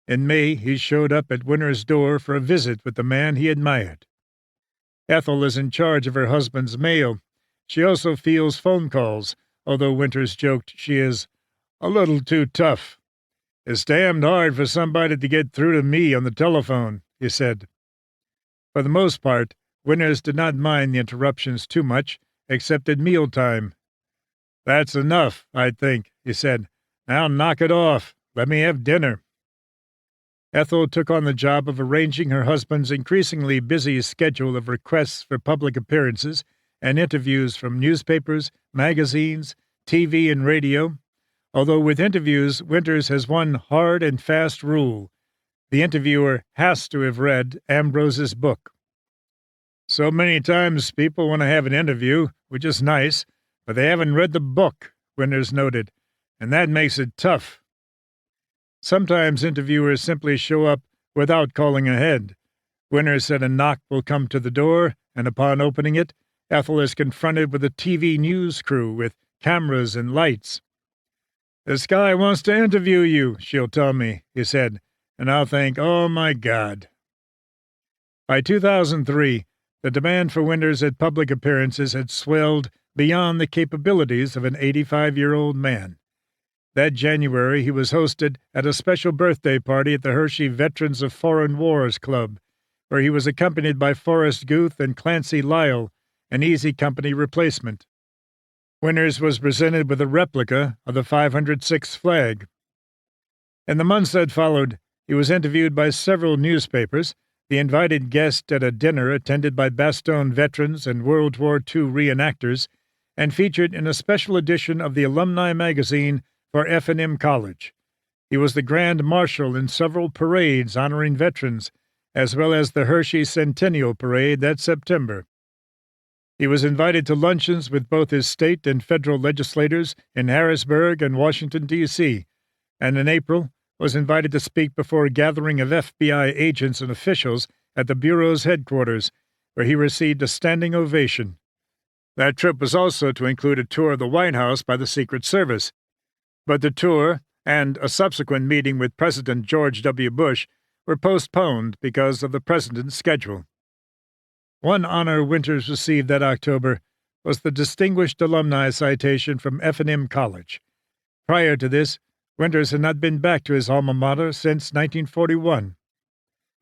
In May, he showed up at Winter's door for a visit with the man he admired. Ethel is in charge of her husband's mail. She also fields phone calls, although Winters joked she is a little too tough. It's damned hard for somebody to get through to me on the telephone, he said. For the most part, Winters did not mind the interruptions too much, except at mealtime. That's enough, I think, he said. Now knock it off. Let me have dinner. Ethel took on the job of arranging her husband's increasingly busy schedule of requests for public appearances and interviews from newspapers, magazines, TV, and radio, although with interviews, Winters has one hard and fast rule. The interviewer has to have read Ambrose's book. So many times people want to have an interview, which is nice, but they haven't read the book, Winters noted, and that makes it tough. Sometimes interviewers simply show up without calling ahead. Winters said a knock will come to the door, and upon opening it, Ethel is confronted with a TV news crew with cameras and lights. This guy wants to interview you, she'll tell me, he said, and I'll think, oh my God. By 2003, the demand for Winters at public appearances had swelled beyond the capabilities of an 85-year-old man. That January, he was hosted at a special birthday party at the Hershey Veterans of Foreign Wars Club, where he was accompanied by Forrest Guth and Clancy Lyle, an Easy Company replacement. Winters was presented with a replica of the 506th flag. In the months that followed, he was interviewed by several newspapers, the invited guest at a dinner attended by Bastogne veterans and World War II reenactors, and featured in a special edition of the alumni magazine for F&M College. He was the Grand Marshal in several parades honoring veterans, as well as the Hershey Centennial Parade that September. He was invited to luncheons with both his state and federal legislators in Harrisburg and Washington, D.C., and in April was invited to speak before a gathering of FBI agents and officials at the Bureau's headquarters, where he received a standing ovation. That trip was also to include a tour of the White House by the Secret Service, but the tour and a subsequent meeting with President George W. Bush were postponed because of the president's schedule. One honor Winters received that October was the Distinguished Alumni Citation from F&M College. Prior to this, Winters had not been back to his alma mater since 1941.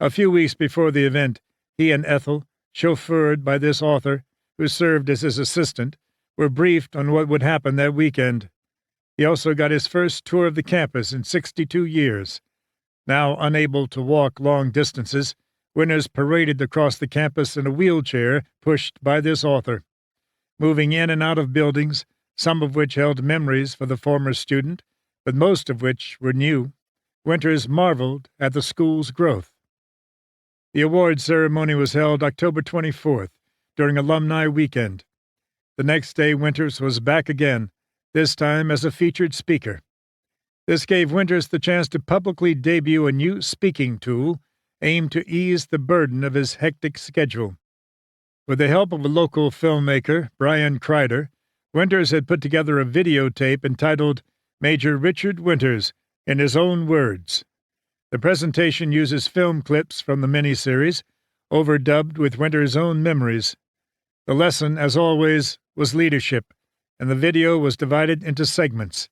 A few weeks before the event, he and Ethel, chauffeured by this author, who served as his assistant, were briefed on what would happen that weekend. He also got his first tour of the campus in 62 years. Now unable to walk long distances, Winters paraded across the campus in a wheelchair pushed by this author. Moving in and out of buildings, some of which held memories for the former student, but most of which were new, Winters marveled at the school's growth. The awards ceremony was held October 24th, during Alumni Weekend. The next day, Winters was back again, this time as a featured speaker. This gave Winters the chance to publicly debut a new speaking tool aimed to ease the burden of his hectic schedule. With the help of a local filmmaker, Brian Kreider, Winters had put together a videotape entitled Major Richard Winters, in his own words. The presentation uses film clips from the miniseries, overdubbed with Winters' own memories. The lesson, as always, was leadership, and the video was divided into segments.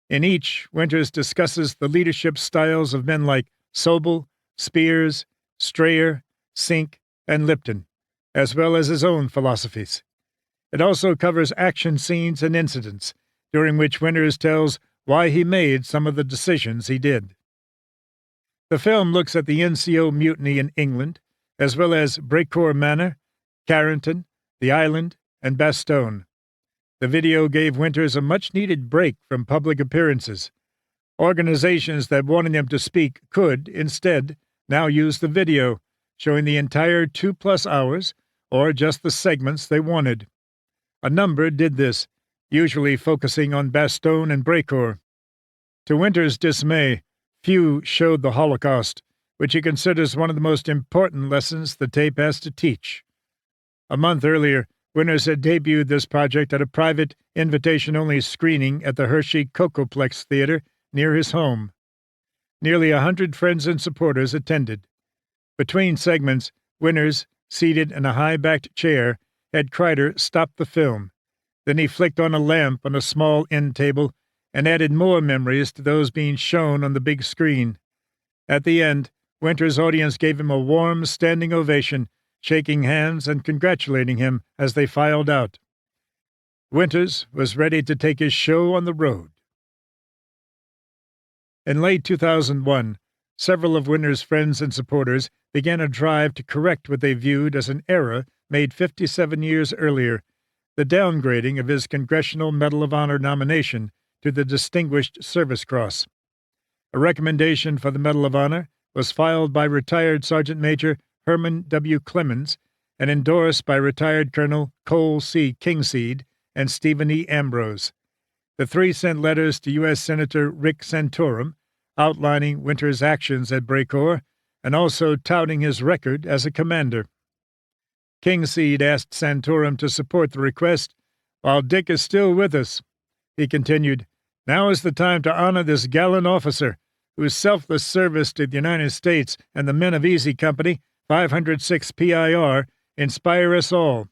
In each, Winters discusses the leadership styles of men like Sobel, Spears, Strayer, Sink, and Lipton, as well as his own philosophies. It also covers action scenes and incidents, during which Winters tells why he made some of the decisions he did. The film looks at the NCO mutiny in England, as well as Brecourt Manor, Carrington, the Island, and Bastogne. The video gave Winters a much-needed break from public appearances. Organizations that wanted him to speak could, instead, now use the video, showing the entire 2+ hours, or just the segments they wanted. A number did this, usually focusing on Bastogne and Brecourt. To Winters' dismay, few showed the Holocaust, which he considers one of the most important lessons the tape has to teach. A month earlier, Winters had debuted this project at a private, invitation-only screening at the Hershey Cocoplex Theater near his home. Nearly 100 friends and supporters attended. Between segments, Winters, seated in a high-backed chair, had Kreider stop the film. Then he flicked on a lamp on a small end table and added more memories to those being shown on the big screen. At the end, Winters' audience gave him a warm, standing ovation, shaking hands and congratulating him as they filed out. Winters was ready to take his show on the road. In late 2001, several of Winters' friends and supporters began a drive to correct what they viewed as an error made 57 years earlier, the downgrading of his Congressional Medal of Honor nomination to the Distinguished Service Cross. A recommendation for the Medal of Honor was filed by retired Sergeant Major Herman W. Clemens and endorsed by retired Colonel Cole C. Kingseed and Stephen E. Ambrose. The three sent letters to U.S. Senator Rick Santorum outlining Winters' actions at Brecourt and also touting his record as a commander. Kingseed asked Santorum to support the request. "While Dick is still with us," he continued, "now is the time to honor this gallant officer, whose selfless service to the United States and the men of Easy Company, 506 PIR, inspire us all."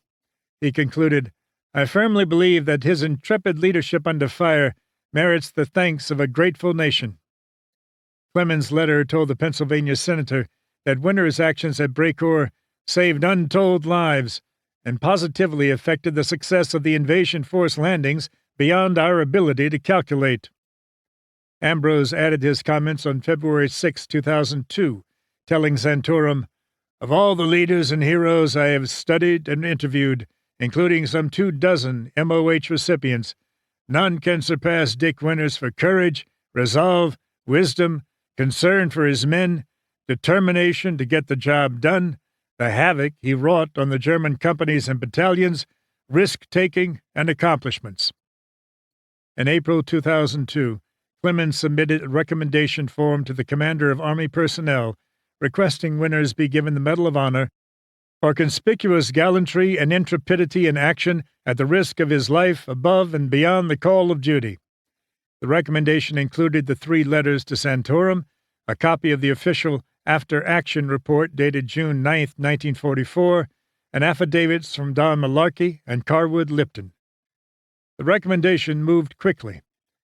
He concluded, "I firmly believe that his intrepid leadership under fire merits the thanks of a grateful nation." Clemens' letter told the Pennsylvania senator that Winters' actions at Brecourt saved untold lives and positively affected the success of the invasion force landings beyond our ability to calculate. Ambrose added his comments on February 6, 2002, telling Santorum, "Of all the leaders and heroes I have studied and interviewed, including some 24 MOH recipients, none can surpass Dick Winters for courage, resolve, wisdom, concern for his men, determination to get the job done, the havoc he wrought on the German companies and battalions, risk-taking, and accomplishments." In April 2002, Clemens submitted a recommendation form to the Commander of Army Personnel, requesting Winters be given the Medal of Honor for conspicuous gallantry and intrepidity in action at the risk of his life above and beyond the call of duty. The recommendation included the 3 letters to Santorum, a copy of the official after-action report dated June 9, 1944, and affidavits from Don Malarkey and Carwood Lipton. The recommendation moved quickly.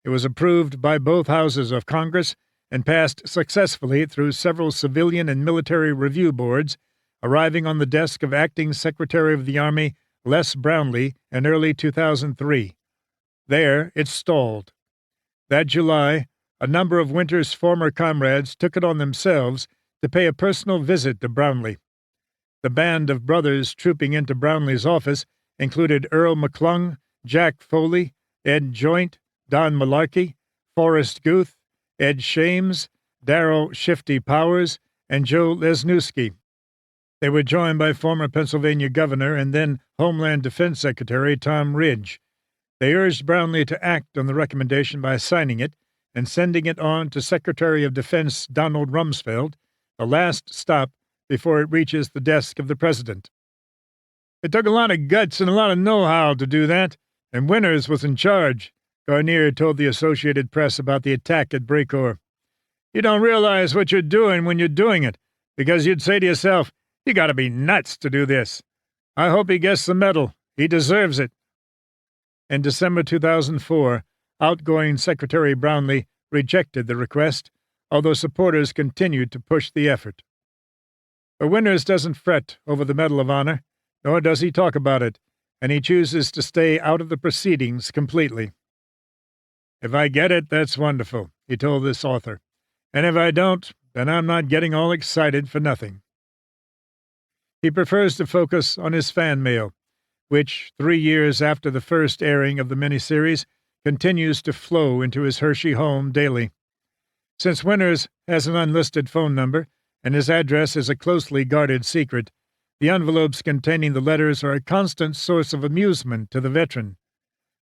It was approved by both houses of Congress and passed successfully through several civilian and military review boards, arriving on the desk of Acting Secretary of the Army Les Brownlee in early 2003. There it stalled. That July, a number of Winters' former comrades took it on themselves to pay a personal visit to Brownlee. The band of brothers trooping into Brownlee's office included Earl McClung, Jack Foley, Ed Joint, Don Malarkey, Forrest Guth, Ed Shames, Darrell Shifty Powers, and Joe Lesniewski. They were joined by former Pennsylvania Governor and then Homeland Defense Secretary Tom Ridge. They urged Brownlee to act on the recommendation by signing it and sending it on to Secretary of Defense Donald Rumsfeld, the last stop before it reaches the desk of the President. It took a lot of guts and a lot of know-how to do that, and Winters was in charge, Garnier told the Associated Press about the attack at Brecourt. "You don't realize what you're doing when you're doing it, because you'd say to yourself, you gotta be nuts to do this. I hope he gets the medal. He deserves it." In December 2004, outgoing Secretary Brownlee rejected the request, although supporters continued to push the effort. But Winters doesn't fret over the Medal of Honor, nor does he talk about it, and he chooses to stay out of the proceedings completely. "If I get it, that's wonderful," he told this author, "and if I don't, then I'm not getting all excited for nothing." He prefers to focus on his fan mail, which, 3 years after the first airing of the miniseries, continues to flow into his Hershey home daily. Since Winters has an unlisted phone number and his address is a closely guarded secret, the envelopes containing the letters are a constant source of amusement to the veteran.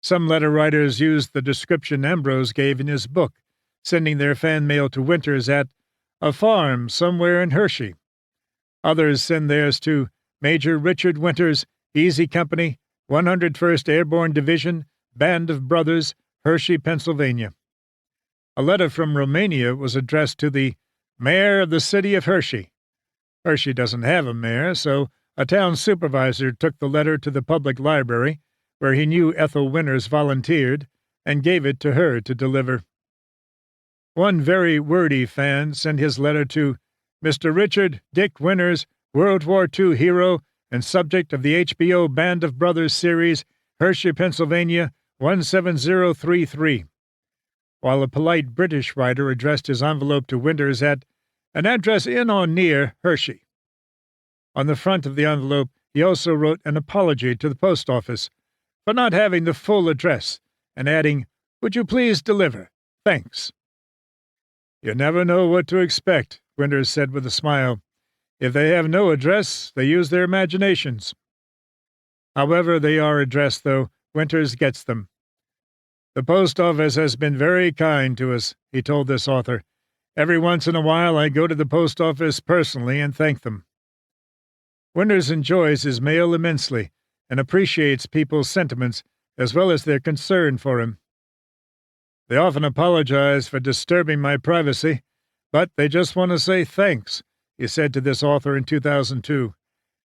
Some letter writers used the description Ambrose gave in his book, sending their fan mail to Winters at a farm somewhere in Hershey. Others send theirs to Major Richard Winters, Easy Company, 101st Airborne Division, Band of Brothers, Hershey, Pennsylvania. A letter from Romania was addressed to the Mayor of the City of Hershey. Hershey doesn't have a mayor, so a town supervisor took the letter to the public library, where he knew Ethel Winters volunteered, and gave it to her to deliver. One very wordy fan sent his letter to Mr. Richard Dick Winters, World War II hero and subject of the HBO Band of Brothers series, Hershey, Pennsylvania, 17033, while a polite British writer addressed his envelope to Winters at an address in or near Hershey. On the front of the envelope, he also wrote an apology to the post office for not having the full address, and adding, "Would you please deliver? Thanks." "You never know what to expect," Winters said with a smile. "If they have no address, they use their imaginations." However they are addressed, though, Winters gets them. "The post office has been very kind to us," he told this author. "Every once in a while I go to the post office personally and thank them." Winters enjoys his mail immensely and appreciates people's sentiments as well as their concern for him. "They often apologize for disturbing my privacy, but they just want to say thanks," he said to this author in 2002.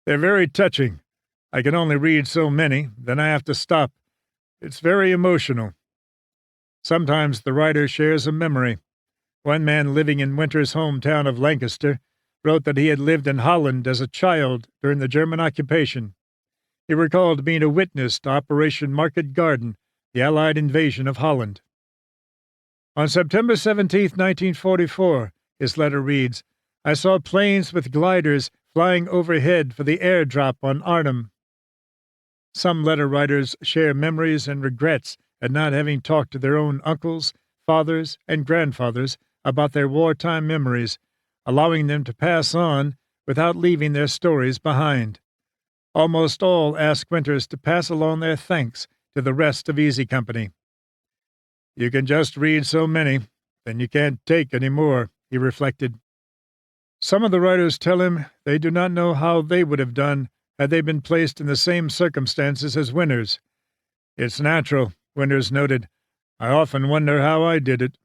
"They're very touching. I can only read so many, then I have to stop. It's very emotional." Sometimes the writer shares a memory. One man living in Winters' hometown of Lancaster wrote that he had lived in Holland as a child during the German occupation. He recalled being a witness to Operation Market Garden, the Allied invasion of Holland. On September 17, 1944, his letter reads, "I saw planes with gliders flying overhead for the airdrop on Arnhem." Some letter writers share memories and regrets at not having talked to their own uncles, fathers, and grandfathers about their wartime memories, allowing them to pass on without leaving their stories behind. Almost all ask Winters to pass along their thanks to the rest of Easy Company. "You can just read so many, then you can't take any more," he reflected. Some of the writers tell him they do not know how they would have done had they been placed in the same circumstances as Winters. "It's natural," Winters noted. "I often wonder how I did it."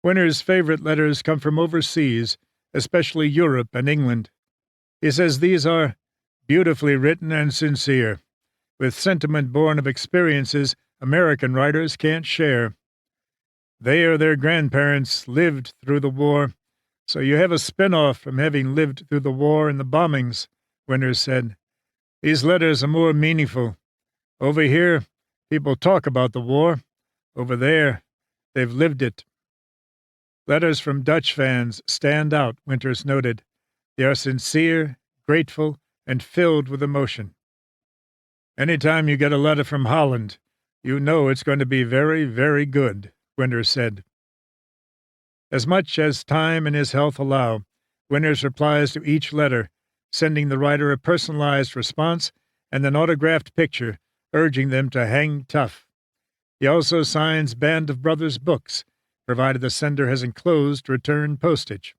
Winters' favorite letters come from overseas, especially Europe and England. He says these are beautifully written and sincere, with sentiment born of experiences American writers can't share. They or their grandparents lived through the war, so you have a spin-off from having lived through the war and the bombings, Winters said. These letters are more meaningful. Over here, people talk about the war. Over there, they've lived it. Letters from Dutch fans stand out, Winters noted. They are sincere, grateful, and filled with emotion. "Any time you get a letter from Holland, you know it's going to be very, very good," Winters said. As much as time and his health allow, Winters replies to each letter, sending the writer a personalized response and an autographed picture, urging them to hang tough. He also signs Band of Brothers books, provided the sender has enclosed return postage.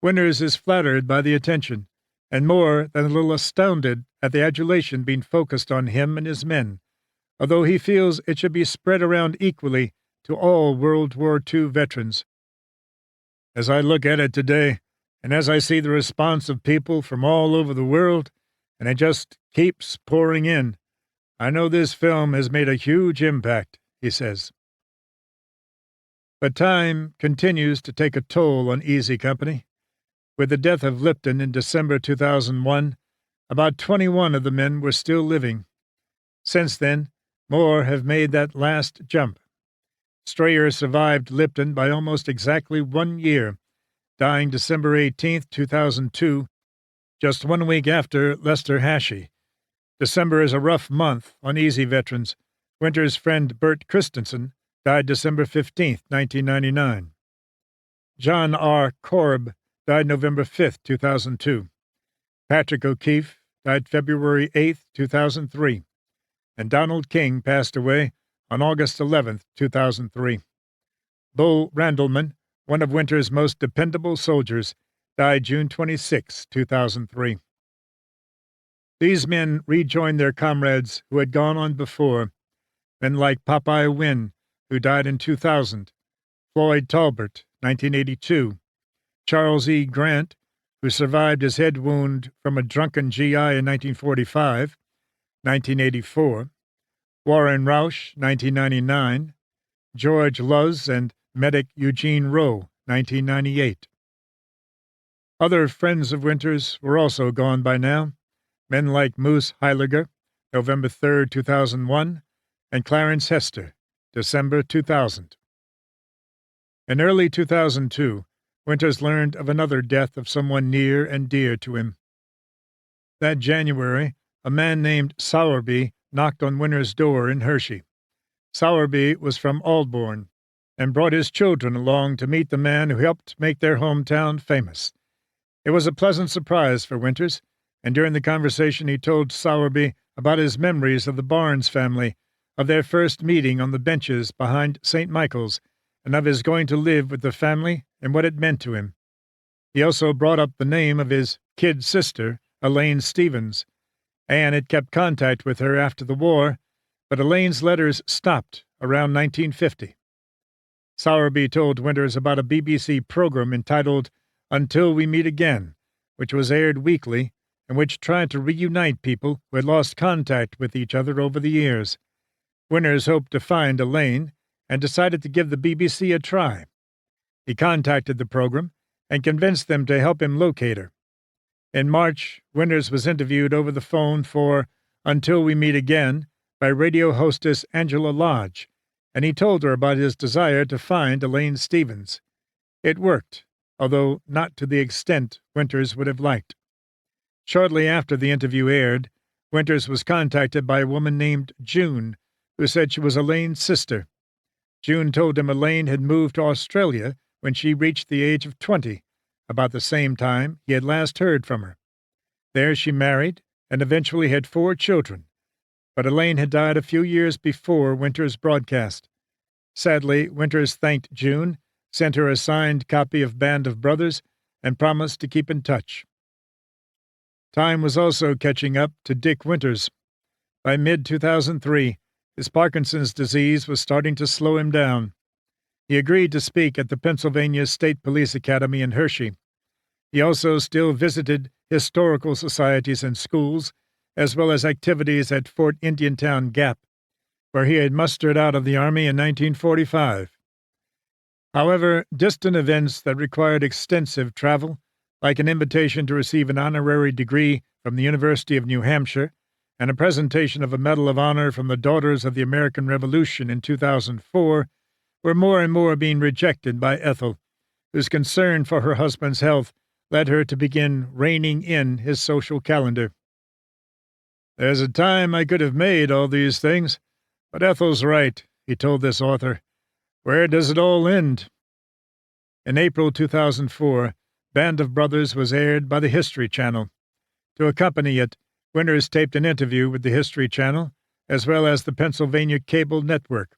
Winters is flattered by the attention, and more than a little astounded at the adulation being focused on him and his men, although he feels it should be spread around equally to all World War II veterans. "As I look at it today, and as I see the response of people from all over the world, and it just keeps pouring in, I know this film has made a huge impact, he says. But time continues to take a toll on Easy Company. With the death of Lipton in December 2001, about 21 of the men were still living. Since then, more have made that last jump. Strayer survived Lipton by almost exactly 1 year, dying December 18, 2002, just 1 week after Lester Hashey. December is a rough month on Easy veterans. Winter's friend Bert Christensen died December 15, 1999. John R. Korb died November 5, 2002. Patrick O'Keefe died February 8, 2003. And Donald King passed away on August 11, 2003. Bull Randleman, one of Winter's most dependable soldiers, died June 26, 2003. These men rejoined their comrades who had gone on before, men like Popeye Wynn, who died in 2000, Floyd Talbert, 1982, Charles E. Grant, who survived his head wound from a drunken GI in 1945, 1984, Warren Rausch, 1999, George Luz and medic Eugene Rowe, 1998. Other friends of Winter's were also gone by now, men like Moose Heiliger, November 3, 2001, and Clarence Hester, December 2000. In early 2002, Winters learned of another death of someone near and dear to him. That January, a man named Sowerby knocked on Winter's door in Hershey. Sowerby was from Aldbourne and brought his children along to meet the man who helped make their hometown famous. It was a pleasant surprise for Winters, and during the conversation he told Sowerby about his memories of the Barnes family, of their first meeting on the benches behind St. Michael's, and of his going to live with the family and what it meant to him. He also brought up the name of his kid sister, Elaine Stevens. Anne had kept contact with her after the war, but Elaine's letters stopped around 1950. Sowerby told Winters about a BBC program entitled Until We Meet Again, which was aired weekly and which tried to reunite people who had lost contact with each other over the years. Winters hoped to find Elaine and decided to give the BBC a try. He contacted the program and convinced them to help him locate her. In March, Winters was interviewed over the phone for Until We Meet Again by radio hostess Angela Lodge, and he told her about his desire to find Elaine Stevens. It worked, although not to the extent Winters would have liked. Shortly after the interview aired, Winters was contacted by a woman named June, who said she was Elaine's sister. June told him Elaine had moved to Australia when she reached the age of 20, about the same time he had last heard from her. There she married and eventually had 4 children, but Elaine had died a few years before Winters' broadcast. Sadly, Winters thanked June, sent her a signed copy of Band of Brothers, and promised to keep in touch. Time was also catching up to Dick Winters. By mid-2003, his Parkinson's disease was starting to slow him down. He agreed to speak at the Pennsylvania State Police Academy in Hershey. He also still visited historical societies and schools, as well as activities at Fort Indiantown Gap, where he had mustered out of the Army in 1945. However, distant events that required extensive travel, like an invitation to receive an honorary degree from the University of New Hampshire and a presentation of a Medal of Honor from the Daughters of the American Revolution in 2004, were more and more being rejected by Ethel, whose concern for her husband's health led her to begin reining in his social calendar. "There's a time I could have made all these things, but Ethel's right," he told this author. "Where does it all end?" In April 2004, Band of Brothers was aired by the History Channel. To accompany it, Winters taped an interview with the History Channel, as well as the Pennsylvania Cable Network.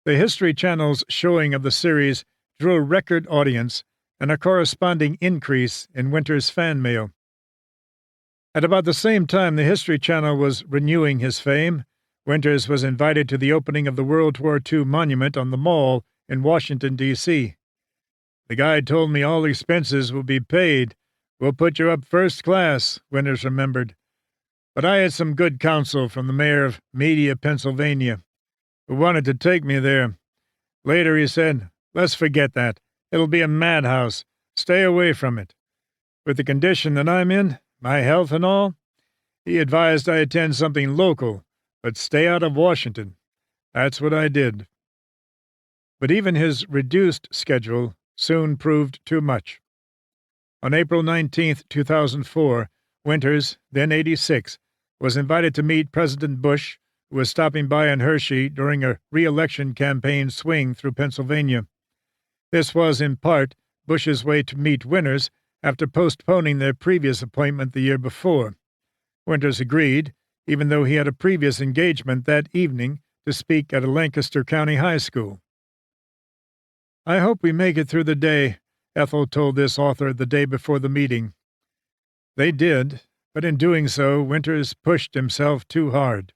The History Channel's showing of the series drew a record audience and a corresponding increase in Winters' fan mail. At about the same time the History Channel was renewing his fame, Winters was invited to the opening of the World War II monument on the Mall in Washington, D.C. "The guide told me all expenses will be paid. We'll put you up first class," Winters remembered. But I had some good counsel from the mayor of Media, Pennsylvania, who wanted to take me there. Later he said, "Let's forget that. It'll be a madhouse. Stay away from it. With the condition that I'm in, my health and all, he advised I attend something local, but stay out of Washington. That's what I did." But even his reduced schedule soon proved too much. On April 19, 2004, Winters, then 86, was invited to meet President Bush, who was stopping by in Hershey during a re-election campaign swing through Pennsylvania. This was, in part, Bush's way to meet Winters after postponing their previous appointment the year before. Winters agreed, even though he had a previous engagement that evening to speak at a Lancaster County high school. "I hope we make it through the day," Ethel told this author the day before the meeting. They did, but in doing so, Winters pushed himself too hard.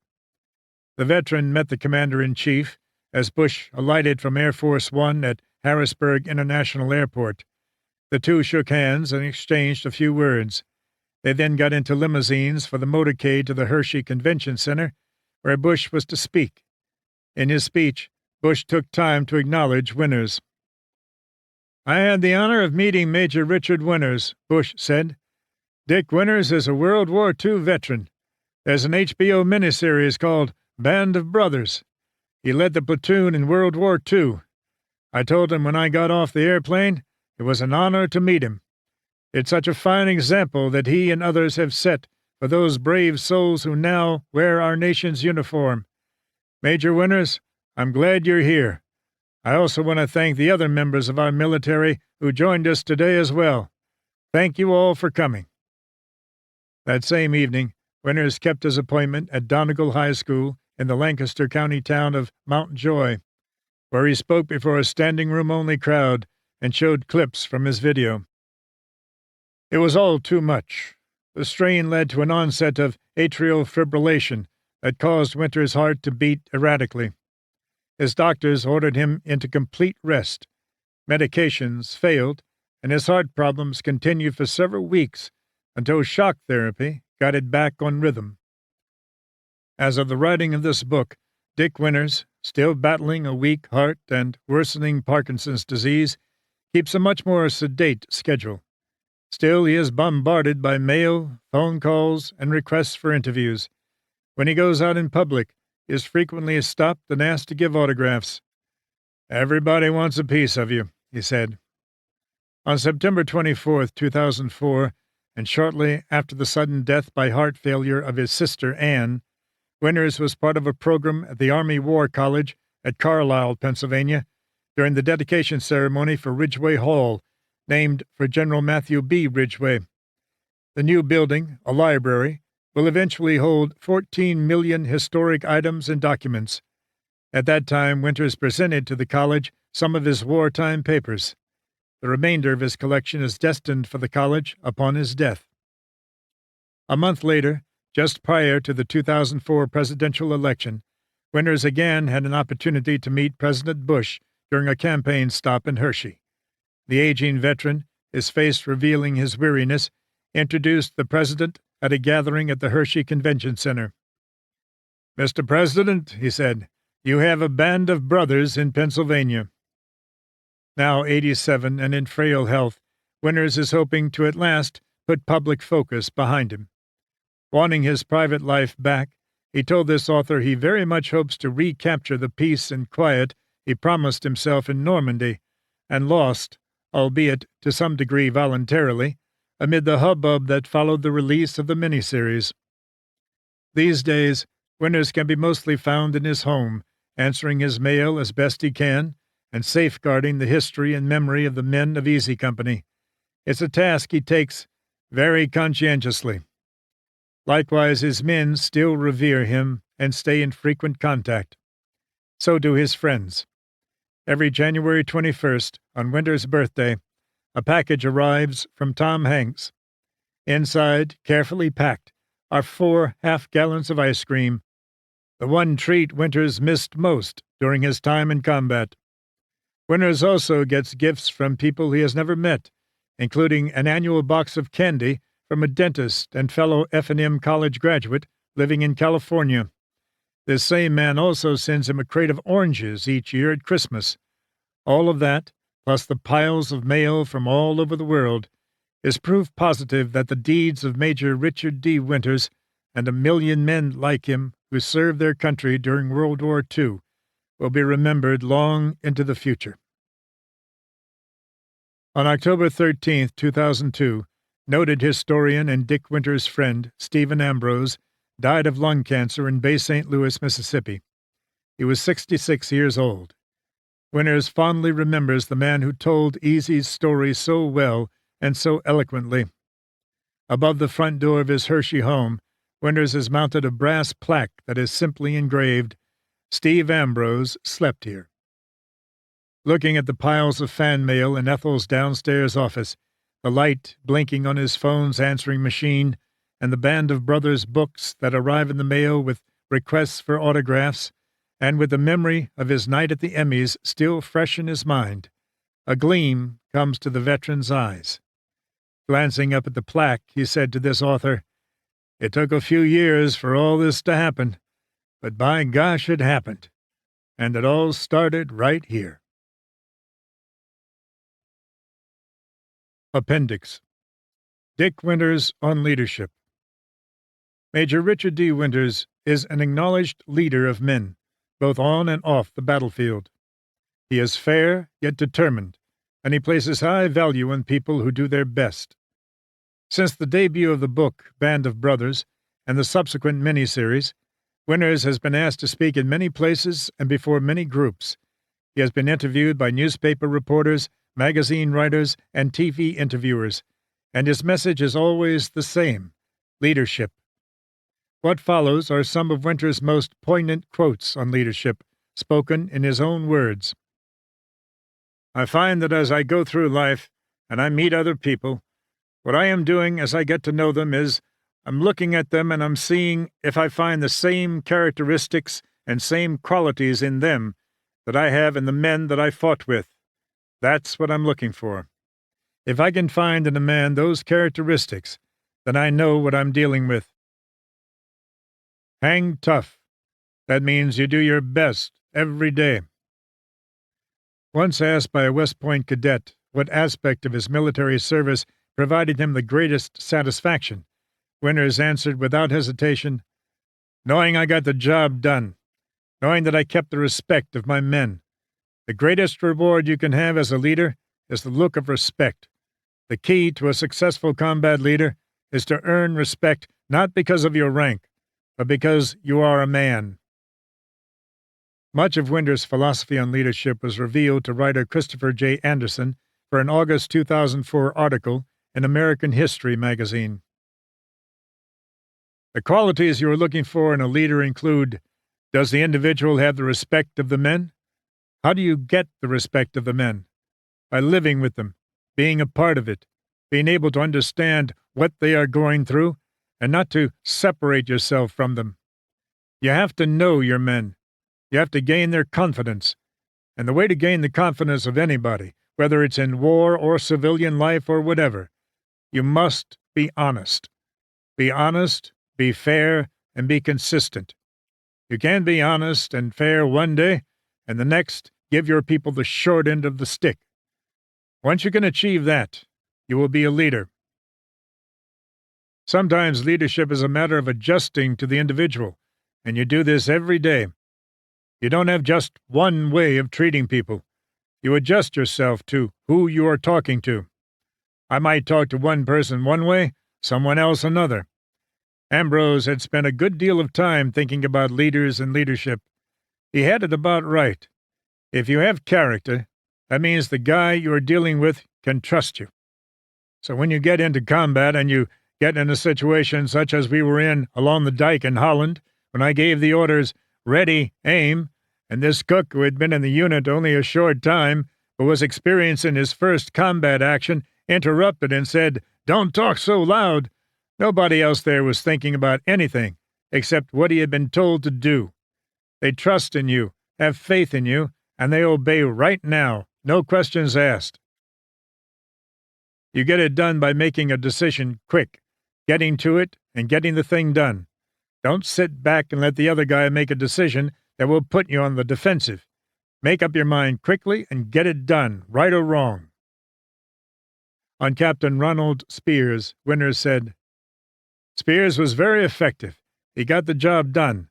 The veteran met the commander-in-chief as Bush alighted from Air Force One at Harrisburg International Airport. The two shook hands and exchanged a few words. They then got into limousines for the motorcade to the Hershey Convention Center, where Bush was to speak. In his speech, Bush took time to acknowledge Winters. "I had the honor of meeting Major Richard Winters," Bush said. "Dick Winters is a World War II veteran. There's an HBO miniseries called Band of Brothers. He led the platoon in World War II. I told him when I got off the airplane it was an honor to meet him. It's such a fine example that he and others have set for those brave souls who now wear our nation's uniform. Major Winters, I'm glad you're here. I also want to thank the other members of our military who joined us today as well. Thank you all for coming." That same evening, Winters kept his appointment at Donegal High School in the Lancaster County town of Mount Joy, where he spoke before a standing-room-only crowd and showed clips from his video. It was all too much. The strain led to an onset of atrial fibrillation that caused Winters' heart to beat erratically. His doctors ordered him into complete rest. Medications failed, and his heart problems continued for several weeks until shock therapy got it back on rhythm. As of the writing of this book, Dick Winters, still battling a weak heart and worsening Parkinson's disease, keeps a much more sedate schedule. Still, he is bombarded by mail, phone calls, and requests for interviews. When he goes out in public, he is frequently stopped and asked to give autographs. "Everybody wants a piece of you," he said. On September 24, 2004, and shortly after the sudden death by heart failure of his sister Anne, Winters was part of a program at the Army War College at Carlisle, Pennsylvania, during the dedication ceremony for Ridgway Hall, named for General Matthew B. Ridgway. The new building, a library, will eventually hold 14 million historic items and documents. At that time, Winters presented to the college some of his wartime papers. The remainder of his collection is destined for the college upon his death. A month later, just prior to the 2004 presidential election, Winters again had an opportunity to meet President Bush during a campaign stop in Hershey. The aging veteran, his face revealing his weariness, introduced the president at a gathering at the Hershey Convention Center. "Mr. President," he said, "you have a band of brothers in Pennsylvania." Now 87 and in frail health, Winters is hoping to at last put public focus behind him. Wanting his private life back, he told this author he very much hopes to recapture the peace and quiet he promised himself in Normandy, and lost, albeit to some degree voluntarily, amid the hubbub that followed the release of the miniseries. These days, Winters can be mostly found in his home, answering his mail as best he can, and safeguarding the history and memory of the men of Easy Company. It's a task he takes very conscientiously. Likewise, his men still revere him and stay in frequent contact. So do his friends. Every January 21st, on Winters' birthday, a package arrives from Tom Hanks. Inside, carefully packed, are 4 half-gallons of ice cream, the one treat Winters missed most during his time in combat. Winters also gets gifts from people he has never met, including an annual box of candy from a dentist and fellow F&M college graduate living in California. This same man also sends him a crate of oranges each year at Christmas. All of that, plus the piles of mail from all over the world, is proof positive that the deeds of Major Richard D. Winters and a million men like him who served their country during World War II will be remembered long into the future. On October 13, 2002, noted historian and Dick Winters' friend, Stephen Ambrose, died of lung cancer in Bay St. Louis, Mississippi. He was 66 years old. Winters fondly remembers the man who told Easy's story so well and so eloquently. Above the front door of his Hershey home, Winters has mounted a brass plaque that is simply engraved, "Steve Ambrose slept here." Looking at the piles of fan mail in Ethel's downstairs office, the light blinking on his phone's answering machine, and the band of brothers' books that arrive in the mail with requests for autographs, and with the memory of his night at the Emmys still fresh in his mind, a gleam comes to the veteran's eyes. Glancing up at the plaque, he said to this author, "It took a few years for all this to happen, but by gosh it happened, and it all started right here." Appendix. Dick Winters on Leadership. Major Richard D. Winters is an acknowledged leader of men, both on and off the battlefield. He is fair, yet determined, and he places high value on people who do their best. Since the debut of the book, Band of Brothers, and the subsequent miniseries, Winters has been asked to speak in many places and before many groups. He has been interviewed by newspaper reporters, magazine writers, and TV interviewers, and his message is always the same: leadership. What follows are some of Winters' most poignant quotes on leadership, spoken in his own words. "I find that as I go through life, and I meet other people, what I am doing as I get to know them is, I'm looking at them and I'm seeing if I find the same characteristics and same qualities in them that I have in the men that I fought with. That's what I'm looking for. If I can find in a man those characteristics, then I know what I'm dealing with. Hang tough. That means you do your best every day." Once asked by a West Point cadet what aspect of his military service provided him the greatest satisfaction, Winters answered without hesitation, "Knowing I got the job done, knowing that I kept the respect of my men. The greatest reward you can have as a leader is the look of respect. The key to a successful combat leader is to earn respect not because of your rank, but because you are a man." Much of Winters' philosophy on leadership was revealed to writer Christopher J. Anderson for an August 2004 article in American History magazine. The qualities you are looking for in a leader include: does the individual have the respect of the men? How do you get the respect of the men? By living with them, being a part of it, being able to understand what they are going through, and not to separate yourself from them. You have to know your men. You have to gain their confidence. And the way to gain the confidence of anybody, whether it's in war or civilian life or whatever, you must be honest. Be honest, be fair, and be consistent. You can be honest and fair one day, and the next give your people the short end of the stick. Once you can achieve that, you will be a leader. Sometimes leadership is a matter of adjusting to the individual, and you do this every day. You don't have just one way of treating people. You adjust yourself to who you are talking to. I might talk to one person one way, someone else another. Ambrose had spent a good deal of time thinking about leaders and leadership. He had it about right. If you have character, that means the guy you are dealing with can trust you. So when you get into combat and you get in a situation such as we were in along the dike in Holland, when I gave the orders, "Ready, aim," and this cook who had been in the unit only a short time, but was experiencing his first combat action, interrupted and said, "Don't talk so loud," nobody else there was thinking about anything except what he had been told to do. They trust in you, have faith in you, and they obey right now, no questions asked. You get it done by making a decision quick, getting to it and getting the thing done. Don't sit back and let the other guy make a decision that will put you on the defensive. Make up your mind quickly and get it done, right or wrong. On Captain Ronald Spears, Winters said, Spears was very effective. He got the job done.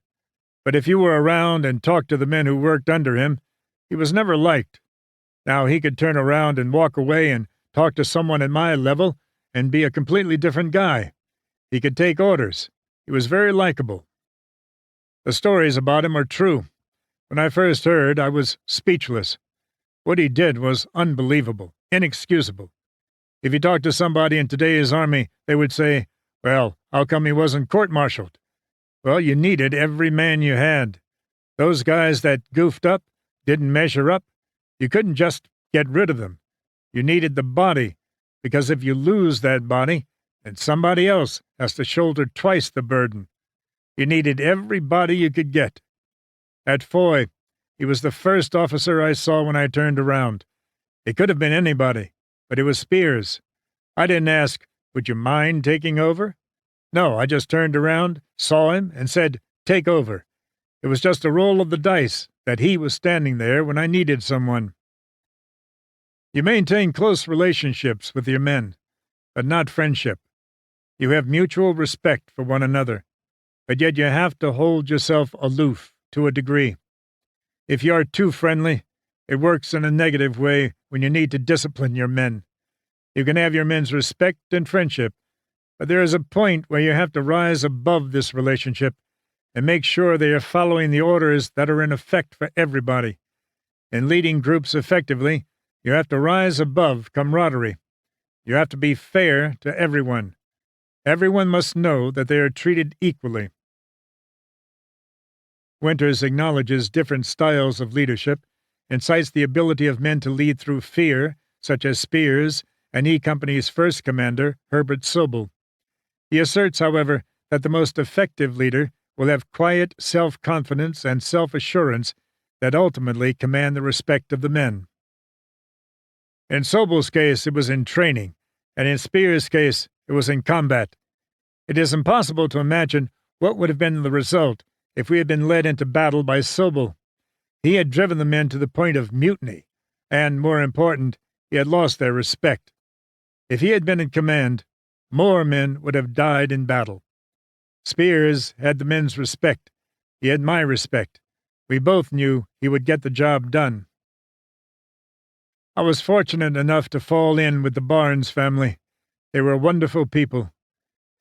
But if you were around and talked to the men who worked under him, he was never liked. Now he could turn around and walk away and talk to someone at my level and be a completely different guy. He could take orders. He was very likable. The stories about him are true. When I first heard, I was speechless. What he did was unbelievable, inexcusable. If you talked to somebody in today's army, they would say, well, how come he wasn't court-martialed? Well, you needed every man you had. Those guys that goofed up, didn't measure up, you couldn't just get rid of them. You needed the body, because if you lose that body, then somebody else has to shoulder twice the burden. You needed every body you could get. At Foy, he was the first officer I saw when I turned around. It could have been anybody, but it was Spears. I didn't ask, would you mind taking over? No, I just turned around, saw him, and said, take over. It was just a roll of the dice that he was standing there when I needed someone. You maintain close relationships with your men, but not friendship. You have mutual respect for one another, but yet you have to hold yourself aloof to a degree. If you are too friendly, it works in a negative way when you need to discipline your men. You can have your men's respect and friendship, but there is a point where you have to rise above this relationship and make sure they are following the orders that are in effect for everybody. In leading groups effectively, you have to rise above camaraderie. You have to be fair to everyone. Everyone must know that they are treated equally. Winters acknowledges different styles of leadership and cites the ability of men to lead through fear, such as Spears and E Company's first commander, Herbert Sobel. He asserts, however, that the most effective leader will have quiet self-confidence and self-assurance that ultimately command the respect of the men. In Sobel's case, it was in training, and in Spears' case, it was in combat. It is impossible to imagine what would have been the result if we had been led into battle by Sobel. He had driven the men to the point of mutiny, and, more important, he had lost their respect. If he had been in command, more men would have died in battle. Spears had the men's respect. He had my respect. We both knew he would get the job done. I was fortunate enough to fall in with the Barnes family. They were wonderful people.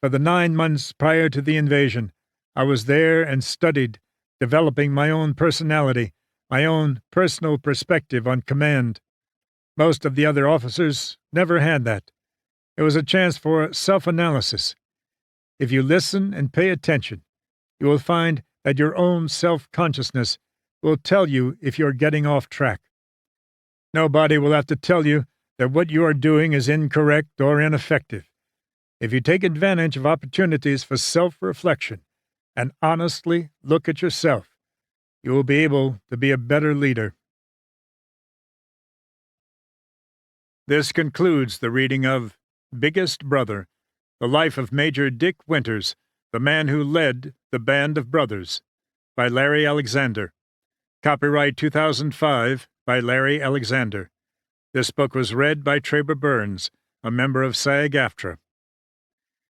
For the 9 months prior to the invasion, I was there and studied, developing my own personality, my own personal perspective on command. Most of the other officers never had that. It was a chance for self-analysis. If you listen and pay attention, you will find that your own self-consciousness will tell you if you're getting off track. Nobody will have to tell you that what you are doing is incorrect or ineffective. If you take advantage of opportunities for self-reflection and honestly look at yourself, you will be able to be a better leader. This concludes the reading of Biggest Brother, The Life of Major Dick Winters, the man who led the Band of Brothers, by Larry Alexander. Copyright 2005 by Larry Alexander. This book was read by Traber Burns, a member of SAG-AFTRA.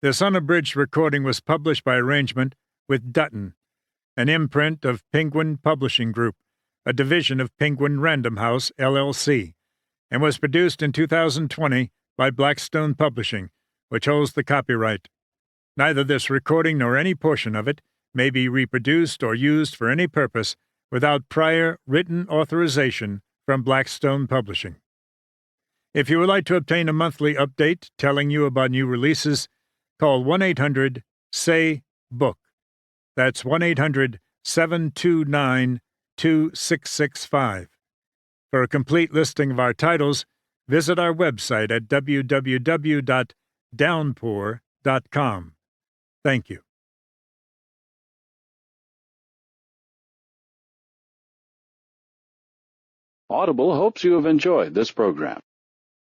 This unabridged recording was published by arrangement with Dutton, an imprint of Penguin Publishing Group, a division of Penguin Random House, LLC, and was produced in 2020 by Blackstone Publishing, which holds the copyright. Neither this recording nor any portion of it may be reproduced or used for any purpose without prior written authorization from Blackstone Publishing. If you would like to obtain a monthly update telling you about new releases, call 1-800-SAY-BOOK. That's 1-800-729-2665. For a complete listing of our titles, visit our website at www.downpour.com. Thank you. Audible hopes you have enjoyed this program.